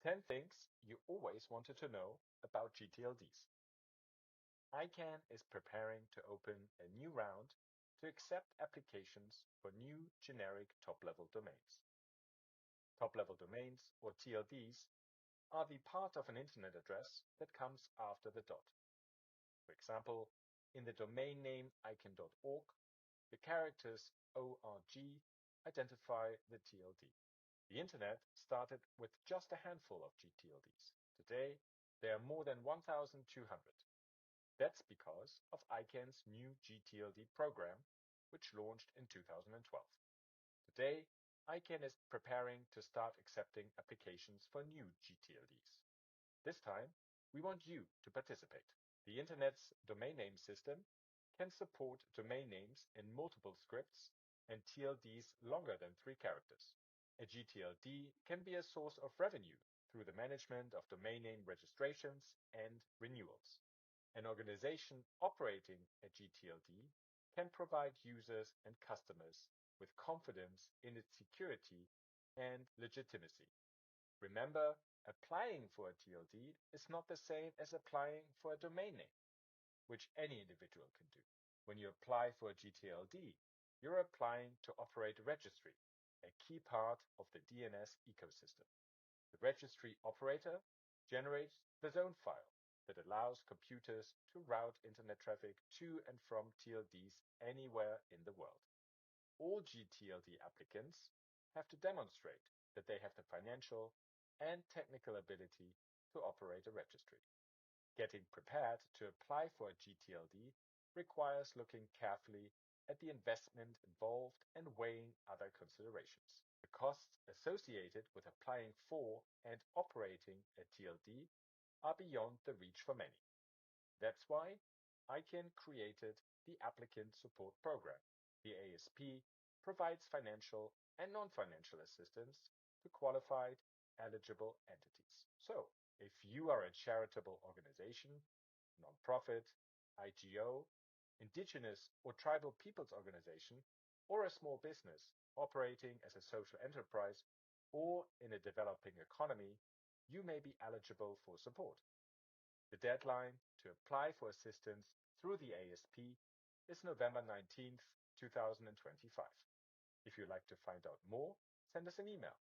10 things you always wanted to know about GTLDs. ICANN is preparing to open a new round to accept applications for new generic top-level domains. Top-level domains, or TLDs, are the part of an internet address that comes after the dot. For example, in the domain name ican.org, the characters ORG identify the TLD. The internet started with just a handful of GTLDs. Today, there are more than 1,200. That's because of ICANN's new GTLD program, which launched in 2012. Today, ICANN is preparing to start accepting applications for new GTLDs. This time, we want you to participate. The Internet's domain name system can support domain names in multiple scripts and TLDs longer than 3 characters. A GTLD can be a source of revenue through the management of domain name registrations and renewals. An organization operating a GTLD can provide users and customers with confidence in its security and legitimacy. Remember, applying for a TLD is not the same as applying for a domain name, which any individual can do. When you apply for a GTLD, you're applying to operate a registry, a key part of the DNS ecosystem. The registry operator generates the zone file that allows computers to route internet traffic to and from TLDs anywhere in the world. All GTLD applicants have to demonstrate that they have the financial and technical ability to operate a registry. Getting prepared to apply for a GTLD requires looking carefully at the investment involved and weighing other considerations. The costs associated with applying for and operating a TLD are beyond the reach for many. That's why ICANN created the Applicant Support Program. The ASP provides financial and non-financial assistance to qualified, eligible entities. So, if you are a charitable organization, nonprofit, IGO, indigenous or tribal peoples organization, or a small business operating as a social enterprise or in a developing economy, you may be eligible for support. The deadline to apply for assistance through the ASP is November 19th, 2025. If you'd like to find out more, send us an email.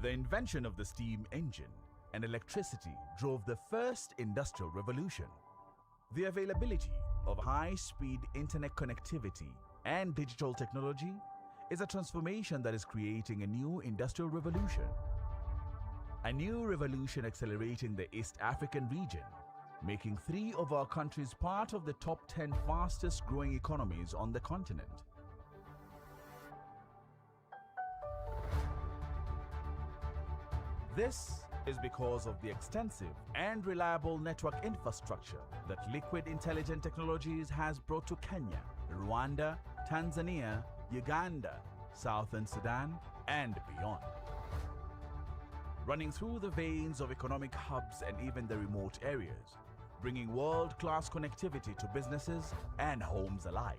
The invention of the steam engine and electricity drove the first industrial revolution. The availability of high-speed internet connectivity and digital technology is a transformation that is creating a new industrial revolution. A new revolution accelerating the East African region, making 3 of our countries part of the top 10 fastest growing economies on the continent. This is because of the extensive and reliable network infrastructure that Liquid Intelligent Technologies has brought to Kenya, Rwanda, Tanzania, Uganda, Southern Sudan, and beyond. Running through the veins of economic hubs and even the remote areas, bringing world-class connectivity to businesses and homes alike.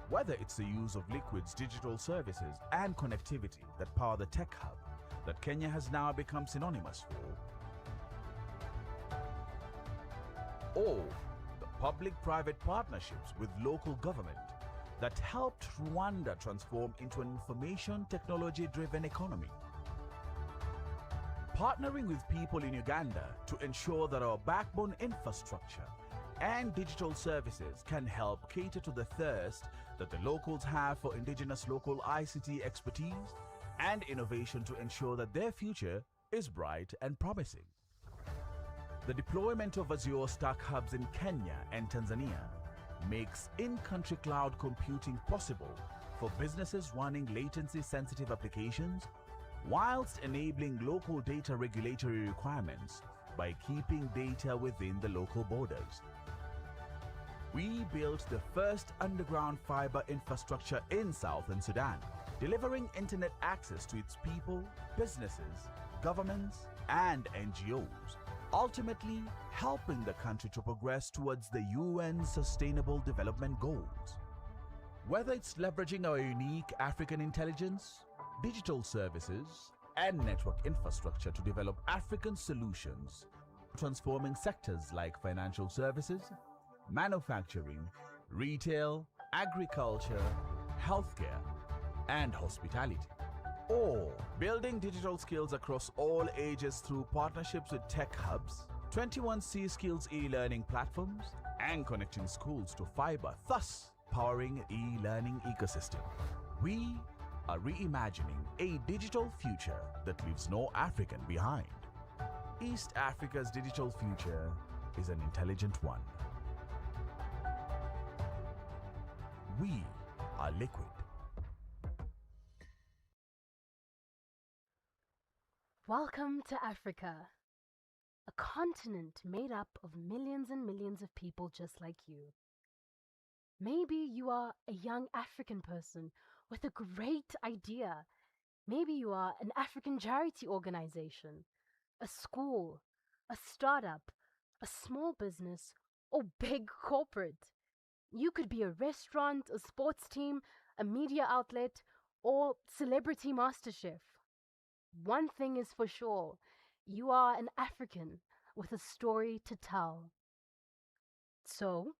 Whether it's the use of Liquid's digital services and connectivity that power the tech hub that Kenya has now become synonymous for, or the public-private partnerships with local government that helped Rwanda transform into an information technology-driven economy. Partnering with people in Uganda to ensure that our backbone infrastructure and digital services can help cater to the thirst that the locals have for indigenous local ICT expertise and innovation to ensure that their future is bright and promising. The deployment of Azure Stack hubs in Kenya and Tanzania makes in-country cloud computing possible for businesses running latency-sensitive applications whilst enabling local data regulatory requirements by keeping data within the local borders. We built the first underground fiber infrastructure in Southern Sudan, delivering internet access to its people, businesses, governments, and NGOs, ultimately helping the country to progress towards the UN Sustainable Development Goals. Whether it's leveraging our unique African intelligence, digital services, and network infrastructure to develop African solutions, transforming sectors like financial services, manufacturing, retail, agriculture, healthcare, and hospitality. Or building digital skills across all ages through partnerships with tech hubs, 21C Skills e-learning platforms, and connecting schools to fiber, thus powering e-learning ecosystem. We are reimagining a digital future that leaves no African behind. East Africa's digital future is an intelligent one. We are Liquid. Welcome to Africa, a continent made up of millions and millions of people just like you. Maybe you are a young African person with a great idea. Maybe you are an African charity organization, a school, a startup, a small business, or big corporate. You could be a restaurant, a sports team, a media outlet, or celebrity master chef. One thing is for sure, you are an African with a story to tell. So,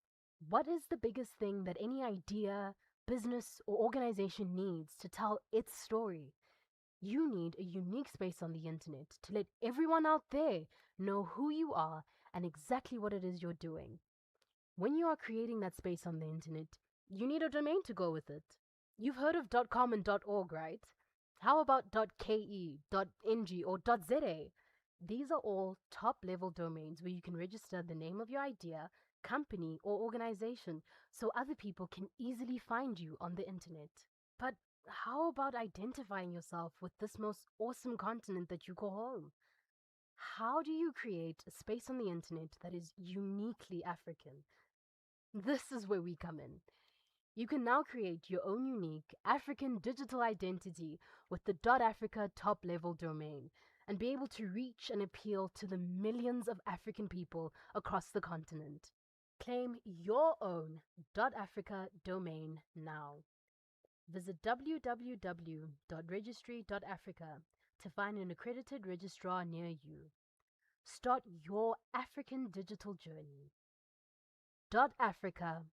what is the biggest thing that any idea, business, or organization needs to tell its story? You need a unique space on the internet to let everyone out there know who you are and exactly what it is you're doing. When you are creating that space on the internet, you need a domain to go with it. You've heard of .com and .org, right? How about .ke, .ng, or .za? These are all top-level domains where you can register the name of your idea, company, or organization so other people can easily find you on the internet. But how about identifying yourself with this most awesome continent that you call home? How do you create a space on the internet that is uniquely African? This is where we come in. You can now create your own unique African digital identity with the .africa top-level domain and be able to reach and appeal to the millions of African people across the continent. Claim your own .africa domain now. Visit www.registry.africa to find an accredited registrar near you. Start your African digital journey. .africa,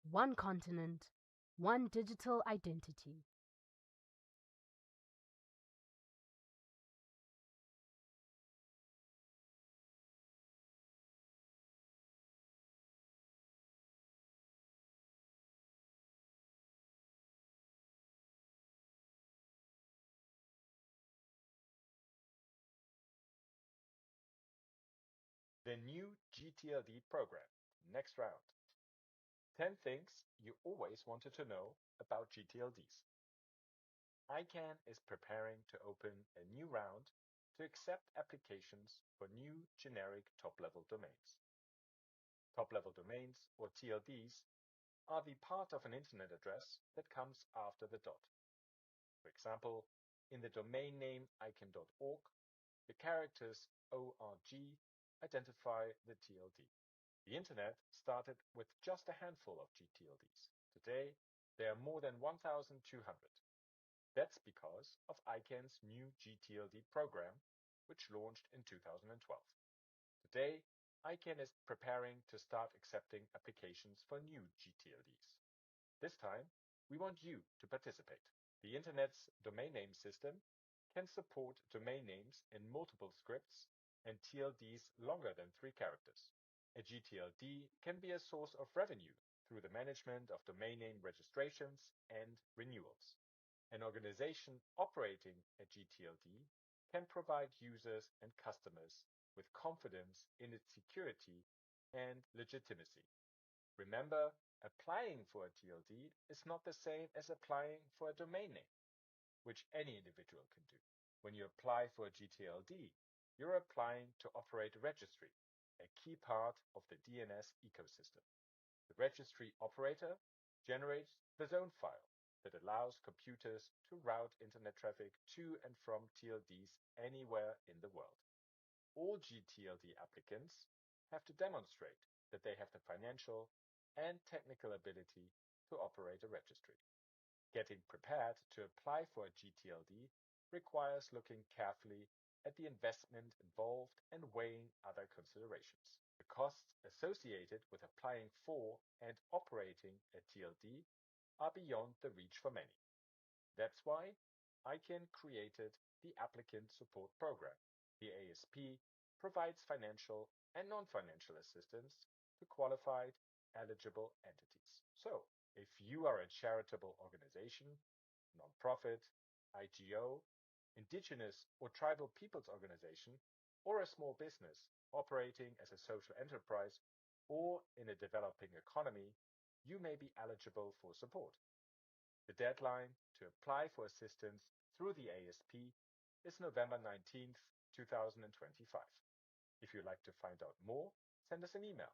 one continent, one digital identity. The new GTLD program. Next round. 10 things you always wanted to know about GTLDs. ICANN is preparing to open a new round to accept applications for new generic top-level domains. Top-level domains, or TLDs, are the part of an internet address that comes after the dot. For example, in the domain name ican.org, the characters ORG identify the TLD. The internet started with just a handful of GTLDs. Today, there are more than 1,200. That's because of ICANN's new GTLD program, which launched in 2012. Today, ICANN is preparing to start accepting applications for new GTLDs. This time, we want you to participate. The Internet's domain name system can support domain names in multiple scripts and TLDs longer than 3 characters. A GTLD can be a source of revenue through the management of domain name registrations and renewals. An organization operating a GTLD can provide users and customers with confidence in its security and legitimacy. Remember, applying for a TLD is not the same as applying for a domain name, which any individual can do. When you apply for a GTLD, you're applying to operate a registry, a key part of the DNS ecosystem. The registry operator generates the zone file that allows computers to route internet traffic to and from TLDs anywhere in the world. All GTLD applicants have to demonstrate that they have the financial and technical ability to operate a registry. Getting prepared to apply for a GTLD requires looking carefully at the investment involved and weighing other considerations. The costs associated with applying for and operating a TLD are beyond the reach for many. That's why ICANN created the Applicant Support Program. The ASP provides financial and non-financial assistance to qualified, eligible entities. So, if you are a charitable organization, nonprofit, IGO, indigenous or tribal peoples organization, or a small business operating as a social enterprise or in a developing economy, you may be eligible for support. The deadline to apply for assistance through the ASP is November 19th, 2025. If you'd like to find out more, send us an email.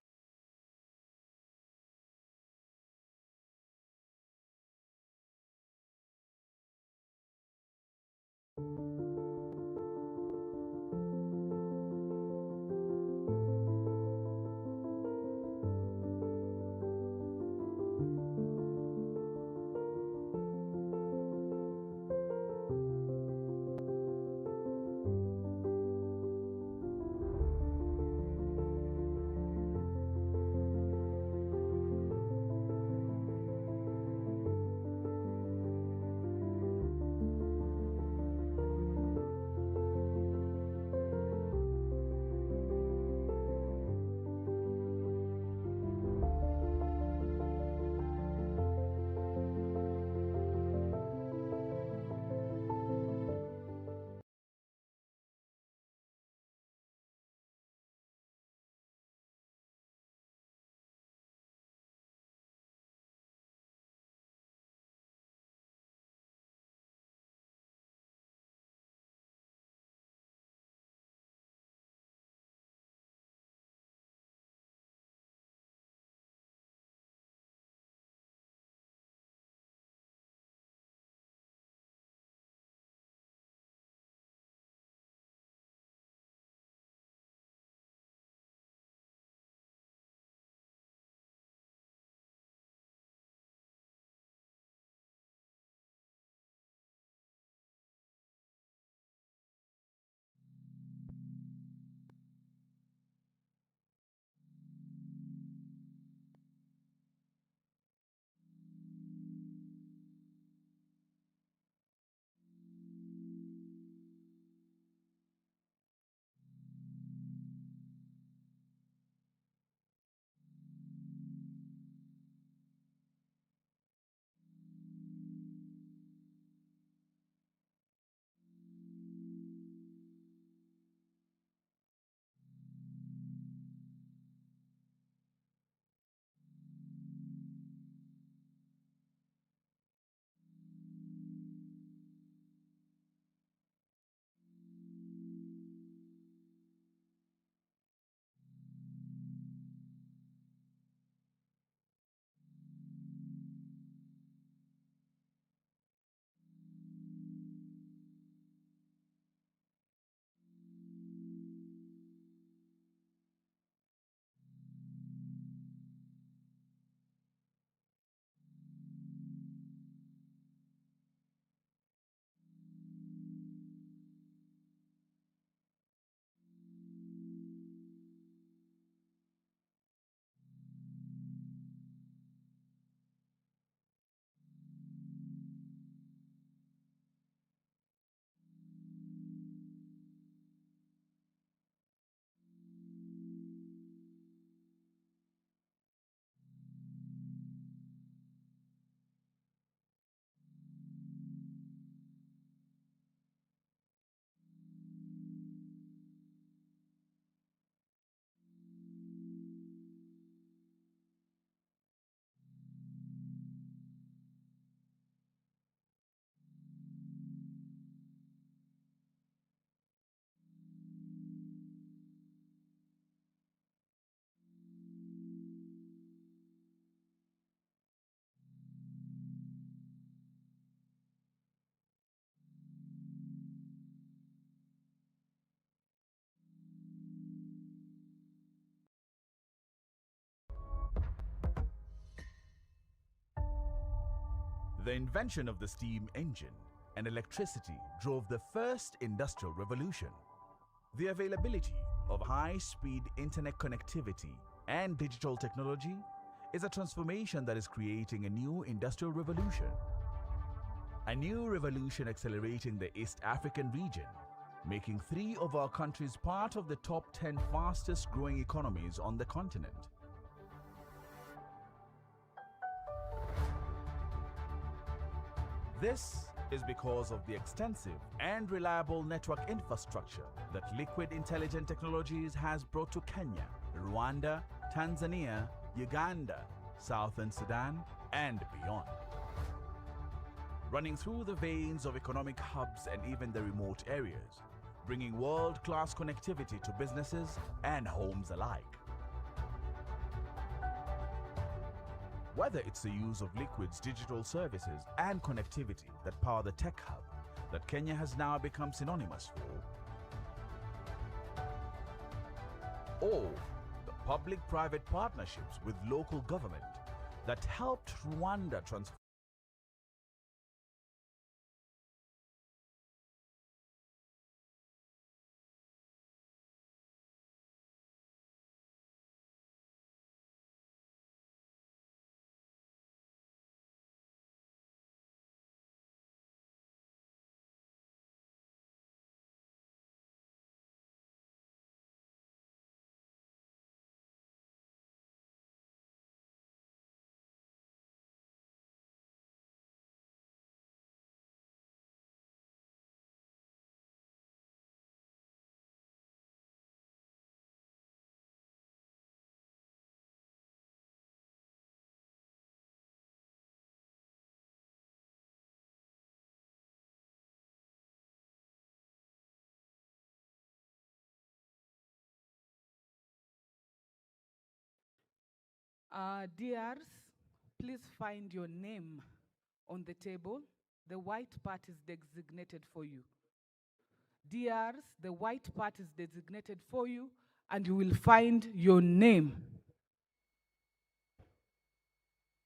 The invention of the steam engine and electricity drove the first industrial revolution. The availability of high-speed internet connectivity and digital technology is a transformation that is creating a new industrial revolution. A new revolution accelerating the East African region, making 3 of our countries part of the top 10 fastest growing economies on the continent. This is because of the extensive and reliable network infrastructure that Liquid Intelligent Technologies has brought to Kenya, Rwanda, Tanzania, Uganda, Southern Sudan, and beyond. Running through the veins of economic hubs and even the remote areas, bringing world-class connectivity to businesses and homes alike. Whether it's the use of Liquid's digital services and connectivity that power the tech hub that Kenya has now become synonymous for, or the public-private partnerships with local government that helped Rwanda transform DRs, please find your name on the table. The white part is designated for you. DRs, the white part is designated for you, and you will find your name.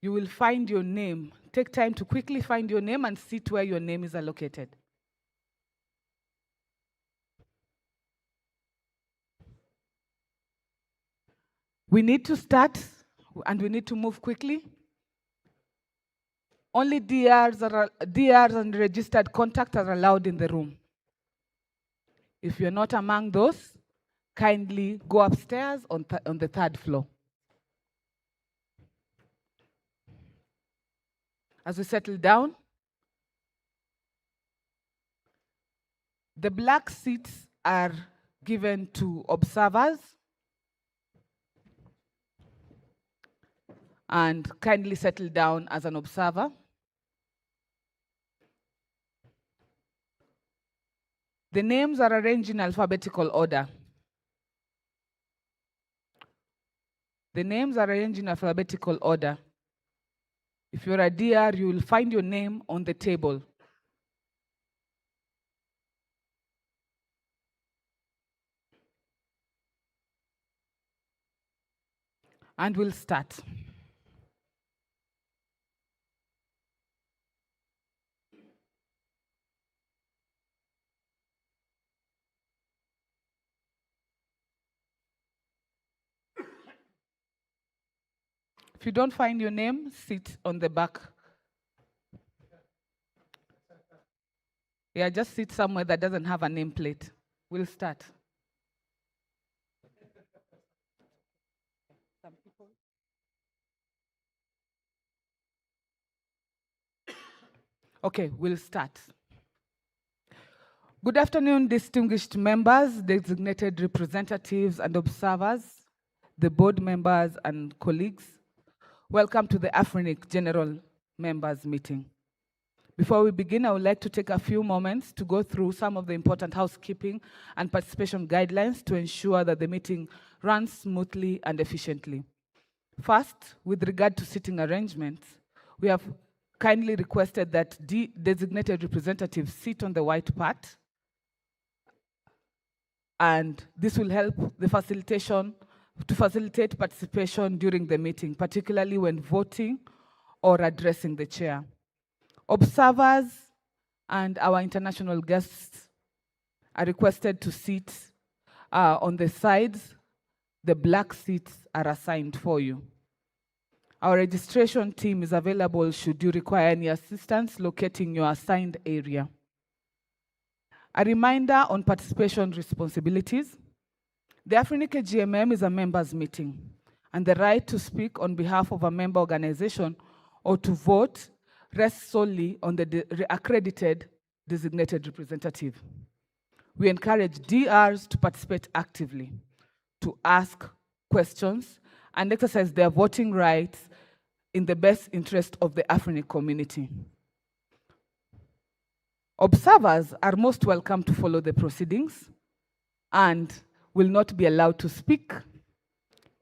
You will find your name. Take time to quickly find your name and sit where your name is allocated. We need to start, and we need to move quickly. Only DRs and registered contacts are allowed in the room. If you're not among those, kindly go upstairs on the 3rd floor. As we settle down, the black seats are given to observers, and kindly settle down as an observer. The names are arranged in alphabetical order. The names are arranged in alphabetical order. If you're a DR, you will find your name on the table. And we'll start. If you don't find your name, sit on the back. Yeah, just sit somewhere that doesn't have a nameplate. We'll start. Okay, we'll start. Good afternoon, distinguished members, designated representatives and observers, the board members and colleagues. Welcome to the Afrinic General Members Meeting. Before we begin, I would like to take a few moments to go through some of the important housekeeping and participation guidelines to ensure that the meeting runs smoothly and efficiently. First, with regard to seating arrangements, we have kindly requested that designated representatives sit on the white part, and this will help the facilitate participation during the meeting, particularly when voting or addressing the chair. Observers and our international guests are requested to sit on the sides. The black seats are assigned for you. Our registration team is available should you require any assistance locating your assigned area. A reminder on participation responsibilities. The Afrinic GMM is a members meeting, and the right to speak on behalf of a member organization or to vote rests solely on the accredited designated representative. We encourage DRs to participate actively, to ask questions and exercise their voting rights in the best interest of the Afrinic community. Observers are most welcome to follow the proceedings and will not be allowed to speak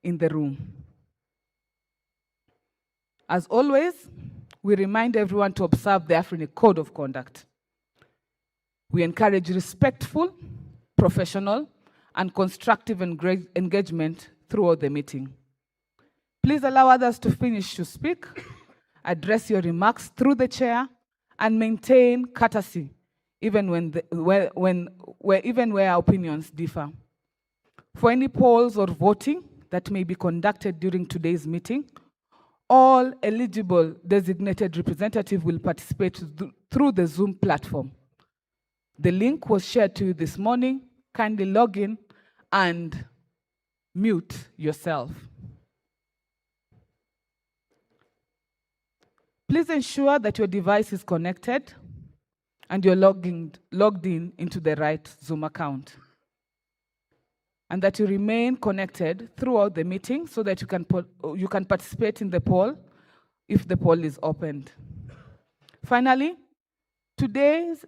in the room. As always, we remind everyone to observe the Afrinic Code of Conduct. We encourage respectful, professional, and constructive engagement throughout the meeting. Please allow others to finish to speak, address your remarks through the chair, and maintain courtesy, even where opinions differ. For any polls or voting that may be conducted during today's meeting, all eligible designated representatives will participate through the Zoom platform. The link was shared to you this morning. Kindly log in and mute yourself. Please ensure that your device is connected and you're logged in into the right Zoom account, and that you remain connected throughout the meeting so that you can participate in the poll if the poll is opened. Finally, today's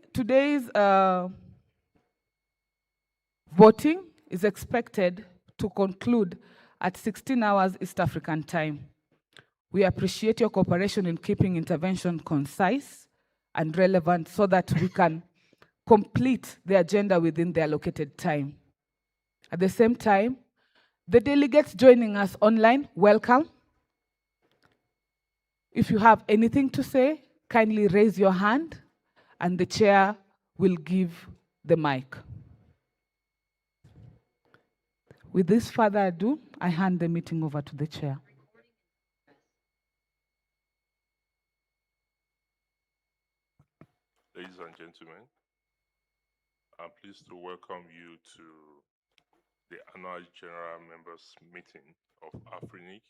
voting is expected to conclude at 16 hours East African time. We appreciate your cooperation in keeping intervention concise and relevant so that we can complete the agenda within the allocated time. At the same time, the delegates joining us online, welcome. If you have anything to say, kindly raise your hand and the chair will give the mic. With this further ado, I hand the meeting over to the chair. Ladies and gentlemen, I'm pleased to welcome you to the Annual General Members Meeting of Afrinic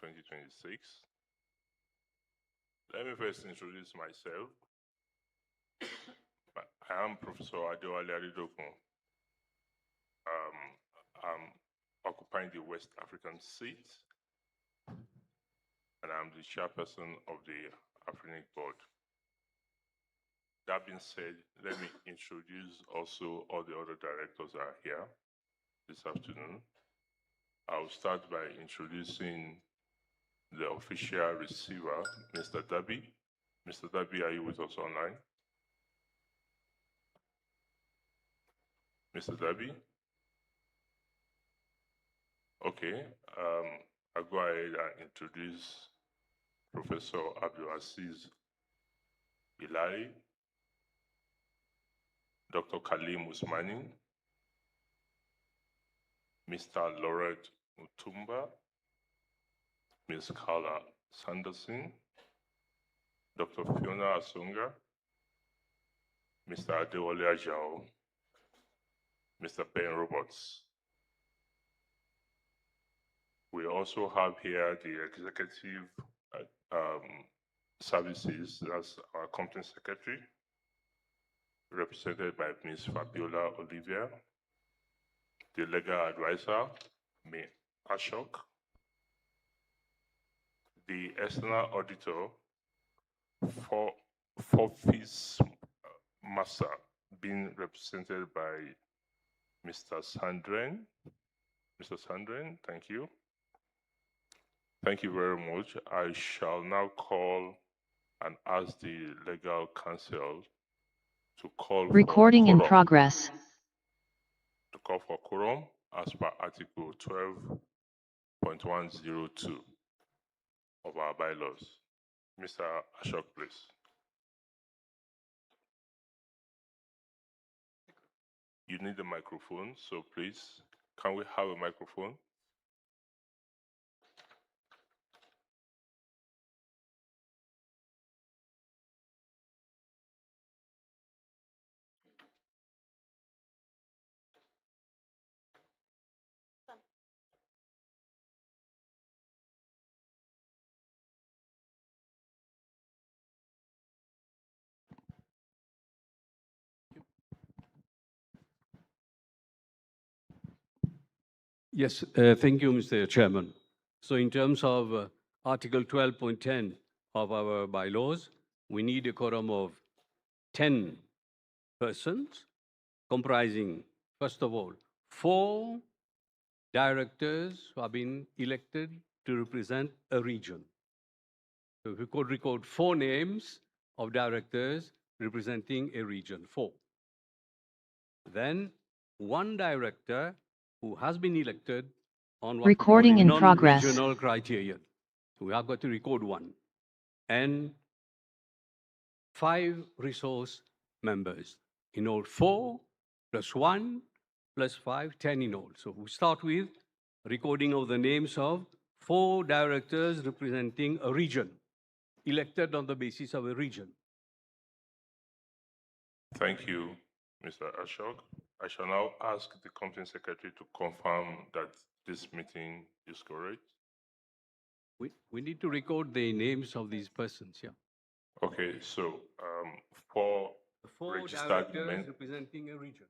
2026. Let me first introduce myself. I am Professor Adewale Aridokun. I'm occupying the West African seat, and I'm the chairperson of the Afrinic board. That being said, let me introduce also all the other directors that are here this afternoon. I'll start by introducing the official receiver, Mr. Dabi. Mr. Dabi, are you with us online? Mr. Dabi? Okay, I'll go ahead and introduce Professor Abdulaziz Ilari, Dr. Kalim Usmani, Mr. Laurent Mutumba, Ms. Carla Sanderson, Dr. Fiona Asonga, Mr. Adewale Ajao, Mr. Ben Roberts. We also have here the executive services, that's our company secretary, represented by Ms. Fabiola Olivia, the legal advisor, Ms. Ashok, the external auditor for fees master being represented by Mr. Sandren. Mr. Sandren, thank you. Thank you very much. I shall now call and ask the legal counsel to call Recording for in quorum. progress. To call for quorum as per Article 12.102 of our bylaws. Mr. Ashok, please. You need a microphone, so please, can we have a microphone? Yes, thank you, Mr. Chairman. So in terms of Article 12.10 of our bylaws, we need a quorum of 10 persons comprising, first of all, 4 directors who have been elected to represent a region. So if we could record 4 names of directors representing a region, 4. Then 1 director who has been elected on what Recording we in call a progress. non-regional criteria. So we have got to record 1. And 5 resource members. In all, 4 plus 1 plus 5, 10 in all. So we start with recording of the names of 4 directors representing a region, elected on the basis of a region. Thank you, Mr. Ashok. I shall now ask the company secretary to confirm that this meeting is correct. We need to record the names of these persons, yeah. Okay, so 4 The 4 registered directors representing a region.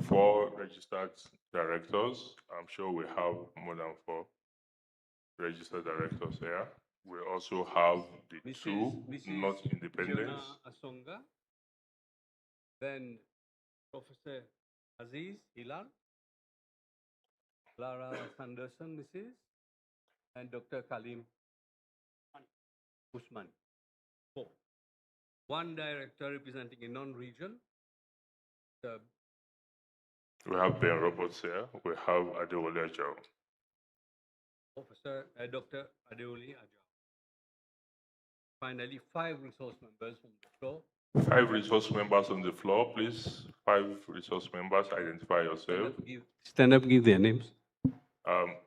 4 registered directors. I'm sure we have more than 4 registered directors here. We also have the 2 not independent. Fiona Asonga, then Professor Aziz Hilal, Lara Sanderson, Mrs., and Dr. Kalim Usman. 4. 1 director representing a non-region. We have Ben Roberts here. We have Adewale Ajao. Professor Dr. Adeoli Ajao. Finally, 5 resource members from the floor. 5 resource members on the floor, please. 5 resource members, identify yourself. Stand up, give their names.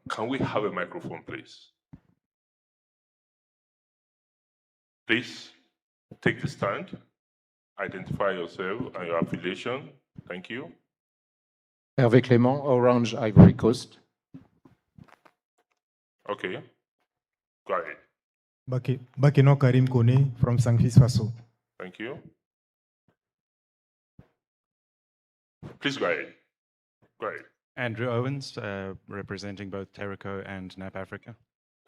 Can we have a microphone, please? Please take the stand, identify yourself and your affiliation. Thank you. Hervé Clément, Orange, Ivory Coast. Okay, go ahead. Bakino Karim Kone from Sankis Faso. Thank you. Please go ahead. Go ahead. Andrew Owens, representing both Terrico and NAP Africa.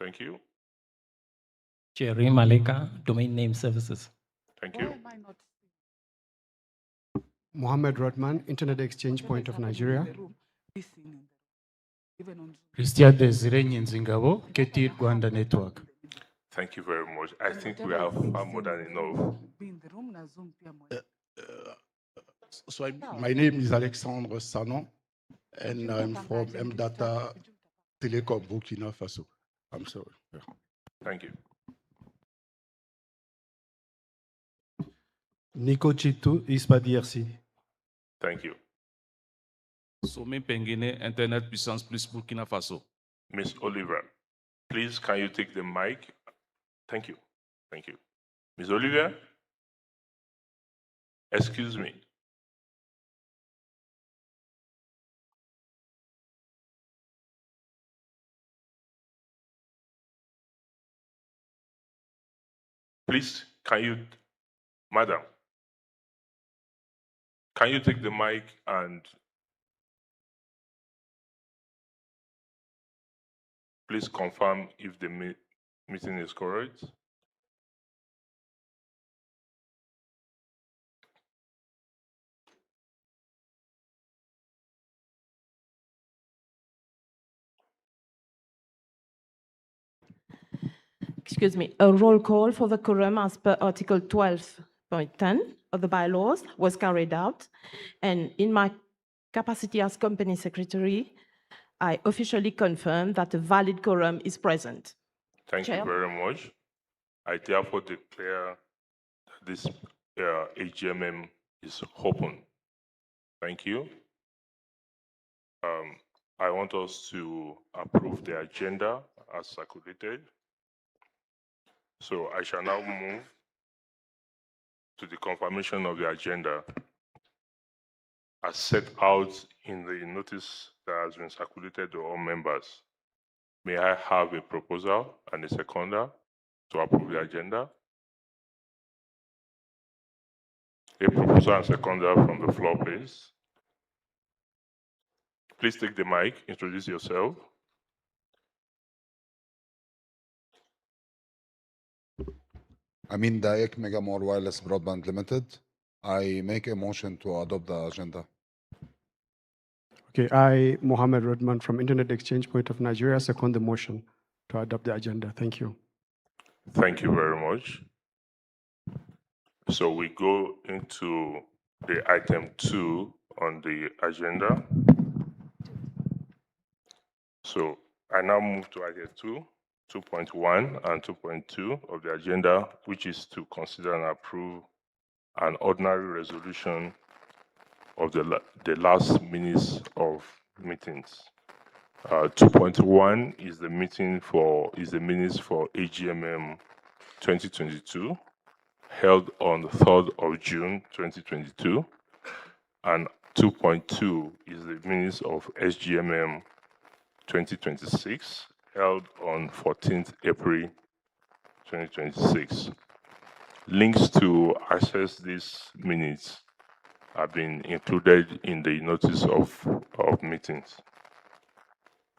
Thank you. Jerry Maleka, Domain Name Services. Thank you. Mohammed Rodman, Internet Exchange Point of Nigeria. Christian Desire Nzingabo, Ketir Rwanda Network. Thank you very much. I think we have far more than enough. So my name is Alexandre Sanon, and I'm from MData Telecom Burkina Faso. I'm sorry. Thank you. Nico Chitu, ISPA DRC. Thank you. Sommet Pengene, Internet Puissance Plus Burkina Faso. Ms. Oliver, please can you take the mic? Thank you. Thank you. Ms. Oliver? Excuse me. Please, can you, madam, can you take the mic and please confirm if the meeting is correct? Excuse me, a roll call for the quorum as per Article 12.10 of the bylaws was carried out. And in my capacity as company secretary, I officially confirm that a valid quorum is present. Thank Chair. you very much. I therefore declare that this AGMM is open. Thank you. I want us to approve the agenda as circulated. So I shall now move to the confirmation of the agenda as set out in the notice that has been circulated to all members. May I have a proposal and a seconder to approve the agenda? A proposal and seconder from the floor, please. Please take the mic, introduce yourself. Amin Daek, Megamore Wireless Broadband Limited. I make a motion to adopt the agenda. Okay, I, Mohammed Rodman from Internet Exchange Point of Nigeria, second the motion to adopt the agenda. Thank you. Thank you very much. So we go into the item 2 on the agenda. So I now move to item 2, 2.1 and 2.2 of the agenda, which is to consider and approve an ordinary resolution of the last minutes of meetings. 2.1 is the minutes for AGMM 2022, held on the 3rd of June 2022, and 2.2 is the minutes of SGMM 2026, held on 14th April 2026. Links to access these minutes have been included in the notice of meetings.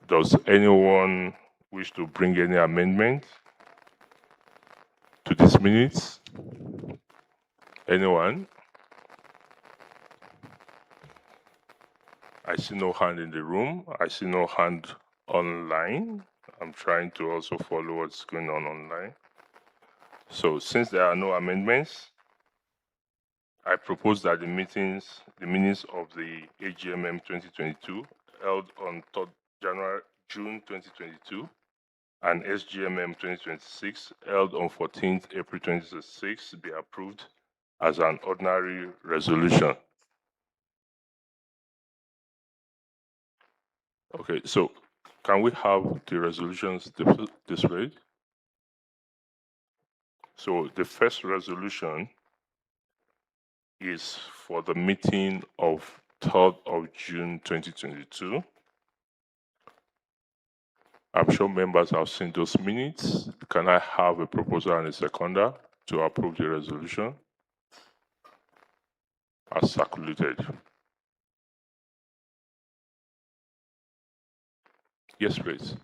Does anyone wish to bring any amendment to these minutes? Anyone? I see no hand in the room. I see no hand online. I'm trying to also follow what's going on online. So since there are no amendments, I propose that the minutes of the AGMM 2022 held on 3rd June 2022 and SGMM 2026 held on 14th April 2026 be approved as an ordinary resolution. Okay, so can we have the resolutions displayed? So the first resolution is for the meeting of 3rd of June 2022. I'm sure members have seen those minutes. Can I have a proposal and a seconder to approve the resolution as circulated? Yes, please.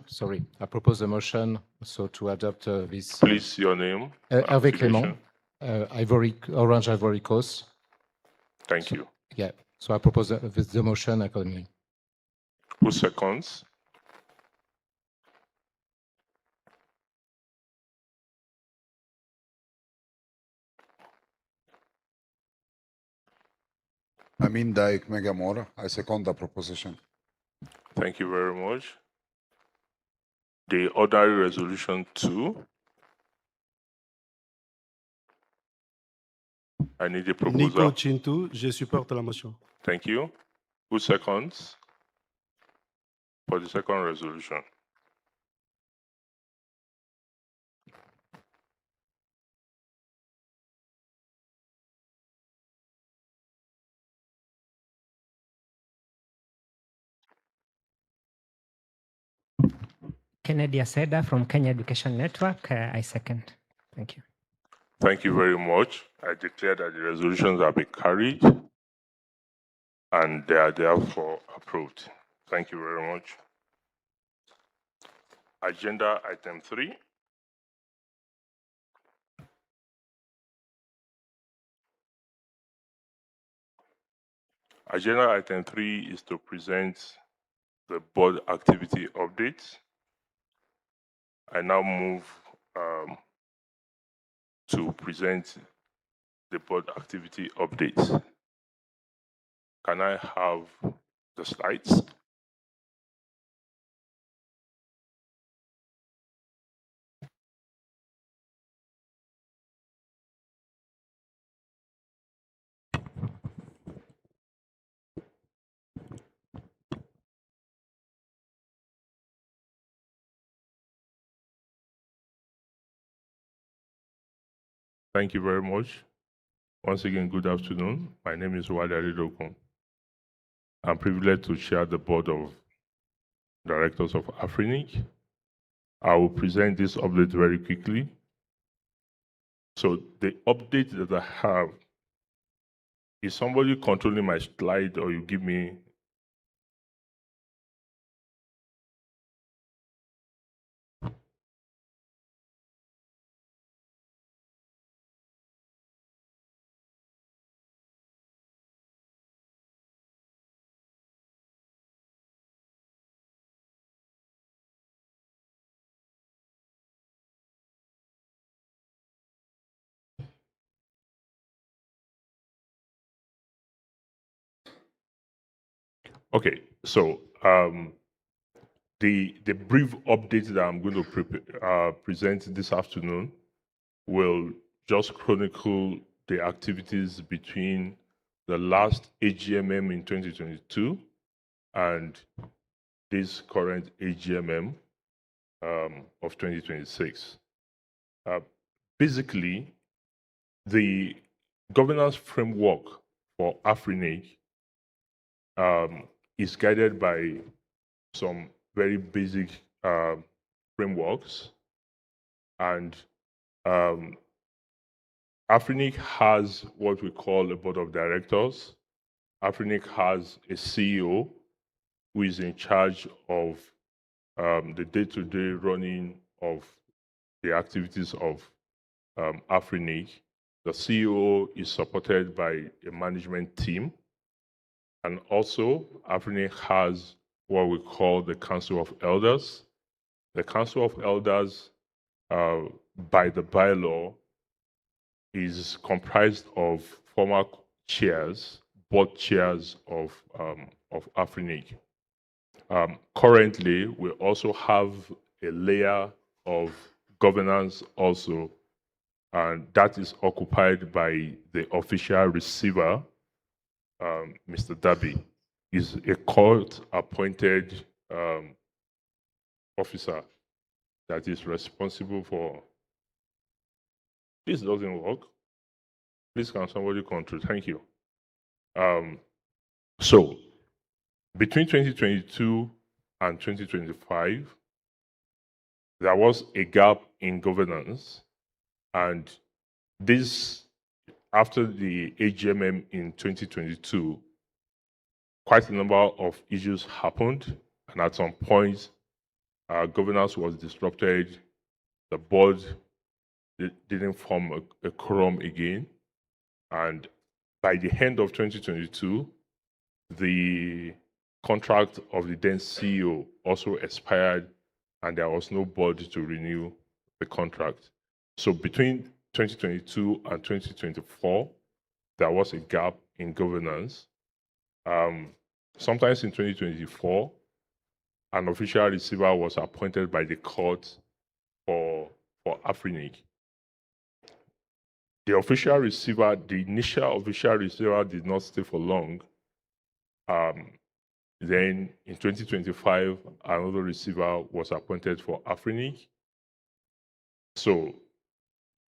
Sorry, I propose a motion to adopt this. Please, your name. Hervé Clément, Orange Ivory Coast. Thank you. Yeah, so I propose the motion accordingly. Who seconds? Amin Daek, Megamore. I second the proposition. Thank you very much. The ordinary resolution 2. I need a proposal. Nico Chintu, je supporte la motion. Thank you. Who seconds for the second resolution? Kennedy Aseda from Kenya Education Network. I second. Thank you. Thank you very much. I declare that the resolutions have been carried and they are therefore approved. Thank you very much. Agenda item 3. Agenda item 3 is to present the board activity updates. I now move to present the board activity updates. Can I have the slides? Thank you very much. Once again, good afternoon. My name is Wale Aridokun. I'm privileged to chair the board of directors of Afrinic. I will present this update very quickly. So the update that I have, is somebody controlling my slide or you give me? Okay, so the brief update that I'm going to present this afternoon will just chronicle the activities between the last AGMM in 2022 and this current AGMM of 2026. Basically, the governance framework for Afrinic is guided by some very basic frameworks, and Afrinic has what we call a board of directors. Afrinic has a CEO who is in charge of the day-to-day running of the activities of Afrinic. The CEO is supported by a management team, and also Afrinic has what we call the Council of Elders. The Council of Elders, by the bylaw, is comprised of former chairs, board chairs of Afrinic. Currently, we also have a layer of governance also, and that is occupied by the official receiver, Mr. Dabi. Is a court-appointed officer that is responsible for. This doesn't work. Please, can somebody control? Thank you. So, between 2022 and 2025, there was a gap in governance, and this, after the AGMM in 2022, quite a number of issues happened, and at some point, governance was disrupted. The board didn't form a quorum again, and by the end of 2022, the contract of the then CEO also expired, and there was no board to renew the contract. So between 2022 and 2024, there was a gap in governance. Sometimes in 2024, an official receiver was appointed by the court for Afrinic. The initial official receiver did not stay for long. Then in 2025, another receiver was appointed for Afrinic. So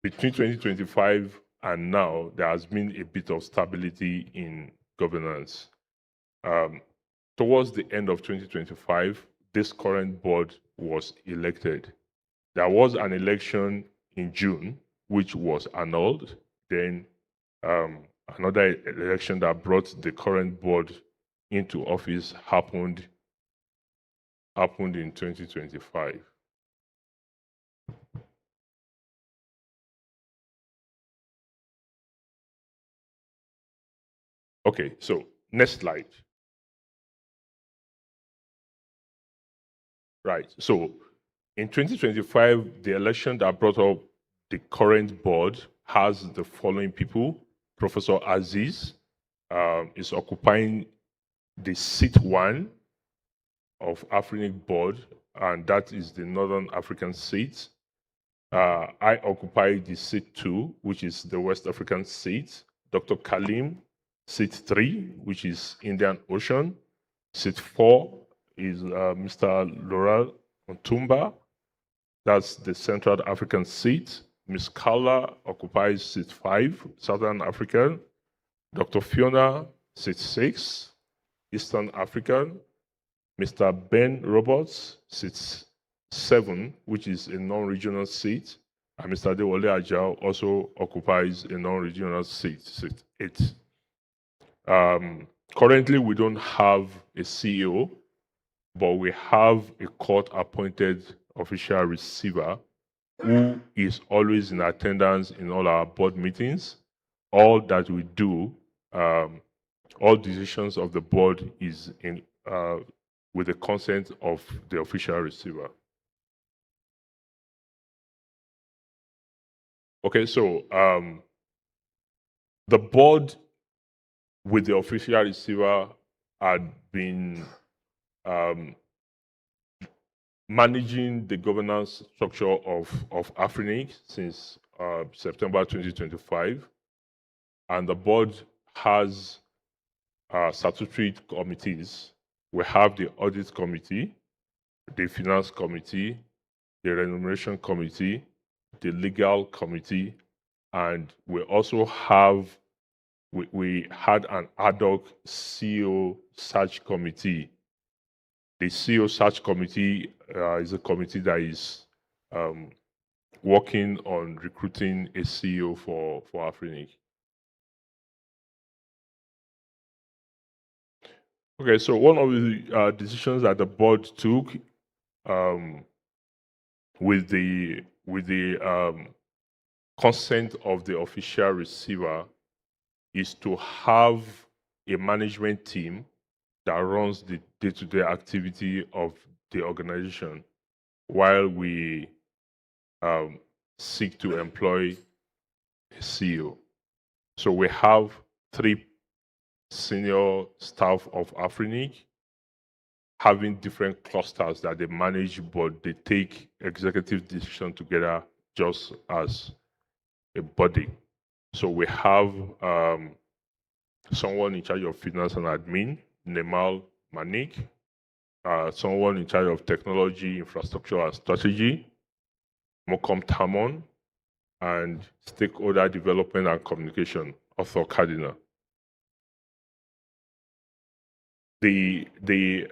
between 2025 and now, there has been a bit of stability in governance. Towards the end of 2025, this current board was elected. There was an election in June, which was annulled. Then another election that brought the current board into office happened in 2025. Okay, so next slide. Right, so in 2025, the election that brought up the current board has the following people. Professor Aziz is occupying the seat 1 of Afrinic board, and that is the Northern African seat. I occupy the seat 2, which is the West African seat. Dr. Kalim, seat 3, which is Indian Ocean. Seat 4 is Mr. Laurel Ntumba. That's the Central African seat. Ms. Carla occupies seat 5, Southern African. Dr. Fiona, seat 6, Eastern African. Mr. Ben Roberts, seat 7, which is a non-regional seat. And Mr. Dewale Ajao also occupies a non-regional seat, seat 8. Currently, we don't have a CEO, but we have a court-appointed official receiver who is always in attendance in all our board meetings. All that we do, all decisions of the board is in with the consent of the official receiver. Okay, so the board with the official receiver had been managing the governance structure of Afrinic since September 2025. And the board has statutory committees. We have the audit committee, the finance committee, the remuneration committee, the legal committee, and we also have, we had an ad hoc CEO search committee. The CEO search committee is a committee that is working on recruiting a CEO for Afrinic. Okay, so one of the decisions that the board took with the consent of the official receiver is to have a management team that runs the day-to-day activity of the organization while we seek to employ a CEO. So we have 3 senior staff of Afrinic having different clusters that they manage, but they take executive decisions together just as a body. So we have someone in charge of finance and admin, Nemal Manik, someone in charge of technology, infrastructure, and strategy, Mokom Tamon, and stakeholder development and communication, Arthur Cardinal. The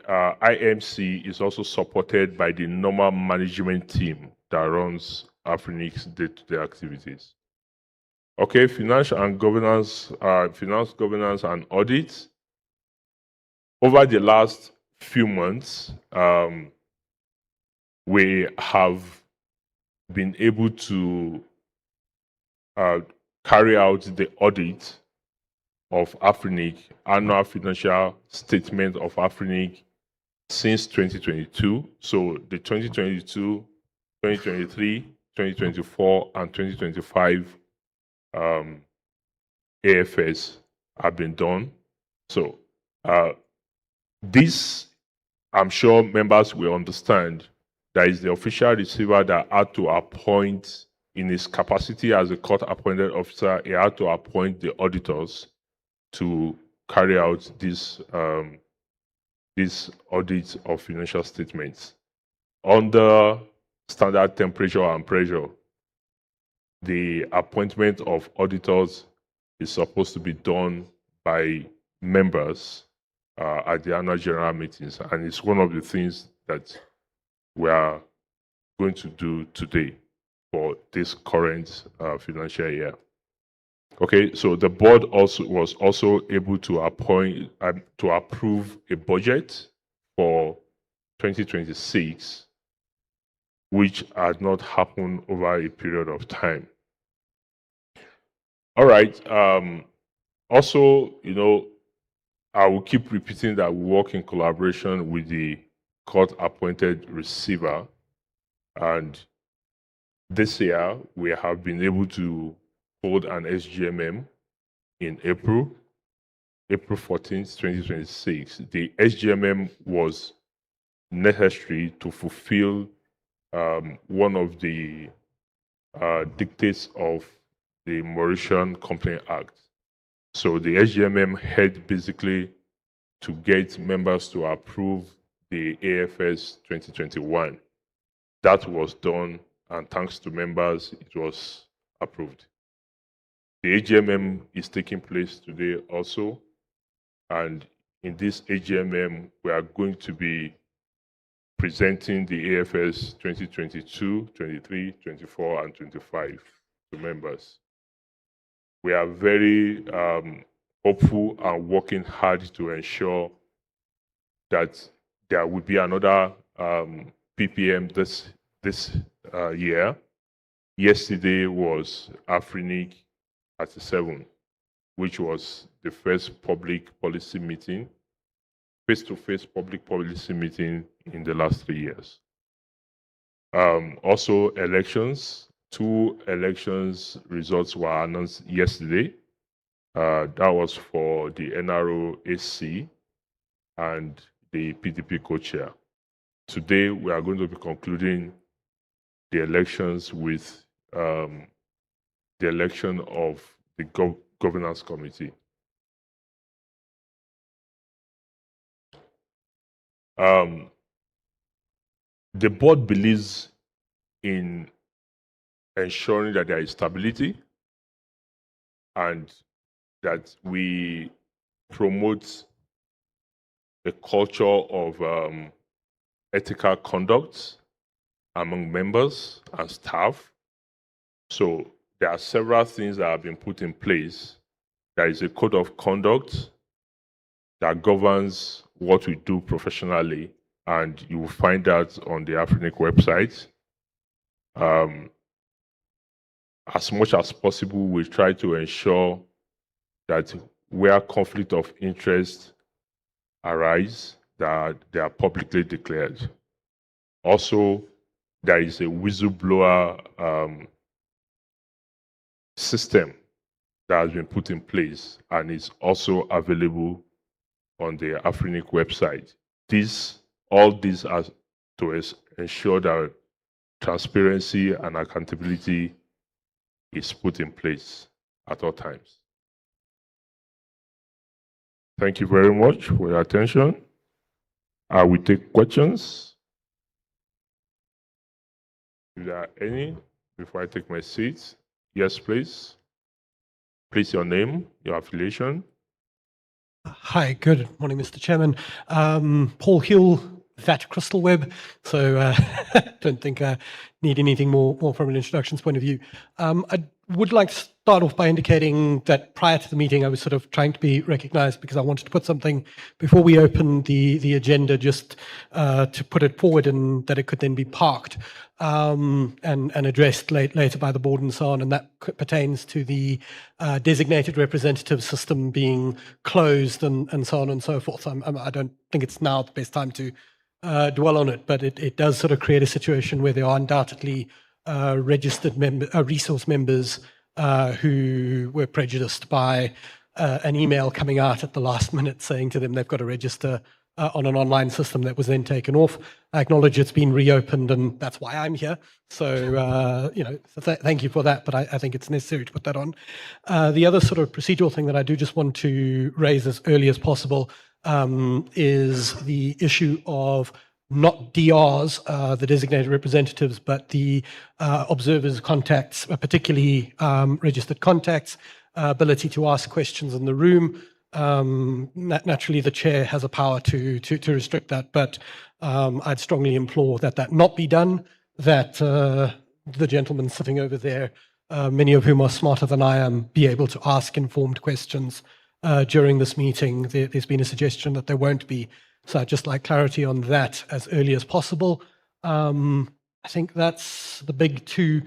IMC is also supported by the normal management team that runs Afrinic's day-to-day activities. Okay, finance governance and audit. Over the last few months, we have been able to carry out the audit of Afrinic, annual financial statement of Afrinic since 2022. So the 2022, 2023, 2024, and 2025 AFS have been done. So this, I'm sure members will understand, that is the official receiver that had to appoint, in his capacity as a court-appointed officer, he had to appoint the auditors to carry out this audit of financial statements. Under standard temperature and pressure, the appointment of auditors is supposed to be done by members at the annual general meetings, and it's one of the things that we are going to do today for this current financial year. Okay, so the board was also able to appoint to approve a budget for 2026, which had not happened over a period of time. All right. Also, I will keep repeating that we work in collaboration with the court-appointed receiver, and this year we have been able to hold an SGMM in April 14th, 2026. The SGMM was necessary to fulfill one of the dictates of the Mauritian Company Act. So the SGMM had basically to get members to approve the AFS 2021. That was done, and thanks to members, it was approved. The AGMM is taking place today also, and in this AGMM, we are going to be presenting the AFS 2022, 23, 24, and 25 to members. We are very hopeful and working hard to ensure that there will be another PPM this year. Yesterday was Afrinic 37, which was the first public policy meeting, face-to-face public policy meeting in the last 3 years. Also, elections. 2 elections results were announced yesterday. That was for the NRO AC and the PDP co-chair. Today, we are going to be concluding the elections with the election of the governance committee. The board believes in ensuring that there is stability and that we promote a culture of ethical conduct among members and staff. So there are several things that have been put in place. There is a code of conduct that governs what we do professionally, and you will find that on the Afrinic website. As much as possible, we try to ensure that where conflict of interest arise, that they are publicly declared. Also, there is a whistleblower system that has been put in place and is also available on the Afrinic website. All these are to ensure that transparency and accountability is put in place at all times. Thank you very much for your attention. I will take questions. If there are any, before I take my seat. Yes, please. Please, your name, your affiliation. Hi, good morning, Mr. Chairman. Paul Hill, VAT Crystal Web. So I don't think I need anything more from an introductions point of view. I would like to start off by indicating that prior to the meeting, I was sort of trying to be recognized because I wanted to put something before we opened the agenda, just to put it forward and that it could then be parked and addressed later by the board and so on. And that pertains to the designated representative system being closed and so on and so forth. I don't think it's now the best time to dwell on it, but it does sort of create a situation where there are undoubtedly registered resource members who were prejudiced by an email coming out at the last minute saying to them they've got to register on an online system that was then taken off. I acknowledge it's been reopened, and that's why I'm here. So, thank you for that, but I think it's necessary to put that on. The other sort of procedural thing that I do just want to raise as early as possible is the issue of not DRs, the designated representatives, but the observers' contacts, particularly registered contacts, ability to ask questions in the room. Naturally, the chair has a power to restrict that, but I'd strongly implore that not be done, that the gentlemen sitting over there, many of whom are smarter than I am, be able to ask informed questions during this meeting. There's been a suggestion that there won't be. So I'd just like clarity on that as early as possible. I think that's the big two.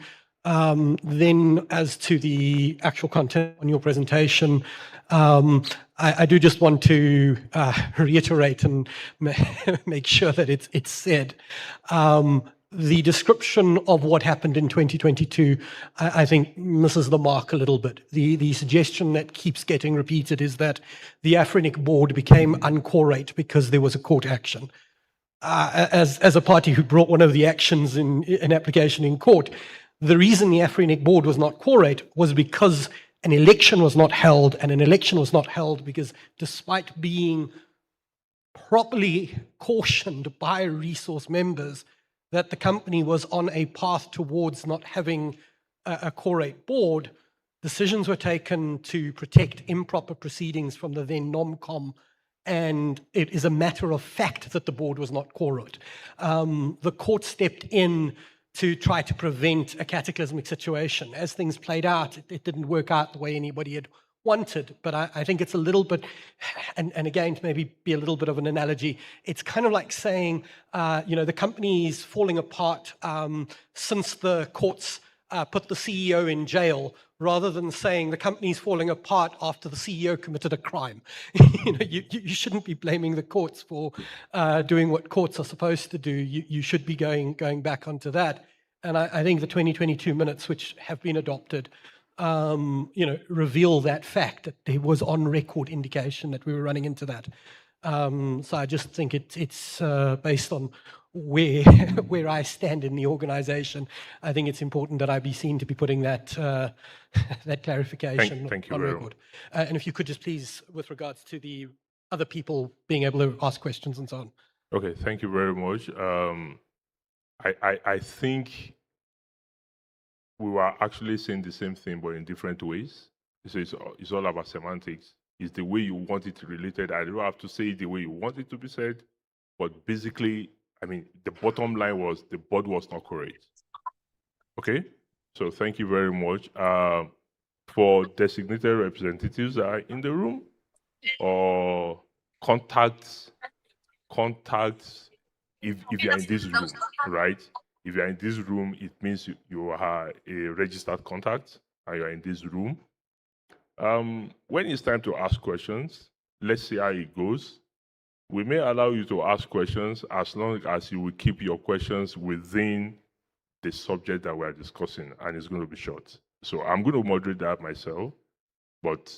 Then as to the actual content on your presentation, I do just want to reiterate and make sure that it's said. The description of what happened in 2022, I think misses the mark a little bit. The suggestion that keeps getting repeated is that the Afrinic board became unquorate because there was a court action. As a party who brought one of the actions in an application in court, the reason the Afrinic board was not quorate was because an election was not held, and an election was not held because despite being properly cautioned by resource members that the company was on a path towards not having a Core 8 board, decisions were taken to protect improper proceedings from the then NOMCOM, and it is a matter of fact that the board was not quorate. The court stepped in to try to prevent a cataclysmic situation. As things played out, it didn't work out the way anybody had wanted, but I think it's a little bit, and again, to maybe be a little bit of an analogy, it's kind of like saying, the company is falling apart since the courts put the CEO in jail, rather than saying the company's falling apart after the CEO committed a crime. You shouldn't be blaming the courts for doing what courts are supposed to do. You should be going back onto that. And I think the 2022 minutes, which have been adopted, reveal that fact, that there was on record indication that we were running into that. So I just think it's based on where I stand in the organization. I think it's important that I be seen to be putting that that clarification Thank you on very record. And if you could just please, with regards to the other people being able to ask questions and so on. Okay, thank you very much. I think we were actually saying the same thing, but in different ways. So it's all about semantics. It's the way you want it related. I don't have to say it the way you want it to be said, but basically, I mean, the bottom line was the board was not correct. Okay, so thank you very much. For designated representatives that are in the room, or contacts, if you're in this room, right? If you're in this room, it means you are a registered contact and you're in this room. When it's time to ask questions, let's see how it goes. We may allow you to ask questions as long as you will keep your questions within the subject that we're discussing, and it's going to be short. So I'm going to moderate that myself, but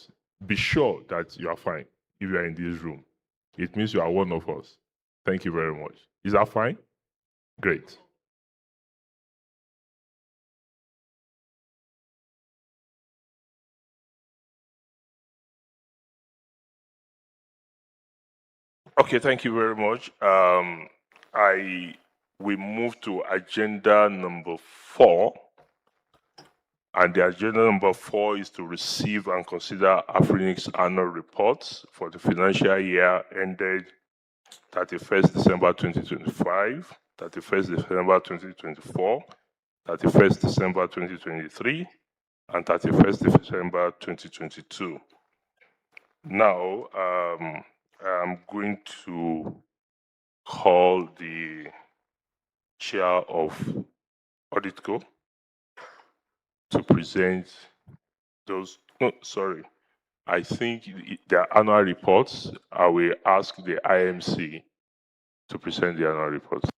be sure that you are fine if you are in this room. It means you are one of us. Thank you very much. Is that fine? Great. Okay, thank you very much. We move to agenda number 4. And the agenda number 4 is to receive and consider Afrinic's annual reports for the financial year ended 31st December 2025, 31st December 2024, 31st December 2023, and 31st December 2022. Now, I'm going to call the chair of Auditco to present those. No, sorry. I think their annual reports, I will ask the IMC to present the annual reports.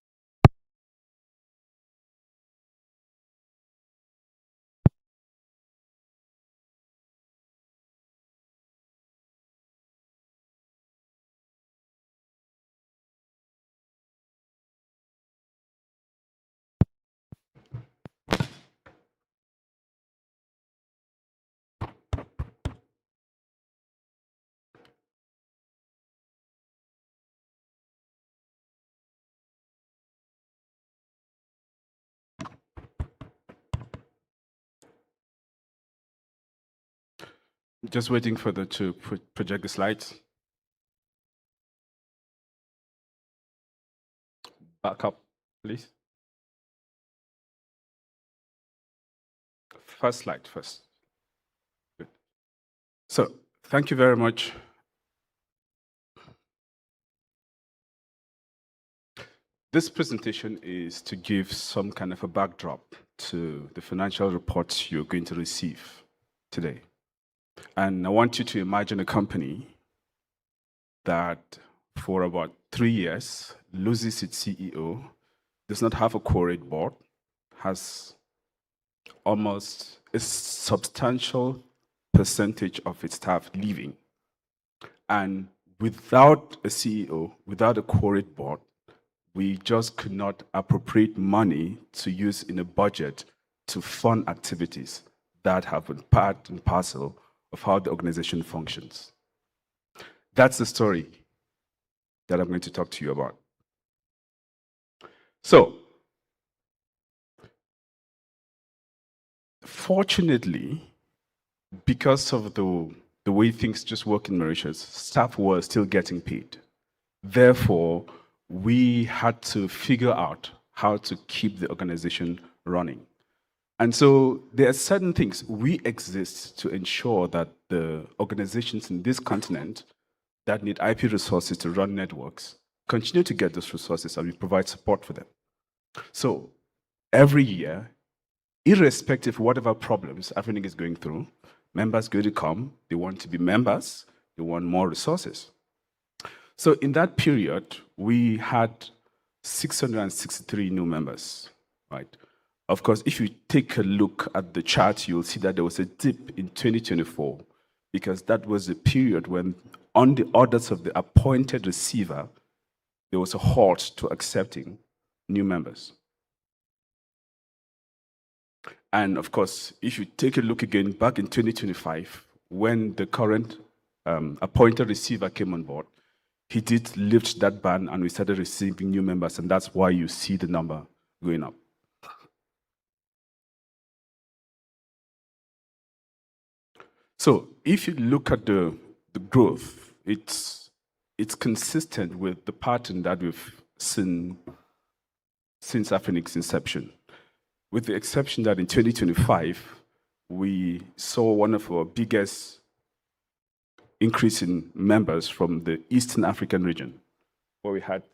Just waiting for them to project the slides. Back up, please. First slide first. Good. So, thank you very much. This presentation is to give some kind of a backdrop to the financial reports you're going to receive today. And I want you to imagine a company that for about 3 years loses its CEO, does not have a core 8 board, has almost a substantial percentage of its staff leaving. And without a CEO, without a core 8 board, we just could not appropriate money to use in a budget to fund activities that have been part and parcel of how the organization functions. That's the story that I'm going to talk to you about. So, unfortunately, because of the way things just work in Mauritius, staff were still getting paid. Therefore, we had to figure out how to keep the organization running. And so there are certain things. We exist to ensure that the organizations in this continent that need IP resources to run networks continue to get those resources, and we provide support for them. So every year, irrespective of whatever problems Afrinic is going through, members go to come, they want to be members, they want more resources. So in that period, we had 663 new members, right? Of course, if you take a look at the chart, you'll see that there was a dip in 2024, because that was the period when, on the orders of the appointed receiver, there was a halt to accepting new members. And of course, if you take a look again back in 2025, when the current appointed receiver came on board, he did lift that ban and we started receiving new members, and that's why you see the number going up. So if you look at the growth, it's consistent with the pattern that we've seen since Afrinic's inception, with the exception that in 2025, we saw one of our biggest increase in members from the Eastern African region, where we had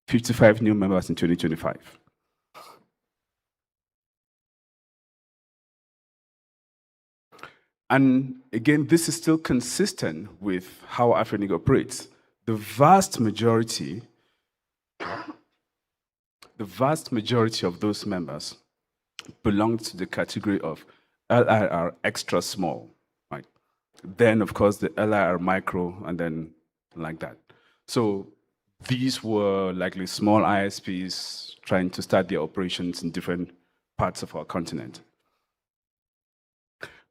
55 new members in 2025. And again, this is still consistent with how Afrinic operates. The vast majority of those members belong to the category of LIR extra small, right? Then, of course, the LIR micro, and then like that. So these were likely small ISPs trying to start their operations in different parts of our continent.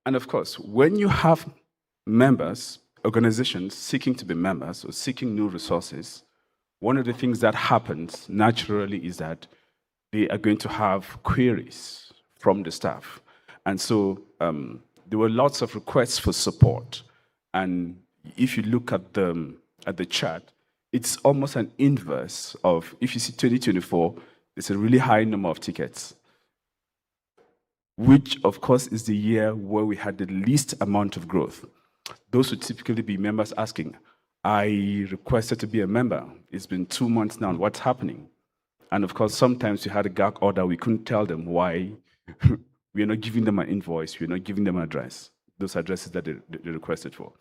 And of course, when you have members, organizations seeking to be members or seeking new resources, one of the things that happens naturally is that they are going to have queries from the staff. And so there were lots of requests for support. And if you look at the chart, it's almost an inverse of, if you see 2024, there's a really high number of tickets, which of course is the year where we had the least amount of growth. Those would typically be members asking, I requested to be a member. It's been 2 months now, what's happening? And of course, sometimes we had a gag order, we couldn't tell them why. We're not giving them an invoice, we're not giving them an address, those addresses that they requested for.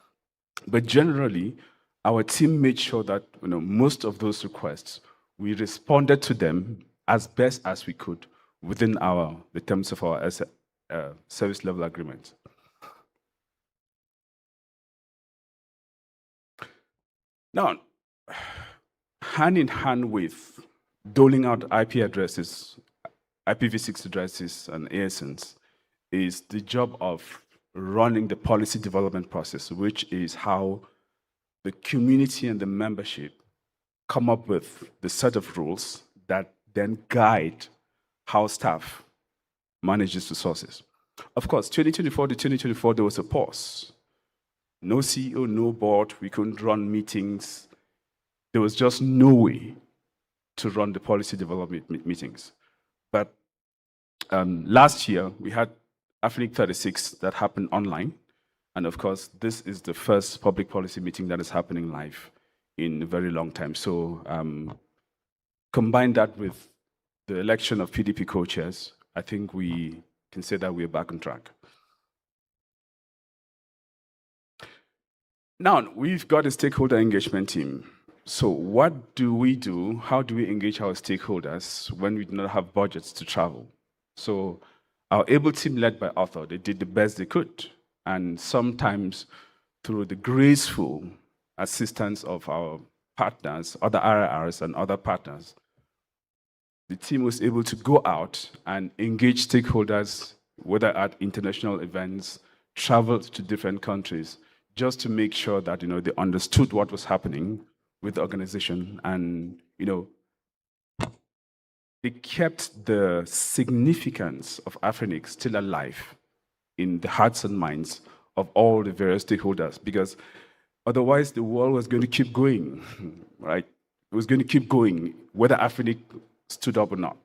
But generally, our team made sure that most of those requests, we responded to them as best as we could within the terms of our service level agreement. Now, hand in hand with doling out IP addresses, IPv6 addresses and ASNs, is the job of running the policy development process, which is how the community and the membership come up with the set of rules that then guide how staff manages resources. Of course, 2024 to 2024, there was a pause. No CEO, no board, we couldn't run meetings. There was just no way to run the policy development meetings. But last year, we had Afrinic 36 that happened online. And of course, this is the first public policy meeting that is happening live in a very long time. So combine that with the election of PDP co-chairs, I think we can say that we're back on track. Now, we've got a stakeholder engagement team. So what do we do? How do we engage our stakeholders when we do not have budgets to travel? So our ABLE team, led by Arthur, they did the best they could. And sometimes through the graceful assistance of our partners, other RRs and other partners, the team was able to go out and engage stakeholders, whether at international events, travel to different countries, just to make sure that they understood what was happening with the organization and they kept the significance of Afrinic still alive in the hearts and minds of all the various stakeholders, because otherwise the world was going to keep going, right? It was going to keep going, whether Afrinic stood up or not.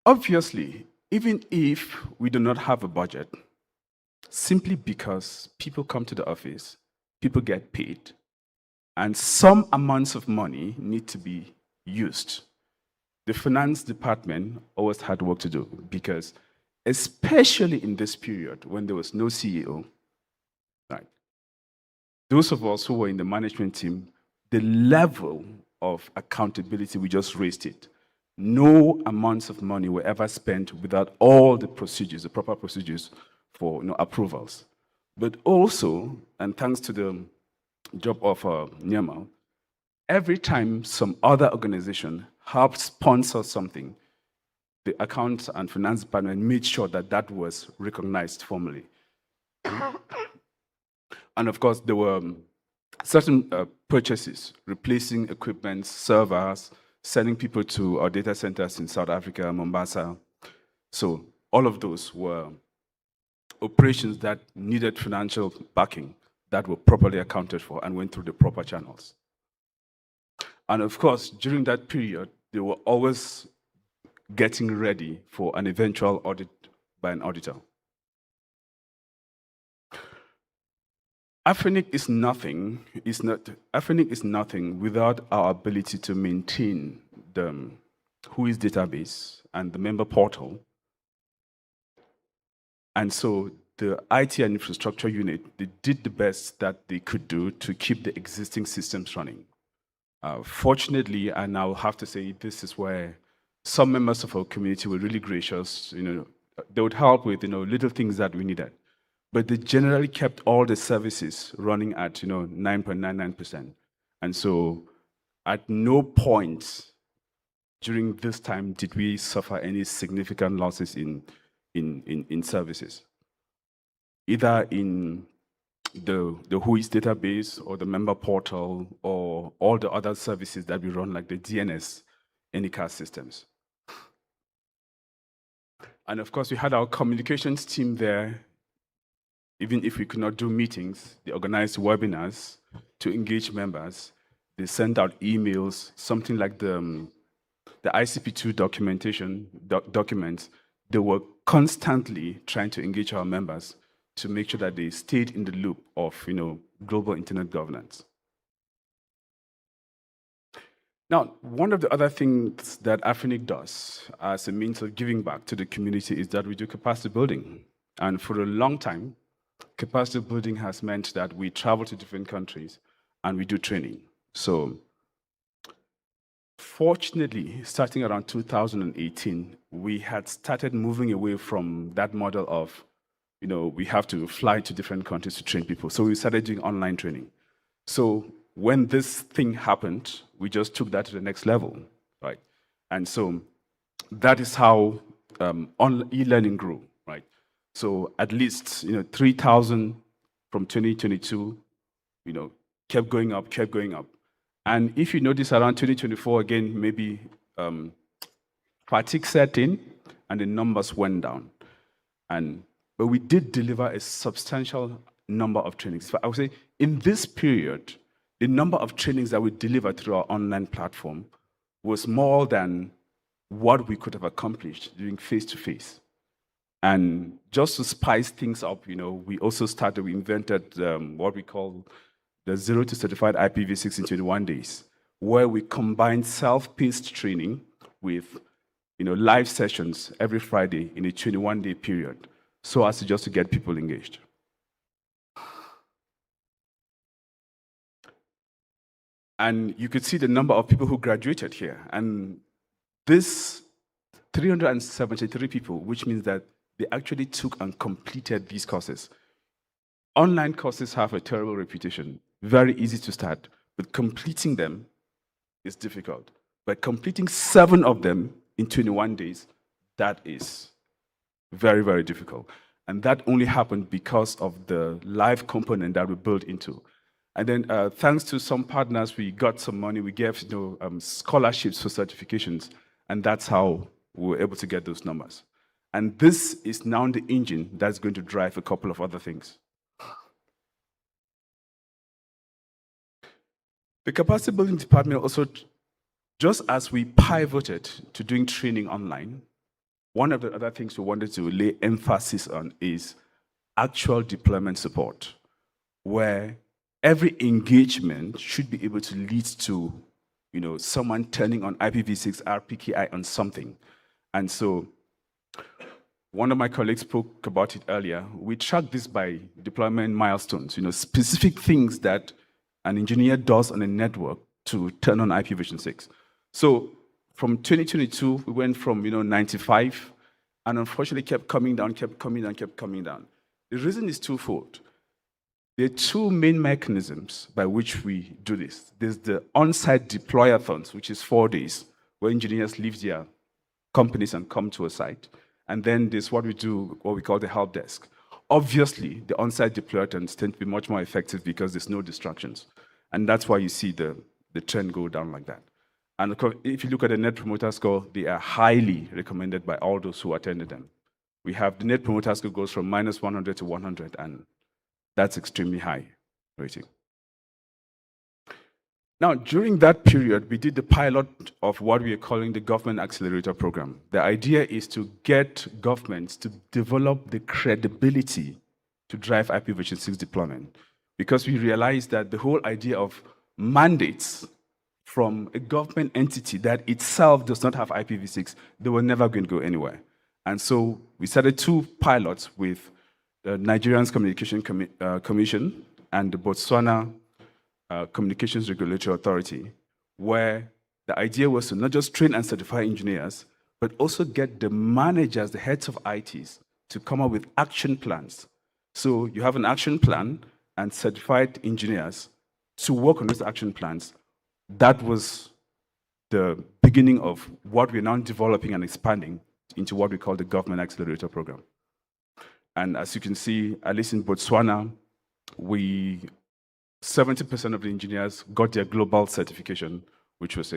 Obviously, even if we do not have a budget, simply because people come to the office, people get paid, and some amounts of money need to be used, the finance department always had work to do, because especially in this period when there was no CEO, right? Those of us who were in the management team, the level of accountability, we just raised it. No amounts of money were ever spent without all the procedures, the proper procedures for approvals. But also, and thanks to the job of Nyama, every time some other organization helped sponsor something, the accounts and finance department made sure that that was recognized formally. And of course, there were certain purchases, replacing equipment, servers, sending people to our data centers in South Africa, Mombasa. So all of those were operations that needed financial backing that were properly accounted for and went through the proper channels. And of course, during that period, they were always getting ready for an eventual audit by an auditor. Afrinic is nothing without our ability to maintain the WHOIS database and the member portal. And so the IT and infrastructure unit, they did the best that they could do to keep the existing systems running. Fortunately, and I'll have to say, this is where some members of our community were really gracious. They would help with little things that we needed. But they generally kept all the services running at 9.99%. And so at no point during this time did we suffer any significant losses in services, either in the WHOIS database or the member portal or all the other services that we run, like the DNS, AnyCast systems. And of course, we had our communications team there. Even if we could not do meetings, they organized webinars to engage members. They sent out emails, something like the ICP2 documentation documents. They were constantly trying to engage our members to make sure that they stayed in the loop of global internet governance. Now, one of the other things that Afrinic does as a means of giving back to the community is that we do capacity building. And for a long time, capacity building has meant that we travel to different countries and we do training. So fortunately, starting around 2018, we had started moving away from that model of, we have to fly to different countries to train people. So we started doing online training. So when this thing happened, we just took that to the next level, right? And so that is how e-learning grew, right? So at least 3,000 from 2022, kept going up. And if you notice around 2024, again, maybe fatigue set in and the numbers went down. But we did deliver a substantial number of trainings. I would say in this period, the number of trainings that we delivered through our online platform was more than what we could have accomplished doing face-to-face. And just to spice things up, we invented what we call the 0 to certified IPv6 in 21 days, where we combined self-paced training with live sessions every Friday in a 21-day period, so as to get people engaged. And you could see the number of people who graduated here. And this 373 people, which means that they actually took and completed these courses. Online courses have a terrible reputation, very easy to start, but completing them is difficult. But completing 7 of them in 21 days, that is very, very difficult. And that only happened because of the live component that we built into. And then thanks to some partners, we got some money. We gave scholarships for certifications. And that's how we were able to get those numbers. And this is now the engine that's going to drive a couple of other things. The capacity building department also, just as we pivoted to doing training online, one of the other things we wanted to lay emphasis on is actual deployment support, where every engagement should be able to lead to someone turning on IPv6 RPKI on something. And so one of my colleagues spoke about it earlier. We track this by deployment milestones, specific things that an engineer does on a network to turn on IPv6. So from 2022, we went from 95, and unfortunately kept coming down. The reason is twofold. There are two main mechanisms by which we do this. There's the on-site deployathons, which is 4 days, where engineers leave their companies and come to a site. And then there's what we do, what we call the help desk. Obviously, the on-site deployathons tend to be much more effective because there's no distractions. And that's why you see the trend go down like that. And if you look at the Net Promoter Score, they are highly recommended by all those who attended them. We have the Net Promoter Score goes from -100 to 100, and that's extremely high rating. Now, during that period, we did the pilot of what we are calling the Government Accelerator Program. The idea is to get governments to develop the credibility to drive IPv6 deployment, because we realized that the whole idea of mandates from a government entity that itself does not have IPv6, they were never going to go anywhere. And so we started 2 pilots with the Nigerian's Communication Commission and the Botswana Communications Regulatory Authority, where the idea was to not just train and certify engineers, but also get the managers, the heads of ITs, to come up with action plans. So you have an action plan and certified engineers to work on those action plans. That was the beginning of what we're now developing and expanding into what we call the Government Accelerator Program. And as you can see, at least in Botswana, 70% of the engineers got their global certification, which was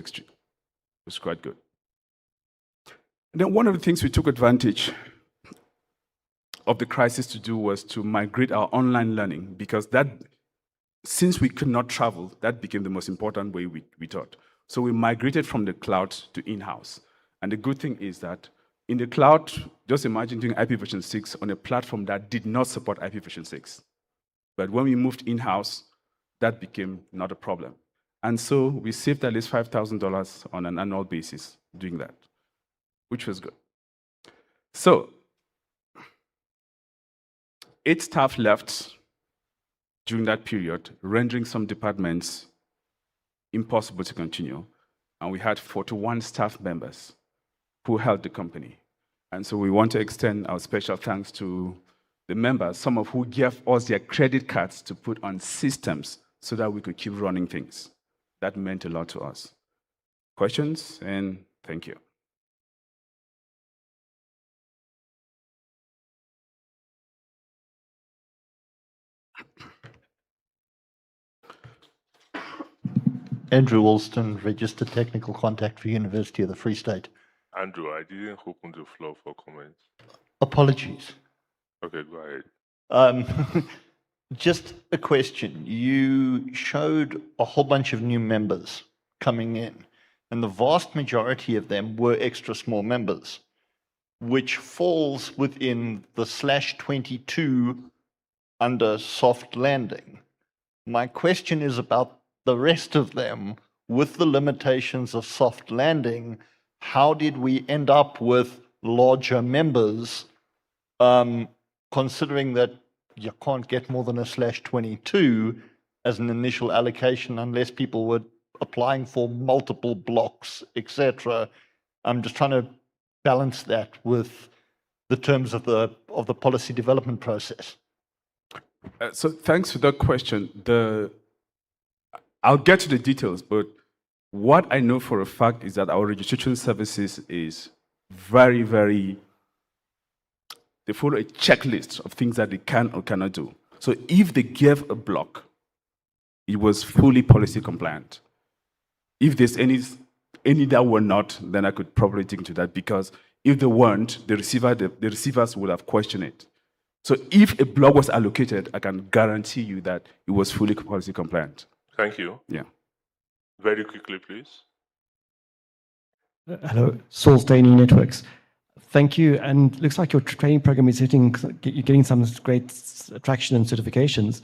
quite good. And then one of the things we took advantage of the crisis to do was to migrate our online learning, because that, since we could not travel, that became the most important way we taught. So we migrated from the cloud to in-house. And the good thing is that in the cloud, just imagine doing IPv6 on a platform that did not support IPv6. But when we moved in-house, that became not a problem. And so we saved at least $5,000 on an annual basis doing that, which was good. So 8 staff left during that period, rendering some departments impossible to continue. And we had 41 staff members who held the company. And so we want to extend our special thanks to the members, some of who gave us their credit cards to put on systems so that we could keep running things. That meant a lot to us. Questions? And thank you. Andrew Alston, Registered Technical Contact for University of the Free State. Andrew, I didn't open the floor for comments. Apologies. Okay, go ahead. Just a question. You showed a whole bunch of new members coming in, and the vast majority of them were extra small members, which falls within the /22 under soft landing. My question is about the rest of them. With the limitations of soft landing, how did we end up with larger members, considering that you can't get more than a /22 as an initial allocation unless people were applying for multiple blocks, etc. I'm just trying to balance that with the terms of the policy development process. So thanks for that question. I'll get to the details, but what I know for a fact is that our registration services is very, very, they follow a checklist of things that they can or cannot do. So if they give a block, it was fully policy compliant. If there's any that were not, then I could probably dig into that, because if they weren't, the receivers would have questioned it. So if a block was allocated, I can guarantee you that it was fully policy compliant. Thank you. Yeah. Very quickly, please. Hello, Saul Staney Networks. Thank you. And looks like your training program is you're getting some great traction and certifications.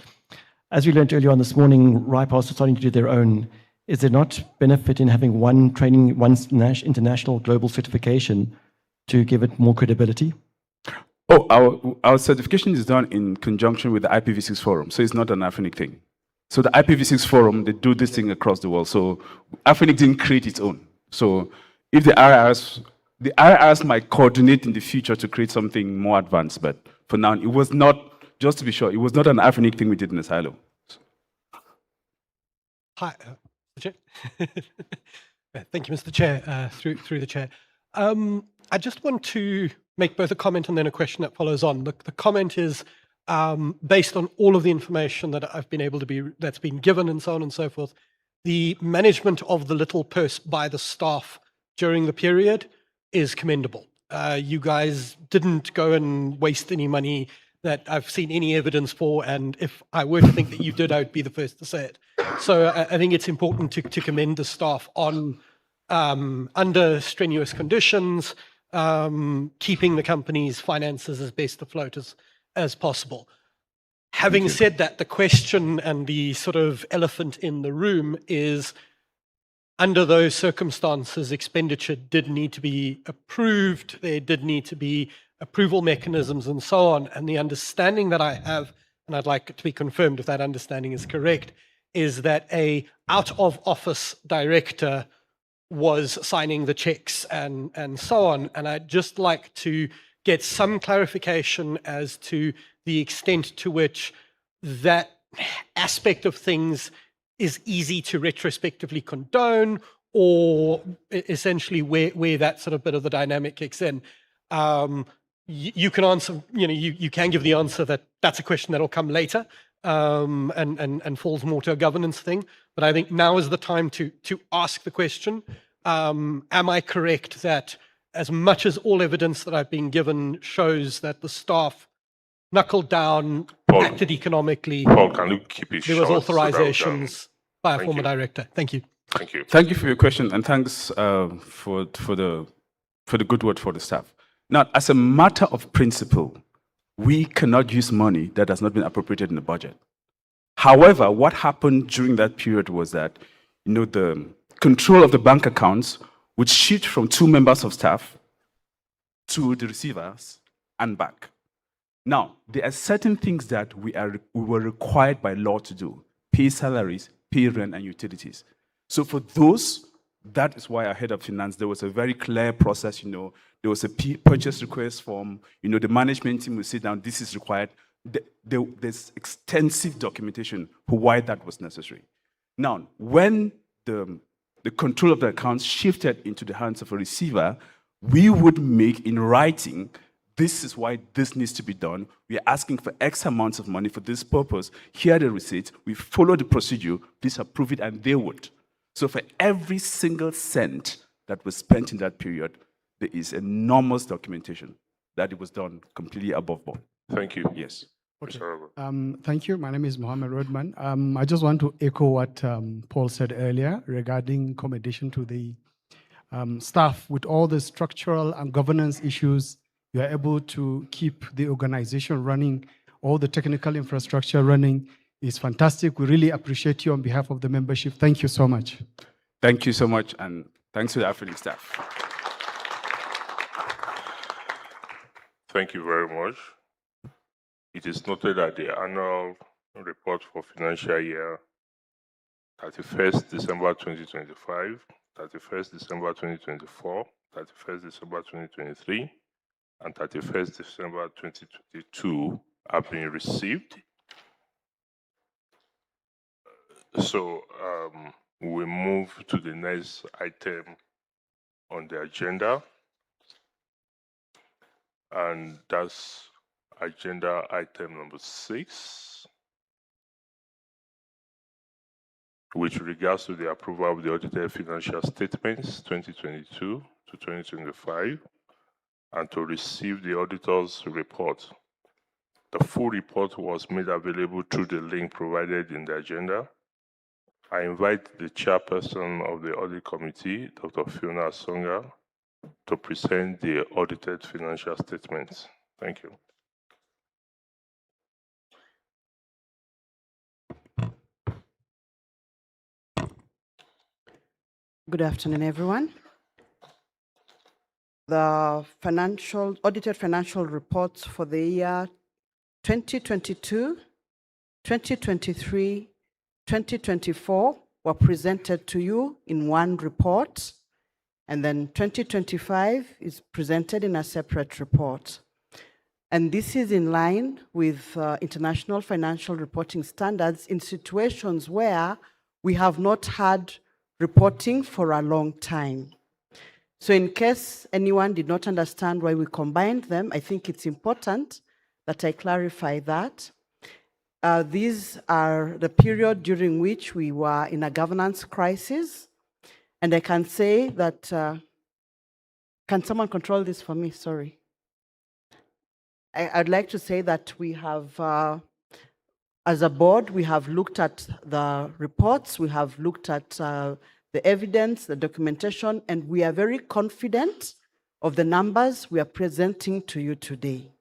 As we learned earlier on this morning, RIPAS are starting to do their own. Is there not benefit in having one international global certification to give it more credibility? Oh, our certification is done in conjunction with the IPv6 forum, so it's not an Afrinic thing. So the IPv6 forum, they do this thing across the world. So Afrinic didn't create its own. So if the IRS might coordinate in the future to create something more advanced, but for now, it was not, just to be sure, it was not an Afrinic thing we did in the silo. Hi, Chair. Thank you, Mr. Chair, through the chair. I just want to make both a comment and then a question that follows on. The comment is based on all of the information that I've been able to that's been given and so on and so forth. The management of the little purse by the staff during the period is commendable. You guys didn't go and waste any money that I've seen any evidence for, and if I were to think that you did, I would be the first to say it. So I think it's important to commend the staff on under strenuous conditions, keeping the company's finances as best afloat as possible. Having said that, the question and the sort of elephant in the room is, under those circumstances, expenditure did need to be approved. There did need to be approval mechanisms and so on. And the understanding that I have, and I'd like it to be confirmed if that understanding is correct, is that a out-of-office director was signing the checks and so on. And I'd just like to get some clarification as to the extent to which that aspect of things is easy to retrospectively condone, or essentially where that sort of bit of the dynamic kicks in. You can answer, you can give the answer that that's a question that'll come later and falls more to a governance thing. But I think now is the time to ask the question. Am I correct that as much as all evidence that I've been given shows that the staff knuckled down, Paul, acted economically, Paul, can you keep it there was short so that we can- authorizations by a former director? Thank you. Thank you. Thank you for your question, and thanks for the good word for the staff. Now, as a matter of principle, we cannot use money that has not been appropriated in the budget. However, what happened during that period was that, the control of the bank accounts would shift from 2 members of staff to the receivers and back. Now, there are certain things that we were required by law to do: pay salaries, pay rent, and utilities. So for those, that is why our head of finance, there was a very clear process. There was a purchase request form. The management team would sit down. This is required. There's extensive documentation for why that was necessary. Now, when the control of the accounts shifted into the hands of a receiver, we would make in writing, this is why this needs to be done. We are asking for X amounts of money for this purpose. Here are the receipts. We follow the procedure. Please approve it, and they would. So for every single cent that was spent in that period, there is enormous documentation that it was done completely above board. Thank you. Yes. Okay. Thank you. My name is Mohammed Rodman. I just want to echo what Paul said earlier regarding commendation to the staff. With all the structural and governance issues, you are able to keep the organization running, all the technical infrastructure running. Is fantastic. We really appreciate you on behalf of the membership. Thank you so much. Thank you so much, and thanks to the Afrinic staff. Thank you very much. It is noted that the annual report for financial year 31st December 2025, 31st December 2024, 31st December 2023, and 31st December 2022 have been received. So we move to the next item on the agenda, and that's agenda item number 6. with regards to the approval of the audited financial statements 2022 to 2025 and to receive the auditor's report. The full report was made available through the link provided in the agenda. I invite the chairperson of the audit committee, Dr. Fiona Songa, to present the audited financial statements. Thank you. Good afternoon, everyone. The audited financial reports for the year 2022, 2023, 2024 were presented to you in one report, and then 2025 is presented in a separate report. And this is in line with international financial reporting standards in situations where we have not had reporting for a long time. So in case anyone did not understand why we combined them, I think it's important that I clarify that. These are the period during which we were in a governance crisis. And I can say that, can someone control this for me? Sorry. I'd like to say that we have, as a board, we have looked at the reports, we have looked at the evidence, the documentation, and we are very confident of the numbers we are presenting to you today.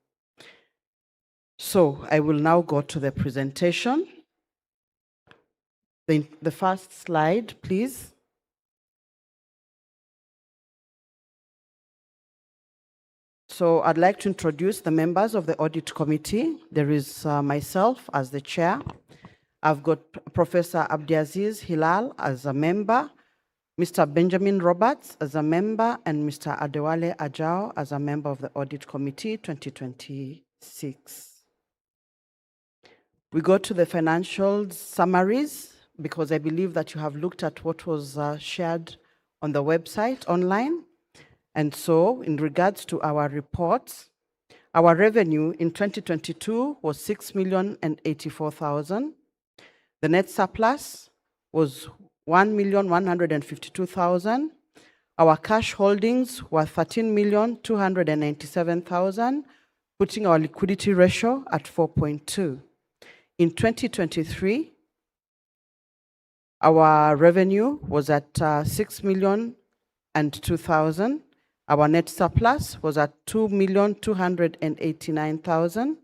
So I will now go to the presentation. The first slide, please. So I'd like to introduce the members of the audit committee. There is myself as the chair. I've got Professor Abdiaziz Hilal as a member, Mr. Benjamin Roberts as a member, and Mr. Adewale Ajao as a member of the Audit Committee 2026. We go to the financial summaries because I believe that you have looked at what was shared on the website online. And so in regards to our reports, our revenue in 2022 was 6,084,000. The net surplus was 1,152,000. Our cash holdings were 13,297,000, putting our liquidity ratio at 4.2. In 2023, our revenue was at 6,002,000. Our net surplus was at 2,289,000.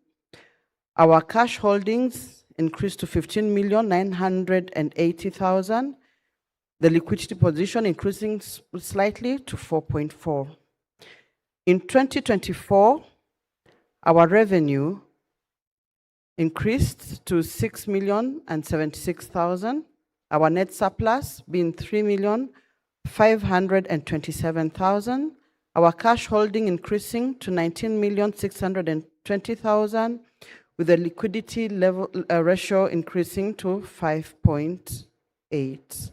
Our cash holdings increased to 15,980,000. The liquidity position increasing slightly to 4.4. In 2024, our revenue increased to 6,076,000. Our net surplus being 3,527,000. Our cash holding increasing to 19,620,000, with the liquidity level ratio increasing to 5.8.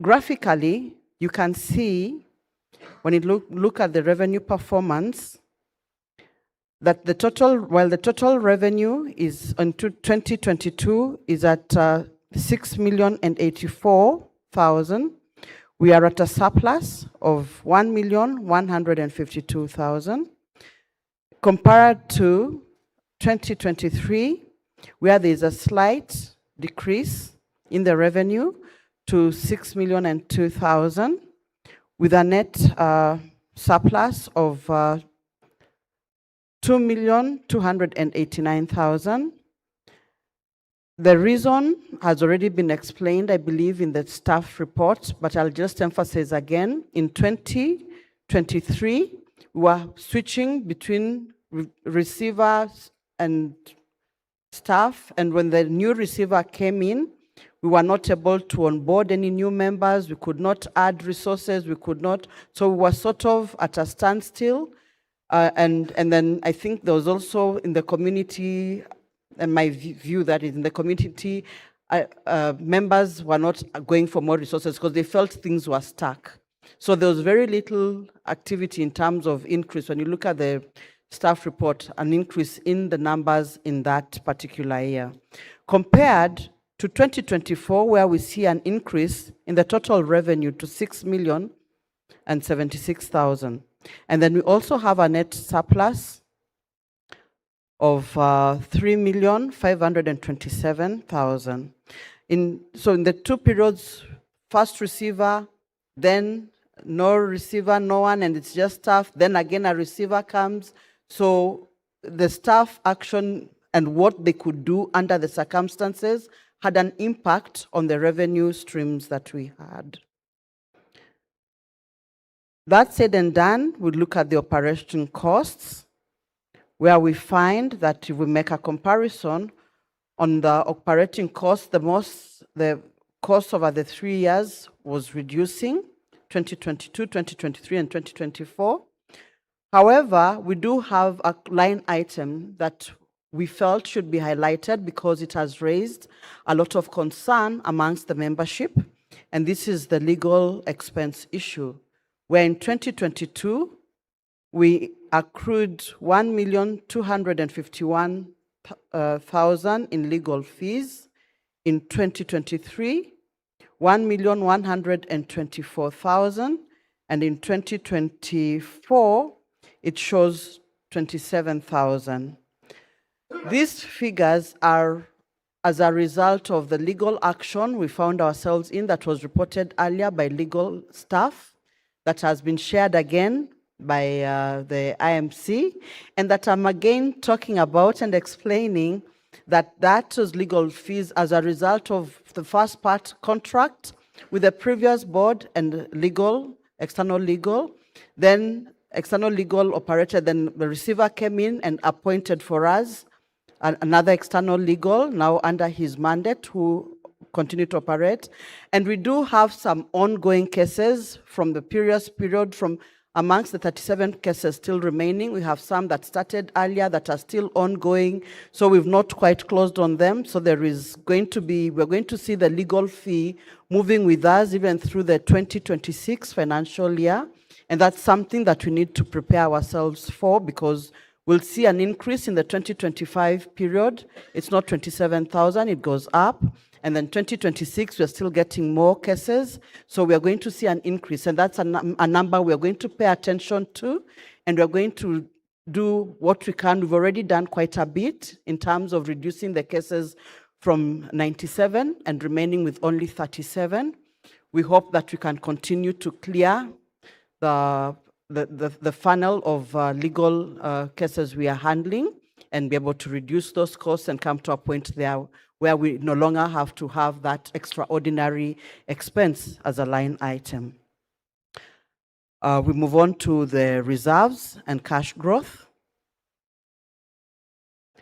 Graphically, you can see when you look at the revenue performance that the total revenue is in 2022 is at 6,084,000. We are at a surplus of 1,152,000. Compared to 2023, where there is a slight decrease in the revenue to 6,002,000, with a net surplus of 2,289,000. The reason has already been explained, I believe, in the staff report, but I'll just emphasize again. In 2023, we were switching between receivers and staff, and when the new receiver came in, we were not able to onboard any new members, we could not add resources, so we were sort of at a standstill. And then I think there was also in the community, and my view that is in the community, members were not going for more resources because they felt things were stuck. So there was very little activity in terms of increase. When you look at the staff report, an increase in the numbers in that particular year. Compared to 2024, where we see an increase in the total revenue to 6,076,000. And then we also have a net surplus of 3,527,000. So in the two periods, first receiver, then no receiver, no one, and it's just staff. Then again, a receiver comes. So the staff action and what they could do under the circumstances had an impact on the revenue streams that we had. That said and done, we look at the operation costs, where we find that if we make a comparison on the operating costs, the cost over the 3 years was reducing, 2022, 2023, and 2024. However, we do have a line item that we felt should be highlighted because it has raised a lot of concern amongst the membership, and this is the legal expense issue, where in 2022, we accrued 1,251,000 in legal fees. In 2023, 1,124,000, and in 2024, it shows 27,000. These figures are as a result of the legal action we found ourselves in that was reported earlier by legal staff, that has been shared again by the IMC, and that I'm again talking about and explaining that was legal fees as a result of the first part contract with the previous board and external legal. Then external legal operated, then the receiver came in and appointed for us another external legal, now under his mandate, who continue to operate. And we do have some ongoing cases from the previous period, from amongst the 37 cases still remaining. We have some that started earlier that are still ongoing, so we've not quite closed on them. So we're going to see the legal fee moving with us even through the 2026 financial year. And that's something that we need to prepare ourselves for, because we'll see an increase in the 2025 period. It's not 27,000, it goes up. And then 2026, we're still getting more cases. So we are going to see an increase. And that's a number we're going to pay attention to. And we're going to do what we can. We've already done quite a bit in terms of reducing the cases from 97 and remaining with only 37. We hope that we can continue to clear the funnel of legal cases we are handling and be able to reduce those costs and come to a point there where we no longer have to have that extraordinary expense as a line item. We move on to the reserves and cash growth.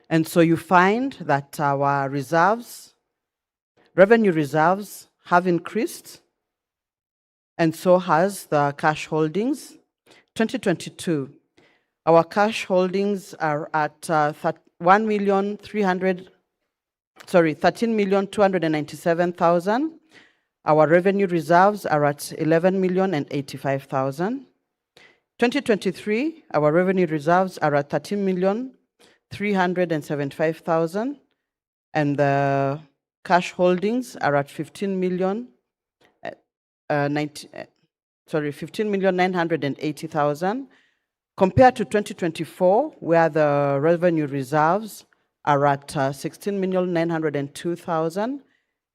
And so you find that our reserves, revenue reserves, have increased, and so has the cash holdings. 2022, our cash holdings are at 13,297,000. Our revenue reserves are at 11,085,000. 2023, our revenue reserves are at 13,375,000, and the cash holdings are at 15,980,000, compared to 2024, where the revenue reserves are at 16,902,000,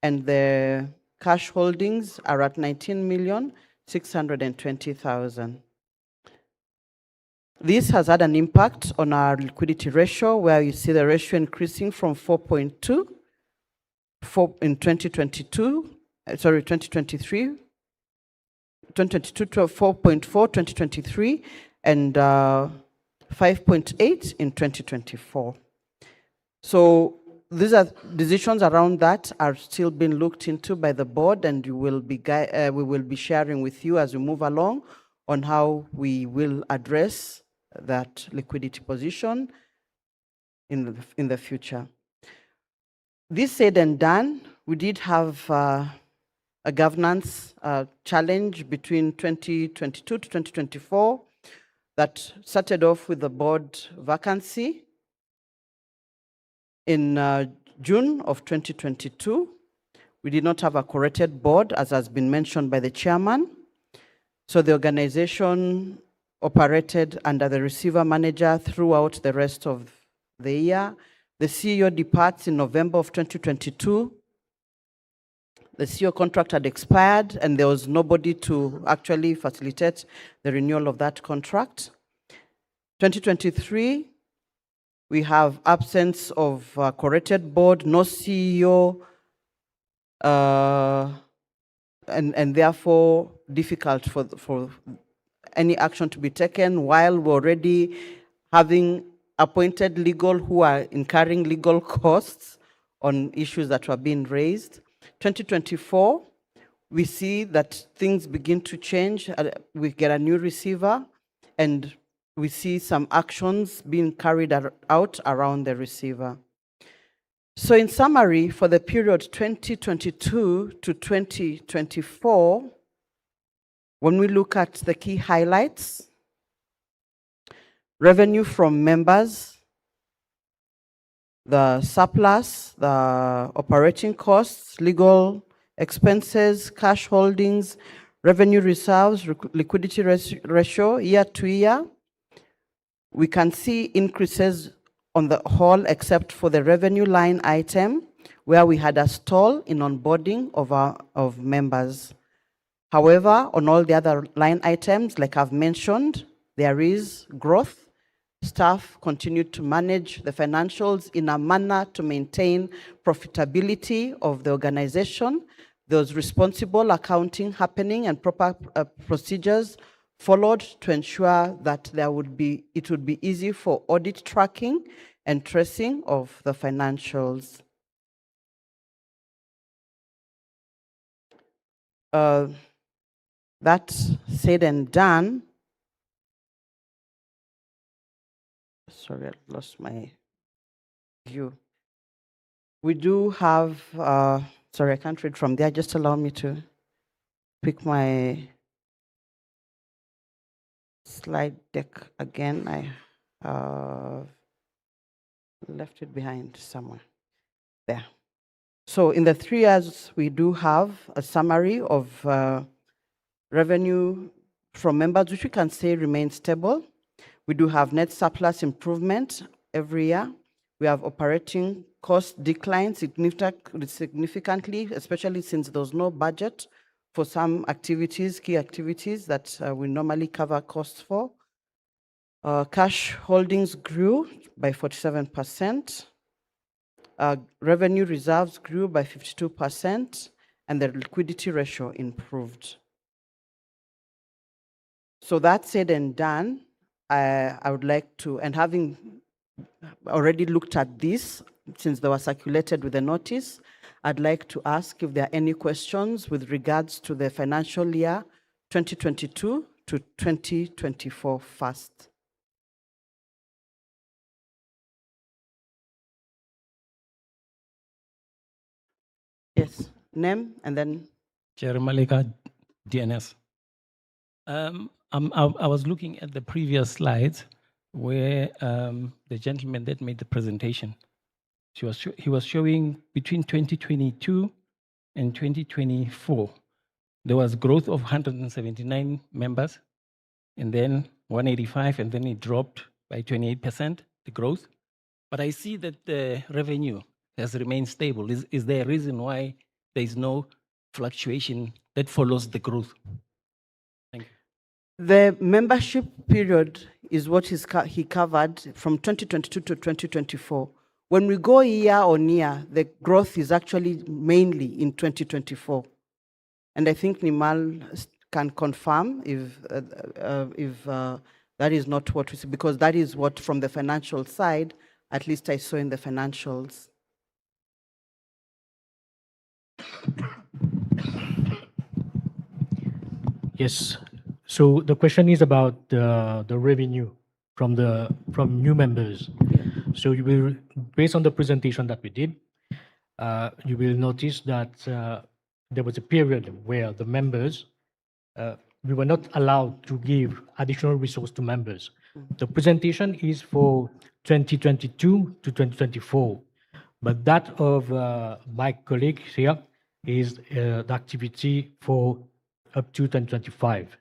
and the cash holdings are at 19,620,000. This has had an impact on our liquidity ratio, where you see the ratio increasing from 4.2 in 2023 to 4.4 2023, and 5.8 in 2024. So these are decisions around that are still being looked into by the board, and we will be sharing with you as we move along on how we will address that liquidity position in the future. This said and done, we did have a governance challenge between 2022 to 2024 that started off with the board vacancy in June of 2022, We did not have a corrected board, as has been mentioned by the chairman. So the organization operated under the receiver manager throughout the rest of the year. The CEO departs in November of 2022. The CEO contract had expired and there was nobody to actually facilitate the renewal of that contract. 2023, we have absence of a corrected board, no CEO, and therefore difficult for any action to be taken while we're already having appointed legal who are incurring legal costs on issues that were being raised. 2024, we see that things begin to change. We get a new receiver and we see some actions being carried out around the receiver. So in summary, for the period 2022 to 2024, when we look at the key highlights, revenue from members, the surplus, the operating costs, legal expenses, cash holdings, revenue reserves, liquidity ratio year to year, we can see increases on the whole except for the revenue line item where we had a stall in onboarding of members. However, on all the other line items, like I've mentioned, there is growth. Staff continued to manage the financials in a manner to maintain profitability of the organization. There was responsible accounting happening and proper procedures followed to ensure that it would be easy for audit tracking and tracing of the financials. That said and done, sorry, I lost my view. We do have, sorry, I can't read from there. Just allow me to pick my slide deck again. I left it behind somewhere. There. So in the 3 years, we do have a summary of revenue from members, which we can say remains stable. We do have net surplus improvement every year. We have operating cost decline significantly, especially since there was no budget for some activities, key activities that we normally cover costs for. Cash holdings grew by 47%. Revenue reserves grew by 52%, and the liquidity ratio improved. So that said and done, I would like to, and having already looked at this, since they were circulated with a notice, I'd like to ask if there are any questions with regards to the financial year 2022 to 2024 first. Yes, name and then. Chair Malika, DNS. I was looking at the previous slides where the gentleman that made the presentation, he was showing between 2022 and 2024, there was growth of 179 members, and then 185, and then it dropped by 28%, the growth. But I see that the revenue has remained stable. Is there a reason why there is no fluctuation that follows the growth? Thank you. The membership period is what he covered from 2022 to 2024. When we go year on year, the growth is actually mainly in 2024. And I think Nimal can confirm if that is not what we see, because that is what from the financial side, at least I saw in the financials. Yes. So the question is about the revenue from new members. So you will, based on the presentation that we did, you will notice that there was a period where the members, we were not allowed to give additional resource to members. The presentation is for 2022 to 2024, but that of my colleague here is the activity for up to 2025.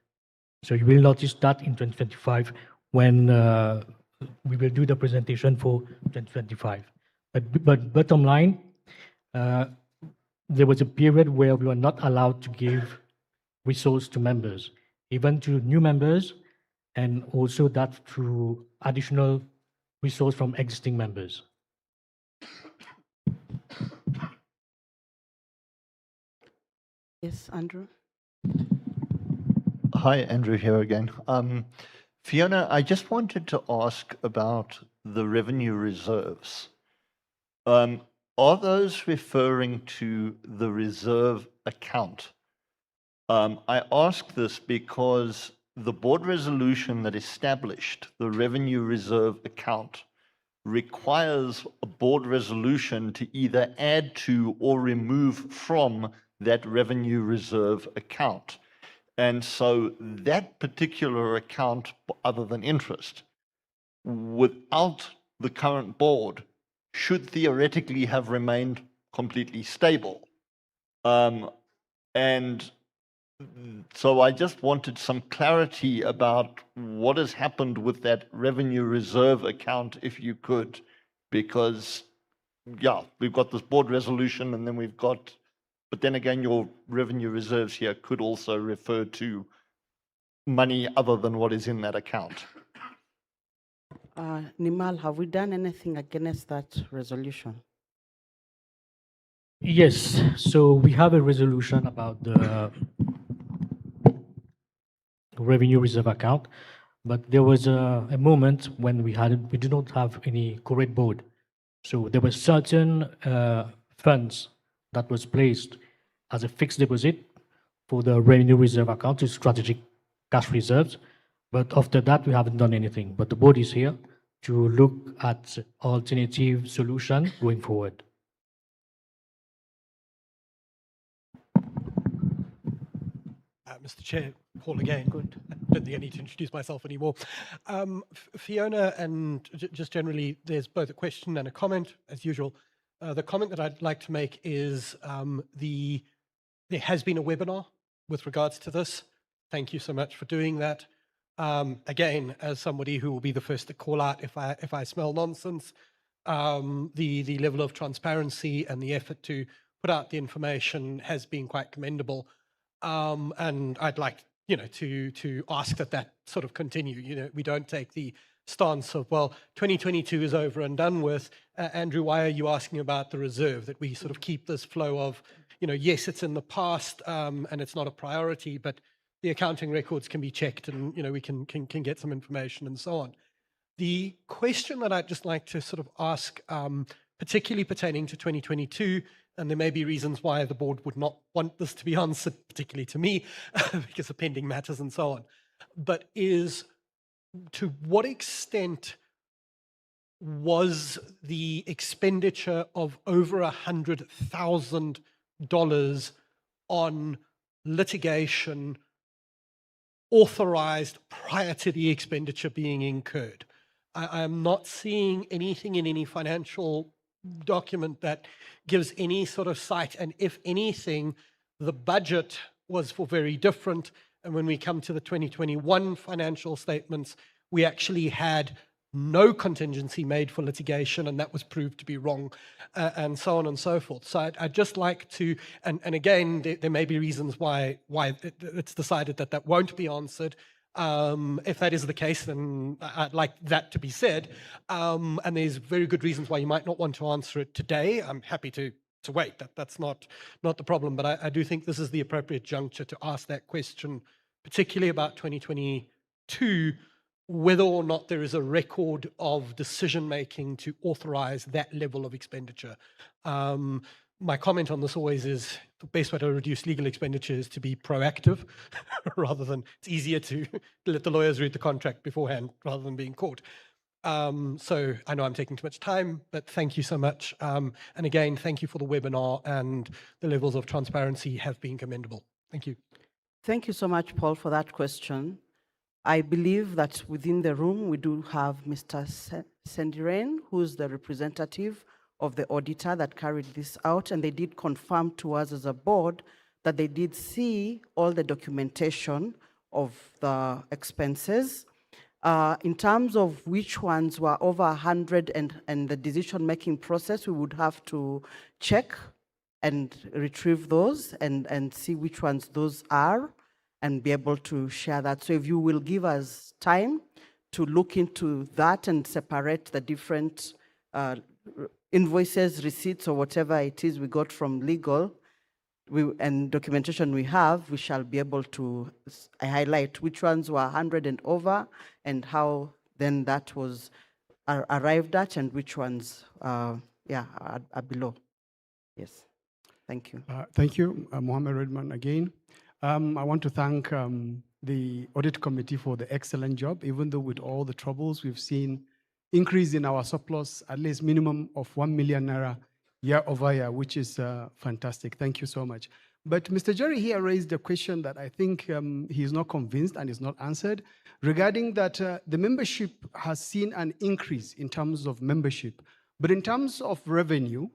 So you will notice that in 2025 when we will do the presentation for 2025. But bottom line, there was a period where we were not allowed to give resource to members, even to new members, and also that through additional resource from existing members. Yes, Andrew. Hi, Andrew here again. Fiona, I just wanted to ask about the revenue reserves. Are those referring to the reserve account? I ask this because the board resolution that established the revenue reserve account requires a board resolution to either add to or remove from that revenue reserve account. And so that particular account, other than interest, without the current board, should theoretically have remained completely stable. And so I just wanted some clarity about what has happened with that revenue reserve account, if you could, because, yeah, we've got this board resolution and then we've got, but then again, your revenue reserves here could also refer to money other than what is in that account. Nimal, have we done anything against that resolution? Yes, so we have a resolution about the revenue reserve account, but there was a moment when we did not have any correct board. So there were certain funds that was placed as a fixed deposit for the revenue reserve account to strategic cash reserves. But after that, we haven't done anything. But the board is here to look at alternative solution going forward. Mr. Chair, Paul again. Good. I don't think I need to introduce myself anymore. Fiona, and just generally, there's both a question and a comment, as usual. The comment that I'd like to make is there has been a webinar with regards to this. Thank you so much for doing that. Again, as somebody who will be the first to call out if I smell nonsense, the level of transparency and the effort to put out the information has been quite commendable. And I'd like, to ask that sort of continue. We don't take the stance of, well, 2022 is over and done with. Andrew, why are you asking about the reserve? That we sort of keep this flow of, yes, it's in the past and it's not a priority, but the accounting records can be checked and, we can get some information and so on. The question that I'd just like to sort of ask, particularly pertaining to 2022, and there may be reasons why the board would not want this to be answered, particularly to me, because of pending matters and so on, but is to what extent was the expenditure of over $100,000 on litigation authorized prior to the expenditure being incurred? I am not seeing anything in any financial document that gives any sort of sight. And if anything, the budget was for very different. And when we come to the 2021 financial statements, we actually had no contingency made for litigation, and that was proved to be wrong, and so on and so forth. So I'd just like to, and again, there may be reasons why it's decided that won't be answered. If that is the case, then I'd like that to be said. And there's very good reasons why you might not want to answer it today. I'm happy to wait. That's not the problem. But I do think this is the appropriate juncture to ask that question, particularly about 2022, whether or not there is a record of decision-making to authorize that level of expenditure. My comment on this always is the best way to reduce legal expenditure is to be proactive rather than, it's easier to let the lawyers read the contract beforehand rather than being caught. So I know I'm taking too much time, but thank you so much. And again, thank you for the webinar, and the levels of transparency have been commendable. Thank you. Thank you so much, Paul, for that question. I believe that within the room, we do have Mr. Sendiren, who's the representative of the auditor that carried this out, and they did confirm to us as a board that they did see all the documentation of the expenses. In terms of which ones were over 100 and the decision-making process, we would have to check and retrieve those and see which ones those are and be able to share that. So if you will give us time to look into that and separate the different invoices, receipts, or whatever it is we got from legal, and documentation we have, we shall be able to highlight which ones were 100 and over and how then that was arrived at and which ones are below. Yes, thank you. Thank you, Mohammed Redman again. I want to thank the audit committee for the excellent job, even though with all the troubles we've seen increase in our surplus, at least minimum of 1 million naira year over year, which is fantastic. Thank you so much. But Mr. Jerry here raised a question that I think he is not convinced and is not answered regarding that the membership has seen an increase in terms of membership, but in terms of revenue,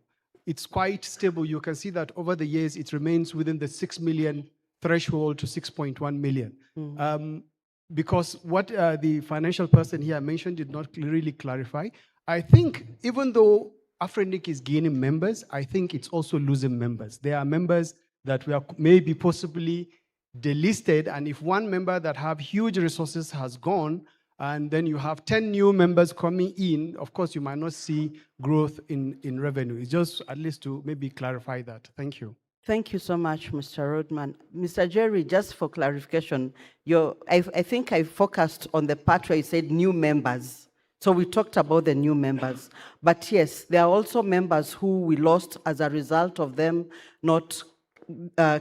it's quite stable. You can see that over the years, it remains within the 6 million threshold to 6.1 million. Because what the financial person here mentioned did not really clarify. I think even though Afrinic is gaining members, I think it's also losing members. There are members that we are maybe possibly delisted, and if one member that have huge resources has gone, and then you have 10 new members coming in, of course, you might not see growth in revenue. It's just at least to maybe clarify that. Thank you. Thank you so much, Mr. Rodman. Mr. Jerry, just for clarification, I think I focused on the part where you said new members. So we talked about the new members. But yes, there are also members who we lost as a result of them not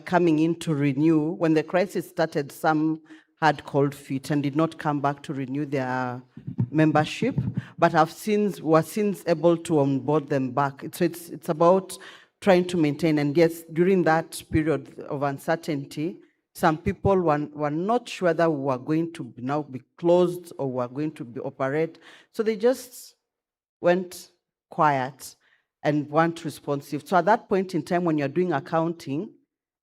coming in to renew. When the crisis started, some had cold feet and did not come back to renew their membership, but were since able to onboard them back. So it's about trying to maintain. And yes, during that period of uncertainty, some people were not sure that we were going to now be closed or were going to be operate. So they just went quiet and weren't responsive. So at that point in time, when you're doing accounting,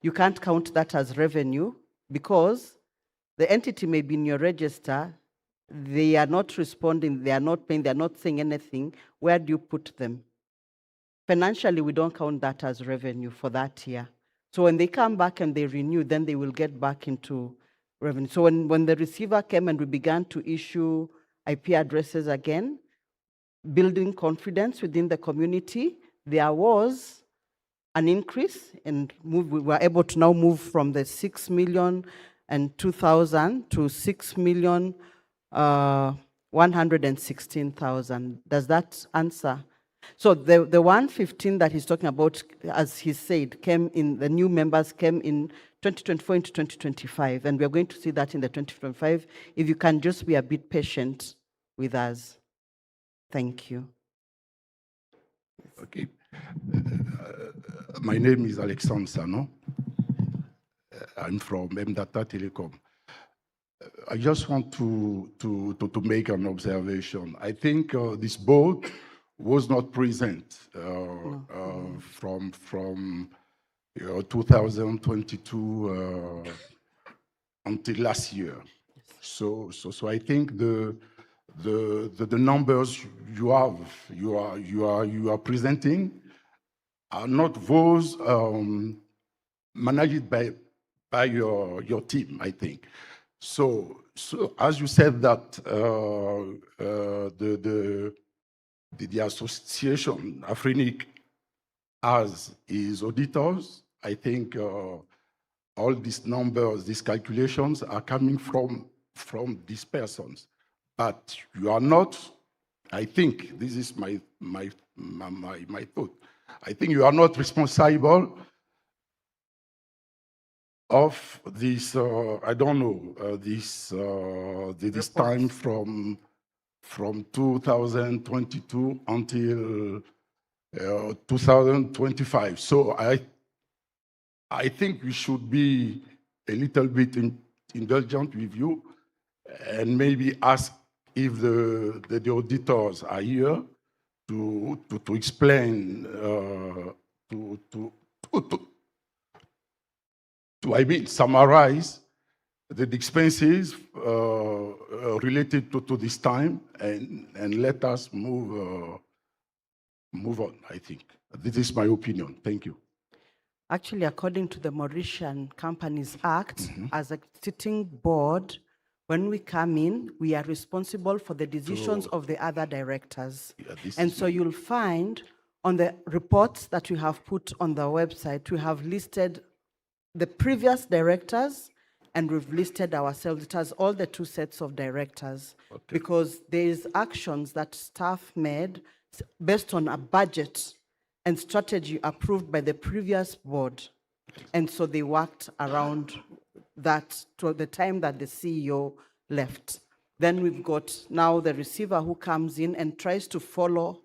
you can't count that as revenue because the entity may be in your register, they are not responding, they are not paying, they're not saying anything. Where do you put them? Financially, we don't count that as revenue for that year. So when they come back and they renew, then they will get back into revenue. So when the receiver came and we began to issue IP addresses again, building confidence within the community, there was an increase and we were able to now move from the 6,002,000 to 6,116,000. Does that answer? So the 115 that he's talking about, as he said, the new members came in 2024 into 2025, and we're going to see that in the 2025. If you can just be a bit patient with us. Thank you. Okay. My name is Alexandre Sano. I'm from Mdata Telecom. I just want to make an observation. I think this board was not present from 2022 until last year. So I think the numbers you are presenting are not those managed by your team, I think. So as you said that the association, Afrinic, has its auditors, I think all these numbers, these calculations are coming from these persons. But you are not, I think, this is my thought, I think you are not responsible of this, I don't know, this time from 2022 until 2025. So I think we should be a little bit indulgent with you and maybe ask if the auditors are here to explain I mean, summarize the expenses related to this time and let us move on, I think. This is my opinion. Thank you. Actually, according to the Mauritian Companies Act, as a sitting board, when we come in, we are responsible for the decisions of the other directors. And so you'll find on the reports that we have put on the website, we have listed the previous directors and we've listed ourselves. It has all the two sets of directors because there is actions that staff made based on a budget and strategy approved by the previous board. And so they worked around that to the time that the CEO left. Then we've got now the receiver who comes in and tries to follow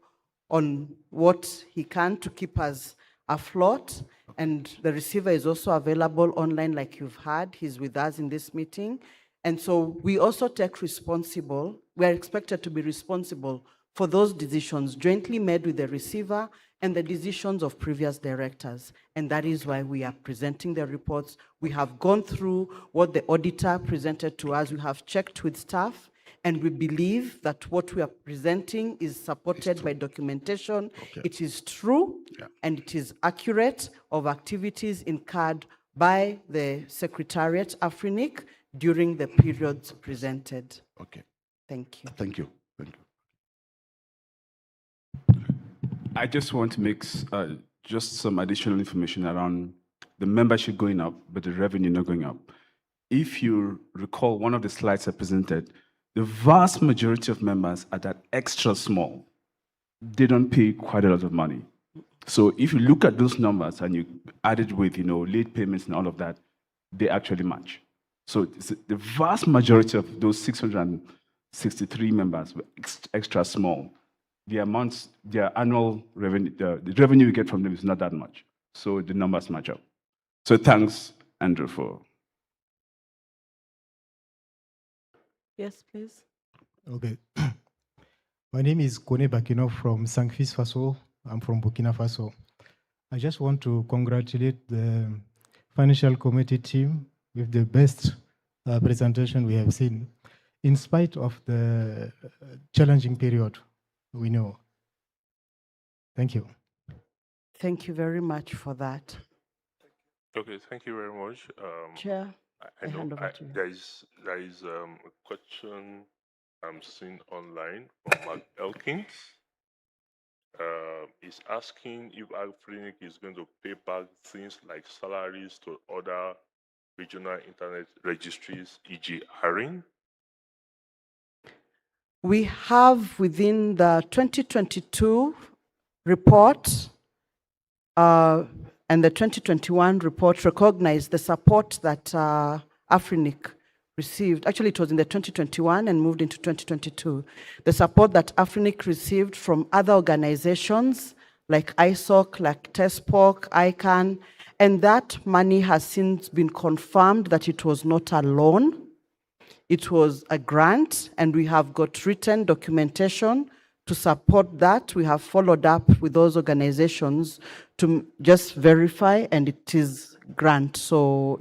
on what he can to keep us afloat. And the receiver is also available online, like you've heard. He's with us in this meeting. And so we also take responsible, we are expected to be responsible for those decisions jointly made with the receiver and the decisions of previous directors. And that is why we are presenting the reports. We have gone through what the auditor presented to us. We have checked with staff, and we believe that what we are presenting is supported by documentation. It is true, and it is accurate of activities incurred by the Secretariat Afrinic during the periods presented. Okay. Thank you. Thank you. Thank you. I just want to make just some additional information around the membership going up, but the revenue not going up. If you recall one of the slides I presented, the vast majority of members are that extra small. They don't pay quite a lot of money. So if you look at those numbers and you add it with late payments and all of that, they actually match. So the vast majority of those 663 members were extra small. The amounts, their annual revenue, the revenue we get from them is not that much. So the numbers match up. So thanks, Andrew, for. Yes, please. Okay. My name is Kone Bakino from Sankfis Faso. I'm from Burkina Faso. I just want to congratulate the financial committee team with the best presentation we have seen, in spite of the challenging period we know. Thank you. Thank you very much for that. Okay, thank you very much. Chair, I know hand over to you. there is a question I'm seeing online from Mark Elkins. He's asking if Afrinic is going to pay back things like salaries to other regional internet registries, e.g. ARIN. We have within the 2022 report and the 2021 report recognized the support that Afrinic received. Actually, it was in the 2021 and moved into 2022. The support that Afrinic received from other organizations like ISOC, like TESPOC, ICANN, and that money has since been confirmed that it was not a loan. It was a grant, and we have got written documentation to support that. We have followed up with those organizations to just verify, and it is grant. So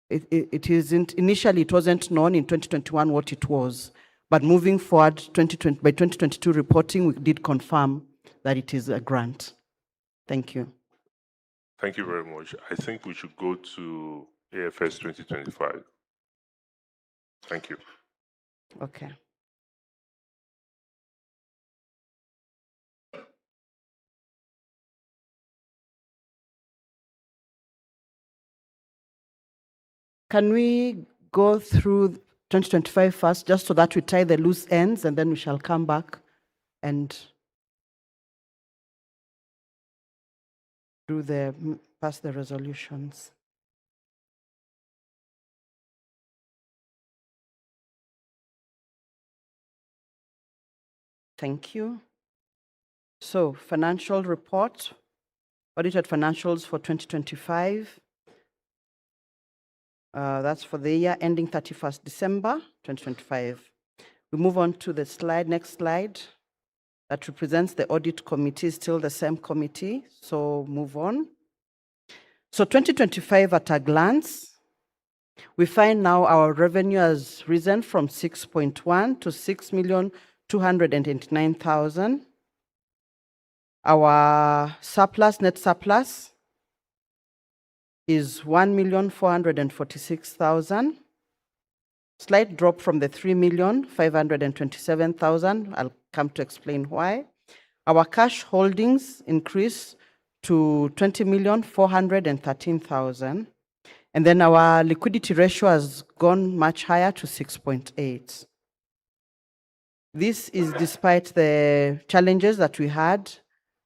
it isn't, initially it wasn't known in 2021 what it was, but moving forward, by 2022 reporting, we did confirm that it is a grant. Thank you. Thank you very much. I think we should go to AFS 2025. Thank you. Okay. Can we go through 2025 first, just so that we tie the loose ends, and then we shall come back and pass the resolutions. Thank you. So, financial report, audited financials for 2025. That's for the year ending 31st December 2025. We move on to the next slide. that represents the audit committee is still the same committee, so move on. So 2025 at a glance, we find now our revenue has risen from 6.1 to 6,289,000. Our surplus, net surplus, is 1,446,000. Slight drop from the 3,527,000. I'll come to explain why. Our cash holdings increased to 20,413,000. And then our liquidity ratio has gone much higher to 6.8. This is despite the challenges that we had,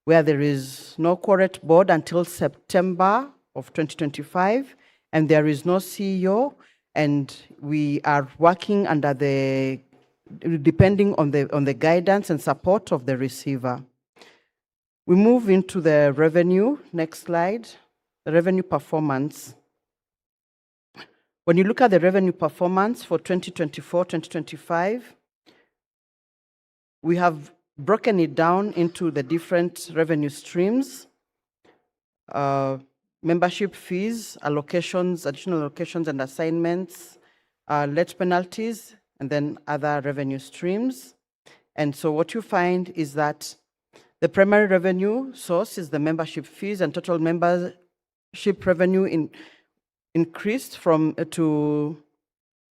where there is no quorum board until September of 2025, and there is no CEO, and we are working under the, depending on the guidance and support of the receiver. We move into the revenue. Next slide. The revenue performance. When you look at the revenue performance for 2024-2025, we have broken it down into the different revenue streams, membership fees, allocations, additional allocations and assignments, late penalties, and then other revenue streams. And so what you find is that the primary revenue source is the membership fees, and total membership revenue increased from to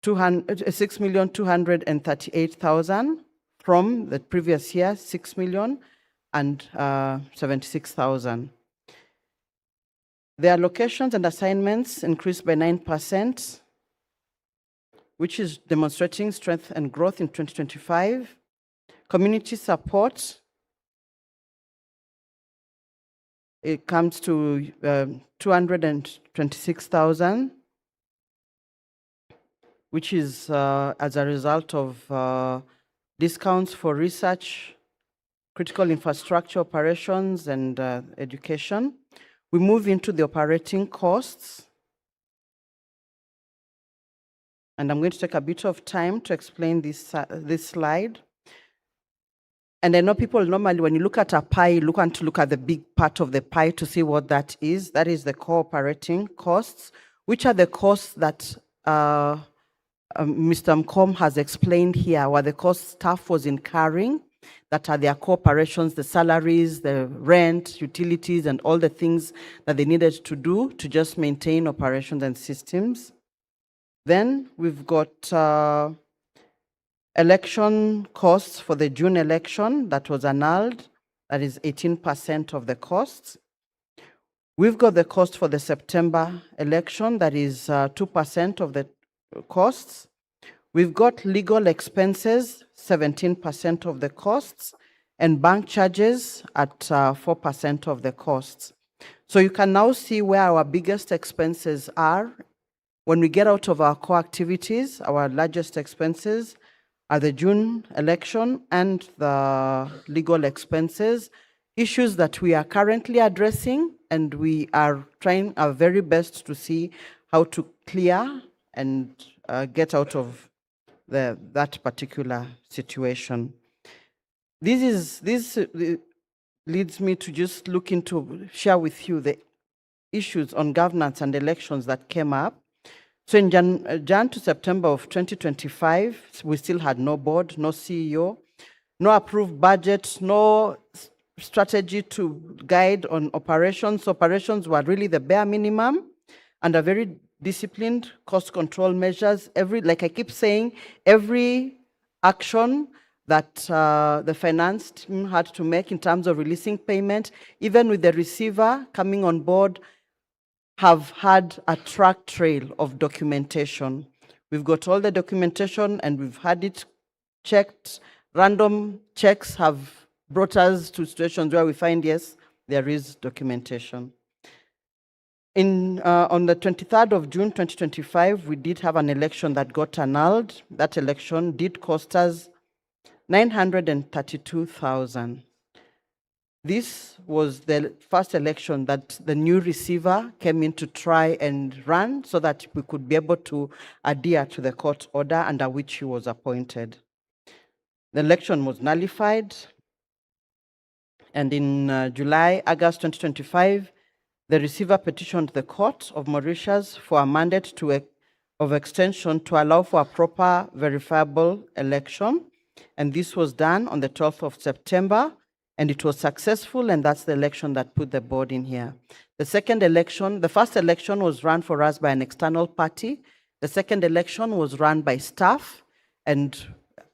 6,238,000 from the previous year, 6,076,000. The allocations and assignments increased by 9%, which is demonstrating strength and growth in 2025. Community support, it comes to 226,000, which is as a result of discounts for research, critical infrastructure operations, and education. We move into the operating costs. And I'm going to take a bit of time to explain this slide. And I know people normally, when you look at a pie, you want to look at the big part of the pie to see what that is. That is the core operating costs, which are the costs that Mr. Mkom has explained here, what the cost staff was incurring, that are their core operations, the salaries, the rent, utilities, and all the things that they needed to do to just maintain operations and systems. Then we've got election costs for the June election that was annulled, that is 18% of the costs. We've got the cost for the September election, that is 2% of the costs. We've got legal expenses, 17% of the costs, and bank charges at 4% of the costs. So you can now see where our biggest expenses are. When we get out of our core activities, our largest expenses are the June election and the legal expenses, issues that we are currently addressing, and we are trying our very best to see how to clear and get out of that particular situation. This leads me to just share with you the issues on governance and elections that came up. So in Jan to September of 2025, we still had no board, no CEO, no approved budget, no strategy to guide on operations. Operations were really the bare minimum and a very disciplined cost control measures. Like I keep saying, every action that the finance team had to make in terms of releasing payment, even with the receiver coming on board, have had a track trail of documentation. We've got all the documentation and we've had it checked. Random checks have brought us to situations where we find, yes, there is documentation. On the 23rd of June 2025, we did have an election that got annulled. That election did cost us 932,000. This was the first election that the new receiver came in to try and run so that we could be able to adhere to the court order under which he was appointed. The election was nullified. And in August 2025, the receiver petitioned the Court of Mauritius for a mandate of extension to allow for a proper verifiable election. And this was done on the 12th of September, and it was successful, and that's the election that put the board in here. The first election was run for us by an external party. The second election was run by staff and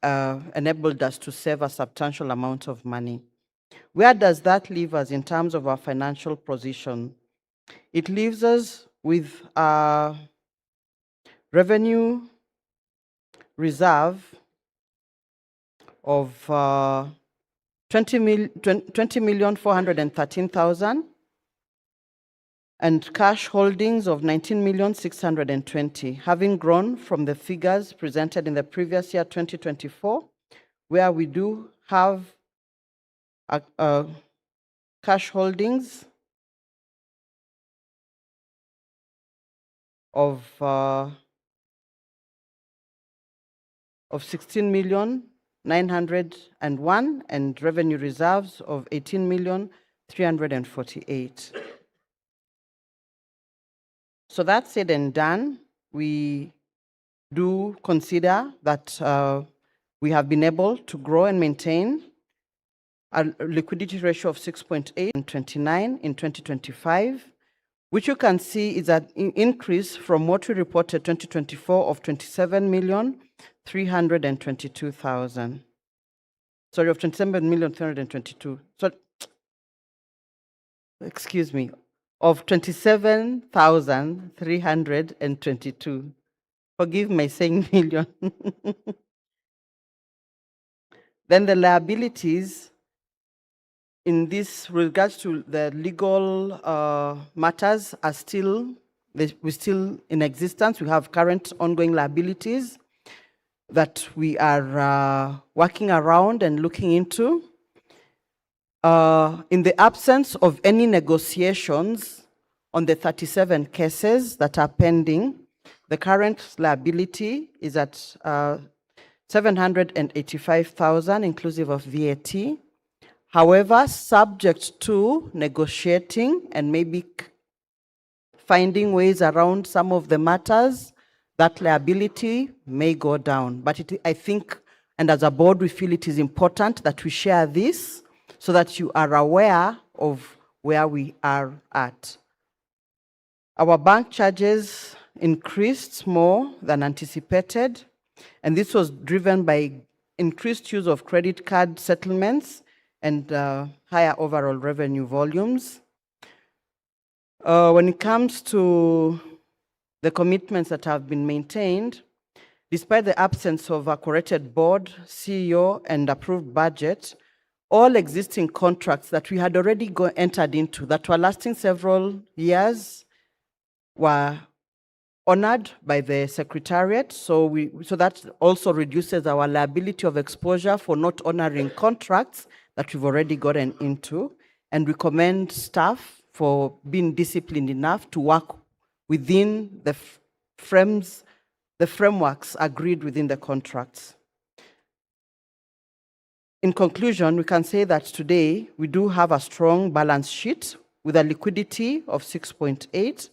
enabled us to save a substantial amount of money. Where does that leave us in terms of our financial position? It leaves us with a revenue reserve of 20,413,000 and cash holdings of 19,620,000, having grown from the figures presented in the previous year, 2024, where we do have cash holdings of 16,901,000 and revenue reserves of 18,348,000. So that said and done, we do consider that we have been able to grow and maintain a liquidity ratio of 6.8 and 29 in 2025, which you can see is an increase from what we reported 2024 of 27,322,000. Sorry, of 27,322,000. So, excuse me, of 27,322. Forgive my saying million. Then the liabilities in this regards to the legal matters are still in existence. We have current ongoing liabilities that we are working around and looking into. In the absence of any negotiations on the 37 cases that are pending, the current liability is at 785,000 inclusive of VAT. However, subject to negotiating and maybe finding ways around some of the matters, that liability may go down. But I think, and as a board, we feel it is important that we share this so that you are aware of where we are at. Our bank charges increased more than anticipated, and this was driven by increased use of credit card settlements and higher overall revenue volumes. When it comes to the commitments that have been maintained, despite the absence of a corrected board, CEO, and approved budget, all existing contracts that we had already entered into that were lasting several years were honored by the Secretariat. So that also reduces our liability of exposure for not honoring contracts that we've already gotten into. And we commend staff for being disciplined enough to work within the frameworks agreed within the contracts. In conclusion, we can say that today we do have a strong balance sheet with a liquidity of 6.8,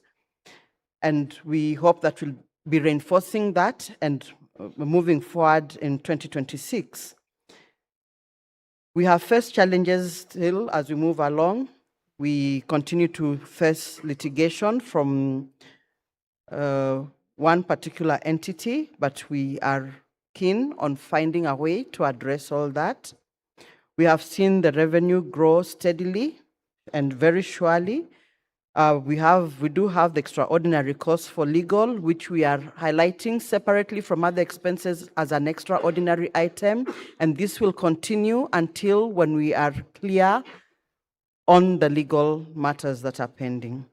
and we hope that we'll be reinforcing that and moving forward in 2026. We have faced challenges still as we move along. We continue to face litigation from one particular entity, but we are keen on finding a way to address all that. We have seen the revenue grow steadily and very surely. We do have the extraordinary costs for legal, which we are highlighting separately from other expenses as an extraordinary item, and this will continue until when we are clear on the legal matters that are pending.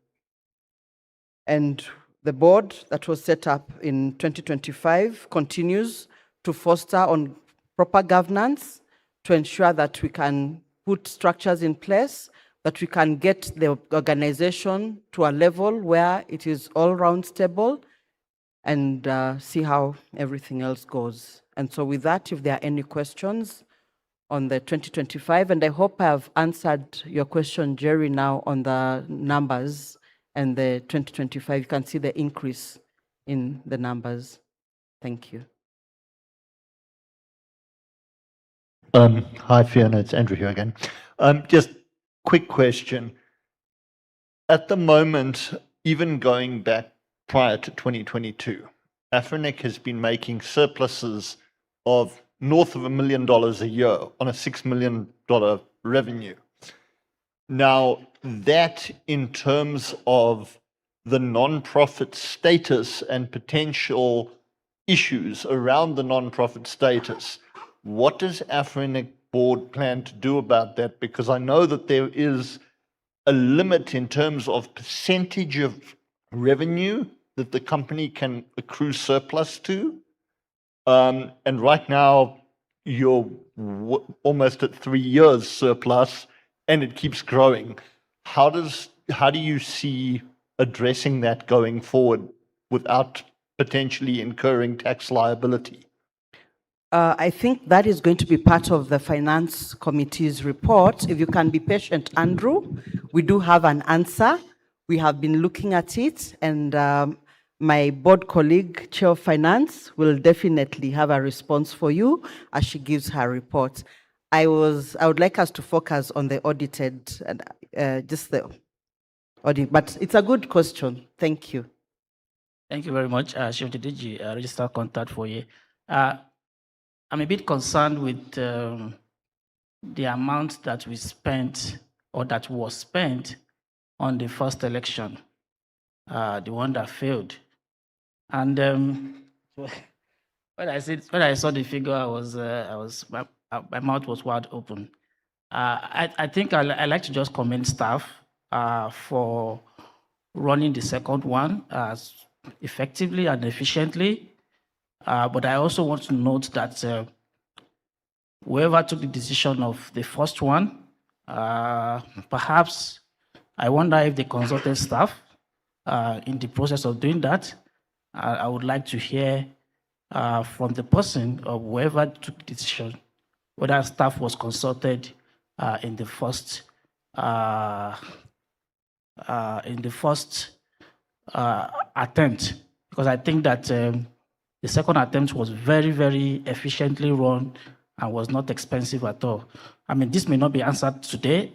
And the board that was set up in 2025 continues to foster on proper governance to ensure that we can put structures in place, that we can get the organization to a level where it is all round stable, and see how everything else goes. And so with that, if there are any questions on the 2025, and I hope I've answered your question, Jerry, now on the numbers and the 2025. You can see the increase in the numbers. Thank you. Hi, Fiona, it's Andrew here again. Just quick question. At the moment, even going back prior to 2022, Afrinic has been making surpluses of north of $1 million a year on a $6 million revenue. Now, that in terms of the non-profit status and potential issues around the non-profit status, what does Afrinic board plan to do about that? Because I know that there is a limit in terms of percentage of revenue that the company can accrue surplus to. And right now, you're almost at 3 years surplus, and it keeps growing. How do you see addressing that going forward without potentially incurring tax liability? I think that is going to be part of the Finance Committee's report. If you can be patient, Andrew, we do have an answer. We have been looking at it, and my board colleague, Chair of Finance, will definitely have a response for you as she gives her report. I would like us to focus on the audited, just the audit, but it's a good question. Thank you. Thank you very much, Chief DG, Register Contact for you. I'm a bit concerned with the amount that we spent or that was spent on the first election, the one that failed. And when I saw the figure, my mouth was wide open. I think I like to just commend staff for running the second one effectively and efficiently. But I also want to note that whoever took the decision of the first one, perhaps I wonder if they consulted staff in the process of doing that. I would like to hear from the person or whoever took the decision whether staff was consulted in the first attempt, because I think that the second attempt was very, very efficiently run and was not expensive at all. I mean, this may not be answered today,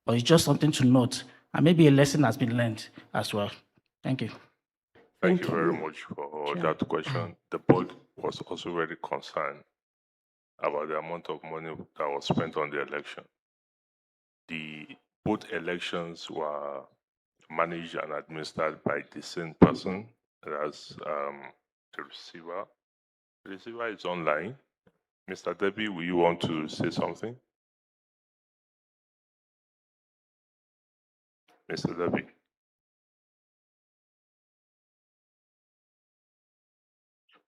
but it's just something to note. And maybe a lesson has been learned as well. Thank you. Thank you very much for that question. The board was also very concerned about the amount of money that was spent on the election. Both elections were managed and administered by the same person as the receiver. The receiver is online. Mr. Debbie, will you want to say something? Mr. Debbie.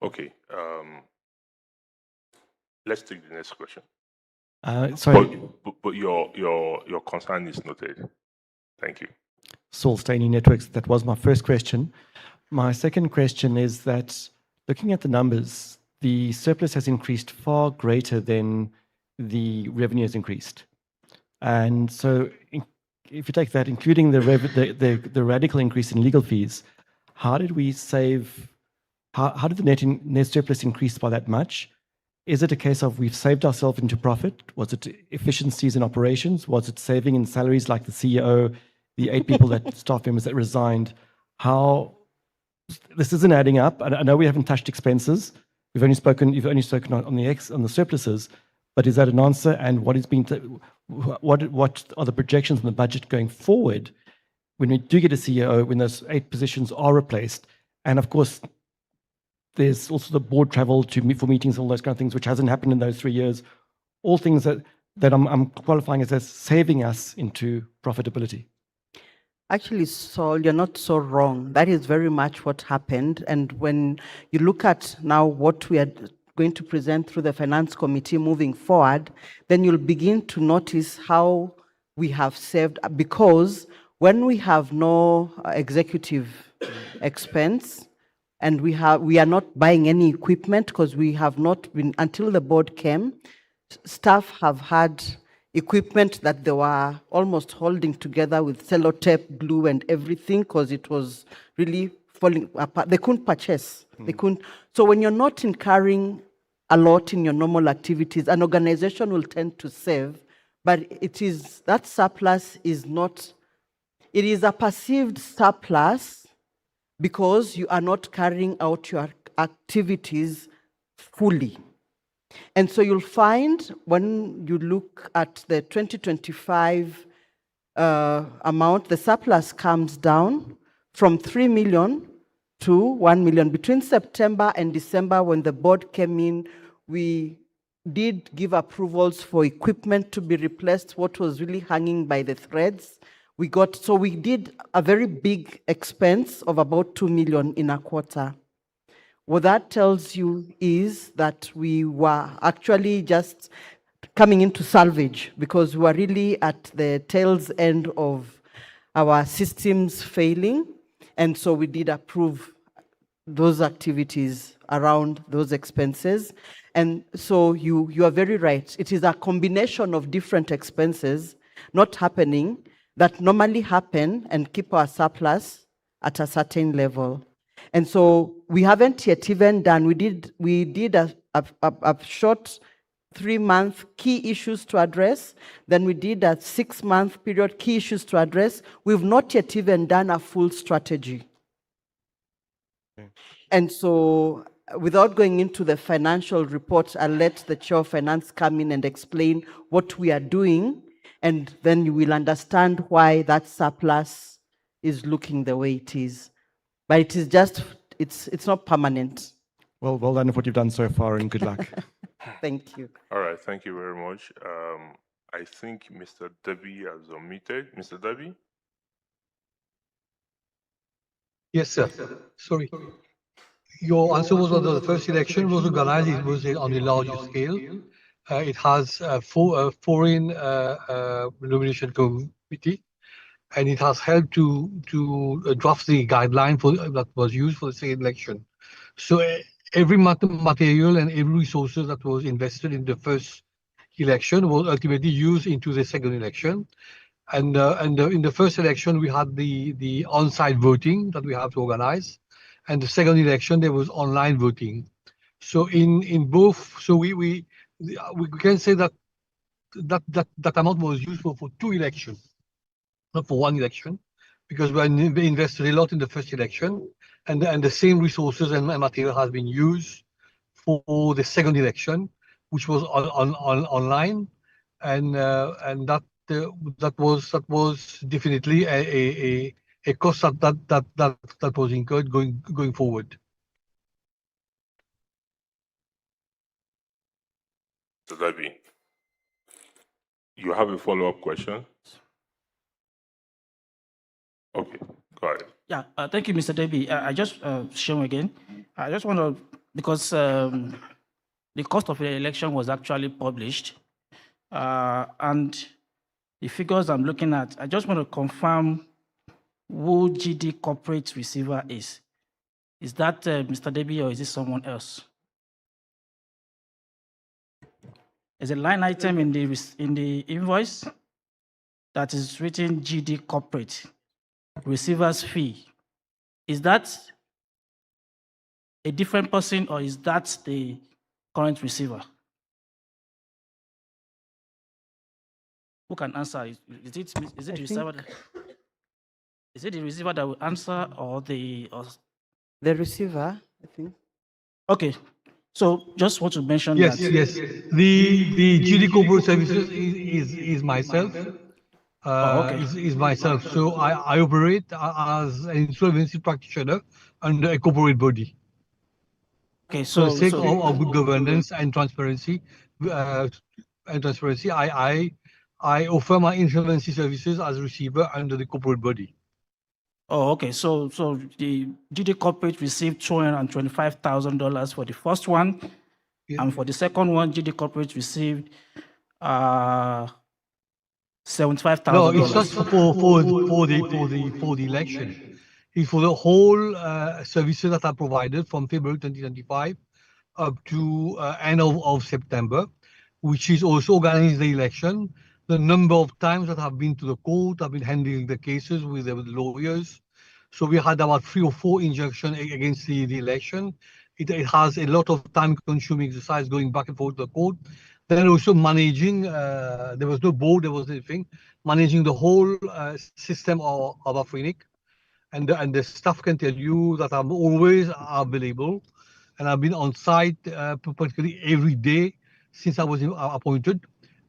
Okay. Let's take the next question. Sorry. But your concern is noted. Thank you. Saul Staney Networks, that was my first question. My second question is that looking at the numbers, the surplus has increased far greater than the revenue has increased. And so if you take that, including the radical increase in legal fees, how did we save, how did the net surplus increase by that much? Is it a case of we've saved ourselves into profit? Was it efficiencies in operations? Was it saving in salaries like the CEO, the 8 people that staff members that resigned? How this isn't adding up. I know we haven't touched expenses. You've only spoken on the surpluses, but is that an answer? And what are the projections in the budget going forward when we do get a CEO, when those 8 positions are replaced? And of course, there's also the board travel for meetings, all those kind of things, which hasn't happened in those 3 years. All things that I'm qualifying as saving us into profitability. Actually, Saul, you're not so wrong. That is very much what happened. And when you look at now what we are going to present through the Finance Committee moving forward, then you'll begin to notice how we have saved, because when we have no executive expense, and we are not buying any equipment because we have not been, until the board came, staff have had equipment that they were almost holding together with sellotape, glue, and everything because it was really falling apart. They couldn't purchase. They couldn't. So when you're not incurring a lot in your normal activities, an organization will tend to save, but it is that surplus is not. It is a perceived surplus because you are not carrying out your activities fully. And so you'll find when you look at the 2025 amount, the surplus comes down from 3 million to 1 million. Between September and December, when the board came in, we did give approvals for equipment to be replaced, what was really hanging by the threads. We did a very big expense of about 2 million in a quarter. What that tells you is that we were actually just coming into salvage because we were really at the tail's end of our systems failing. And so we did approve those activities around those expenses. And so you are very right. It is a combination of different expenses not happening that normally happen and keep our surplus at a certain level. And so we haven't yet even done, we did a short 3-month key issues to address, then we did a 6-month period key issues to address. We've not yet even done a full strategy. Okay. And so without going into the financial report, I'll let the Chair of Finance come in and explain what we are doing, and then you will understand why that surplus is looking the way it is. But it is just, it's not permanent. Well done for what you've done so far, and good luck. Thank you. All right, thank you very much. I think Mr. Debbie has unmuted. Mr. Debbie? Yes, sir. Sorry. Your answer was on the first election was organized, it was on a larger scale. It has a foreign nomination committee, and it has helped to draft the guideline that was used for the second election. So every material and every resources that was invested in the first election was ultimately used into the second election. And in the first election, we had the on-site voting that we have to organize. And the second election, there was online voting. So in both, so we can say that amount was used for 2 elections. Not for 1 election, because we invested a lot in the first election, and the same resources and material has been used for the second election, which was online, and that was definitely a cost that was incurred going forward. So Debbie, you have a follow-up question? Okay, go ahead. Yeah, thank you, Mr. Debbie. I just show again. I just want to, because the cost of the election was actually published, and the figures I'm looking at, I just want to confirm who GD corporate receiver is. Is that Mr. Debbie or is it someone else? There's a line item in the invoice that is written GD corporate receiver's fee. Is that a different person or is that the current receiver? Who can answer? Is it the receiver? Is it the receiver that will answer or the receiver? I think. Okay, so just want to mention yes, that. Yes, the GD Corporate Services is myself. Okay. Is myself. So I operate as an insolvency practitioner under a corporate body. Okay, for the sake of good governance and transparency, I offer my insolvency services as receiver under the corporate body. Oh, okay. So the GD Corporate received $225,000 for the first one, and for the second one, GD Corporate received $75,000. No, it's not for the election. It's for the whole services that are provided from February 2025 up to end of September. which is also organizing the election. The number of times that I've been to the court, I've been handling the cases with the lawyers. So we had about 3 or 4 injunctions against the election. It has a lot of time-consuming exercise going back and forth to the court. Then also managing, there was no board, there was anything, managing the whole system of Afrinic. And the staff can tell you that I'm always available. And I've been on site practically every day since I was appointed,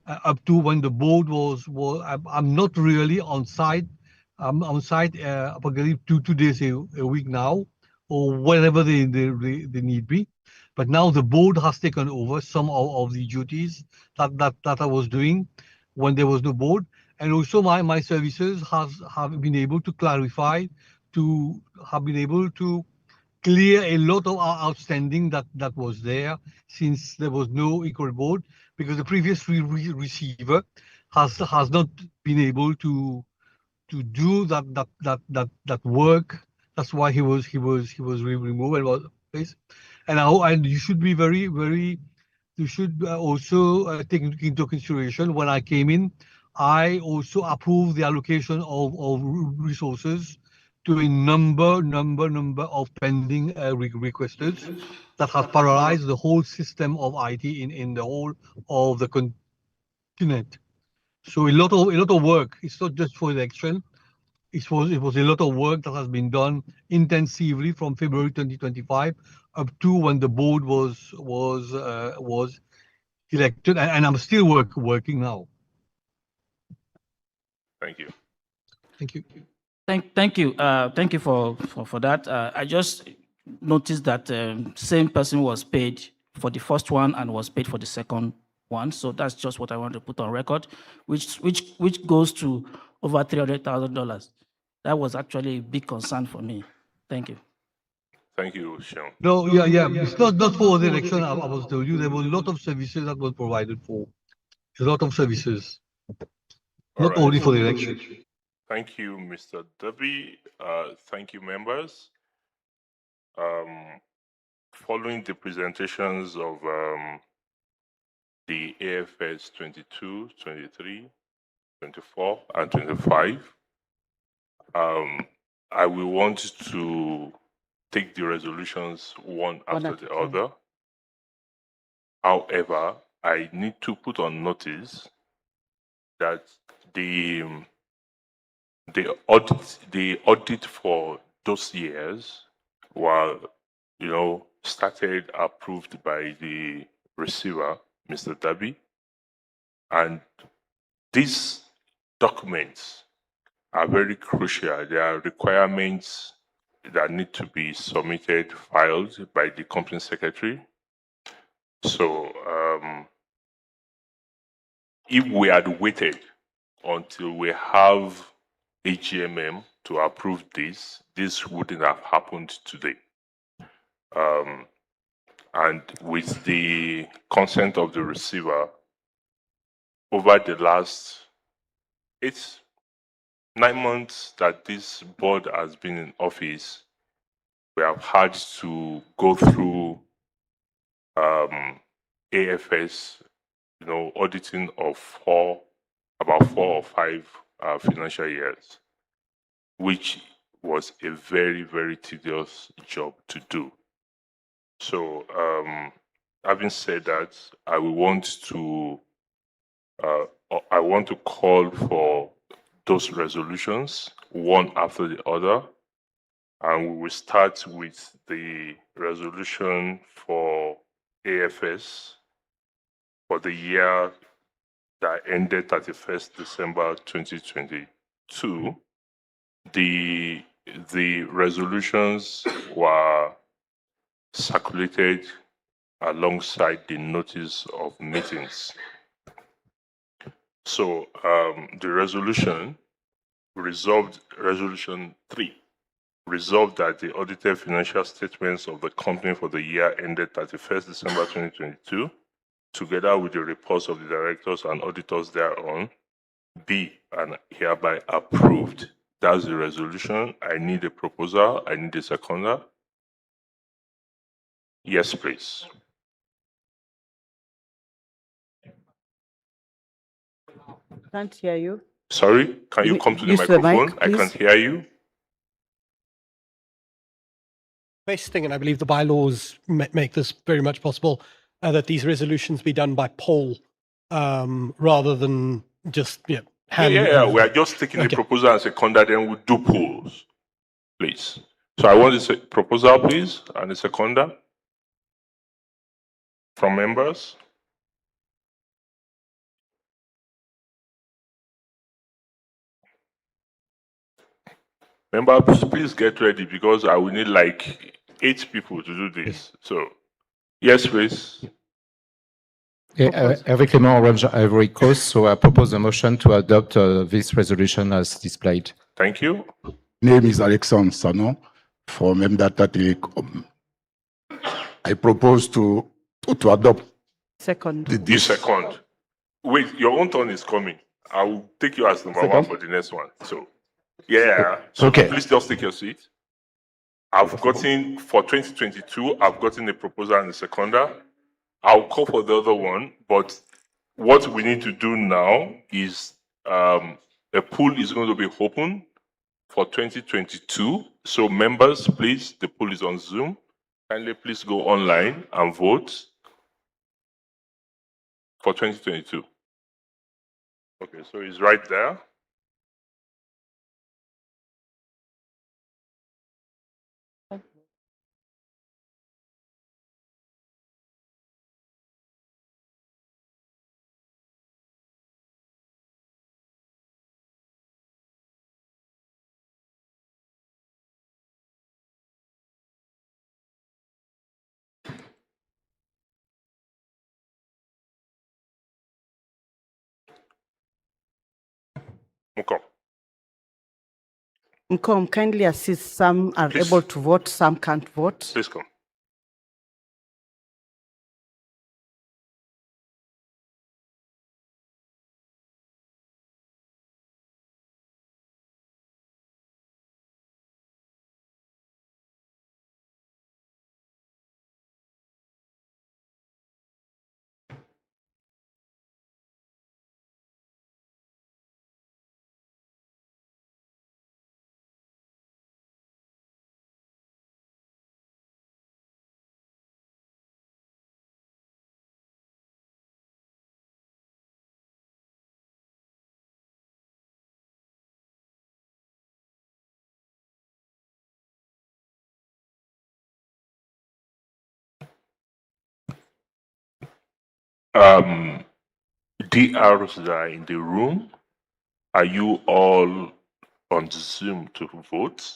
up to when the board was. I'm not really on site. I'm on site practically two days a week now, or whenever they need me. But now the board has taken over some of the duties that I was doing when there was no board, and also my services have been able to clarify, have been able to clear a lot of outstanding that was there since there was no equal board, because the previous receiver has not been able to do that work. That's why he was removed and was placed. And you should be very. You should also take into consideration when I came in, I also approved the allocation of resources to a number of pending requests that has paralyzed the whole system of IT in the whole of the continent. So a lot of work. It's not just for election. It was a lot of work that has been done intensively from February 2025 up to when the board was elected, and I'm still working now. Thank you. Thank you. Thank you. Thank you for that. I just noticed that same person was paid for the first one and was paid for the second one. So that's just what I want to put on record, which goes to over $300,000. That was actually a big concern for me. Thank you. Thank you, Sean. No, yeah. It's not for the election. I was telling you there were a lot of services that were provided for. A lot of services, not only for the election. Thank you, Mr. Debbie. Thank you, members. Following the presentations of the AFS 22, 23, 24, and 25, I will want to take the resolutions one after the other. However, I need to put on notice that the audit for those years were, started, approved by the receiver, Mr. Dabi, and these documents are very crucial. There are requirements that need to be submitted, filed by the company secretary. So if we had waited until we have HGMM to approve this wouldn't have happened today. And with the consent of the receiver, over the last 9 months that this board has been in office, we have had to go through AFS, auditing of about 4 or 5 financial years, which was a very, very tedious job to do. So, having said that, I want to call for those resolutions one after the other, and we will start with the resolution for AFS for the year that ended 31st December 2022. The resolutions were circulated alongside the notice of meetings. So the resolution resolved, resolution 3, resolved that the audited financial statements of the company for the year ended 31st December 2022, together with the reports of the directors and auditors thereon, be and hereby approved. That's the resolution. I need a proposal. I need a seconder. Yes, please. Can't hear you. Sorry, can you come to the Use the mic, microphone? I can't please. hear you. Basic thing, and I believe the bylaws make this very much possible, that these resolutions be done by poll rather than just hand. We are just taking the Okay. proposal and seconder, then we'll do polls, please. So I want the proposal, please, and the seconder from members. Members, please get ready because I will need like 8 people to do this. So, yes, please. Hervé Clément, Orange Ivory Coast. So I propose a motion to adopt this resolution as displayed. Thank you. Name is Alexandre Sanon from MData Telecom. I propose to adopt. Second. The second. Wait, your own turn is coming. I will take you as number one for the next one. So, yeah. So Okay. please just take your seat. I've gotten, for 2022, I've gotten a proposal and a seconder. I'll call for the other one, but what we need to do now is a pool is going to be open for 2022. So members, please, the pool is on Zoom. Kindly please go online and vote for 2022. Okay, so it's right there. Okay. Nkom, kindly assist. Some are Please. able to vote, some can't vote. Please come. DRs that are in the room, are you all on Zoom to vote?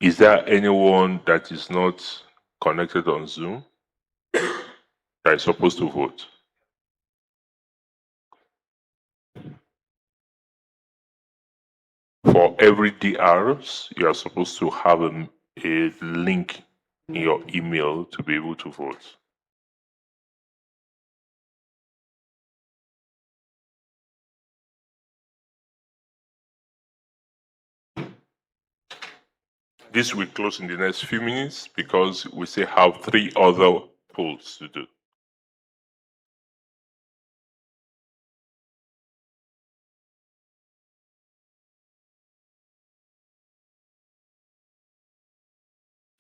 Is there anyone that is not connected on Zoom that is supposed to vote? For every DRs, you are supposed to have a link in your email to be able to vote. This will close in the next few minutes because we still have 3 other polls to do.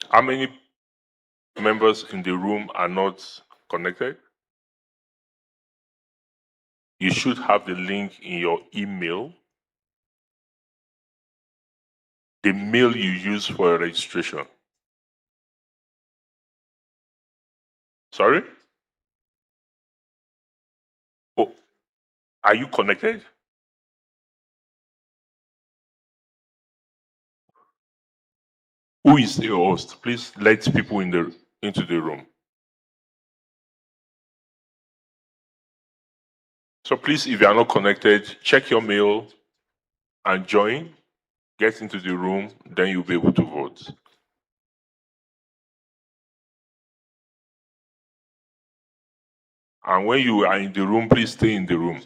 How many members in the room are not connected? You should have the link in your email, the mail you use for registration. Sorry? Oh, are you connected? Who is the host? Please let people into the room. So please, if you are not connected, check your mail and join, get into the room, then you'll be able to vote. And when you are in the room, please stay in the room.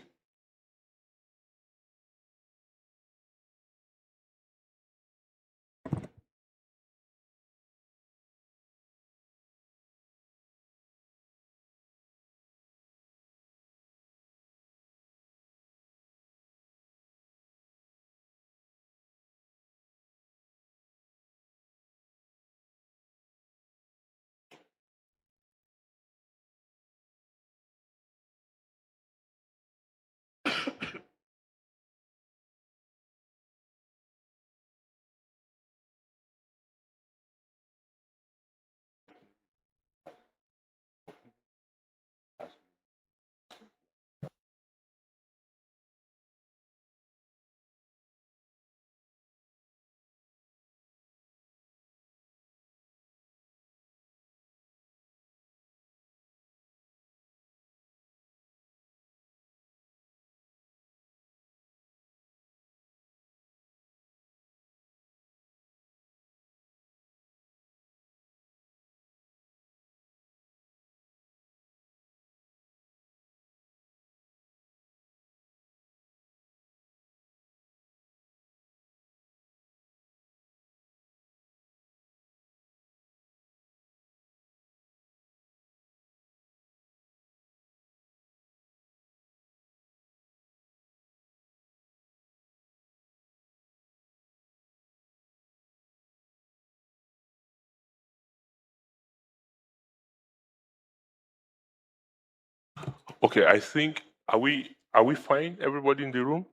Okay, I think, are we fine, everybody in the room?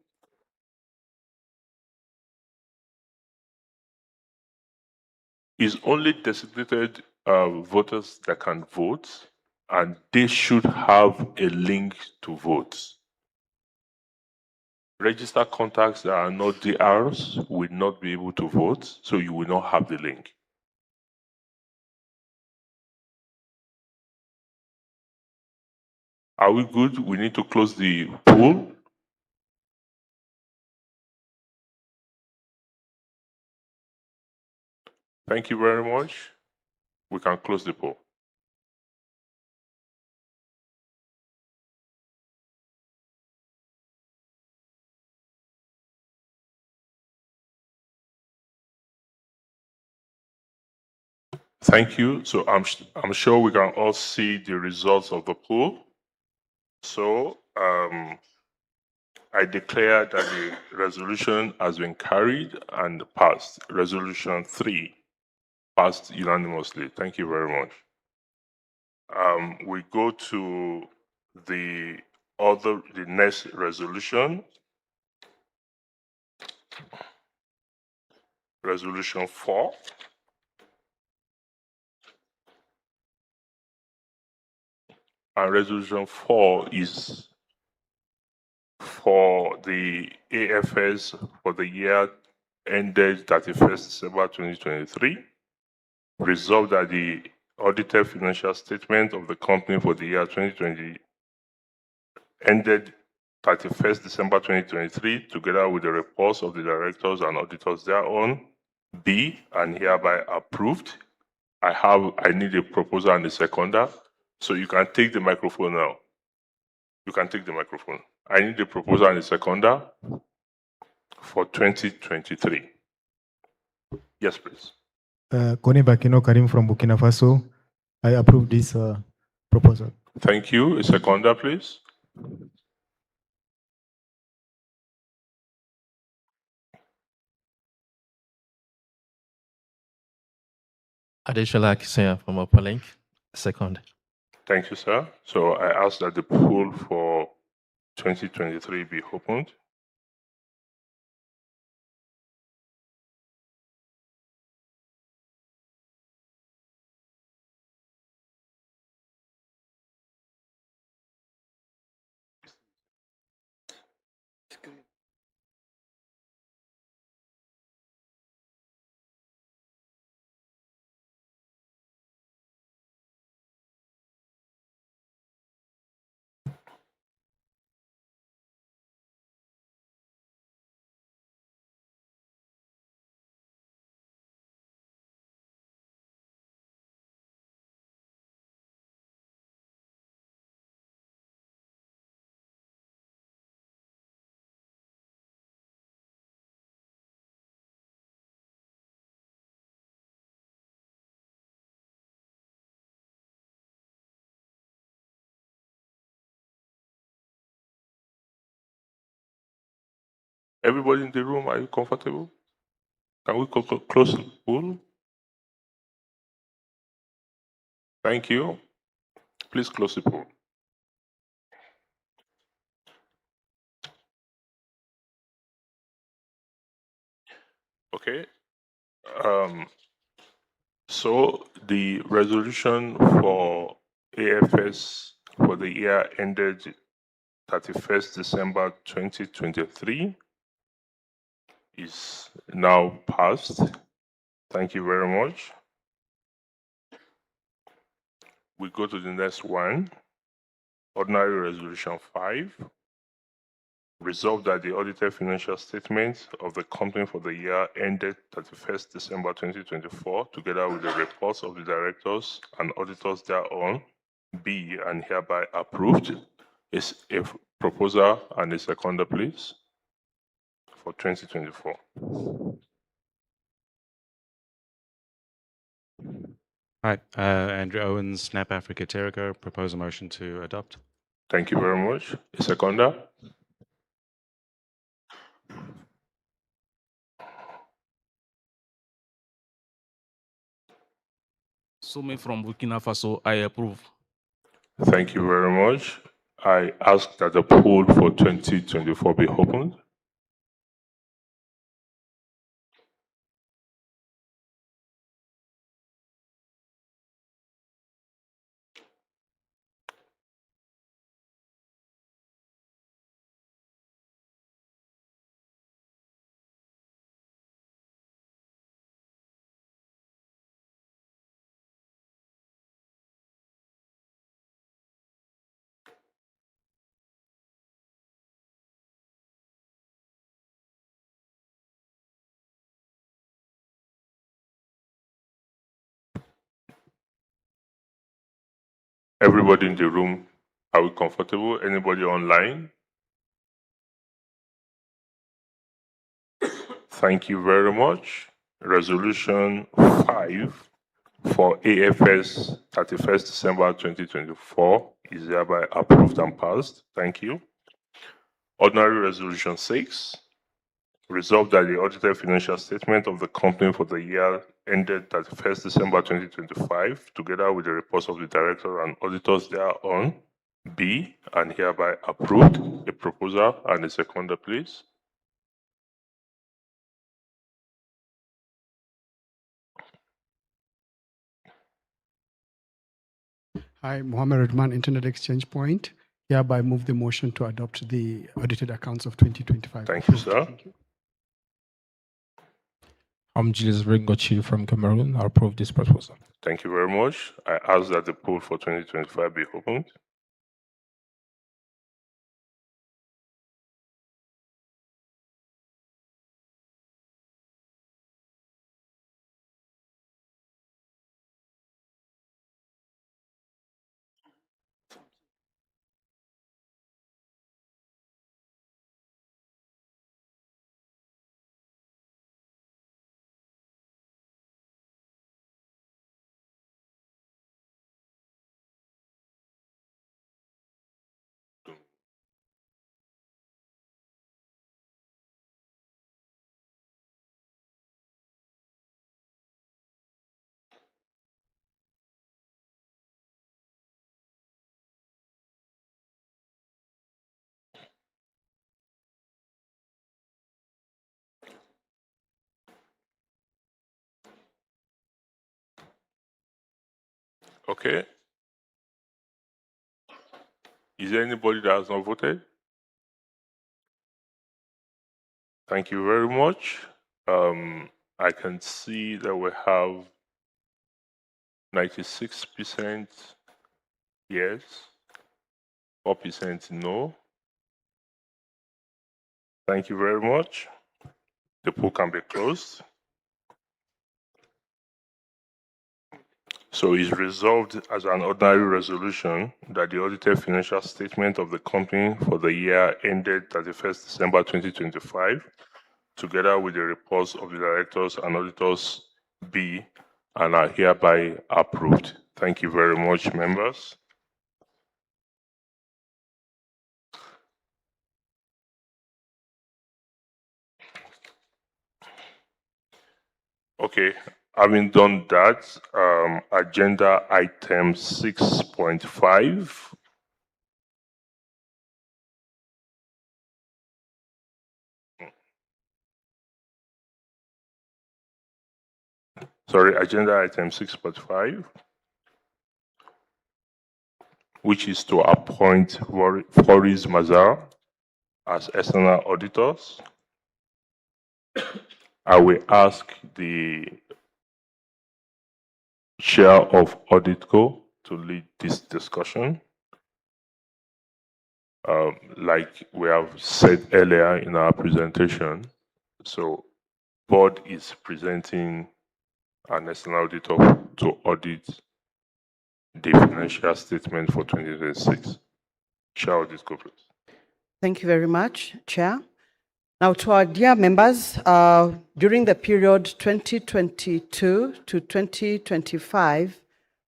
It's only designated voters that can vote, and they should have a link to vote. Registered contacts that are not DRs will not be able to vote, so you will not have the link. Are we good? We need to close the poll. Thank you very much. We can close the poll. Thank you. So I'm sure we can all see the results of the poll. So I declare that the resolution has been carried and passed. Resolution 3 passed unanimously. Thank you very much. We go to the next resolution. Resolution 4. And resolution 4 is for the AFS for the year ended 31st December 2023. Resolved that the audited financial statement of the company for the year 2020 ended 31st December 2023, together with the reports of the directors and auditors thereon, be and hereby approved. I need a proposer and a seconder, so you can take the microphone now. You can take the microphone. I need a proposer and a seconder for 2023. Yes, please. Kone Bakino Karim from Burkina Faso. I approve this proposal. Thank you. A seconder, please. Adeshola Akisanya from Upperlink. Second. Thank you, sir. So I ask that the poll for 2023 be opened. Everybody in the room, are you comfortable? Can we close the poll? Thank you. Please close the poll. Okay. So the resolution for AFS for the year ended 31st December 2023 is now passed. Thank you very much. We go to the next one. Ordinary Resolution 5. Resolved that the audited financial statements of the company for the year ended 31st December 2024, together with the reports of the directors and auditors thereon, be and hereby approved. Is a proposer and a seconder, please, for 2024. Hi, Andrew Owens, Snap Africa Terrico, propose a motion to adopt. Thank you very much. A seconder? Sume from Burkina Faso, I approve. Thank you very much. I ask that the poll for 2024 be opened. Everybody in the room, are we comfortable? Anybody online? Thank you very much. Resolution 5 for AFS 31st December 2024 is hereby approved and passed. Thank you. Ordinary Resolution 6, resolved that the audited financial statement of the company for the year ended 31st December 2025, together with the reports of the director and auditors thereon, be and hereby approved. A proposer and a seconder, please. Hi, Mohammed Redman, Internet Exchange Point. Hereby move the motion to adopt the audited accounts of 2025. Thank you, sir. I'm Julius Ringochi from Cameroon. I approve this proposal. Thank you very much. I ask that the poll for 2025 be opened. Okay. Is there anybody that has not voted? Thank you very much. I can see that we have 96% yes, 4% no. Thank you very much. The poll can be closed. So it's resolved as an ordinary resolution that the audited financial statement of the company for the year ended 31st December 2025, together with the reports of the directors and auditors, be and are hereby approved. Thank you very much, members. Okay, having done that, agenda item 6.5. Sorry, agenda item 6.5, which is to appoint Faris Mazar as external auditors. I will ask the chair of AuditCo to lead this discussion. Like we have said earlier in our presentation, so board is presenting an external auditor to audit the financial statement for 2026. Chair of AuditCo, please. Thank you very much, Chair. Now, to our dear members, during the period 2022 to 2025,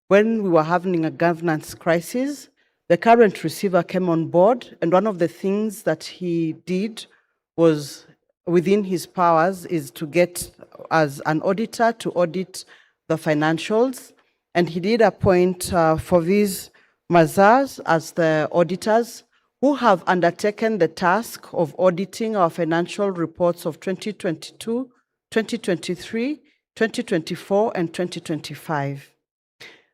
when we were having a governance crisis, the current receiver came on board, and one of the things that he did was, within his powers, is to get as an auditor to audit the financials, and he did appoint Faris Mazars as the auditors who have undertaken the task of auditing our financial reports of 2022, 2023, 2024, and 2025.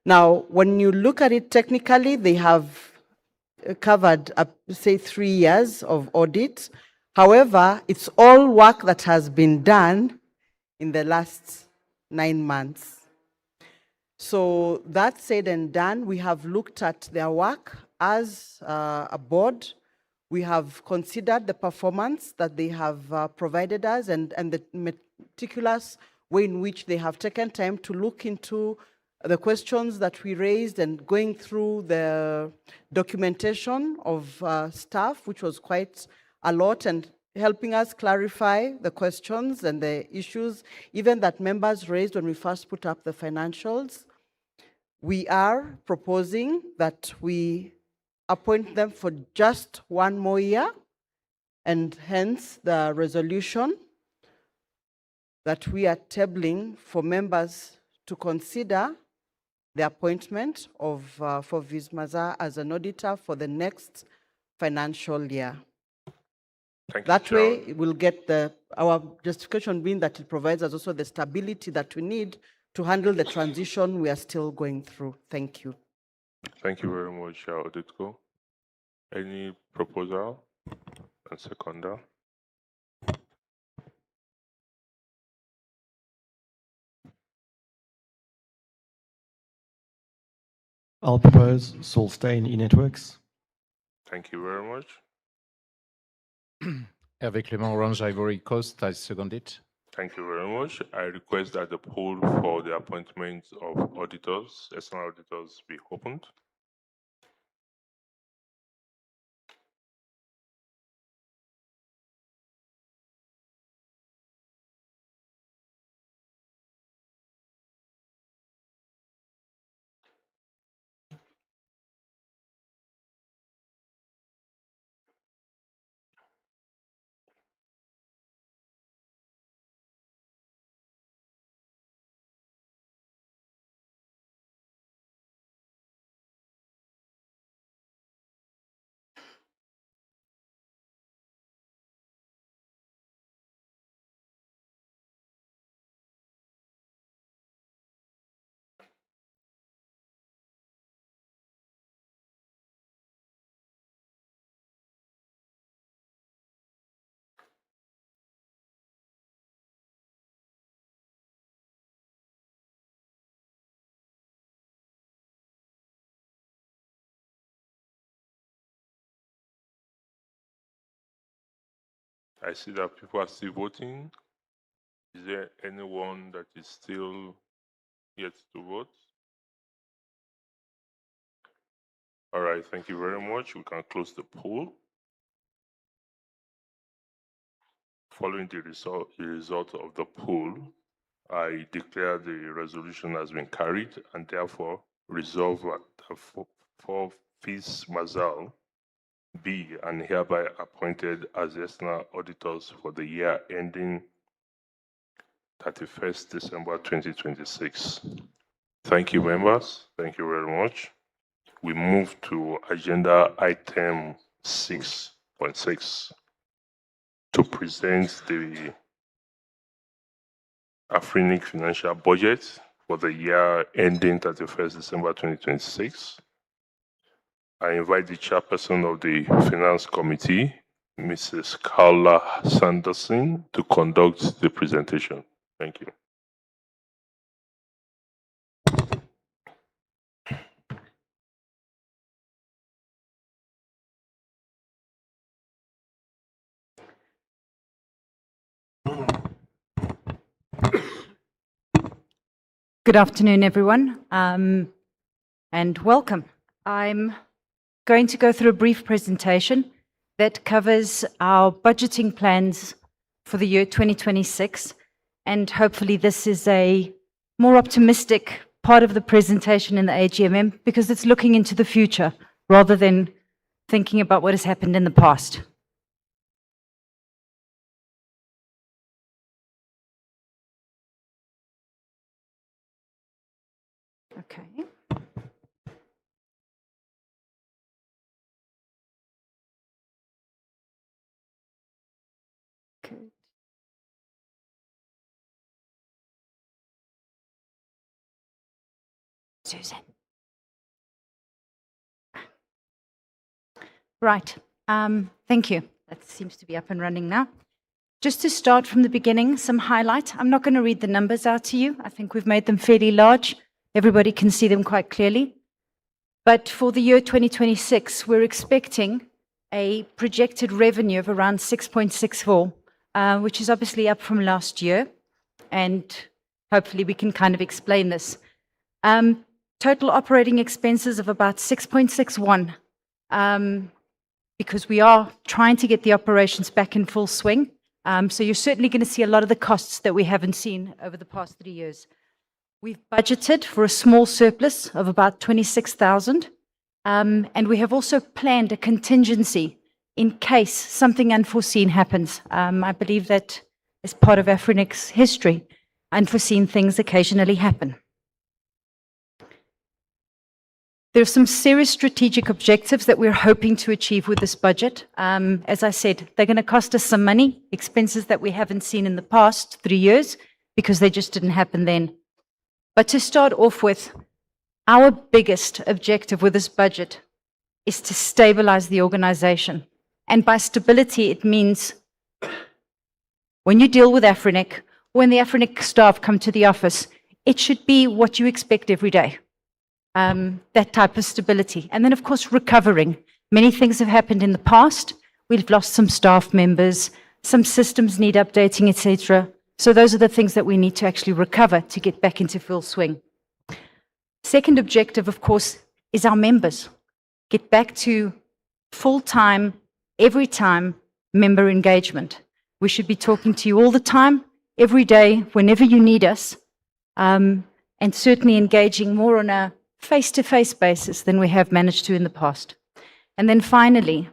Now, when you look at it technically, they have covered, say, 3 years of audit. However, it's all work that has been done in the last 9 months. So that said and done, we have looked at their work as a board. We have considered the performance that they have provided us and the meticulous way in which they have taken time to look into the questions that we raised and going through the documentation of staff, which was quite a lot, and helping us clarify the questions and the issues, even that members raised when we first put up the financials. We are proposing that we appoint them for just 1 more year, and hence the resolution that we are tabling for members to consider the appointment of for Ms. Mazar as an auditor for the next financial year. That way, we'll get our justification being that it provides us also the stability that we need to handle the transition we are still going through. Thank you. Thank you very much, Auditco. Any proposal and seconder? I'll propose Saul Stein, eNetworks. Thank you very much. Hervé Clément, Orange Ivory Coast, I second it. Thank you very much. I request that the poll for the appointment of auditors, external auditors, be opened. I see that people are still voting. Is there anyone that is still yet to vote? All right, thank you very much. We can close the poll. Following the result of the poll, I declare the resolution has been carried and therefore resolve that for Ms. Mazal be and hereby appointed as external auditors for the year ending 31st December 2026. Thank you, members. Thank you very much. We move to agenda item 6.6 to present the Afrinic financial budget for the year ending 31st December 2026. I invite the chairperson of the Finance Committee, Mrs. Carla Sanderson, to conduct the presentation. Thank you. Good afternoon, everyone, and welcome. I'm going to go through a brief presentation that covers our budgeting plans for the year 2026, and hopefully this is a more optimistic part of the presentation in the AGMM because it's looking into the future rather than thinking about what has happened in the past. Okay. Good. Susan. Right. Thank you. That seems to be up and running now. Just to start from the beginning, some highlight. I'm not going to read the numbers out to you. I think we've made them fairly large. Everybody can see them quite clearly. But for the year 2026, we're expecting a projected revenue of around 6.64, which is obviously up from last year. And hopefully we can kind of explain this. Total operating expenses of about 6.61, because we are trying to get the operations back in full swing. So you're certainly going to see a lot of the costs that we haven't seen over the past 3 years. We've budgeted for a small surplus of about 26,000, and we have also planned a contingency in case something unforeseen happens. I believe that as part of Afrinic's history, unforeseen things occasionally happen. There are some serious strategic objectives that we're hoping to achieve with this budget. As I said, they're going to cost us some money, expenses that we haven't seen in the past 3 years, because they just didn't happen then. But to start off with, our biggest objective with this budget is to stabilize the organization. And by stability, it means when you deal with Afrinic, when the Afrinic staff come to the office, it should be what you expect every day. That type of stability. And then, of course, recovering. Many things have happened in the past. We've lost some staff members, some systems need updating, etc. So those are the things that we need to actually recover to get back into full swing. Second objective, of course, is our members. Get back to full-time, every time member engagement. We should be talking to you all the time, every day, whenever you need us, and certainly engaging more on a face-to-face basis than we have managed to in the past. And then finally,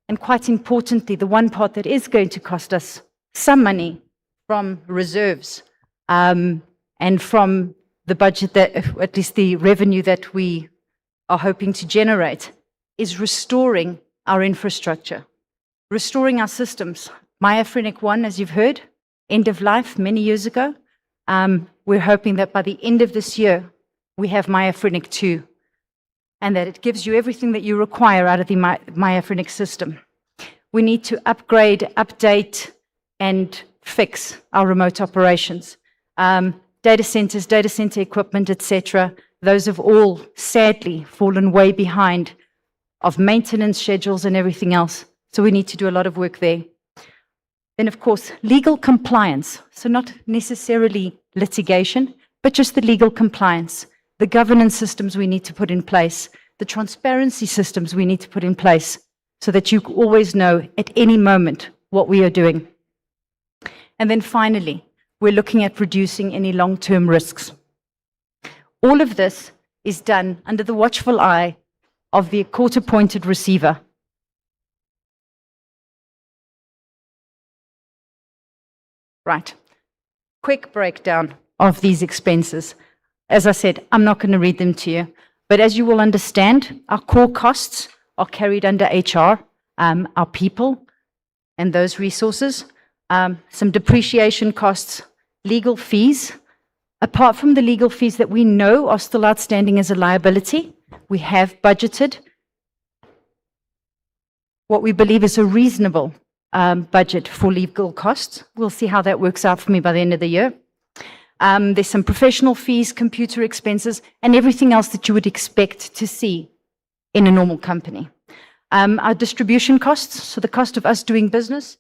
and quite importantly, the one part that is going to cost us some money from reserves and from the budget, that, at least the revenue that we are hoping to generate, is restoring our infrastructure, restoring our systems. Afrinic 1, as you've heard, end of life many years ago. We're hoping that by the end of this year, we have Afrinic 2, and that it gives you everything that you require out of the Afrinic system. We need to upgrade, update, and fix our remote operations. Data centers, data center equipment, etc. Those have all, sadly, fallen way behind of maintenance schedules and everything else. So we need to do a lot of work there. Then, of course, legal compliance. So not necessarily litigation, but just the legal compliance. The governance systems we need to put in place, the transparency systems we need to put in place, so that you always know at any moment what we are doing. And then finally, we're looking at reducing any long-term risks. All of this is done under the watchful eye of the court-appointed receiver. Right. Quick breakdown of these expenses. As I said, I'm not going to read them to you, but as you will understand, our core costs are carried under HR, our people, and those resources, some depreciation costs, legal fees. Apart from the legal fees that we know are still outstanding as a liability, we have budgeted what we believe is a reasonable budget for legal costs. We'll see how that works out for me by the end of the year. There's some professional fees, computer expenses, and everything else that you would expect to see in a normal company. Our distribution costs, so the cost of us doing business,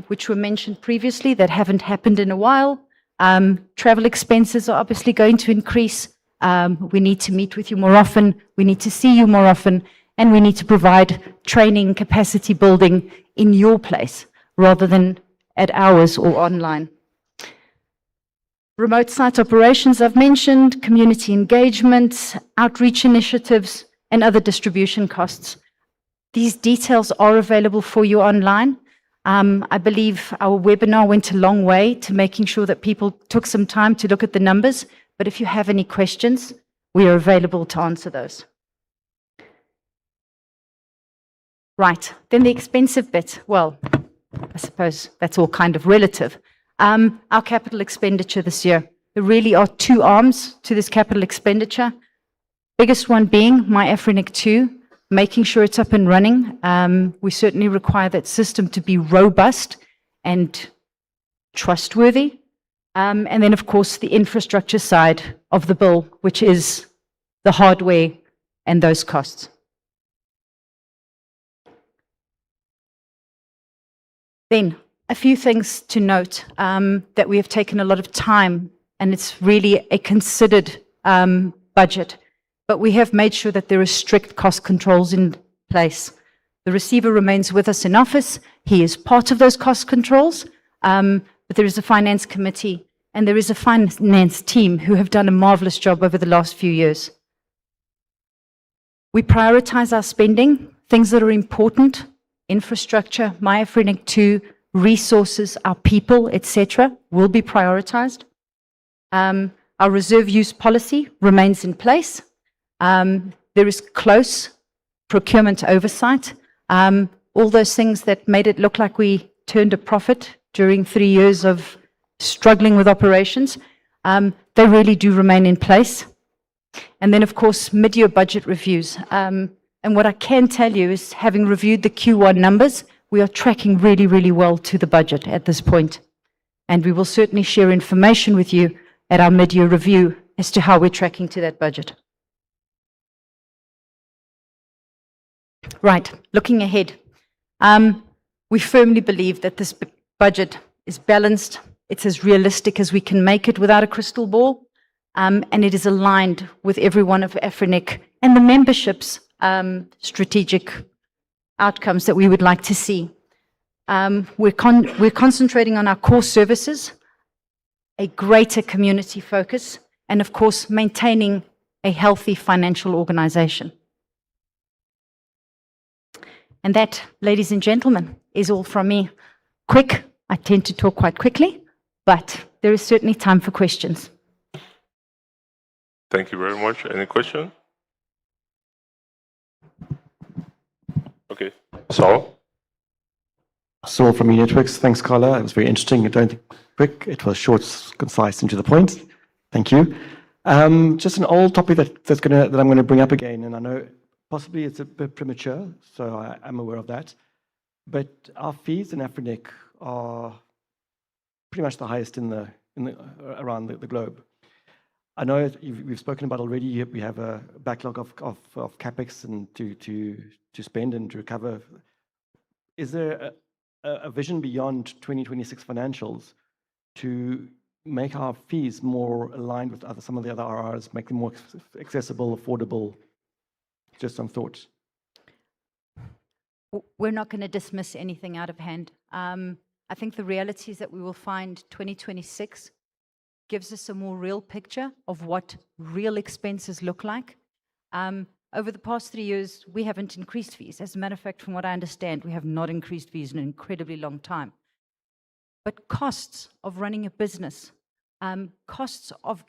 which were mentioned previously, that haven't happened in a while. Travel expenses are obviously going to increase. We need to meet with you more often. We need to see you more often. And we need to provide training, capacity building in your place rather than at ours or online. Remote site operations I've mentioned, community engagement, outreach initiatives, and other distribution costs. These details are available for you online. I believe our webinar went a long way to making sure that people took some time to look at the numbers, but if you have any questions, we are available to answer those. Right, then the expensive bit. Well, I suppose that's all kind of relative. Our capital expenditure this year, there really are two arms to this capital expenditure. Biggest one being my Afrinic 2, making sure it's up and running. We certainly require that system to be robust and trustworthy. And then, of course, the infrastructure side of the bill, which is the hardware and those costs. Then, a few things to note that we have taken a lot of time, and it's really a considered budget, but we have made sure that there are strict cost controls in place. The receiver remains with us in office. He is part of those cost controls, but there is a finance committee and there is a finance team who have done a marvelous job over the last few years. We prioritize our spending, things that are important, infrastructure, my Afrinic 2, resources, our people, etc., will be prioritized. Our reserve use policy remains in place. There is close procurement oversight. All those things that made it look like we turned a profit during 3 years of struggling with operations, they really do remain in place. And then, of course, mid-year budget reviews. And what I can tell you is, having reviewed the Q1 numbers, we are tracking really, really well to the budget at this point. And we will certainly share information with you at our mid-year review as to how we're tracking to that budget. Right, looking ahead. We firmly believe that this budget is balanced. It's as realistic as we can make it without a crystal ball. And it is aligned with every one of Afrinic and the membership's strategic outcomes that we would like to see. We're concentrating on our core services, a greater community focus, and of course, maintaining a healthy financial organization. And that, ladies and gentlemen, is all from me. Quick, I tend to talk quite quickly, but there is certainly time for questions. Thank you very much. Any question? Okay, Saul? Saul from Networks. Thanks, Carla. It was very interesting. I don't think quick. It was short, concise, and to the point. Thank you. Just an old topic that I'm going to bring up again, and I know possibly it's a bit premature, so I am aware of that. But our fees in Afrinic are pretty much the highest around the globe. I know we've spoken about already. We have a backlog of capex and to spend and to recover. Is there a vision beyond 2026 financials to make our fees more aligned with some of the other RRs, make them more accessible, affordable? Just some thoughts. We're not going to dismiss anything out of hand. I think the reality is that we will find 2026 gives us a more real picture of what real expenses look like. Over the past 3 years, we haven't increased fees. As a matter of fact, from what I understand, we have not increased fees in an incredibly long time. But costs of running a business, costs of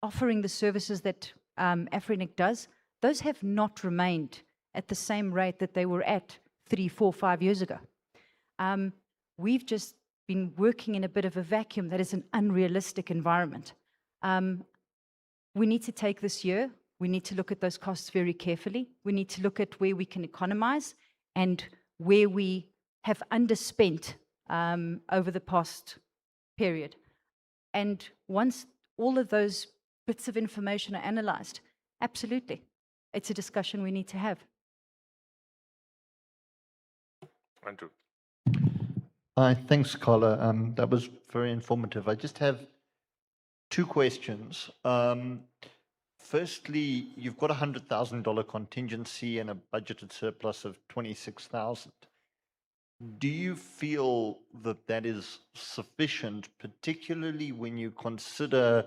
offering the services that Afrinic does, those have not remained at the same rate that they were at 3, 4, 5 years ago. We've just been working in a bit of a vacuum that is an unrealistic environment. We need to take this year, we need to look at those costs very carefully. We need to look at where we can economize and where we have underspent over the past period. And once all of those bits of information are analyzed, absolutely, it's a discussion we need to have. Andrew. Hi, thanks, Carla. That was very informative. I just have 2 questions. Firstly, you've got a $100,000 contingency and a budgeted surplus of $26,000. Do you feel that that is sufficient, particularly when you consider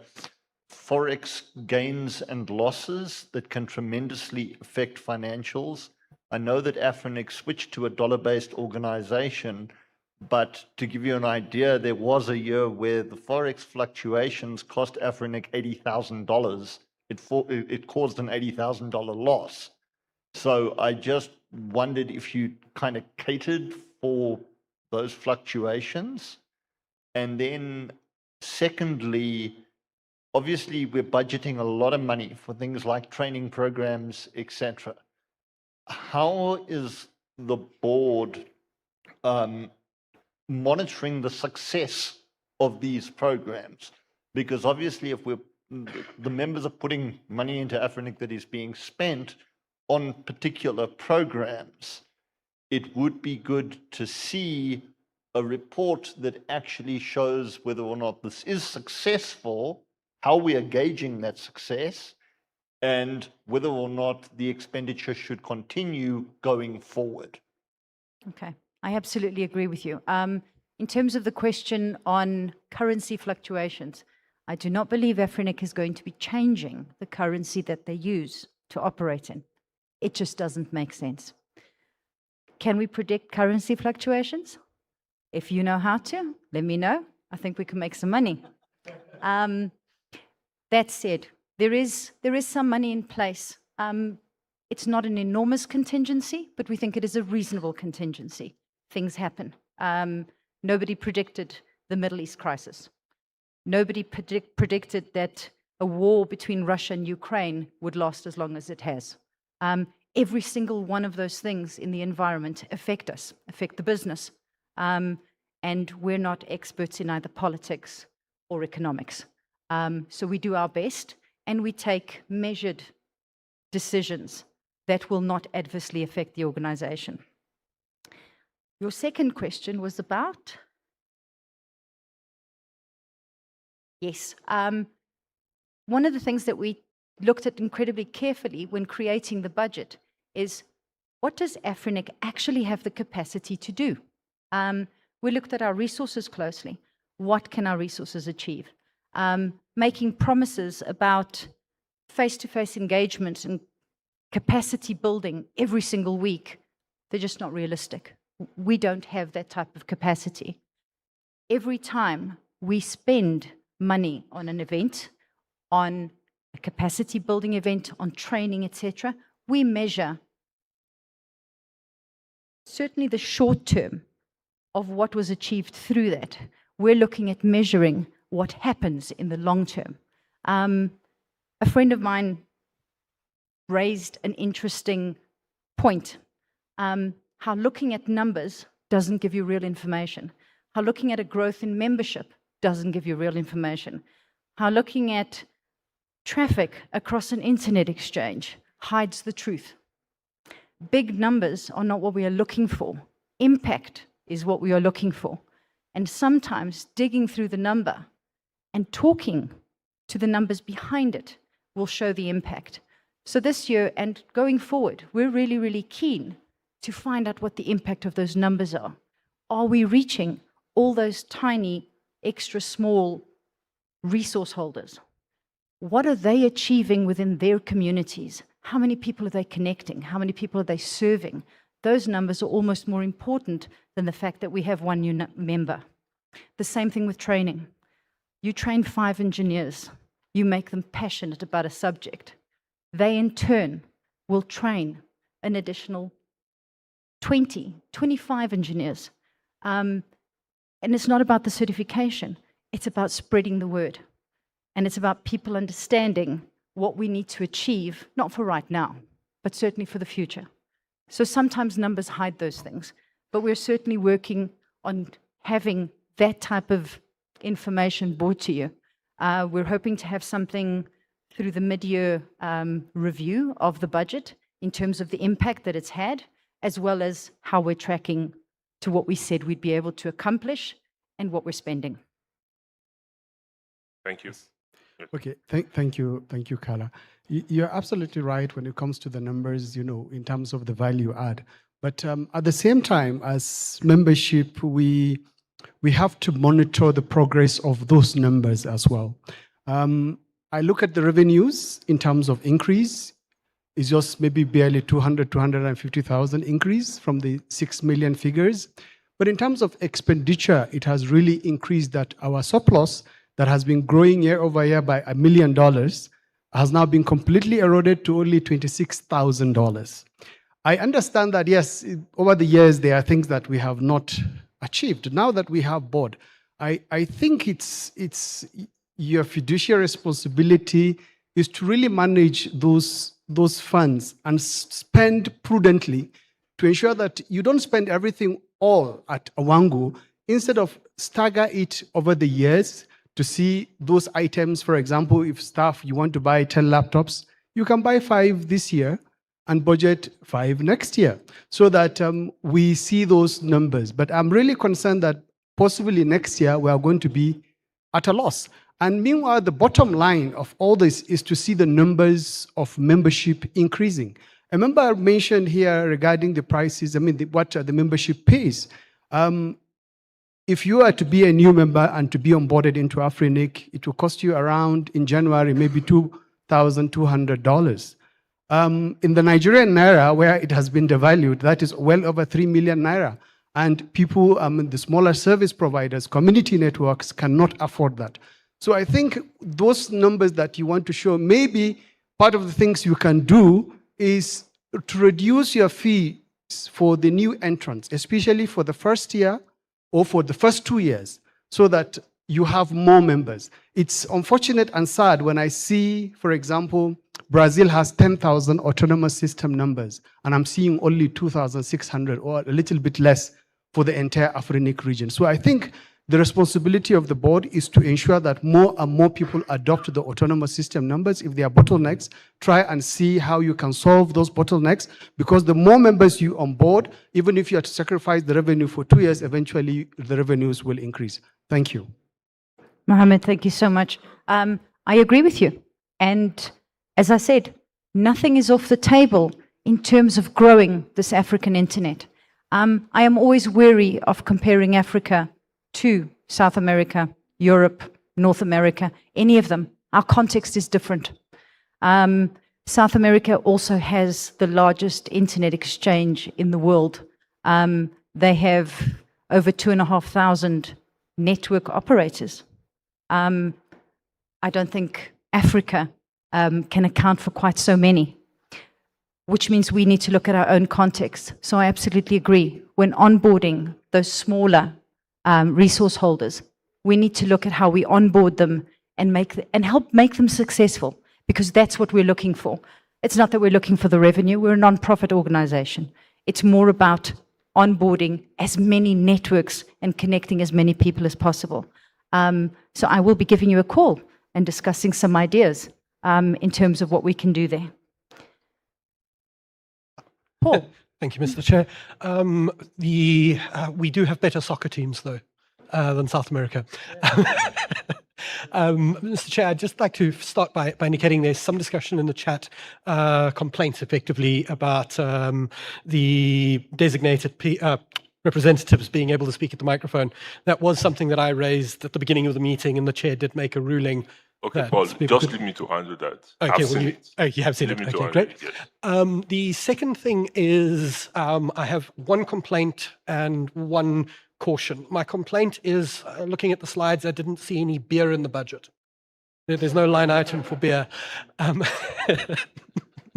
Forex gains and losses that can tremendously affect financials? I know that Afrinic switched to a dollar-based organization, but to give you an idea, there was a year where the Forex fluctuations cost Afrinic $80,000. It caused an $80,000 loss. So I just wondered if you kind of catered for those fluctuations? And then secondly, obviously we're budgeting a lot of money for things like training programs, etc. How is the board monitoring the success of these programs? Because obviously if the members are putting money into Afrinic that is being spent on particular programs, it would be good to see a report that actually shows whether or not this is successful, how we are gauging that success, and whether or not the expenditure should continue going forward. Okay, I absolutely agree with you. In terms of the question on currency fluctuations, I do not believe Afrinic is going to be changing the currency that they use to operate in. It just doesn't make sense. Can we predict currency fluctuations? If you know how to, let me know. I think we can make some money. That said, there is some money in place. It's not an enormous contingency, but we think it is a reasonable contingency. Things happen. Nobody predicted the Middle East crisis. Nobody predicted that a war between Russia and Ukraine would last as long as it has. Every single one of those things in the environment affect us, affect the business. And we're not experts in either politics or economics. So we do our best, and we take measured decisions that will not adversely affect the organization. Your second question was about? Yes. One of the things that we looked at incredibly carefully when creating the budget is, what does Afrinic actually have the capacity to do? We looked at our resources closely. What can our resources achieve? Making promises about face-to-face engagement and capacity building every single week, they're just not realistic. We don't have that type of capacity. Every time we spend money on an event, on a capacity building event, on training, etc., we measure certainly the short term of what was achieved through that. We're looking at measuring what happens in the long term. A friend of mine raised an interesting point, how looking at numbers doesn't give you real information, how looking at a growth in membership doesn't give you real information, how looking at traffic across an internet exchange hides the truth. Big numbers are not what we are looking for. Impact is what we are looking for. And sometimes digging through the number and talking to the numbers behind it will show the impact. So this year and going forward, we're really, really keen to find out what the impact of those numbers are. Are we reaching all those tiny, extra small resource holders? What are they achieving within their communities? How many people are they connecting? How many people are they serving? Those numbers are almost more important than the fact that we have one new member. The same thing with training. You train 5 engineers. You make them passionate about a subject. They, in turn, will train an additional 20, 25 engineers. And it's not about the certification. It's about spreading the word. And it's about people understanding what we need to achieve, not for right now, but certainly for the future. So sometimes numbers hide those things, but we're certainly working on having that type of information brought to you. We're hoping to have something through the mid-year review of the budget in terms of the impact that it's had, as well as how we're tracking to what we said we'd be able to accomplish and what we're spending. Thank you. Okay, thank you, Carla. You're absolutely right when it comes to the numbers, in terms of the value add. But at the same time, as membership, we have to monitor the progress of those numbers as well. I look at the revenues in terms of increase. It's just maybe barely 250,000 increase from the 6 million figures. But in terms of expenditure, it has really increased that our surplus that has been growing year over year by $1 million has now been completely eroded to only $26,000. I understand that, yes, over the years, there are things that we have not achieved. Now that we have board, I think it's your fiduciary responsibility is to really manage those funds and spend prudently to ensure that you don't spend everything all at one go. Instead of stagger it over the years to see those items. For example, if staff, you want to buy 10 laptops, you can buy 5 this year and budget 5 next year so that we see those numbers. But I'm really concerned that possibly next year we are going to be at a loss. And meanwhile, the bottom line of all this is to see the numbers of membership increasing. A member mentioned here regarding the prices, what the membership pays. If you are to be a new member and to be onboarded into Afrinic, it will cost you around, in January, maybe $2,200. In the Nigerian naira, where it has been devalued, that is well over 3 million naira. And people, the smaller service providers, community networks cannot afford that. So I think those numbers that you want to show, maybe part of the things you can do is to reduce your fees for the new entrants, especially for the first year or for the first 2 years, so that you have more members. It's unfortunate and sad when I see, for example, Brazil has 10,000 autonomous system numbers, and I'm seeing only 2,600 or a little bit less for the entire Afrinic region. So I think the responsibility of the board is to ensure that more and more people adopt the autonomous system numbers. If there are bottlenecks, try and see how you can solve those bottlenecks, because the more members you onboard, even if you have to sacrifice the revenue for 2 years, eventually the revenues will increase. Thank you. Mohammed, thank you so much. I agree with you. And as I said, nothing is off the table in terms of growing this African internet. I am always wary of comparing Africa to South America, Europe, North America, any of them. Our context is different. South America also has the largest internet exchange in the world. They have over 2,500 network operators. I don't think Africa can account for quite so many, which means we need to look at our own context. So I absolutely agree. When onboarding those smaller resource holders, we need to look at how we onboard them and help make them successful, because that's what we're looking for. It's not that we're looking for the revenue. We're a non-profit organization. It's more about onboarding as many networks and connecting as many people as possible. So I will be giving you a call and discussing some ideas in terms of what we can do there. Paul. Thank you, Mr. Chair. We do have better soccer teams, though, than South America. Mr. Chair, I'd just like to start by indicating there's some discussion in the chat, complaints effectively about the designated representatives being able to speak at the microphone. That was something that I raised at the beginning of the meeting, and the chair did make a ruling. Okay, Paul, just leave me to handle that. Okay, you have seen it. Okay, great. Yes. The second thing is I have one complaint and one caution. My complaint is, looking at the slides, I didn't see any beer in the budget. There's no line item for beer.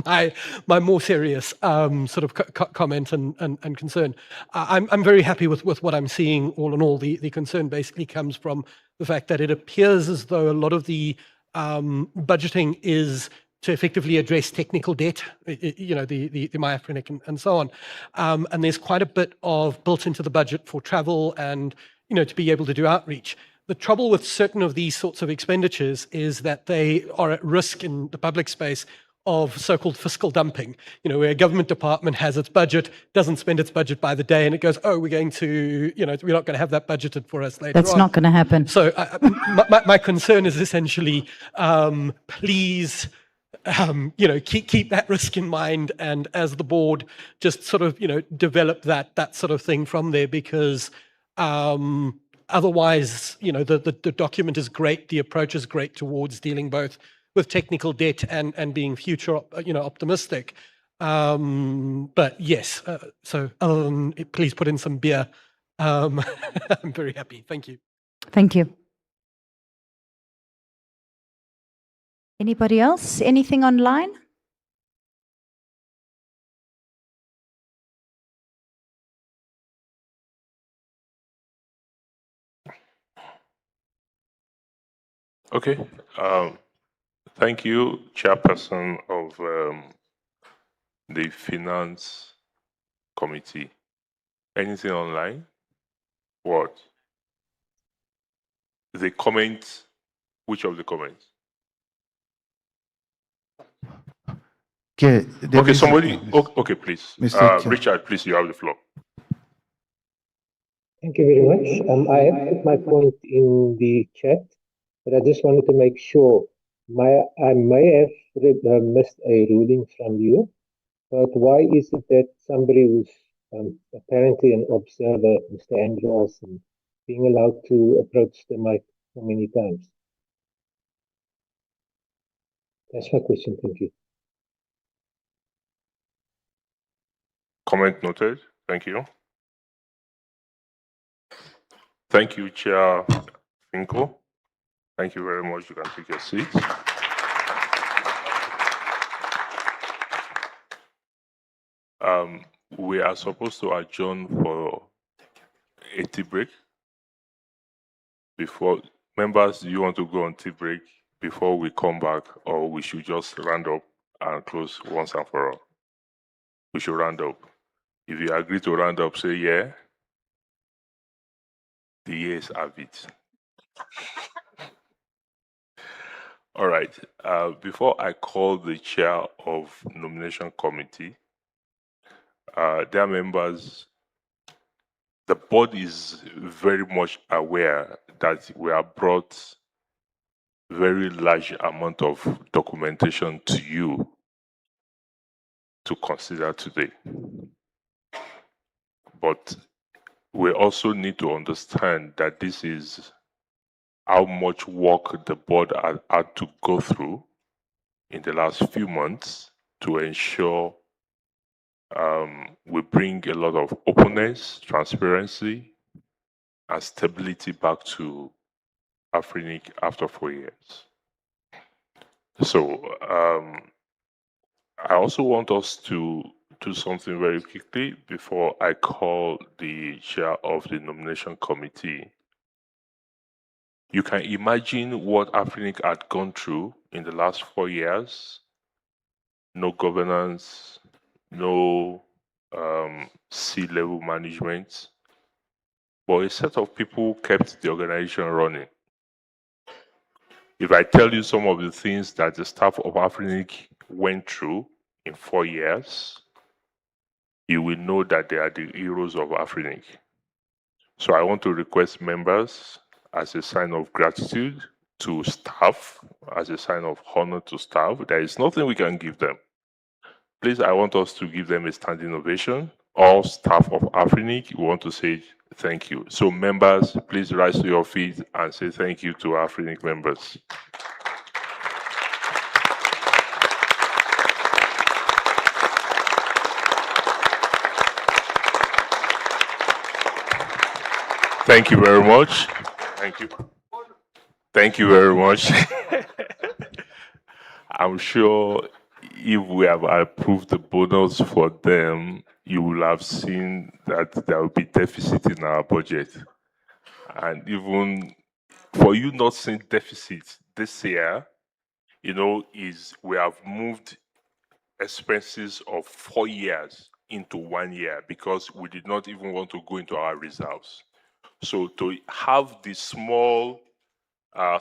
My more serious sort of comment and concern. I'm very happy with what I'm seeing. All in all, the concern basically comes from the fact that it appears as though a lot of the budgeting is to effectively address technical debt, the MyAfrinic and so on. And there's quite a bit of built into the budget for travel and to be able to do outreach. The trouble with certain of these sorts of expenditures is that they are at risk in the public space of so-called fiscal dumping, where a government department has its budget, doesn't spend its budget by the day, and it goes, oh, we're going to, we're not going to have that budgeted for us later on. That's not going to happen. So my concern is essentially, please, keep that risk in mind, and as the board, just sort of, develop that sort of thing from there, because otherwise, the document is great, the approach is great towards dealing both with technical debt and being future, optimistic. But yes, so other than please put in some beer, I'm very happy. Thank you. Thank you. Anybody else? Anything online? Okay. Thank you, Chairperson of the Finance Committee. Anything online? What? The comments? Which of the comments? Okay, Okay, somebody. Okay, please. Mr. Chair. Richard, please, you have the floor. Thank you very much. I have put my point in the chat, but I just wanted to make sure. I may have missed a ruling from you, but why is it that somebody who's apparently an observer, Mr. Andrew Olsen, being allowed to approach the mic so many times? That's my question. Thank you. Comment noted. Thank you. Thank you, Chair Finko. Thank you very much. You can take your seat. We are supposed to adjourn for a tea break. Before members, do you want to go on tea break before we come back, or we should just round up and close once and for all? We should round up. If you agree to round up, say yeah. The years have it. All right. Before I call the chair of nomination committee, dear members, the board is very much aware that we have brought very large amount of documentation to you to consider today. But we also need to understand that this is how much work the board had to go through in the last few months to ensure we bring a lot of openness, transparency, and stability back to Afrinic after 4 years. So I also want us to do something very quickly before I call the chair of the nomination committee. You can imagine what Afrinic had gone through in the last 4 years. No governance, no C-level management, but a set of people kept the organization running. If I tell you some of the things that the staff of Afrinic went through in 4 years, you will know that they are the heroes of Afrinic. So I want to request members, as a sign of gratitude to staff, as a sign of honor to staff. There is nothing we can give them. Please, I want us to give them a standing ovation. All staff of Afrinic, we want to say thank you. So members, please rise to your feet and say thank you to Afrinic members. Thank you very much. Thank you. Thank you very much. I'm sure if we have approved the bonus for them, you will have seen that there will be deficit in our budget. And even for you not seeing deficit this year, you know, is we have moved expenses of 4 years into 1 year because we did not even want to go into our reserves. So to have the small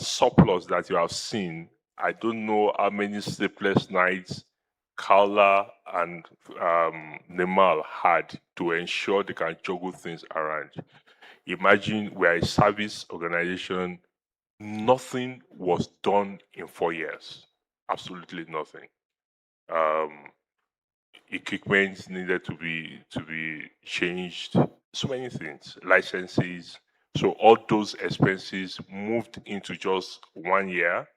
surplus that you have seen, I don't know how many sleepless nights Carla and Nemal had to ensure they can juggle things around. Imagine we are a service organization, nothing was done in 4 years, absolutely nothing. Equipment needed to be changed, so many things, licenses. So all those expenses moved into just 1 year,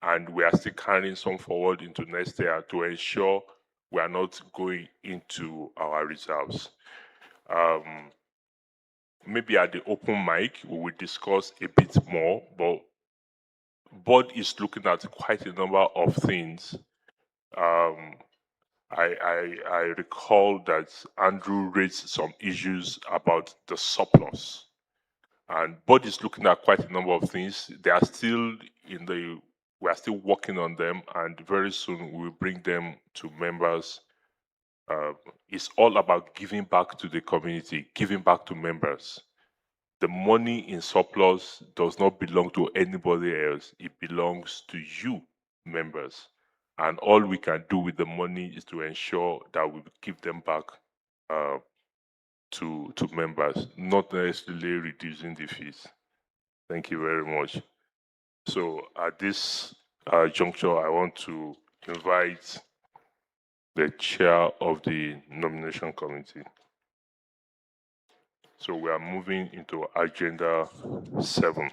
and we are still carrying some forward into next year to ensure we are not going into our reserves. Maybe at the open mic, we will discuss a bit more, but board is looking at quite a number of things. I recall that Andrew raised some issues about the surplus. And board is looking at quite a number of things. They are still we are still working on them, and very soon we will bring them to members. It's all about giving back to the community, giving back to members. The money in surplus does not belong to anybody else. It belongs to you, members. And all we can do with the money is to ensure that we give them back to members, not necessarily reducing the fees. Thank you very much. So at this juncture, I want to invite the chair of the nomination committee. So we are moving into agenda 7.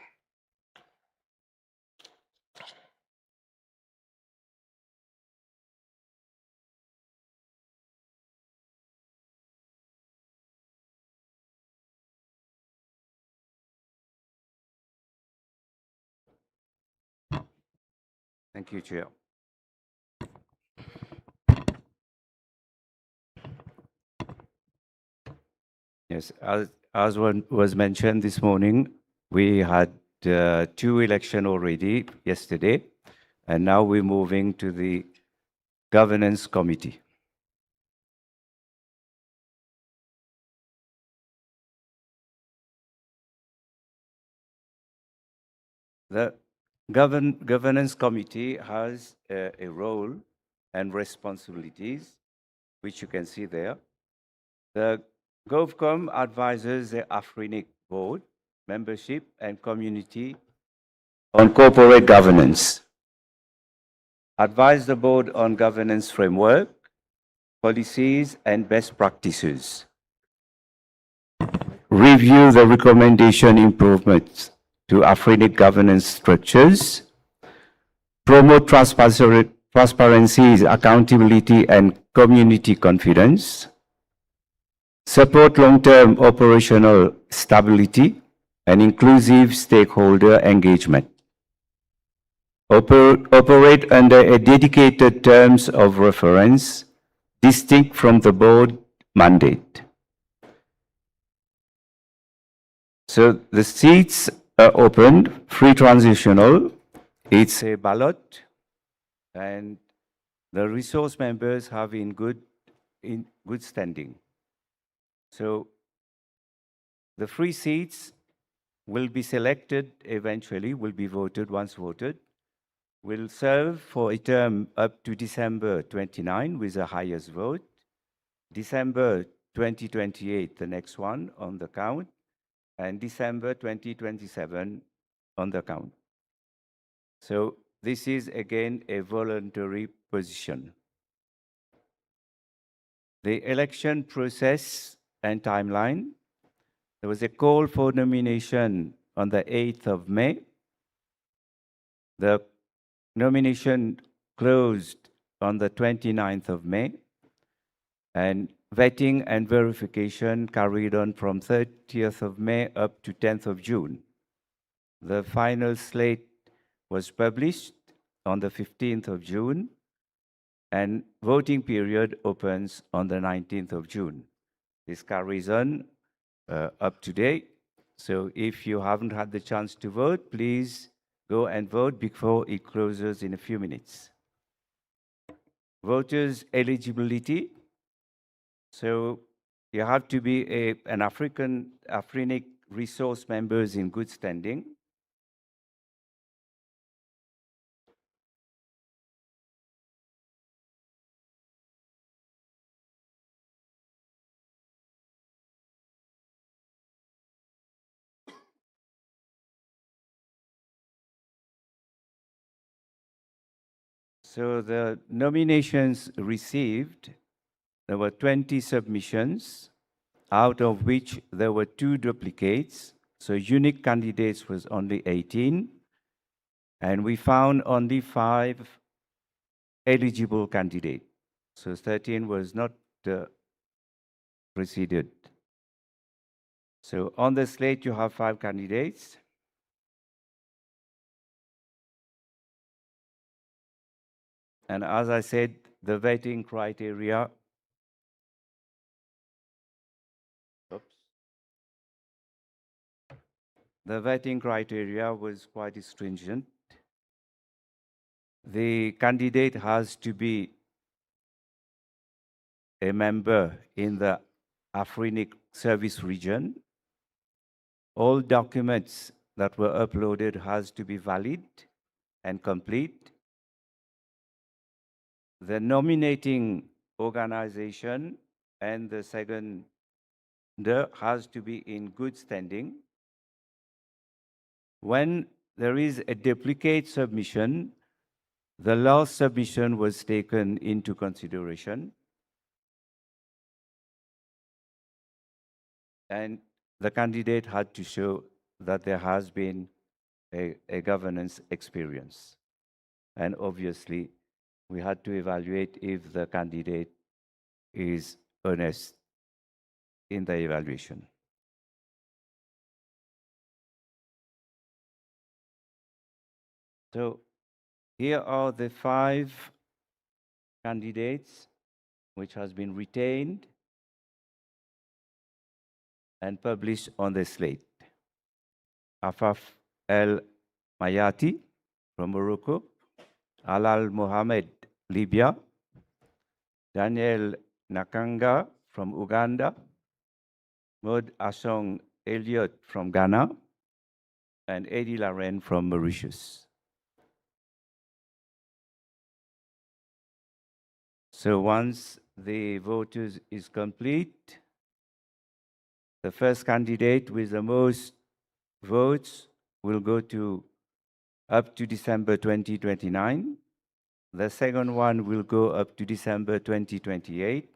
Thank you, Chair. Yes, as was mentioned this morning, we had 2 elections already yesterday, and now we're moving to the governance committee. The governance committee has a role and responsibilities, which you can see there. The GovCom advises the Afrinic board, membership, and community on corporate governance. Advise the board on governance framework, policies, and best practices. Review the recommendation improvements to Afrinic governance structures. Promote transparency, accountability, and community confidence. Support long-term operational stability and inclusive stakeholder engagement. Operate under a dedicated terms of reference distinct from the board mandate. So the seats are opened, free transitional. It's a ballot, and the resource members have in good standing. So the free seats will be selected eventually, will be voted once voted, will serve for a term up to December 29 with the highest vote, December 2028, the next one on the count, and December 2027 on the count. So this is again a voluntary position. The election process and timeline. There was a call for nomination on the 8th of May. The nomination closed on the 29th of May, and vetting and verification carried on from 30th of May up to 10th of June. The final slate was published on the 15th of June, and voting period opens on the 19th of June. This carries on up to date. So if you haven't had the chance to vote, please go and vote before it closes in a few minutes. Voters' eligibility. So you have to be an Afrinic resource members in good standing. So the nominations received, there were 20 submissions, out of which there were 2 duplicates. So unique candidates was only 18, and we found only 5 eligible candidates. So 13 was not preceded. So on the slate, you have 5 candidates. And as I said, the vetting criteria. Oops. The vetting criteria was quite stringent. The candidate has to be a member in the Afrinic service region. All documents that were uploaded has to be valid and complete. The nominating organization and the second has to be in good standing. When there is a duplicate submission, the last submission was taken into consideration. And the candidate had to show that there has been a governance experience. And obviously, we had to evaluate if the candidate is honest in the evaluation. So here are the 5 candidates which has been retained and published on the slate. Afaf El Mayati from Morocco, Alal Mohammed, Libya, Daniel Nakanga from Uganda, Maud Asong Elliott from Ghana, and Eddie Laren from Mauritius. So once the vote is complete, the first candidate with the most votes will go up to December 2029. The second one will go up to December 2028.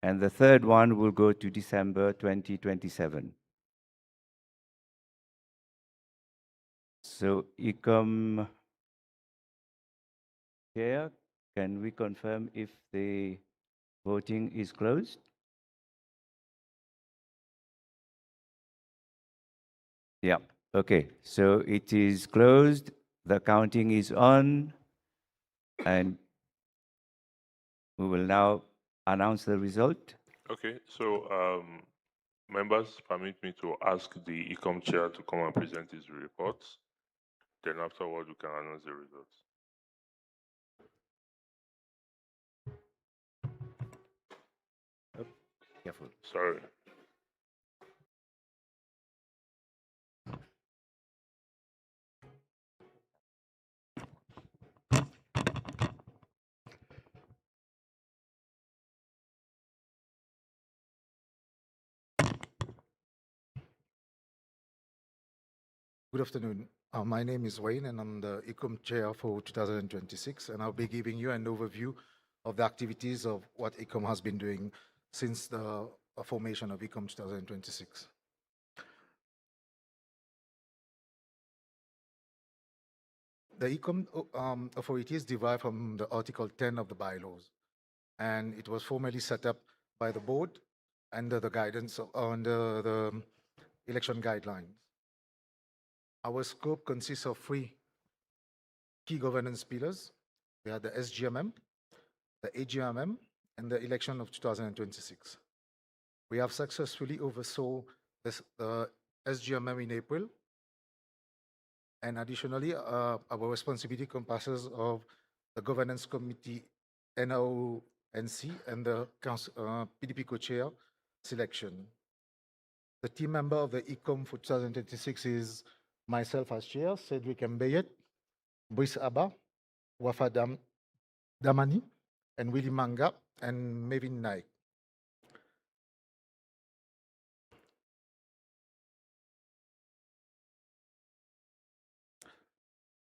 And the third one will go to December 2027. So ICOM Chair, can we confirm if the voting is closed? Yeah, okay. So it is closed, the counting is on, and we will now announce the result. Okay, so members, permit me to ask the ICOM chair to come and present his reports. Then afterward, we can announce the results. Oh, careful. Sorry. Good afternoon. My name is Wayne, and I'm the ICOM chair for 2026, and I'll be giving you an overview of the activities of what ICOM has been doing since the formation of ICOM 2026. The ICOM authority is derived from the Article 10 of the bylaws, and it was formally set up by the board under the guidance under the election guidelines. Our scope consists of 3 key governance pillars. We are the SGMM, the AGMM, and the election of 2026. We have successfully oversaw the SGMM in April, and additionally, our responsibility compasses of the governance committee, NONC, and the PDP co-chair selection. The team member of the ICOM for 2026 is myself as chair, Cedric Mbeyet, Brice Abba, Wafa Damani, and Willie Manga, and Mevin Naik.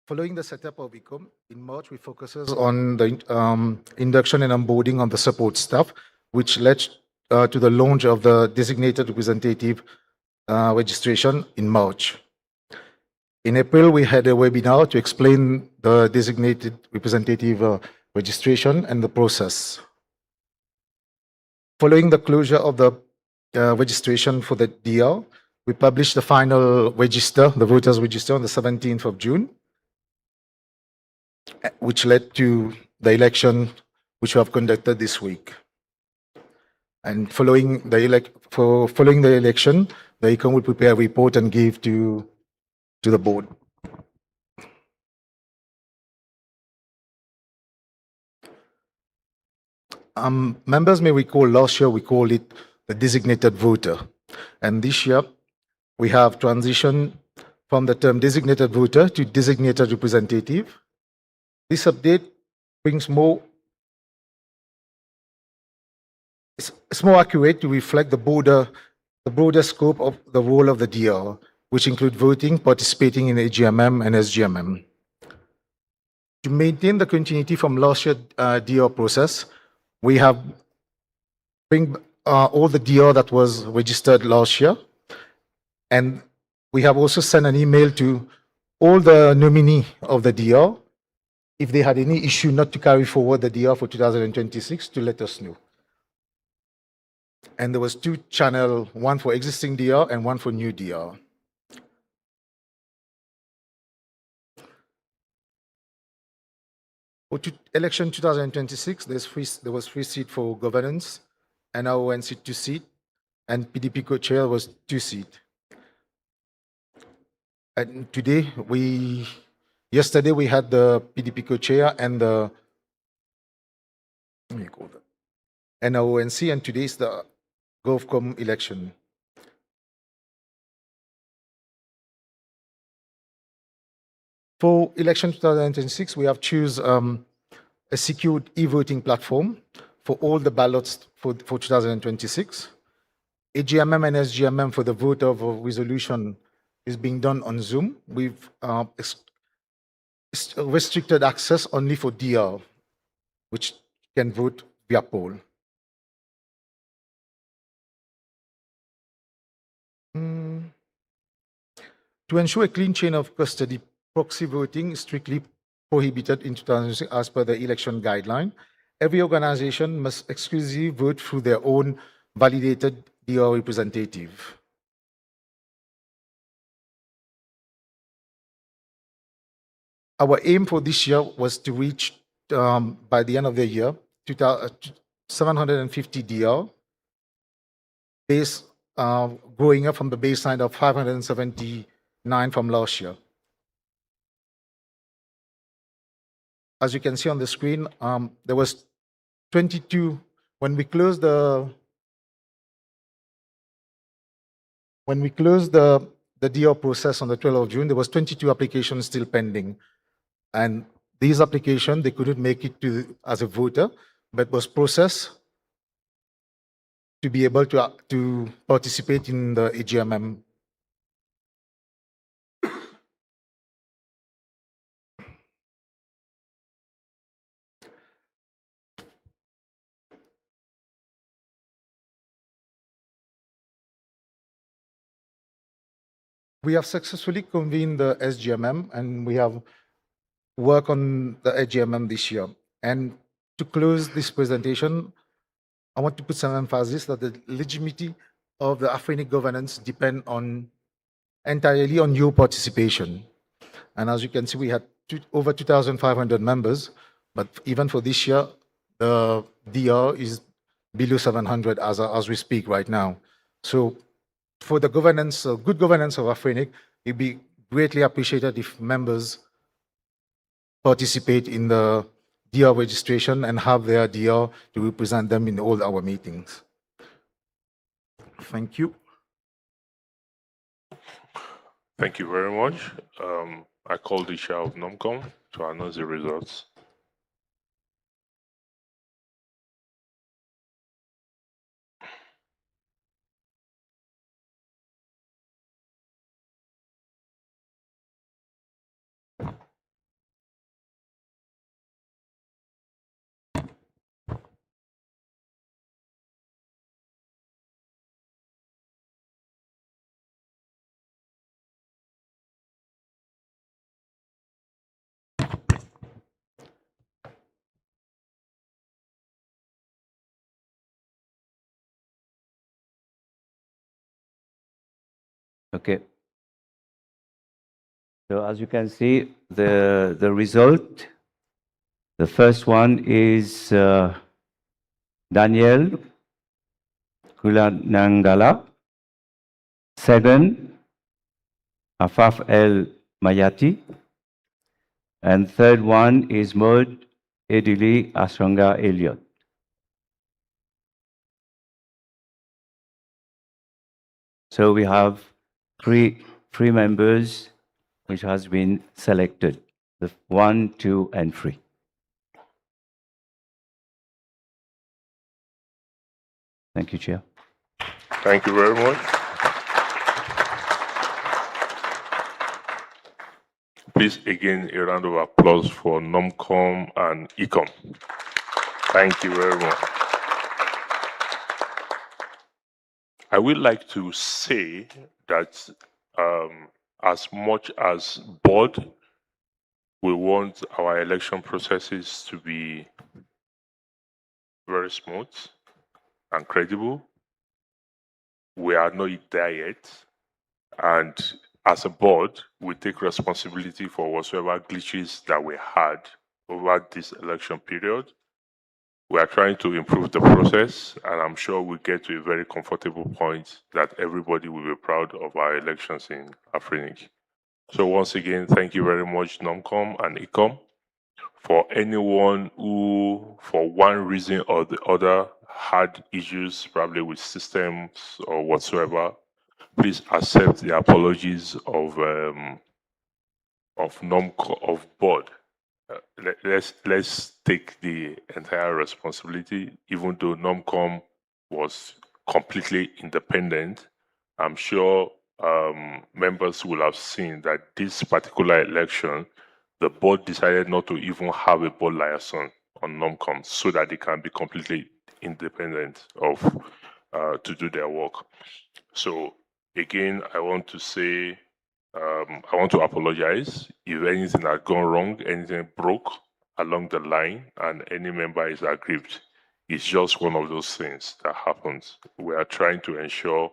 Following the setup of ICOM, in March, we focuses on the induction and onboarding of the support staff, which led to the launch of the designated representative registration in March. In April, we had a webinar to explain the designated representative registration and the process. Following the closure of the registration for the DR, we published the final register, the voters register, on the 17th of June, which led to the election which we have conducted this week. And following the election, the ICOM will prepare a report and give to to the board. Members may recall last year we called it the designated voter. And this year we have transitioned from the term designated voter to designated representative. This update brings more, it's more accurate to reflect the broader scope of the role of the DR, which include voting, participating in AGMM and SGMM. To maintain the continuity from last year's DR process, we have bring all the DR that was registered last year, and we have also sent an email to all the nominee of the DR if they had any issue not to carry forward the DR for 2026 to let us know. And there was 2 channels, one for existing DR and one for new DR. For election 2026, there was 3 seats for governance, NRON seat 2 seats, and PDP co-chair was 2 seats. And yesterday we had the PDP co-chair and the NRONC, and today is the GovCom election. For election 2026, we have chosen a secured e-voting platform for all the ballots for 2026. AGMM and SGMM for the vote of a resolution is being done on Zoom. We've restricted access only for DR, which can vote via poll. To ensure a clean chain of custody, proxy voting is strictly prohibited in 2006 as per the election guideline. Every organization must exclusively vote through their own validated DR representative. Our aim for this year was to reach, by the end of the year, 750 DR, growing up from the baseline of 579 from last year. As you can see on the screen, there was 22 when we closed the DR process on the 12th of June. There was 22 applications still pending, and these applications they couldn't make it to as a voter, but was processed to be able to participate in the AGMM. We have successfully convened the SGMM, and we have worked on the AGMM this year. And to close this presentation, I want to put some emphasis that the legitimacy of the Afrinic governance depend entirely on your participation. And as you can see, we had over 2,500 members, but even for this year, the DR is below 700 as we speak right now. So for the governance, good governance of Afrinic, it'd be greatly appreciated if members participate in the DR registration and have their DR to represent them in all our meetings. Thank you. Thank you very much. I call the chair of NOMCOM to announce the results. Okay. So as you can see, the result, the first one is Daniel Kulanangala. Second, Afaf El Mayati. And third one is Maud Edili Asranga Elliot. So we have three members which has been selected, the 1, 2, and 3. Thank you, Chair. Thank you very much. Please, again, a round of applause for NOMCOM and ECOM. Thank you very much. I would like to say that as much as board, we want our election processes to be very smooth and credible. We are not there yet. And as a board, we take responsibility for whatsoever glitches that we had over this election period. We are trying to improve the process, and I'm sure we'll get to a very comfortable point that everybody will be proud of our elections in Afrinic. So once again, thank you very much, NOMCOM and ECOM. For anyone who, for one reason or the other, had issues probably with systems or whatsoever, please accept the apologies of NOMCOM, of board. Let's take the entire responsibility, even though NOMCOM was completely independent. I'm sure members will have seen that this particular election, the board decided not to even have a board liaison on NOMCOM so that they can be completely independent of to do their work. So again, I want to say, I want to apologize if anything had gone wrong, anything broke along the line, and any member is aggrieved. It's just one of those things that happens. We are trying to ensure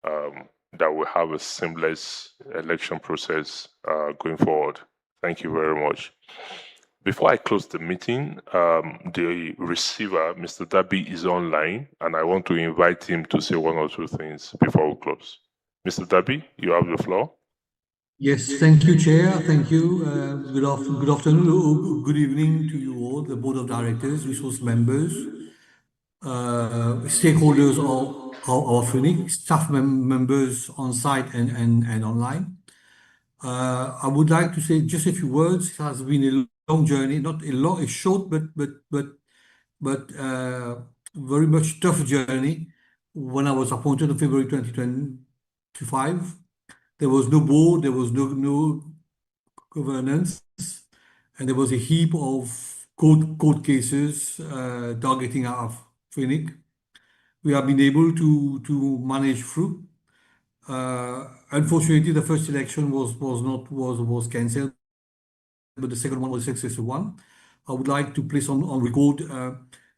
that we have a seamless election process going forward. Thank you very much. Before I close the meeting, the receiver, Mr. Dabi, is online, and I want to invite him to say one or two things before we close. Mr. Dabi, you have the floor. Yes, thank you, Chair. Thank you. Good afternoon, good evening to you all, the Board of Directors, resource members, stakeholders of Afrinic, staff members on site and online. I would like to say just a few words. It has been a long journey, not a short, but very much tough journey. When I was appointed in February 2025, there was no board, there was no governance, and there was a heap of court cases targeting our Afrinic. We have been able to manage through. Unfortunately, the first election was cancelled, but the second one was a successful one. I would like to place on record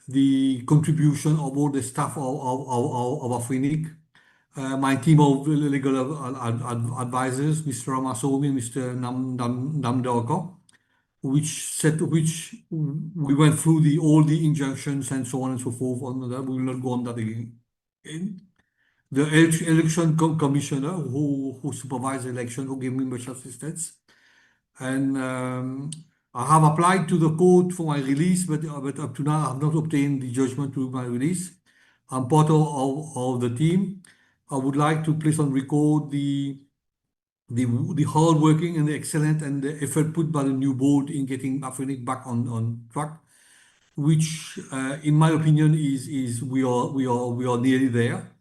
the contribution of all the staff of Afrinic. My team of legal advisors, Mr. Ramasomi and Mr. Namdaka, which we went through all the injunctions and so on and so forth. On that, we will not go on that again. The election commissioner who supervised the election, who gave me much assistance, and I have applied to the court for my release, but up to now I have not obtained the judgment to my release. I'm part of the team. I would like to place on record the hard working and the excellent and the effort put by the new board in getting Afrinic back on track, which in my opinion is we are nearly there.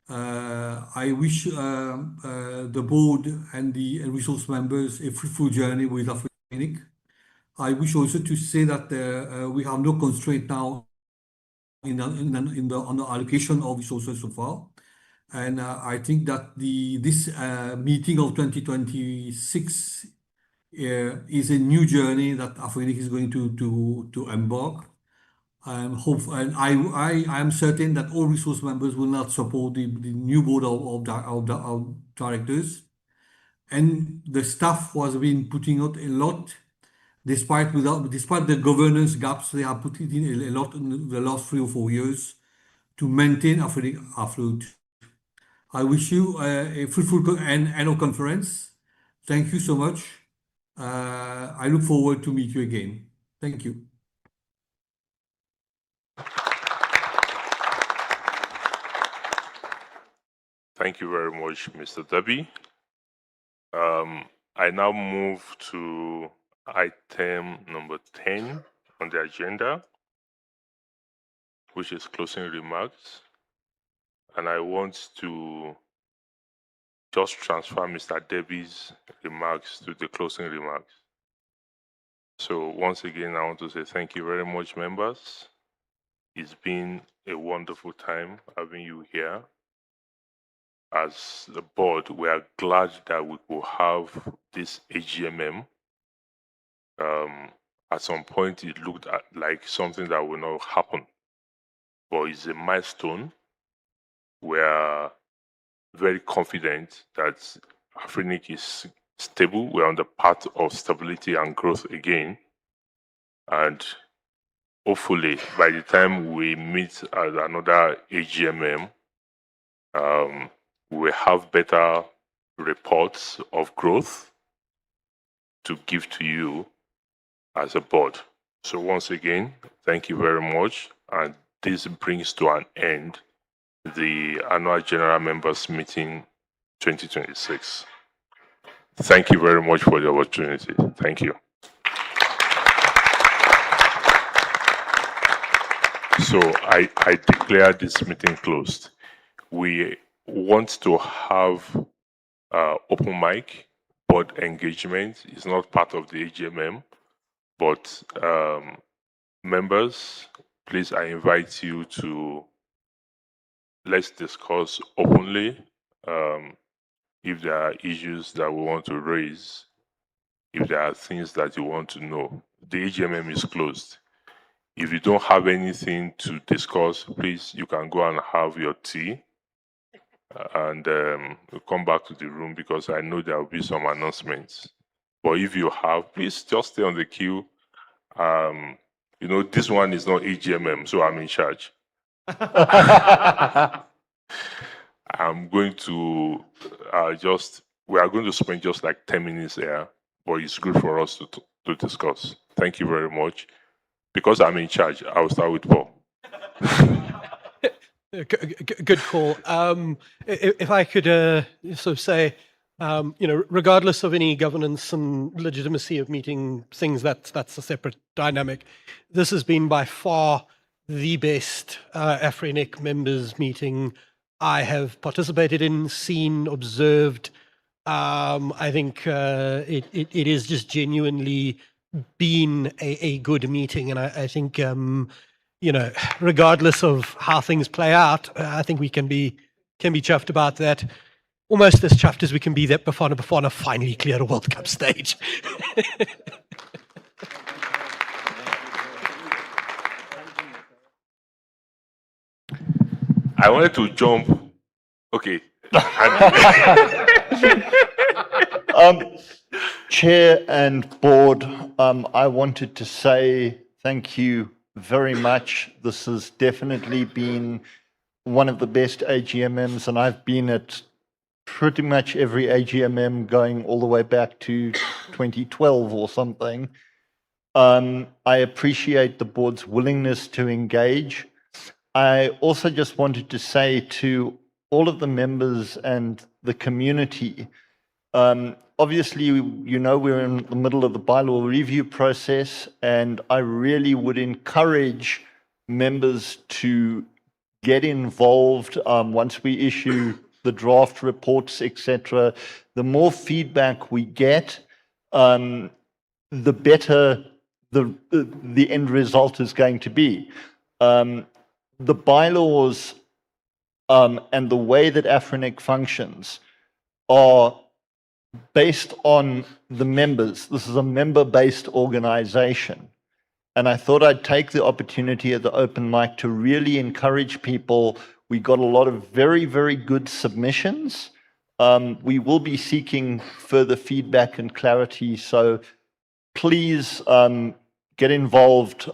I wish the board and the resource members a fruitful journey with Afrinic. I wish also to say that we have no constraint now on the allocation of resources so far. And I think that this meeting of 2026 is a new journey that Afrinic is going to embark. And I am certain that all resource members will not support the new board of directors. And the staff was been putting out a lot, despite the governance gaps they have put it in a lot in the last 3 or 4 years to maintain Afrinic afloat. I wish you a fruitful annual conference. Thank you so much. I look forward to meet you again. Thank you. Thank you very much, Mr. Debbie. I now move to item number 10 on the agenda, which is closing remarks. And I want to just transfer Mr. Debbie's remarks to the closing remarks. So once again, I want to say thank you very much, members. It's been a wonderful time having you here. As the board, we are glad that we will have this AGMM. At some point, it looked like something that will not happen, but it's a milestone. We are very confident that Afrinic is stable. We're on the path of stability and growth again. And hopefully, by the time we meet at another AGMM, we have better reports of growth to give to you as a board. So once again, thank you very much. And this brings to an end the annual general members meeting 2026. Thank you very much for the opportunity. Thank you. So I declare this meeting closed. We want to have open mic board engagement. It's not part of the AGMM, but members, please, I invite you to let's discuss openly. If there are issues that we want to raise, if there are things that you want to know, the AGMM is closed. If you don't have anything to discuss, please, you can go and have your tea and we'll come back to the room because I know there will be some announcements. But if you have, please just stay on the queue. You know, this one is not AGMM, so I'm in charge. I'm going to we are going to spend just like 10 minutes here, but it's good for us to discuss. Thank you very much. Because I'm in charge, I'll start with Paul. Good call. If I could sort of say, you know, regardless of any governance and legitimacy of meeting things, that's a separate dynamic. This has been by far the best Afrinic members meeting I have participated in, seen, observed. I think it is just genuinely been a good meeting, and I think you know, regardless of how things play out, I think we can be chuffed about that. Almost as chuffed as we can be that Bafana finally cleared a World Cup stage. I wanted to jump. Okay. Chair and board, I wanted to say thank you very much. This has definitely been one of the best AGMMs, and I've been at pretty much every AGMM going all the way back to 2012 or something. I appreciate the board's willingness to engage. I also just wanted to say to all of the members and the community, obviously, you know, we're in the middle of the bylaw review process, and I really would encourage members to get involved once we issue the draft reports, etc. The more feedback we get, the better the end result is going to be. The bylaws and the way that Afrinic functions are based on the members. This is a member-based organization. And I thought I'd take the opportunity at the open mic to really encourage people. We got a lot of very, very good submissions. We will be seeking further feedback and clarity. So please get involved.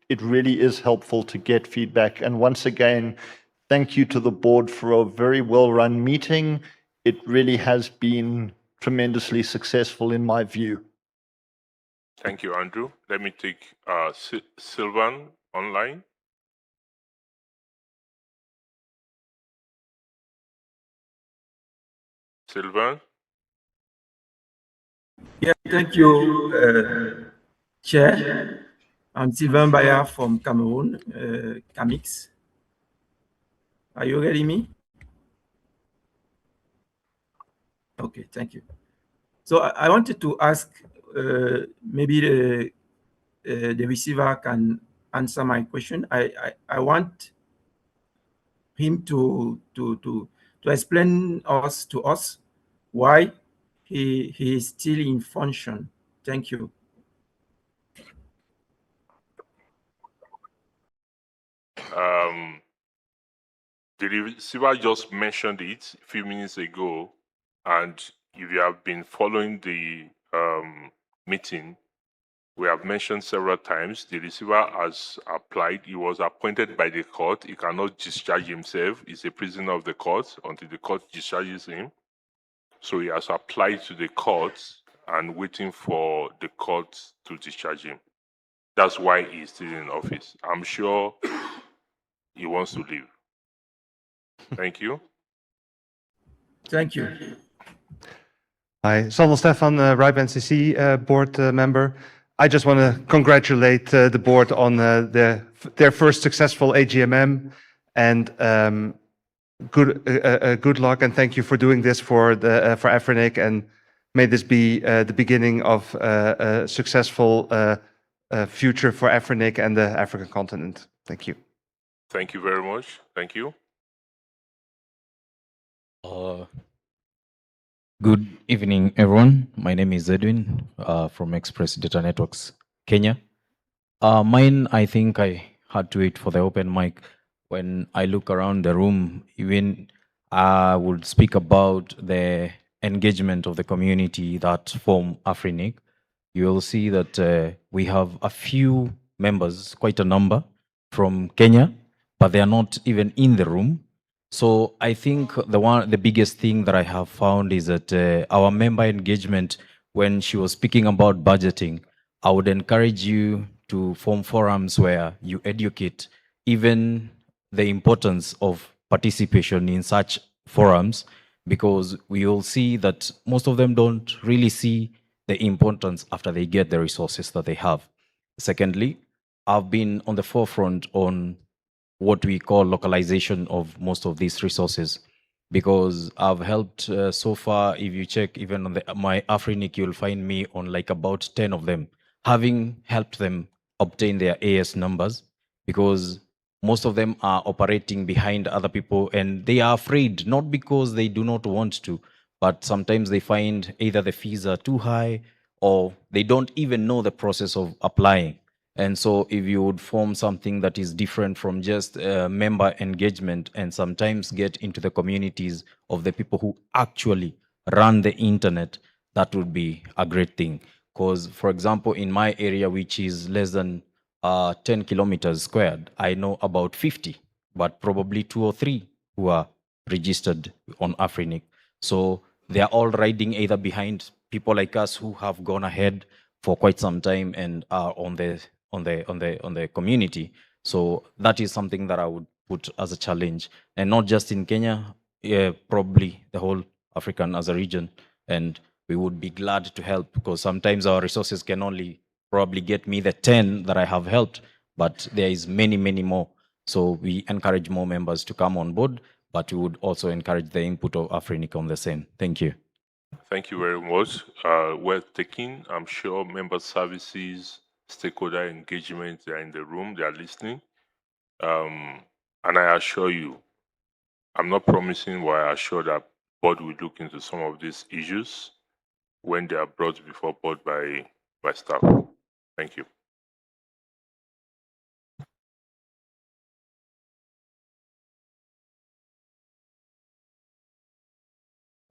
It really is helpful to get feedback. And once again, Thank you to the board for a very well-run meeting. It really has been tremendously successful in my view. Thank you, Andrew. Let me take Sylvan online. Sylvan? Yeah, thank you, Chair. I'm Sylvain Bayard from Cameroon, CAMIX. Are you hearing me? Okay, thank you. So I wanted to ask, maybe the receiver can answer my question. I want him to explain to us why he is still in function. Thank you. The receiver just mentioned it a few minutes ago, and if you have been following the meeting, we have mentioned several times the receiver has applied. He was appointed by the court. He cannot discharge himself. He's a prisoner of the court until the court discharges him. So he has applied to the court and waiting for the court to discharge him. That's why he's still in office. I'm sure he wants to leave. Thank you. Thank you. Hi, Samuel Stefan, RIPE NCC board member. I just want to congratulate the board on their first successful AGMM, and good luck, and thank you for doing this for Afrinic, and may this be the beginning of a successful future for Afrinic and the African continent. Thank you. Thank you very much. Thank you. Good evening, everyone. My name is Edwin from Express Data Networks, Kenya. Mine, I think I had to wait for the open mic. When I look around the room, even I would speak about the engagement of the community that form Afrinic. You will see that we have a few members, quite a number, from Kenya, but they are not even in the room. So I think the biggest thing that I have found is that our member engagement, when she was speaking about budgeting, I would encourage you to form forums where you educate even the importance of participation in such forums, because we will see that most of them don't really see the importance after they get the resources that they have. Secondly, I've been on the forefront on what we call localization of most of these resources, because I've helped so far. If you check even on my Afrinic, you'll find me on like about 10 of them, having helped them obtain their AS numbers, because most of them are operating behind other people and they are afraid, not because they do not want to, but sometimes they find either the fees are too high or they don't even know the process of applying. And so if you would form something that is different from just member engagement and sometimes get into the communities of the people who actually run the internet, that would be a great thing. Because, for example, in my area, which is less than 10 kilometers squared, I know about 50, but probably 2 or 3 who are registered on Afrinic. So they are all riding either behind people like us who have gone ahead for quite some time and are on the community. So that is something that I would put as a challenge, and not just in Kenya, probably the whole African as a region. And we would be glad to help, because sometimes our resources can only probably get me the 10 that I have helped, but there is many, many more. So we encourage more members to come on board, but we would also encourage the input of Afrinic on the same. Thank you. Thank you very much. Well taken. I'm sure member services, stakeholder engagement, they are in the room, they are listening. And I assure you, I'm not promising, but I assure that board will look into some of these issues when they are brought before board by staff. Thank you.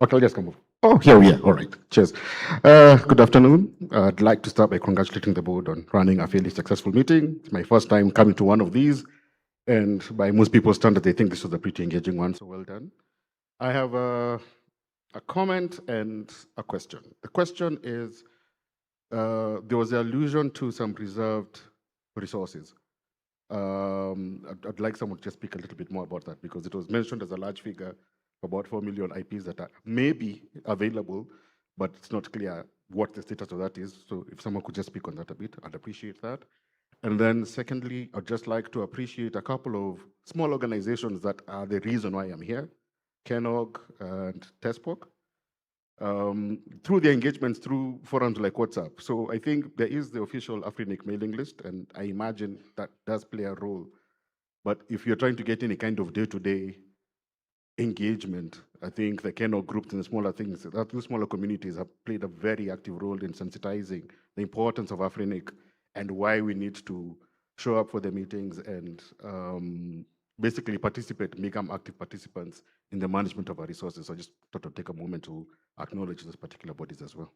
Okay, I'll just come over. Oh, here we are. All right. Cheers. Good afternoon. I'd like to start by congratulating the board on running a fairly successful meeting. It's my first time coming to one of these, And by most people's standards, they think this was a pretty engaging one, so well done. I have a comment and a question. The question is, there was an allusion to some reserved resources. I'd like someone to just speak a little bit more about that, because it was mentioned as a large figure, about 4 million IPs that are maybe available, but it's not clear what the status of that is. So if someone could just speak on that a bit, I'd appreciate that. And then secondly, I'd just like to appreciate a couple of small organizations that are the reason why I'm here, KENOG and TESPOC, through the engagements through forums like WhatsApp. So I think there is the official Afrinic mailing list, and I imagine that does play a role. But if you're trying to get any kind of day-to-day engagement, I think the KENOG groups and the smaller things, the smaller communities have played a very active role in sensitizing the importance of Afrinic and why we need to show up for the meetings and basically participate, become active participants in the management of our resources. So I just thought I'd take a moment to acknowledge those particular bodies as well.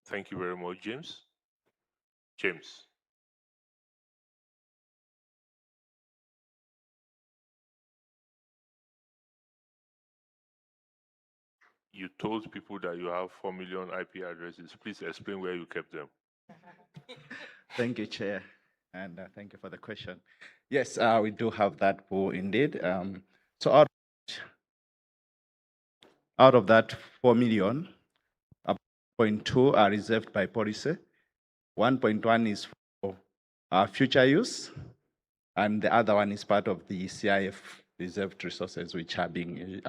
Thank you very much, James. James. You told people that you have 4 million IP addresses. Please explain where you kept them. Thank you, Chair, and thank you for the question. Yes, we do have that pool indeed. So out of that 4 million, 0.2 are reserved by policy, 1.1 is for future use, and the other one is part of the CIF reserved resources, which are being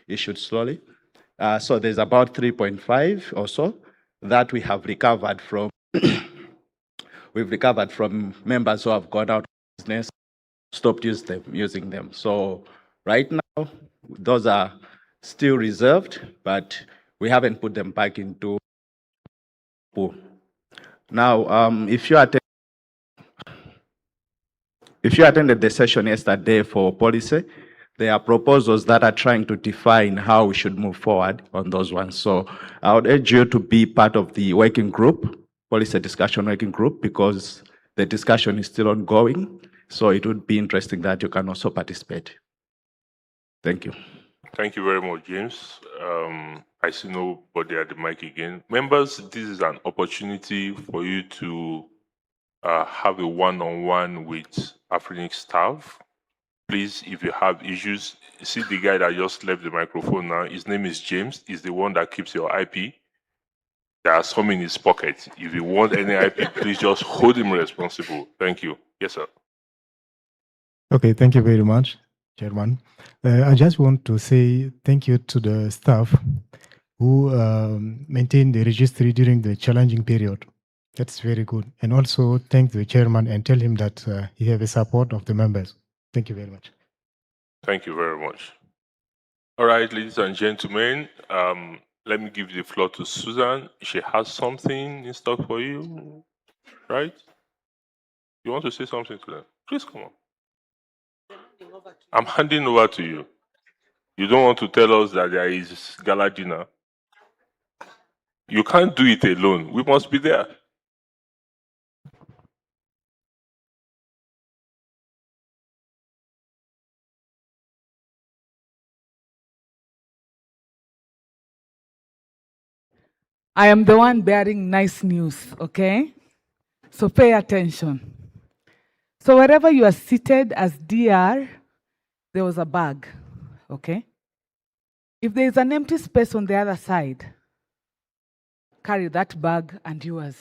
issued slowly. So there's about 3.5 or so that we have recovered from. We've recovered from members who have gone out of business, stopped using them. So right now, those are still reserved, but we haven't put them back into pool. Now, if you attended the session yesterday for policy, there are proposals that are trying to define how we should move forward on those ones. So I would urge you to be part of the working group, policy discussion working group, because the discussion is still ongoing. So it would be interesting that you can also participate. Thank you. Thank you very much, James. I see nobody at the mic again. Members, this is an opportunity for you to have a one-on-one with Afrinic staff. Please, if you have issues, see the guy that just left the microphone now. His name is James. He's the one that keeps your IP. There are some in his pocket. If you want any IP, please just hold him responsible. Thank you. Yes, sir. Okay, thank you very much, Chairman. I just want to say thank you to the staff who maintained the registry during the challenging period. That's very good. And also thank the chairman and tell him that he has the support of the members. Thank you very much. Thank you very much. All right, ladies and gentlemen, let me give the floor to Susan. She has something in stock for you, right? You want to say something to them? Please come on. I'm handing over to you. You don't want to tell us that there is gala dinner. You can't do it alone. We must be there. I am the one bearing nice news, okay? So pay attention. So wherever you are seated as DR, there was a bag, okay? If there is an empty space on the other side, carry that bag and yours.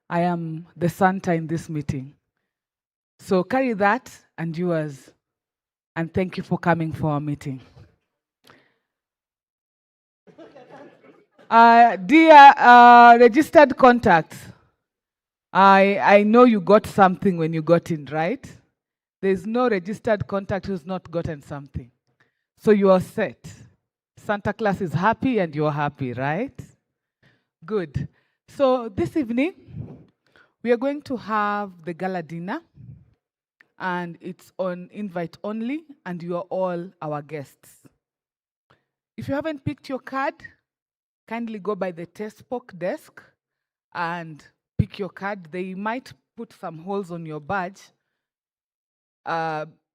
I am the Santa in this meeting. So carry that and yours. And thank you for coming for our meeting. Dear registered contacts, I know you got something when you got in, right? There's no registered contact who's not gotten something. So you are set. Santa Claus is happy and you're happy, right? Good. So this evening, we are going to have the gala dinner, and it's on invite only, and you are all our guests. If you haven't picked your card, kindly go by the TESPOC desk and pick your card. They might put put some holes on your badge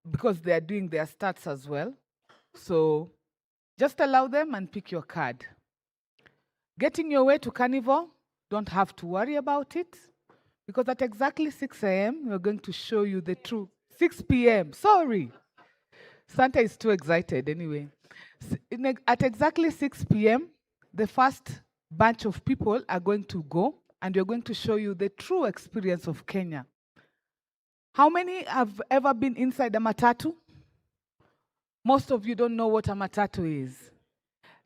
because they are doing their stats as well. So just allow them and pick your card. Getting your way to Carnival, don't have to worry about it, because at exactly 6 a.m., we're going to show you the true 6 p.m. Sorry. Santa is too excited anyway. At exactly 6 p.m., the first bunch of people are going to go, and we're going to show you the true experience of Kenya. How many have ever been inside a matatu? Most of you don't know what a matatu is.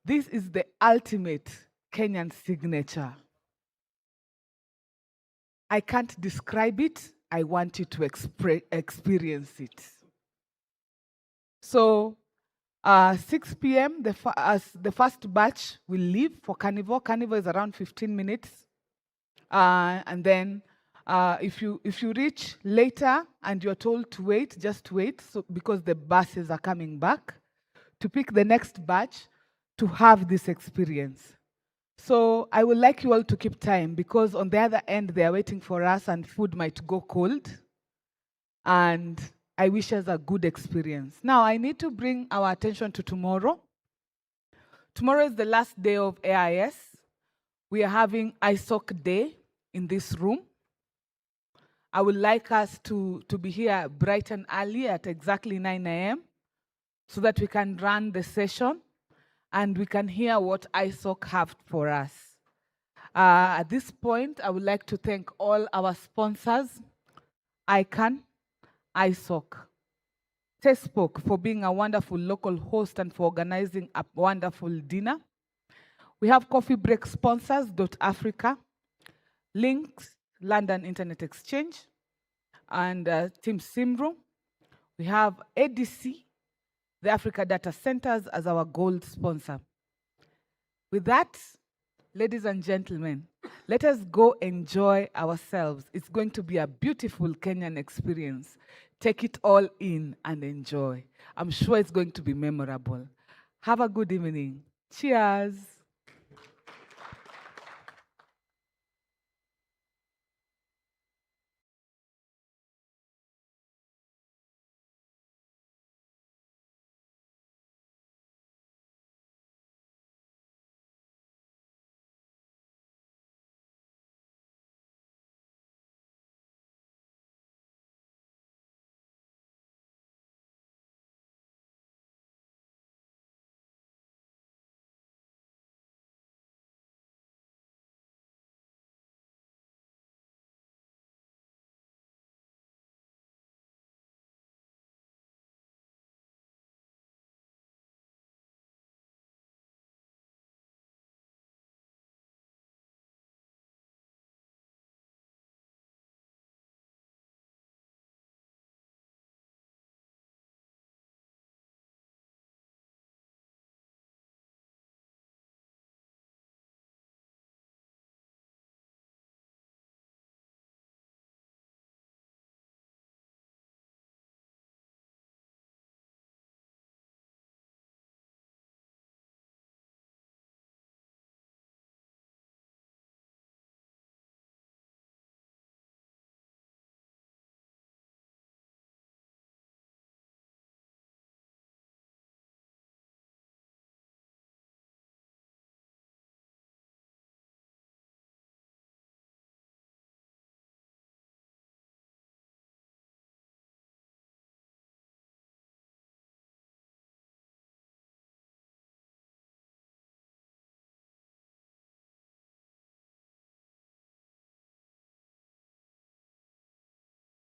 This is the ultimate Kenyan signature. I can't describe it. I want you to experience it. So 6 p.m., the first batch will leave for Carnival. Carnival is around 15 minutes. And then if you reach later and you're told to wait, just wait, so, because the buses are coming back to pick the next batch to have this experience. So I would like you all to keep time, because on the other end, they are waiting for us and food might go cold. And I wish us a good experience. Now, I need to bring our attention to tomorrow. Tomorrow is the last day of AIS. We are having ISOC Day in this room. I would like us to be here bright and early at exactly 9 a.m. so that we can run the session and we can hear what ISOC have for us. At this point, I would like to thank all our sponsors, ICANN, ISOC, TESPOC for being a wonderful local host and for organizing a wonderful dinner. We have coffee break sponsors, Africa, Links, London Internet Exchange, and Team Simro. We have ADC, the Africa Data Centers, as our gold sponsor. With that, ladies and gentlemen, let us go enjoy ourselves. It's going to be a beautiful Kenyan experience. Take it all in and enjoy. I'm sure it's going to be memorable. Have a good evening. Cheers.